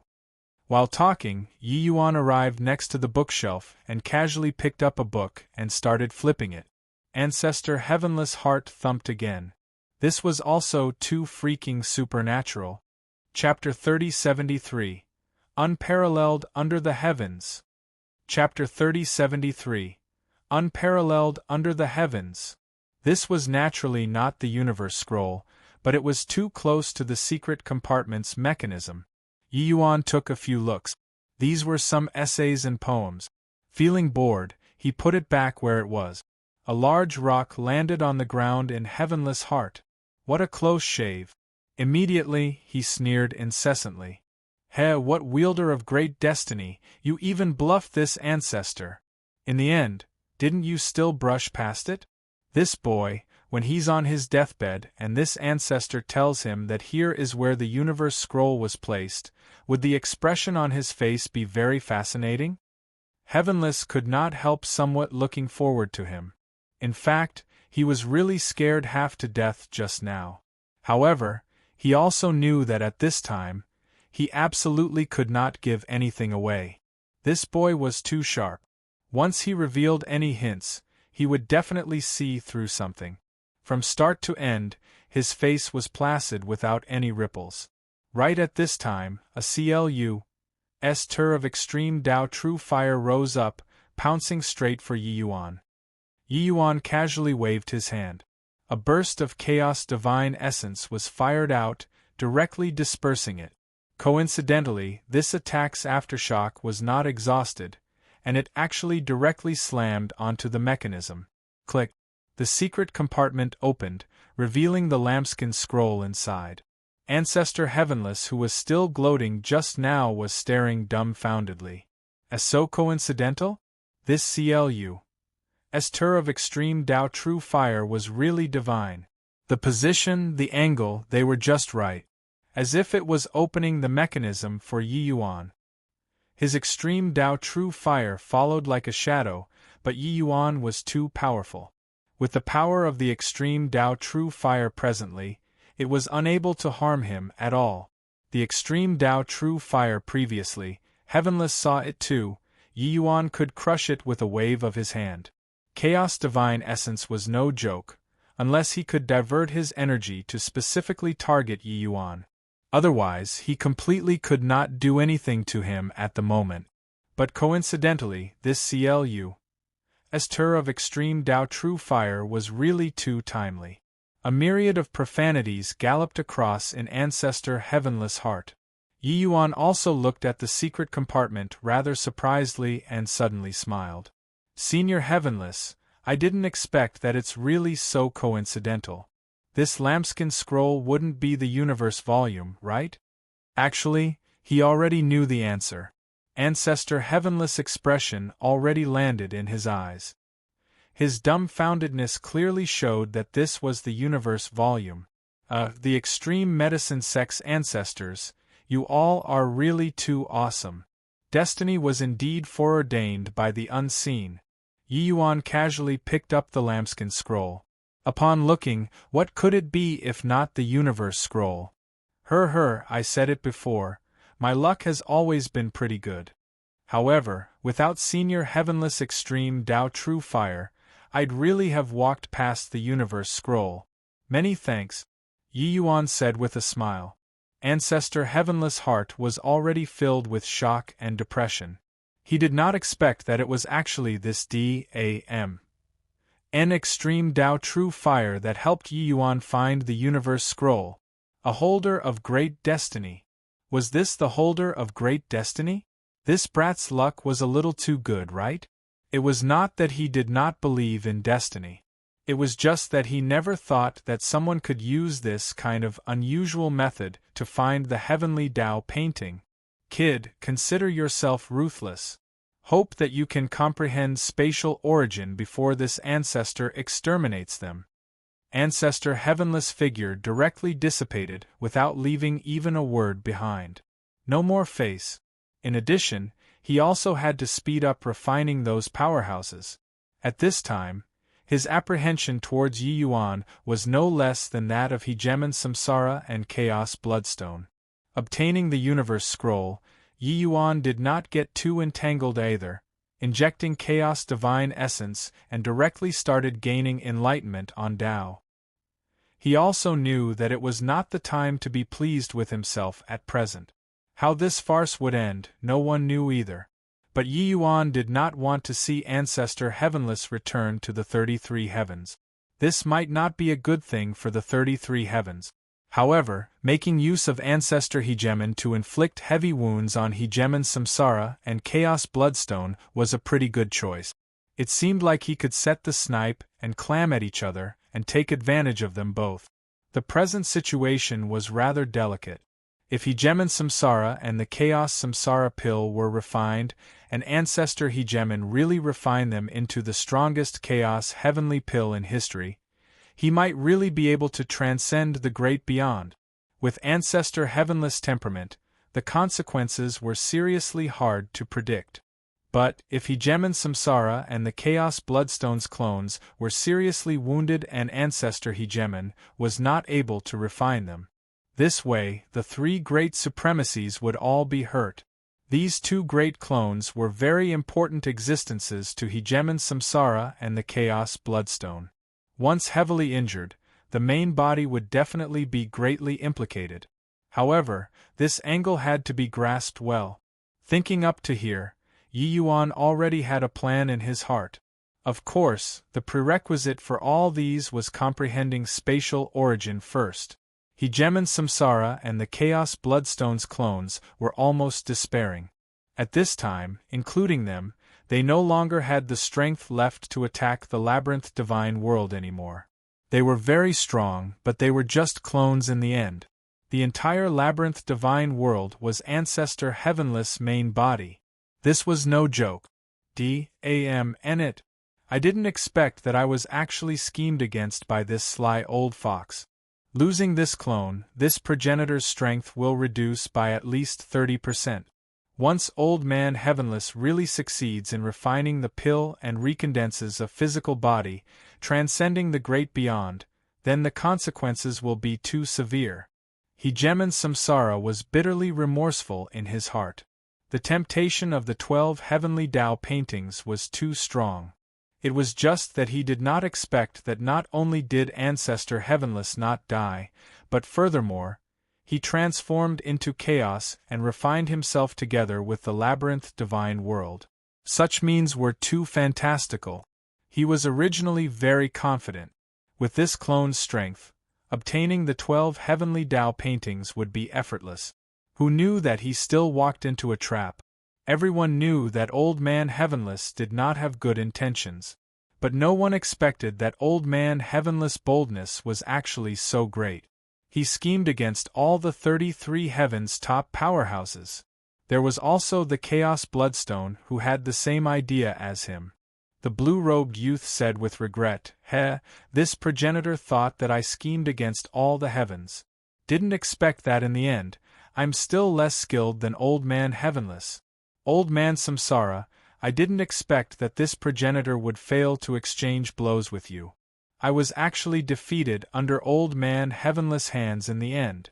While talking, Yi Yuan arrived next to the bookshelf and casually picked up a book and started flipping it. Ancestor Heavenless' heart thumped again. This was also too freaking supernatural. Chapter 3073. Unparalleled Under the Heavens. Chapter 3073. Unparalleled Under the Heavens. This was naturally not the Universe Scroll, but it was too close to the secret compartment's mechanism. Yi Yuan took a few looks. These were some essays and poems. Feeling bored, he put it back where it was. A large rock landed on the ground in Heavenless' heart. What a close shave. Immediately, he sneered incessantly. What wielder of great destiny, you even bluffed this ancestor. In the end, didn't you still brush past it? This boy, when he's on his deathbed and this ancestor tells him that here is where the Universe Scroll was placed, would the expression on his face be very fascinating? Heavenless could not help somewhat looking forward to him. In fact, he was really scared half to death just now. However, he also knew that at this time, he absolutely could not give anything away. This boy was too sharp. Once he revealed any hints, he would definitely see through something. From start to end, his face was placid without any ripples. Right at this time, a CLU's tur of extreme Dao true fire rose up, pouncing straight for Yi Yuan. Yi Yuan casually waved his hand. A burst of chaos divine essence was fired out, directly dispersing it. Coincidentally, this attack's aftershock was not exhausted, and it actually directly slammed onto the mechanism. Click. The secret compartment opened, revealing the lambskin scroll inside. Ancestor Heavenless, who was still gloating just now, was staring dumbfoundedly. As so coincidental? This CLU's tur of extreme Dao true fire was really divine. The position, the angle, they were just right. As if it was opening the mechanism for Yi Yuan. His extreme Dao true fire followed like a shadow, but Yi Yuan was too powerful. With the power of the extreme Dao true fire presently, it was unable to harm him at all. The extreme Dao true fire previously, Heavenless saw it too. Yi Yuan could crush it with a wave of his hand. Chaos divine essence was no joke, unless he could divert his energy to specifically target Yi Yuan. Otherwise, he completely could not do anything to him at the moment. But coincidentally, this CLU's tur of extreme Dao true fire was really too timely. A myriad of profanities galloped across in Ancestor Heavenless' heart. Yi Yuan also looked at the secret compartment rather surprisedly and suddenly smiled. Senior Heavenless, I didn't expect that it's really so coincidental. This lambskin scroll wouldn't be the universe volume, right? Actually, he already knew the answer. Ancestor Heavenless' expression already landed in his eyes. His dumbfoundedness clearly showed that this was the universe volume. The extreme medicine sex ancestors, you all are really too awesome. Destiny was indeed foreordained by the unseen. Yi Yuan casually picked up the lambskin scroll. Upon looking, what could it be if not the universe scroll? I said it before, my luck has always been pretty good. However, without Senior Heavenless extreme Dao true fire, I'd really have walked past the universe scroll. Many thanks, Yi Yuan said with a smile. Ancestor Heavenless' heart was already filled with shock and depression. He did not expect that it was actually this DAM. An extreme Dao true fire that helped Yi Yuan find the universe scroll. A holder of great destiny. Was this the holder of great destiny? This brat's luck was a little too good, right? It was not that he did not believe in destiny. It was just that he never thought that someone could use this kind of unusual method to find the heavenly Dao painting. Kid, consider yourself ruthless. Hope that you can comprehend spatial origin before this ancestor exterminates them. Ancestor Heavenless figure directly dissipated without leaving even a word behind. No more face. In addition, he also had to speed up refining those powerhouses. At this time, his apprehension towards Yi Yuan was no less than that of Hegemon Samsara and Chaos Bloodstone. Obtaining the universe scroll, Yi Yuan did not get too entangled either, injecting Chaos Divine Essence and directly started gaining enlightenment on Dao. He also knew that it was not the time to be pleased with himself at present. How this farce would end, no one knew either. But Yi Yuan did not want to see Ancestor Heavenless return to the 33 heavens. This might not be a good thing for the 33 heavens. However, making use of Ancestor Hegemon to inflict heavy wounds on Hegemon Samsara and Chaos Bloodstone was a pretty good choice. It seemed like he could set the snipe and clam at each other and take advantage of them both. The present situation was rather delicate. If Hegemon Samsara and the Chaos Samsara pill were refined, and Ancestor Hegemon really refined them into the strongest Chaos Heavenly pill in history, he might really be able to transcend the great beyond. With Ancestor Heavenless temperament, the consequences were seriously hard to predict. But, if Hegemon Samsara and the Chaos Bloodstone's clones were seriously wounded and Ancestor Hegemon was not able to refine them, this way, the three great supremacies would all be hurt. These two great clones were very important existences to Hegemon Samsara and the Chaos Bloodstone. Once heavily injured, the main body would definitely be greatly implicated. However, this angle had to be grasped well. Thinking up to here, Yi Yuan already had a plan in his heart. Of course, the prerequisite for all these was comprehending spatial origin first. Hegemon Samsara and the Chaos Bloodstone's clones were almost despairing. At this time, including them, they no longer had the strength left to attack the Labyrinth Divine World anymore. They were very strong, but they were just clones in the end. The entire Labyrinth Divine World was Ancestor Heavenless' main body. This was no joke. I didn't expect that I was actually schemed against by this sly old fox. Losing this clone, this progenitor's strength will reduce by at least 30%. Once Old Man Heavenless really succeeds in refining the pill and recondenses a physical body, transcending the great beyond, then the consequences will be too severe. Hegemon Samsara was bitterly remorseful in his heart. The temptation of the 12 heavenly Tao paintings was too strong. It was just that he did not expect that not only did Ancestor Heavenless not die, but furthermore, he transformed into chaos and refined himself together with the Labyrinth Divine World. Such means were too fantastical. He was originally very confident. With this clone's strength, obtaining the 12 heavenly Tao paintings would be effortless. Who knew that he still walked into a trap? Everyone knew that Old Man Heavenless did not have good intentions. But no one expected that Old Man Heavenless' boldness was actually so great. He schemed against all the 33 heavens' top powerhouses. There was also the Chaos Bloodstone who had the same idea as him. The blue-robed youth said with regret, this progenitor thought that I schemed against all the heavens. Didn't expect that in the end. I'm still less skilled than Old Man Heavenless. Old Man Samsara, I didn't expect that this progenitor would fail to exchange blows with you. I was actually defeated under Old Man Heavenless' hands in the end.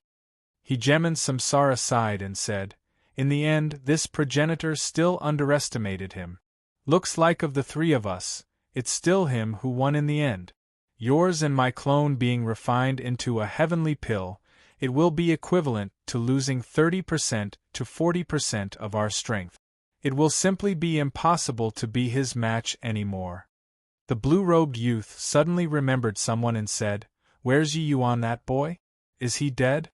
Hegemon Samsara sighed and said, in the end this progenitor still underestimated him. Looks like of the three of us, it's still him who won in the end. Yours and my clone being refined into a heavenly pill, it will be equivalent to losing 30% to 40% of our strength. It will simply be impossible to be his match anymore. The blue-robed youth suddenly remembered someone and said, where's Yi Yuan, that boy? Is he dead?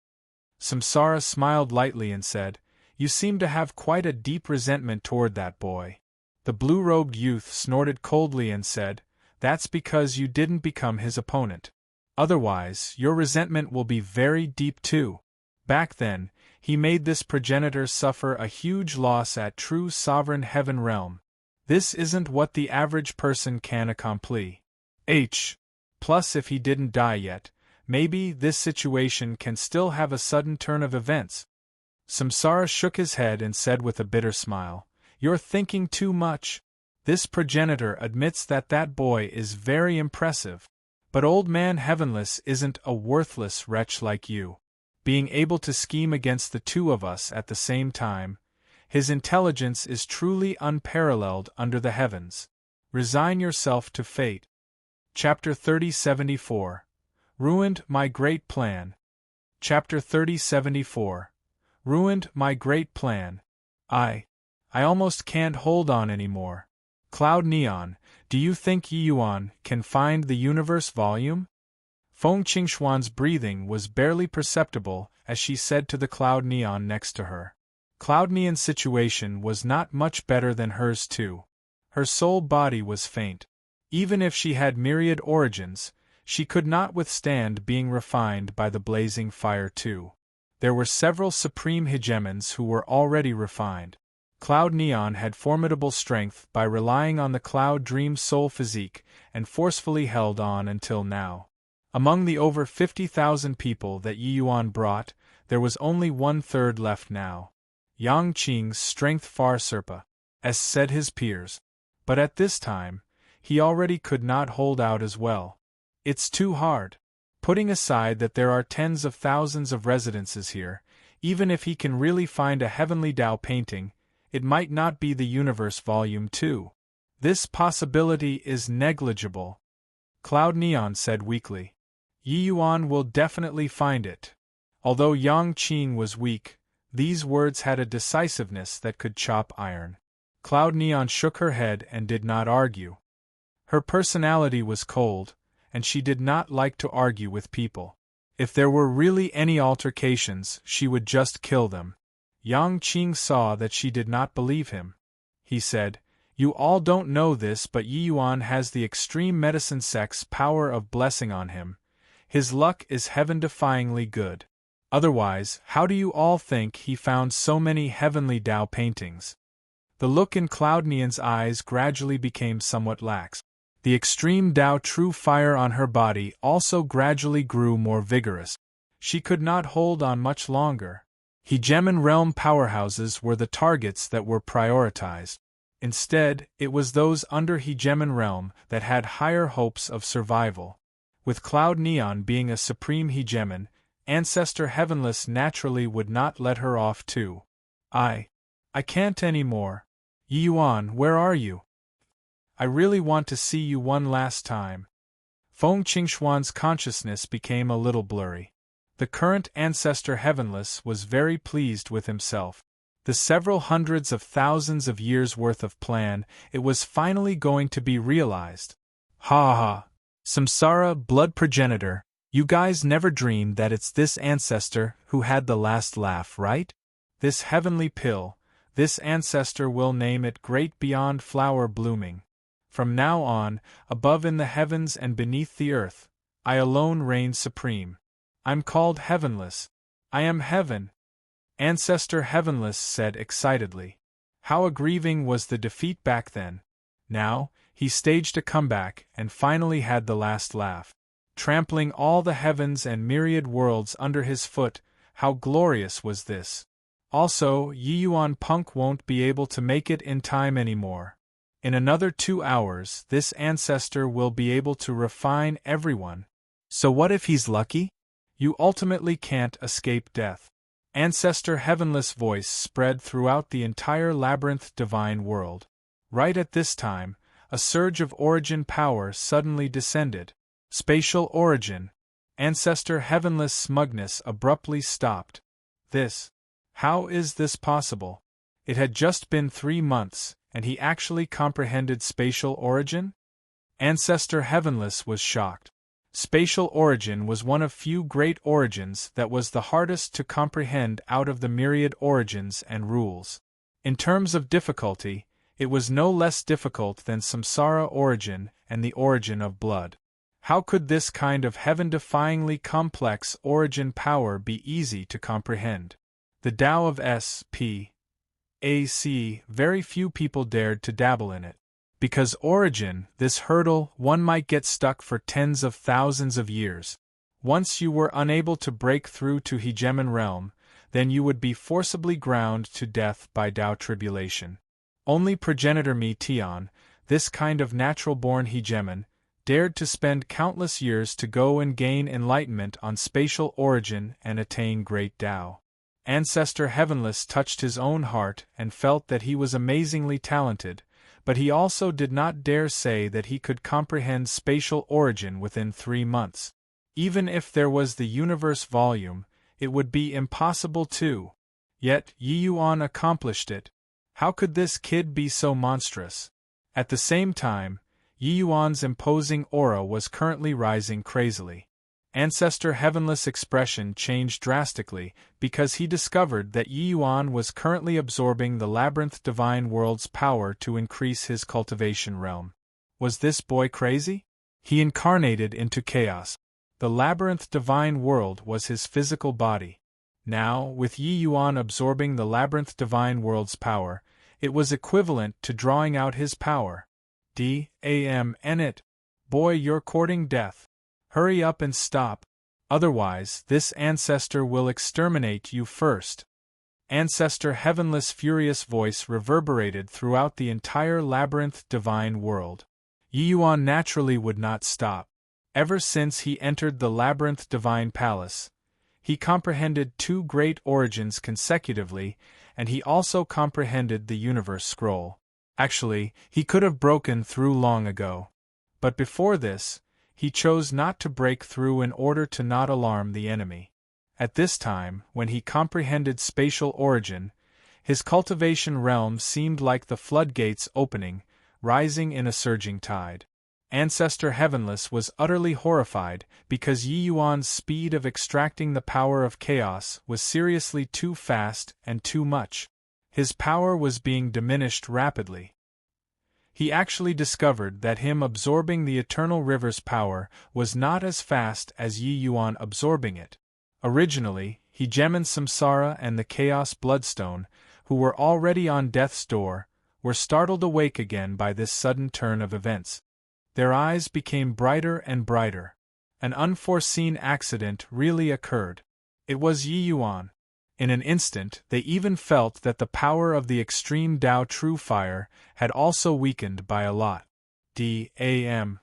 Samsara smiled lightly and said, you seem to have quite a deep resentment toward that boy. The blue-robed youth snorted coldly and said, that's because you didn't become his opponent. Otherwise, your resentment will be very deep too. Back then, he made this progenitor suffer a huge loss at true sovereign heaven realm. This isn't what the average person can accomplish. Plus if he didn't die yet, maybe this situation can still have a sudden turn of events. Samsara shook his head and said with a bitter smile, you're thinking too much. This progenitor admits that that boy is very impressive. But Old Man Heavenless isn't a worthless wretch like you. Being able to scheme against the two of us at the same time, his intelligence is truly unparalleled under the heavens. Resign yourself to fate. Chapter 3074. Ruined my great plan. Chapter 3074. Ruined my great plan. I almost can't hold on anymore. Cloud Neon, do you think Yi Yuan can find the universe volume? Feng Qingxuan's breathing was barely perceptible as she said to the Cloud Neon next to her. Cloud Neon's situation was not much better than hers too. Her soul body was faint. Even if she had myriad origins, she could not withstand being refined by the blazing fire too. There were several supreme hegemons who were already refined. Cloud Neon had formidable strength by relying on the Cloud Dream soul physique and forcefully held on until now. Among the over 50,000 people that Yi Yuan brought, there was only 1/3 left now. Yang Qing's strength far surpassed, as said his peers. But at this time, he already could not hold out as well. It's too hard. Putting aside that there are tens of thousands of residences here, even if he can really find a heavenly Tao painting, it might not be the universe volume 2. This possibility is negligible. Cloud Neon said weakly. Yi Yuan will definitely find it. Although Yang Qing was weak, these words had a decisiveness that could chop iron. Cloud Neon shook her head and did not argue. Her personality was cold, and she did not like to argue with people. If there were really any altercations, she would just kill them. Yang Qing saw that she did not believe him. He said, "You all don't know this, but Yi Yuan has the extreme medicine sex power of blessing on him. His luck is heaven-defyingly good. Otherwise, how do you all think he found so many heavenly Tao paintings?" The look in Cloud Neon's eyes gradually became somewhat lax. The extreme Tao true fire on her body also gradually grew more vigorous. She could not hold on much longer. Hegemon realm powerhouses were the targets that were prioritized. Instead, it was those under Hegemon realm that had higher hopes of survival. With Cloud Neon being a supreme Hegemon, Ancestor Heavenless naturally would not let her off too. I can't anymore. Yi Yuan, where are you? I really want to see you one last time. Feng Qingxuan's consciousness became a little blurry. The current Ancestor Heavenless was very pleased with himself. The several hundreds of thousands of years' worth of plan, it was finally going to be realized. Ha ha! Samsara, blood progenitor, you guys never dreamed that it's this ancestor who had the last laugh, right? This heavenly pill, this ancestor will name it Great Beyond Flower Blooming. From now on, above in the heavens and beneath the earth, I alone reign supreme. I'm called Heavenless. I am heaven. Ancestor Heavenless said excitedly. How aggrieving was the defeat back then. Now, he staged a comeback and finally had the last laugh. Trampling all the heavens and myriad worlds under his foot, how glorious was this. Also, Yi Yuan Punk won't be able to make it in time anymore. In another 2 hours, this ancestor will be able to refine everyone. So what if he's lucky? You ultimately can't escape death. Ancestor Heavenless voice spread throughout the entire labyrinth divine world. Right at this time, a surge of origin power suddenly descended. Spatial origin. Ancestor Heavenless smugness abruptly stopped. How is this possible? It had just been 3 months, and he actually comprehended spatial origin? Ancestor Heavenless was shocked. Spatial origin was one of few great origins that was the hardest to comprehend out of the myriad origins and rules. In terms of difficulty, it was no less difficult than Samsara origin and the origin of blood. How could this kind of heaven-defyingly complex origin power be easy to comprehend? The Tao of S.P. A.C. very few people dared to dabble in it. Because origin, this hurdle, one might get stuck for tens of thousands of years. Once you were unable to break through to Hegemon realm, then you would be forcibly ground to death by Tao tribulation. Only progenitor Mi Tian, this kind of natural-born Hegemon, dared to spend countless years to go and gain enlightenment on spatial origin and attain great Tao. Ancestor Heavenless touched his own heart and felt that he was amazingly talented, but he also did not dare say that he could comprehend spatial origin within 3 months. Even if there was the universe volume, it would be impossible to. Yet Yi Yuan accomplished it. How could this kid be so monstrous? At the same time, Yi Yuan's imposing aura was currently rising crazily. Ancestor Heavenless' expression changed drastically because he discovered that Yi Yuan was currently absorbing the labyrinth divine world's power to increase his cultivation realm. Was this boy crazy? He incarnated into chaos. The labyrinth divine world was his physical body. Now, with Yi Yuan absorbing the labyrinth divine world's power, it was equivalent to drawing out his power. D.A.M.N.it. Boy, you're courting death. Hurry up and stop. Otherwise, this ancestor will exterminate you first. Ancestor Heavenless' furious voice reverberated throughout the entire labyrinth divine world. Yi Yuan naturally would not stop. Ever since he entered the labyrinth divine palace, he comprehended 2 great origins consecutively, and he also comprehended the universe scroll. Actually, he could have broken through long ago. But before this, he chose not to break through in order to not alarm the enemy. At this time, when he comprehended spatial origin, his cultivation realm seemed like the floodgates opening, rising in a surging tide. Ancestor Heavenless was utterly horrified because Yi Yuan's speed of extracting the power of chaos was seriously too fast and too much. His power was being diminished rapidly. He actually discovered that him absorbing the Eternal River's power was not as fast as Yi Yuan absorbing it. Originally, Hegemon Samsara and the Chaos Bloodstone, who were already on death's door, were startled awake again by this sudden turn of events. Their eyes became brighter and brighter. An unforeseen accident really occurred. It was Yi Yuan. In an instant, they even felt that the power of the extreme Tao True Fire had also weakened by a lot. D.A.M.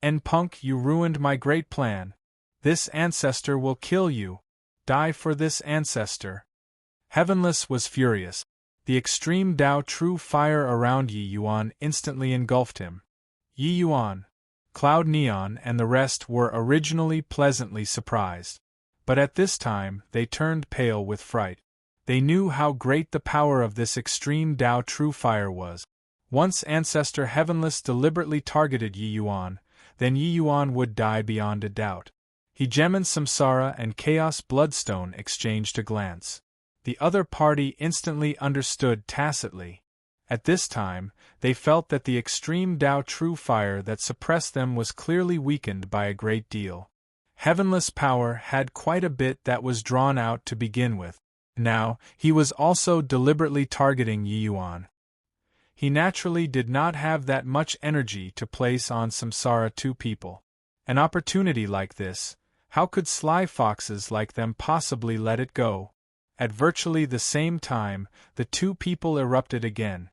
And Punk, you ruined my great plan. This ancestor will kill you. Die for this ancestor. Heavenless was furious. The extreme Tao True Fire around Yi Yuan instantly engulfed him. Yi Yuan, Cloud Neon and the rest were originally pleasantly surprised. But at this time, they turned pale with fright. They knew how great the power of this extreme Tao True Fire was. Once Ancestor Heavenless deliberately targeted Yi Yuan, then Yi Yuan would die beyond a doubt. Hegemon Samsara and Chaos Bloodstone exchanged a glance. The other party instantly understood tacitly. At this time, they felt that the extreme Tao True Fire that suppressed them was clearly weakened by a great deal. Heavenless power had quite a bit that was drawn out to begin with. Now, he was also deliberately targeting Yi Yuan. He naturally did not have that much energy to place on Samsara two people. An opportunity like this, how could sly foxes like them possibly let it go? At virtually the same time, the two people erupted again.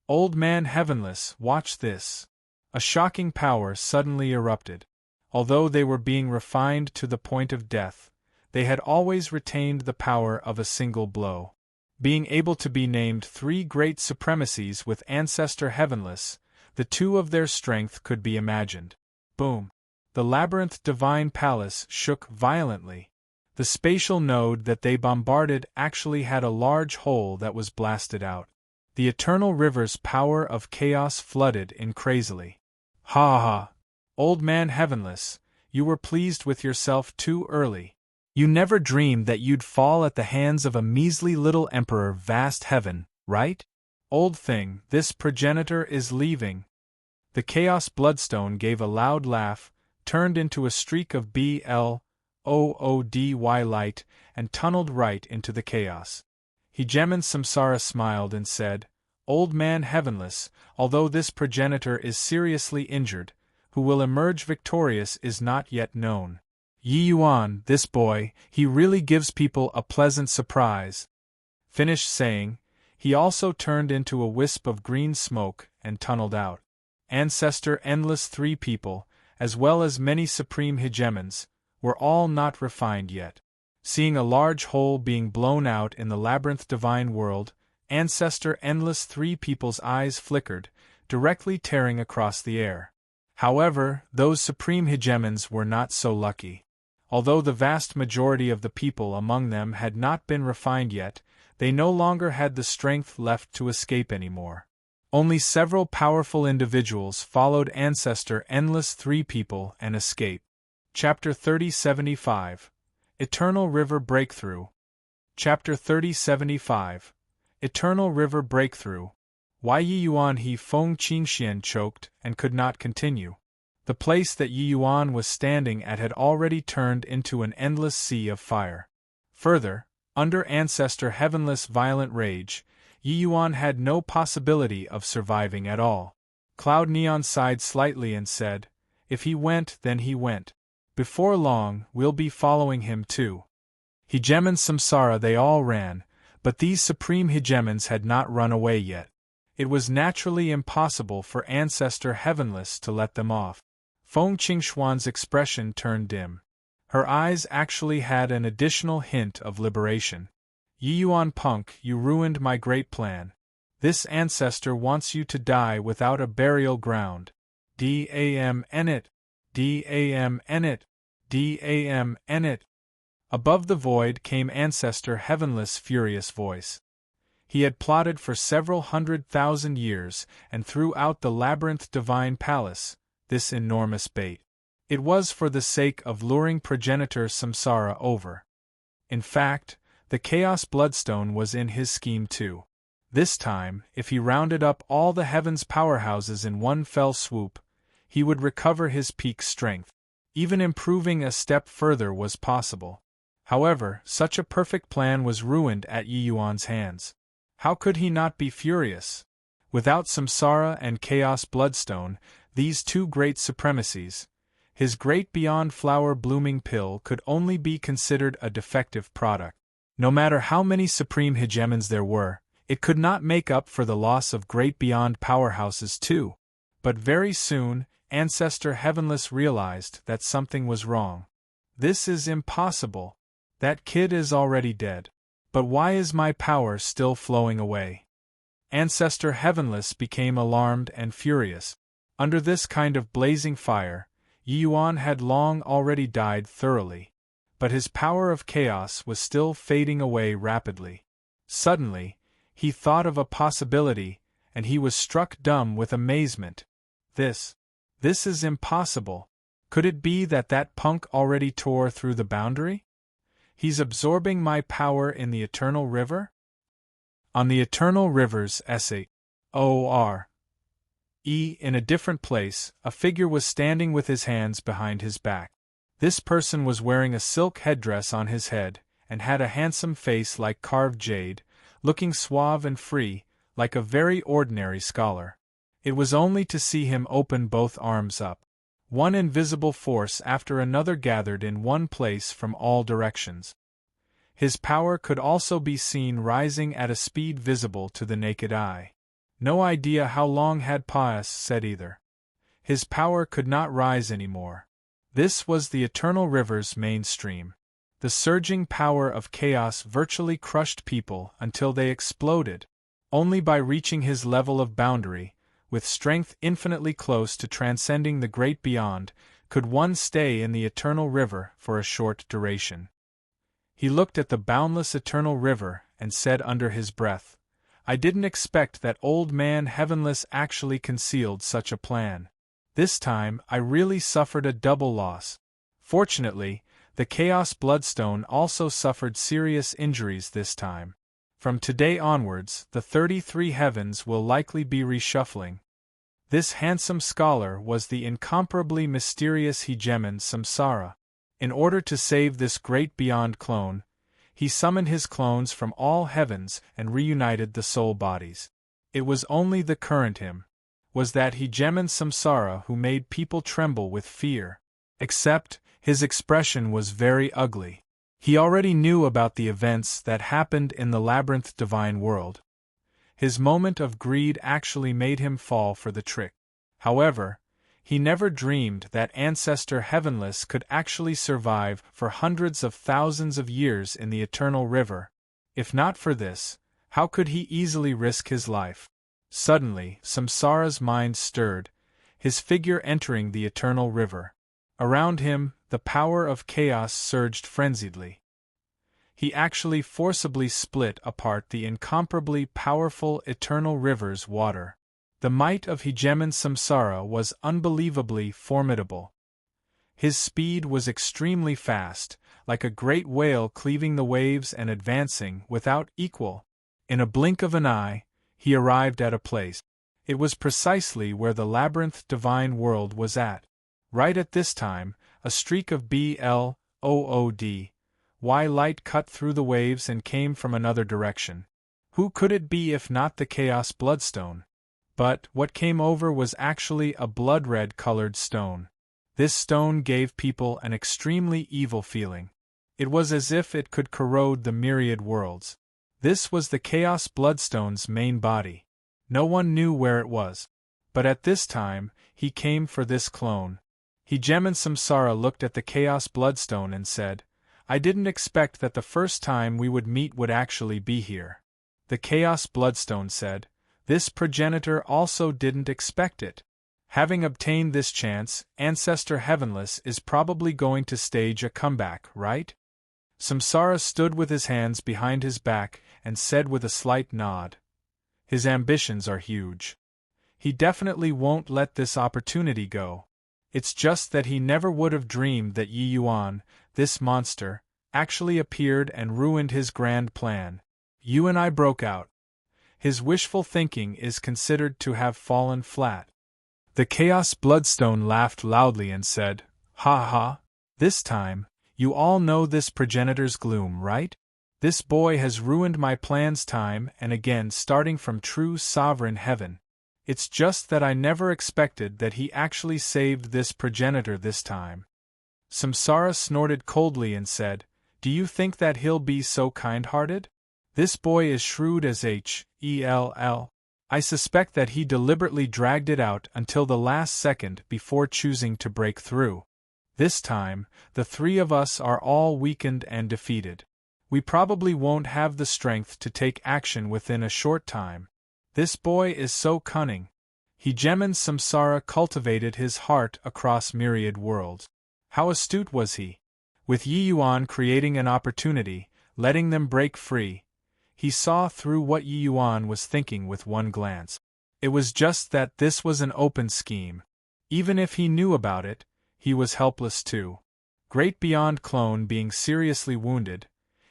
Old Man Heavenless, watch this. A shocking power suddenly erupted. Although they were being refined to the point of death, they had always retained the power of a single blow. Being able to be named three great supremacies with Ancestor Heavenless, the two of their strength could be imagined. Boom! The Labyrinth Divine Palace shook violently. The spatial node that they bombarded actually had a large hole that was blasted out. The Eternal River's power of chaos flooded in crazily. Ha ha! Old Man Heavenless, you were pleased with yourself too early. You never dreamed that you'd fall at the hands of a measly little emperor vast heaven, right? Old thing, this progenitor is leaving. The Chaos Bloodstone gave a loud laugh, turned into a streak of BLOODY light, and tunneled right into the chaos. Hegemon Samsara smiled and said, Old Man Heavenless, although this progenitor is seriously injured, who will emerge victorious is not yet known. Yi Yuan, this boy, he really gives people a pleasant surprise. Finished saying, he also turned into a wisp of green smoke and tunneled out. Ancestor Endless three people, as well as many supreme hegemons, were all not refined yet. Seeing a large hole being blown out in the Labyrinth Divine World, Ancestor Endless three people's eyes flickered, directly tearing across the air. However, those supreme hegemons were not so lucky. Although the vast majority of the people among them had not been refined yet, they no longer had the strength left to escape anymore. Only several powerful individuals followed Ancestor Endless three people and escaped. Chapter 3075 Eternal River Breakthrough. Chapter 3075 Eternal River Breakthrough. Why Yi Yuan He Feng Qingxian choked and could not continue. The place that Yi Yuan was standing at had already turned into an endless sea of fire. Further, under Ancestor Heavenless' violent rage, Yi Yuan had no possibility of surviving at all. Cloud Neon sighed slightly and said, If he went, then he went. Before long, we'll be following him too. Hegemon Samsara they all ran, but these supreme hegemons had not run away yet. It was naturally impossible for Ancestor Heavenless to let them off. Feng Qingshuan's expression turned dim. Her eyes actually had an additional hint of liberation. Yi Yuan Punk, you ruined my great plan. This ancestor wants you to die without a burial ground. D.A.M. It. D-A-M-N-it, D-A-M-N-it. Above the void came Ancestor Heavenless' furious voice. He had plotted for several 100,000 years, and threw out the labyrinth divine palace, this enormous bait. It was for the sake of luring progenitor Samsara over. In fact, the Chaos Bloodstone was in his scheme too. This time, if he rounded up all the heaven's powerhouses in one fell swoop, he would recover his peak strength. Even improving a step further was possible. However, such a perfect plan was ruined at Yi Yuan's hands. How could he not be furious? Without Samsara and Chaos Bloodstone, these two great supremacies, his great beyond flower blooming pill could only be considered a defective product. No matter how many supreme hegemons there were, it could not make up for the loss of great beyond powerhouses too. But very soon, Ancestor Heavenless realized that something was wrong. This is impossible. That kid is already dead. But why is my power still flowing away? Ancestor Heavenless became alarmed and furious. Under this kind of blazing fire, Yi Yuan had long already died thoroughly. But his power of chaos was still fading away rapidly. Suddenly, he thought of a possibility, and he was struck dumb with amazement. This is impossible. Could it be that punk already tore through the boundary? He's absorbing my power in the Eternal River? On the Eternal River's S-A-O-R-E, in a different place, a figure was standing with his hands behind his back. This person was wearing a silk headdress on his head, and had a handsome face like carved jade, looking suave and free, like a very ordinary scholar. It was only to see him open both arms up. One invisible force after another gathered in one place from all directions. His power could also be seen rising at a speed visible to the naked eye. No idea how long had Pius said either. His power could not rise anymore. This was the Eternal River's main stream. The surging power of chaos virtually crushed people until they exploded. Only by reaching his level of boundary, with strength infinitely close to transcending the great beyond, could one stay in the Eternal River for a short duration. He looked at the boundless Eternal River and said under his breath, "I didn't expect that old man Heavenless actually concealed such a plan. This time I really suffered a double loss." Fortunately, the Chaos Bloodstone also suffered serious injuries this time. From today onwards, the 33 heavens will likely be reshuffling. This handsome scholar was the incomparably mysterious hegemon Samsara. In order to save this great beyond clone, he summoned his clones from all heavens and reunited the soul bodies. It was only the current him, was that hegemon Samsara who made people tremble with fear. Except, his expression was very ugly. He already knew about the events that happened in the labyrinth divine world. His moment of greed actually made him fall for the trick. However, he never dreamed that Ancestor Heavenless could actually survive for hundreds of thousands of years in the Eternal River. If not for this, how could he easily risk his life? Suddenly, Samsara's mind stirred, his figure entering the Eternal River. Around him, the power of chaos surged frenziedly. He actually forcibly split apart the incomparably powerful Eternal River's water. The might of hegemon Samsara was unbelievably formidable. His speed was extremely fast, like a great whale cleaving the waves and advancing without equal. In a blink of an eye, he arrived at a place. It was precisely where the labyrinth divine world was at. Right at this time, a streak of BLOOD light cut through the waves and came from another direction. Who could it be if not the Chaos Bloodstone? But what came over was actually a blood-red colored stone. This stone gave people an extremely evil feeling. It was as if it could corrode the myriad worlds. This was the Chaos Bloodstone's main body. No one knew where it was. But at this time, he came for this clone. Hegemon Samsara looked at the Chaos Bloodstone and said, "I didn't expect that the first time we would meet would actually be here." The Chaos Bloodstone said, "This progenitor also didn't expect it." Having obtained this chance, Ancestor Heavenless is probably going to stage a comeback, right? Samsara stood with his hands behind his back and said with a slight nod. His ambitions are huge. He definitely won't let this opportunity go. It's just that he never would have dreamed that Yi Yuan, this monster, actually appeared and ruined his grand plan. You and I broke out. His wishful thinking is considered to have fallen flat. The Chaos Bloodstone laughed loudly and said, Ha ha, this time, you all know this progenitor's gloom, right? This boy has ruined my plans time and again, starting from true sovereign heaven. It's just that I never expected that he actually saved this progenitor this time. Samsara snorted coldly and said, Do you think that he'll be so kind-hearted? This boy is shrewd as Hell. I suspect that he deliberately dragged it out until the last second before choosing to break through. This time, the three of us are all weakened and defeated. We probably won't have the strength to take action within a short time. This boy is so cunning. Hegemon Samsara cultivated his heart across myriad worlds. How astute was he? With Yi Yuan creating an opportunity, letting them break free, he saw through what Yi Yuan was thinking with one glance. It was just that this was an open scheme. Even if he knew about it, he was helpless too. Great Beyond Clone being seriously wounded,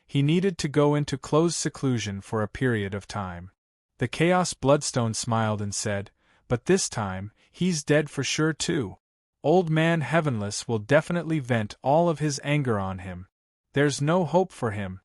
he needed to go into closed seclusion for a period of time. The Chaos Bloodstone smiled and said, But this time, he's dead for sure too. Old Man Heavenless will definitely vent all of his anger on him. There's no hope for him.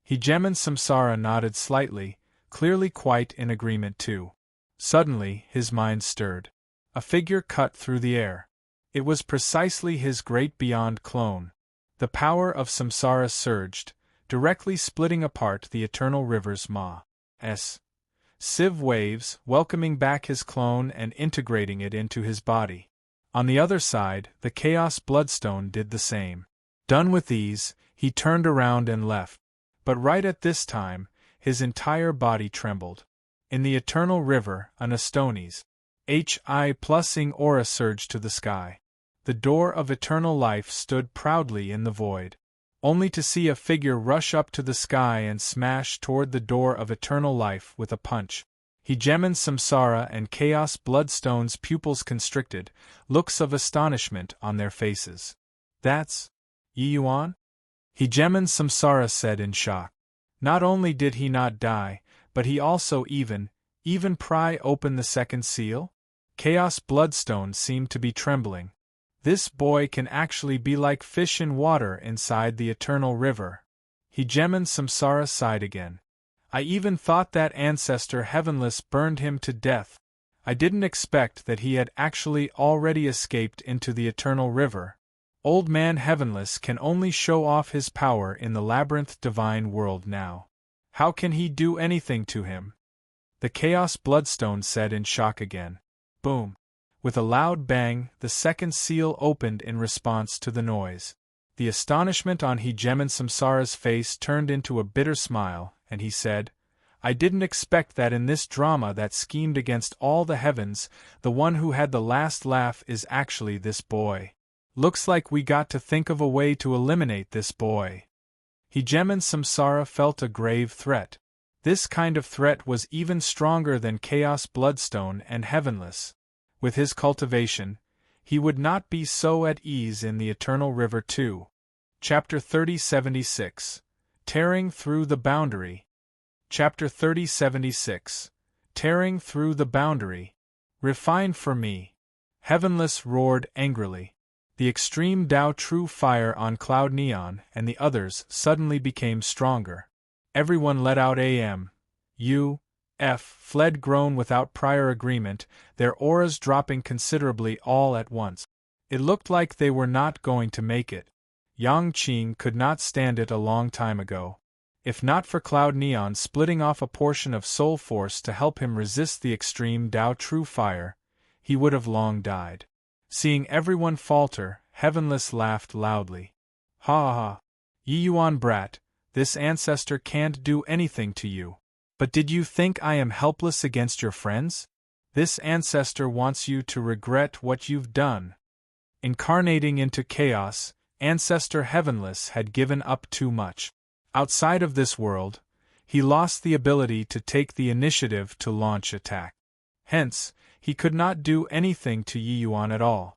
Hegemon Samsara nodded slightly, clearly quite in agreement too. Suddenly, his mind stirred. A figure cut through the air. It was precisely his Great Beyond Clone. The power of Samsara surged, directly splitting apart the eternal river's ma's sieve waves, welcoming back his clone and integrating it into his body. On the other side, the Chaos Bloodstone did the same. Done with these, he turned around and left. But right at this time, his entire body trembled. In the eternal river, an Astoni's Hi+ing aura surged to the sky. The door of eternal life stood proudly in the void. Only to see a figure rush up to the sky and smash toward the door of eternal life with a punch. Hegemon Samsara and Chaos Bloodstone's pupils constricted, looks of astonishment on their faces. That's Yi Yuan? Hegemon Samsara said in shock. Not only did he not die, but he also even pry open the second seal? Chaos Bloodstone seemed to be trembling. This boy can actually be like fish in water inside the eternal river. Hegemon Samsara sighed again. I even thought that Ancestor Heavenless burned him to death. I didn't expect that he had actually already escaped into the eternal river. Old Man Heavenless can only show off his power in the labyrinth divine world now. How can he do anything to him? The Chaos Bloodstone said in shock again. Boom. With a loud bang, the second seal opened in response to the noise. The astonishment on Hegemon Samsara's face turned into a bitter smile, and he said, I didn't expect that in this drama that schemed against all the heavens, the one who had the last laugh is actually this boy. Looks like we got to think of a way to eliminate this boy. Hegemon Samsara felt a grave threat. This kind of threat was even stronger than Chaos Bloodstone and Heavenless. With his cultivation, he would not be so at ease in the Eternal River too. Chapter 3076. Tearing Through the Boundary. Chapter 3076. Tearing Through the Boundary. Refine for me. Heavenless roared angrily. The extreme Tao True fire on Cloud Neon and the others suddenly became stronger. Everyone let out fled groan without prior agreement, their auras dropping considerably all at once. It looked like they were not going to make it. Yang Qing could not stand it a long time ago. If not for Cloud Neon splitting off a portion of soul force to help him resist the extreme Tao True fire, he would have long died. Seeing everyone falter, Heavenless laughed loudly. Ha ha! Yi Yuan brat, this ancestor can't do anything to you. But did you think I am helpless against your friends? This ancestor wants you to regret what you've done. Incarnating into chaos, Ancestor Heavenless had given up too much. Outside of this world, he lost the ability to take the initiative to launch attack. Hence, he could not do anything to Yi Yuan at all.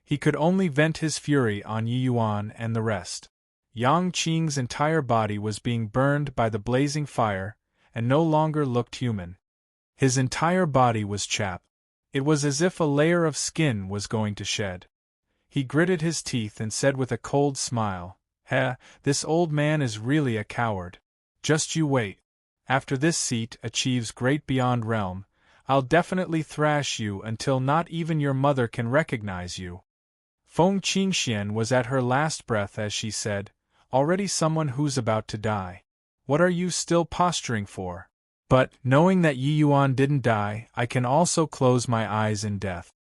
He could only vent his fury on Yi Yuan and the rest. Yang Qing's entire body was being burned by the blazing fire, and no longer looked human. His entire body was chapped. It was as if a layer of skin was going to shed. He gritted his teeth and said with a cold smile, "Heh, this old man is really a coward. Just you wait. After this seat achieves great beyond realm, I'll definitely thrash you until not even your mother can recognize you." Feng Qingxian was at her last breath as she said, "Already someone who's about to die. What are you still posturing for? But, knowing that Yi Yuan didn't die, I can also close my eyes in death."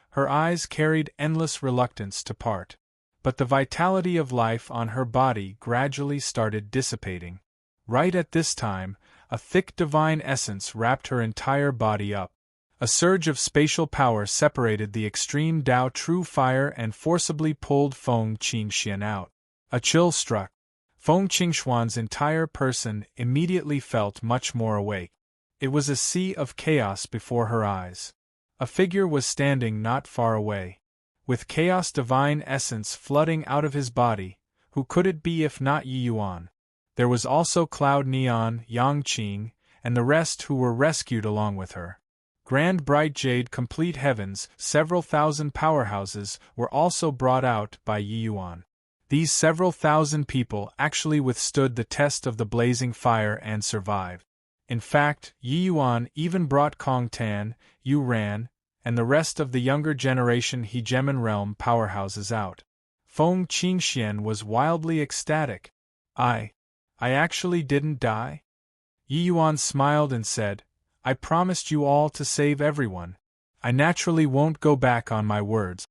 Her eyes carried endless reluctance to part. But the vitality of life on her body gradually started dissipating. Right at this time, a thick divine essence wrapped her entire body up. A surge of spatial power separated the extreme Tao True Fire and forcibly pulled Feng Qingxian out. A chill struck. Feng Qingxuan's entire person immediately felt much more awake. It was a sea of chaos before her eyes. A figure was standing not far away. With chaos divine essence flooding out of his body, who could it be if not Yi Yuan? There was also Cloud Neon, Yang Qing, and the rest who were rescued along with her. Grand Bright Jade Complete Heavens, several thousand powerhouses were also brought out by Yi Yuan. These several thousand people actually withstood the test of the blazing fire and survived. In fact, Yi Yuan even brought Kong Tan, Yu Ran, and the rest of the younger generation Hegemon Realm powerhouses out. Feng Qingxian was wildly ecstatic. I actually didn't die?" Yi Yuan smiled and said, "I promised you all to save everyone. I naturally won't go back on my words."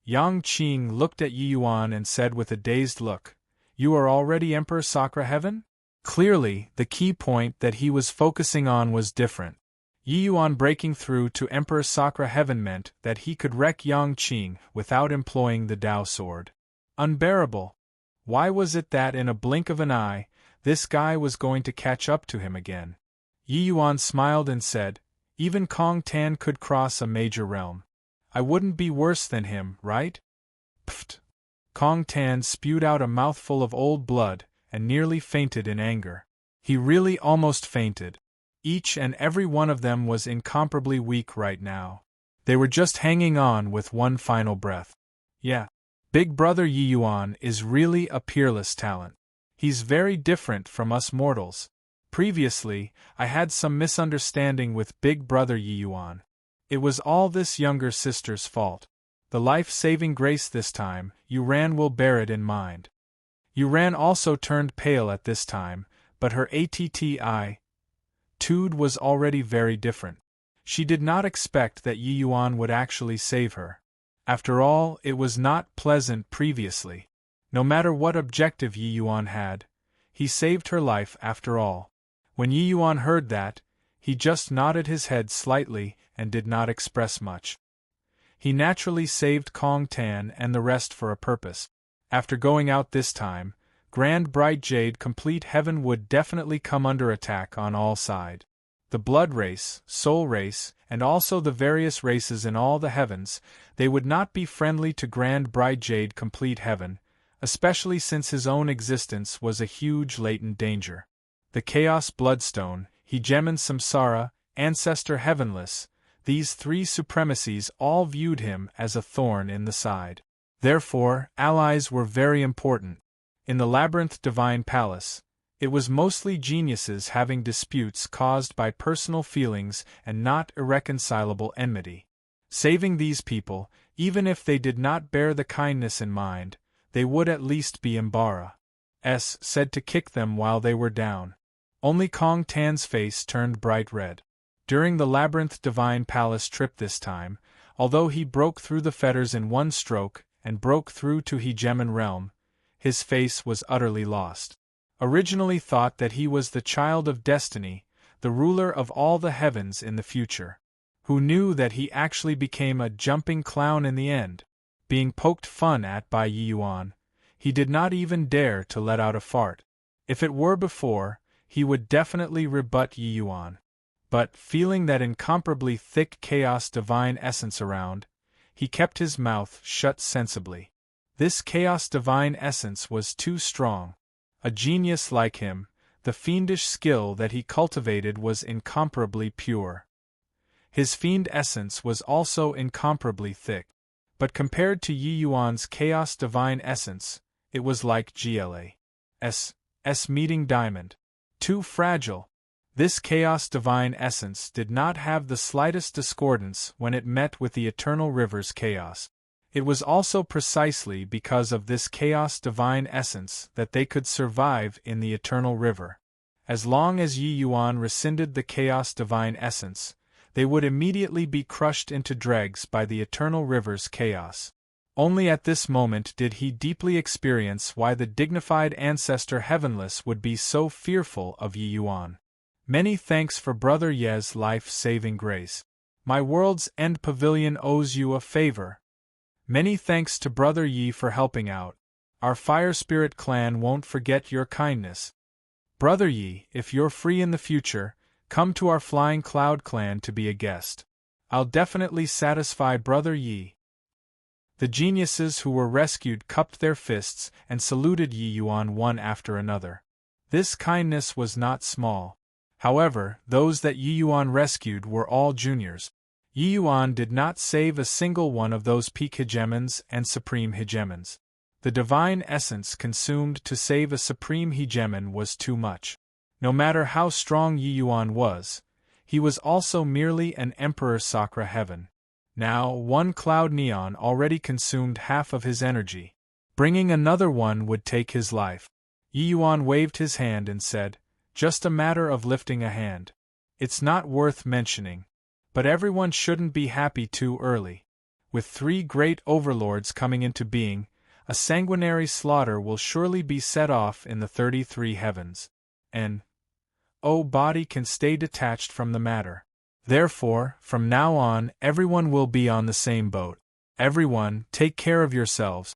Yang Qing looked at Yi Yuan and said with a dazed look, "You are already Emperor Sakra Heaven?" Clearly, the key point that he was focusing on was different. Yi Yuan breaking through to Emperor Sakra Heaven meant that he could wreck Yang Qing without employing the Tao Sword. Unbearable! Why was it that in a blink of an eye, this guy was going to catch up to him again? Yi Yuan smiled and said, "Even Kong Tan could cross a major realm. I wouldn't be worse than him, right?" Pfft! Kong Tan spewed out a mouthful of old blood and nearly fainted in anger. He really almost fainted. Each and every one of them was incomparably weak right now. They were just hanging on with one final breath. Yeah, Big Brother Yi Yuan is really a peerless talent. He's very different from us mortals. Previously, I had some misunderstanding with Big Brother Yi Yuan. It was all this younger sister's fault. The life-saving grace this time, Yuran will bear it in mind. Yuran also turned pale at this time, but her attitude was already very different. She did not expect that Yi Yuan would actually save her. After all, it was not pleasant previously. No matter what objective Yi Yuan had, he saved her life after all. When Yi Yuan heard that, he just nodded his head slightly and did not express much. He naturally saved Kong Tan and the rest for a purpose. After going out this time, Grand Bright Jade Complete Heaven would definitely come under attack on all sides. The blood race, soul race, and also the various races in all the heavens, they would not be friendly to Grand Bright Jade Complete Heaven, especially since his own existence was a huge latent danger. The Chaos Bloodstone, Hegemon Samsara, Ancestor Heavenless, these three supremacies all viewed him as a thorn in the side. Therefore, allies were very important. In the Labyrinth Divine Palace, it was mostly geniuses having disputes caused by personal feelings and not irreconcilable enmity. Saving these people, even if they did not bear the kindness in mind, they would at least be Embarra's said to kick them while they were down. Only Kong Tan's face turned bright red. During the Labyrinth Divine Palace trip this time, although he broke through the fetters in one stroke and broke through to Hegemon Realm, his face was utterly lost. Originally thought that he was the child of destiny, the ruler of all the heavens in the future. who knew that he actually became a jumping clown in the end, being poked fun at by Yi Yuan. He did not even dare to let out a fart. If it were before, he would definitely rebut Yi Yuan. But, feeling that incomparably thick chaos divine essence around, he kept his mouth shut sensibly. This chaos divine essence was too strong. A genius like him, the fiendish skill that he cultivated was incomparably pure. His fiend essence was also incomparably thick. But compared to Yi Yuan's chaos divine essence, it was like GLA's meeting diamond. Too fragile. This chaos divine essence did not have the slightest discordance when it met with the eternal river's chaos. It was also precisely because of this chaos divine essence that they could survive in the eternal river. As long as Yi Yuan rescinded the chaos divine essence, they would immediately be crushed into dregs by the eternal river's chaos. Only at this moment did he deeply experience why the dignified ancestor heavenless would be so fearful of Yi Yuan. Many thanks for Brother Ye's life-saving grace. My world's end pavilion owes you a favor. Many thanks to Brother Yi for helping out. Our Fire Spirit clan won't forget your kindness. Brother Yi, if you're free in the future, come to our Flying Cloud clan to be a guest. I'll definitely satisfy Brother Yi. The geniuses who were rescued cupped their fists and saluted Yi Yuan one after another. This kindness was not small. However, those that Yi Yuan rescued were all juniors. Yi Yuan did not save a single one of those peak hegemons and supreme hegemons. The divine essence consumed to save a supreme hegemon was too much. No matter how strong Yi Yuan was, he was also merely an Emperor Sakra heaven. Now, one cloud neon already consumed half of his energy. Bringing another one would take his life. Yi Yuan waved his hand and said, "Just a matter of lifting a hand. It's not worth mentioning. But everyone shouldn't be happy too early. With 3 great overlords coming into being, a sanguinary slaughter will surely be set off in the 33 heavens. And body can stay detached from the matter. Therefore, from now on, everyone will be on the same boat. Everyone, take care of yourselves."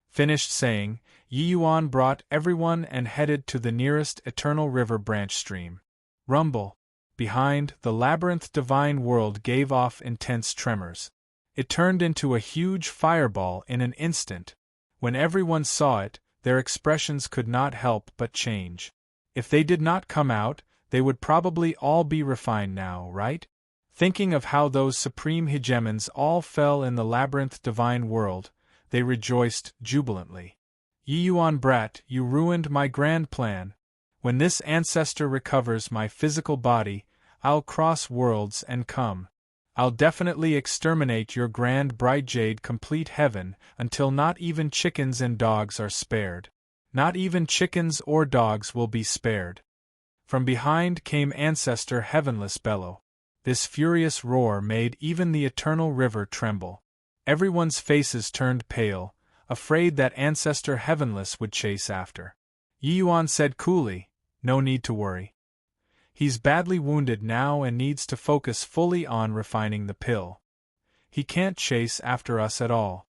Finished saying, Yi Yuan brought everyone and headed to the nearest eternal river branch stream. Rumble. Behind, the labyrinth divine world gave off intense tremors. It turned into a huge fireball in an instant. When everyone saw it, their expressions could not help but change. If they did not come out, they would probably all be refined now, right? Thinking of how those supreme hegemons all fell in the labyrinth divine world, they rejoiced jubilantly. Yi Yuan brat, you ruined my grand plan. When this ancestor recovers my physical body, I'll cross worlds and come. I'll definitely exterminate your grand bright jade complete heaven until not even chickens and dogs are spared. Not even chickens or dogs will be spared. From behind came Ancestor Heavenless bellow. This furious roar made even the eternal river tremble. Everyone's faces turned pale, afraid that Ancestor Heavenless would chase after. Yi Yuan said coolly, "No need to worry. He's badly wounded now and needs to focus fully on refining the pill. He can't chase after us at all."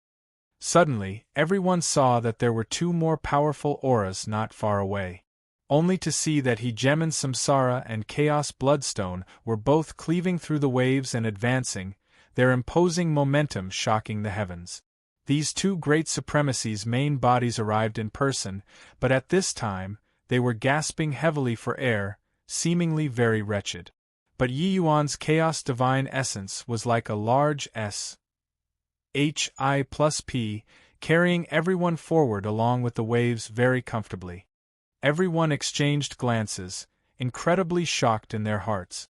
Suddenly, everyone saw that there were 2 more powerful auras not far away. Only to see that Hegemon Samsara and Chaos Bloodstone were both cleaving through the waves and advancing, their imposing momentum shocking the heavens. These 2 great supremacies' main bodies arrived in person, but at this time, they were gasping heavily for air, seemingly very wretched. But Yi Yuan's Chaos Divine Essence was like a large SHI+P, carrying everyone forward along with the waves very comfortably. Everyone exchanged glances, incredibly shocked in their hearts.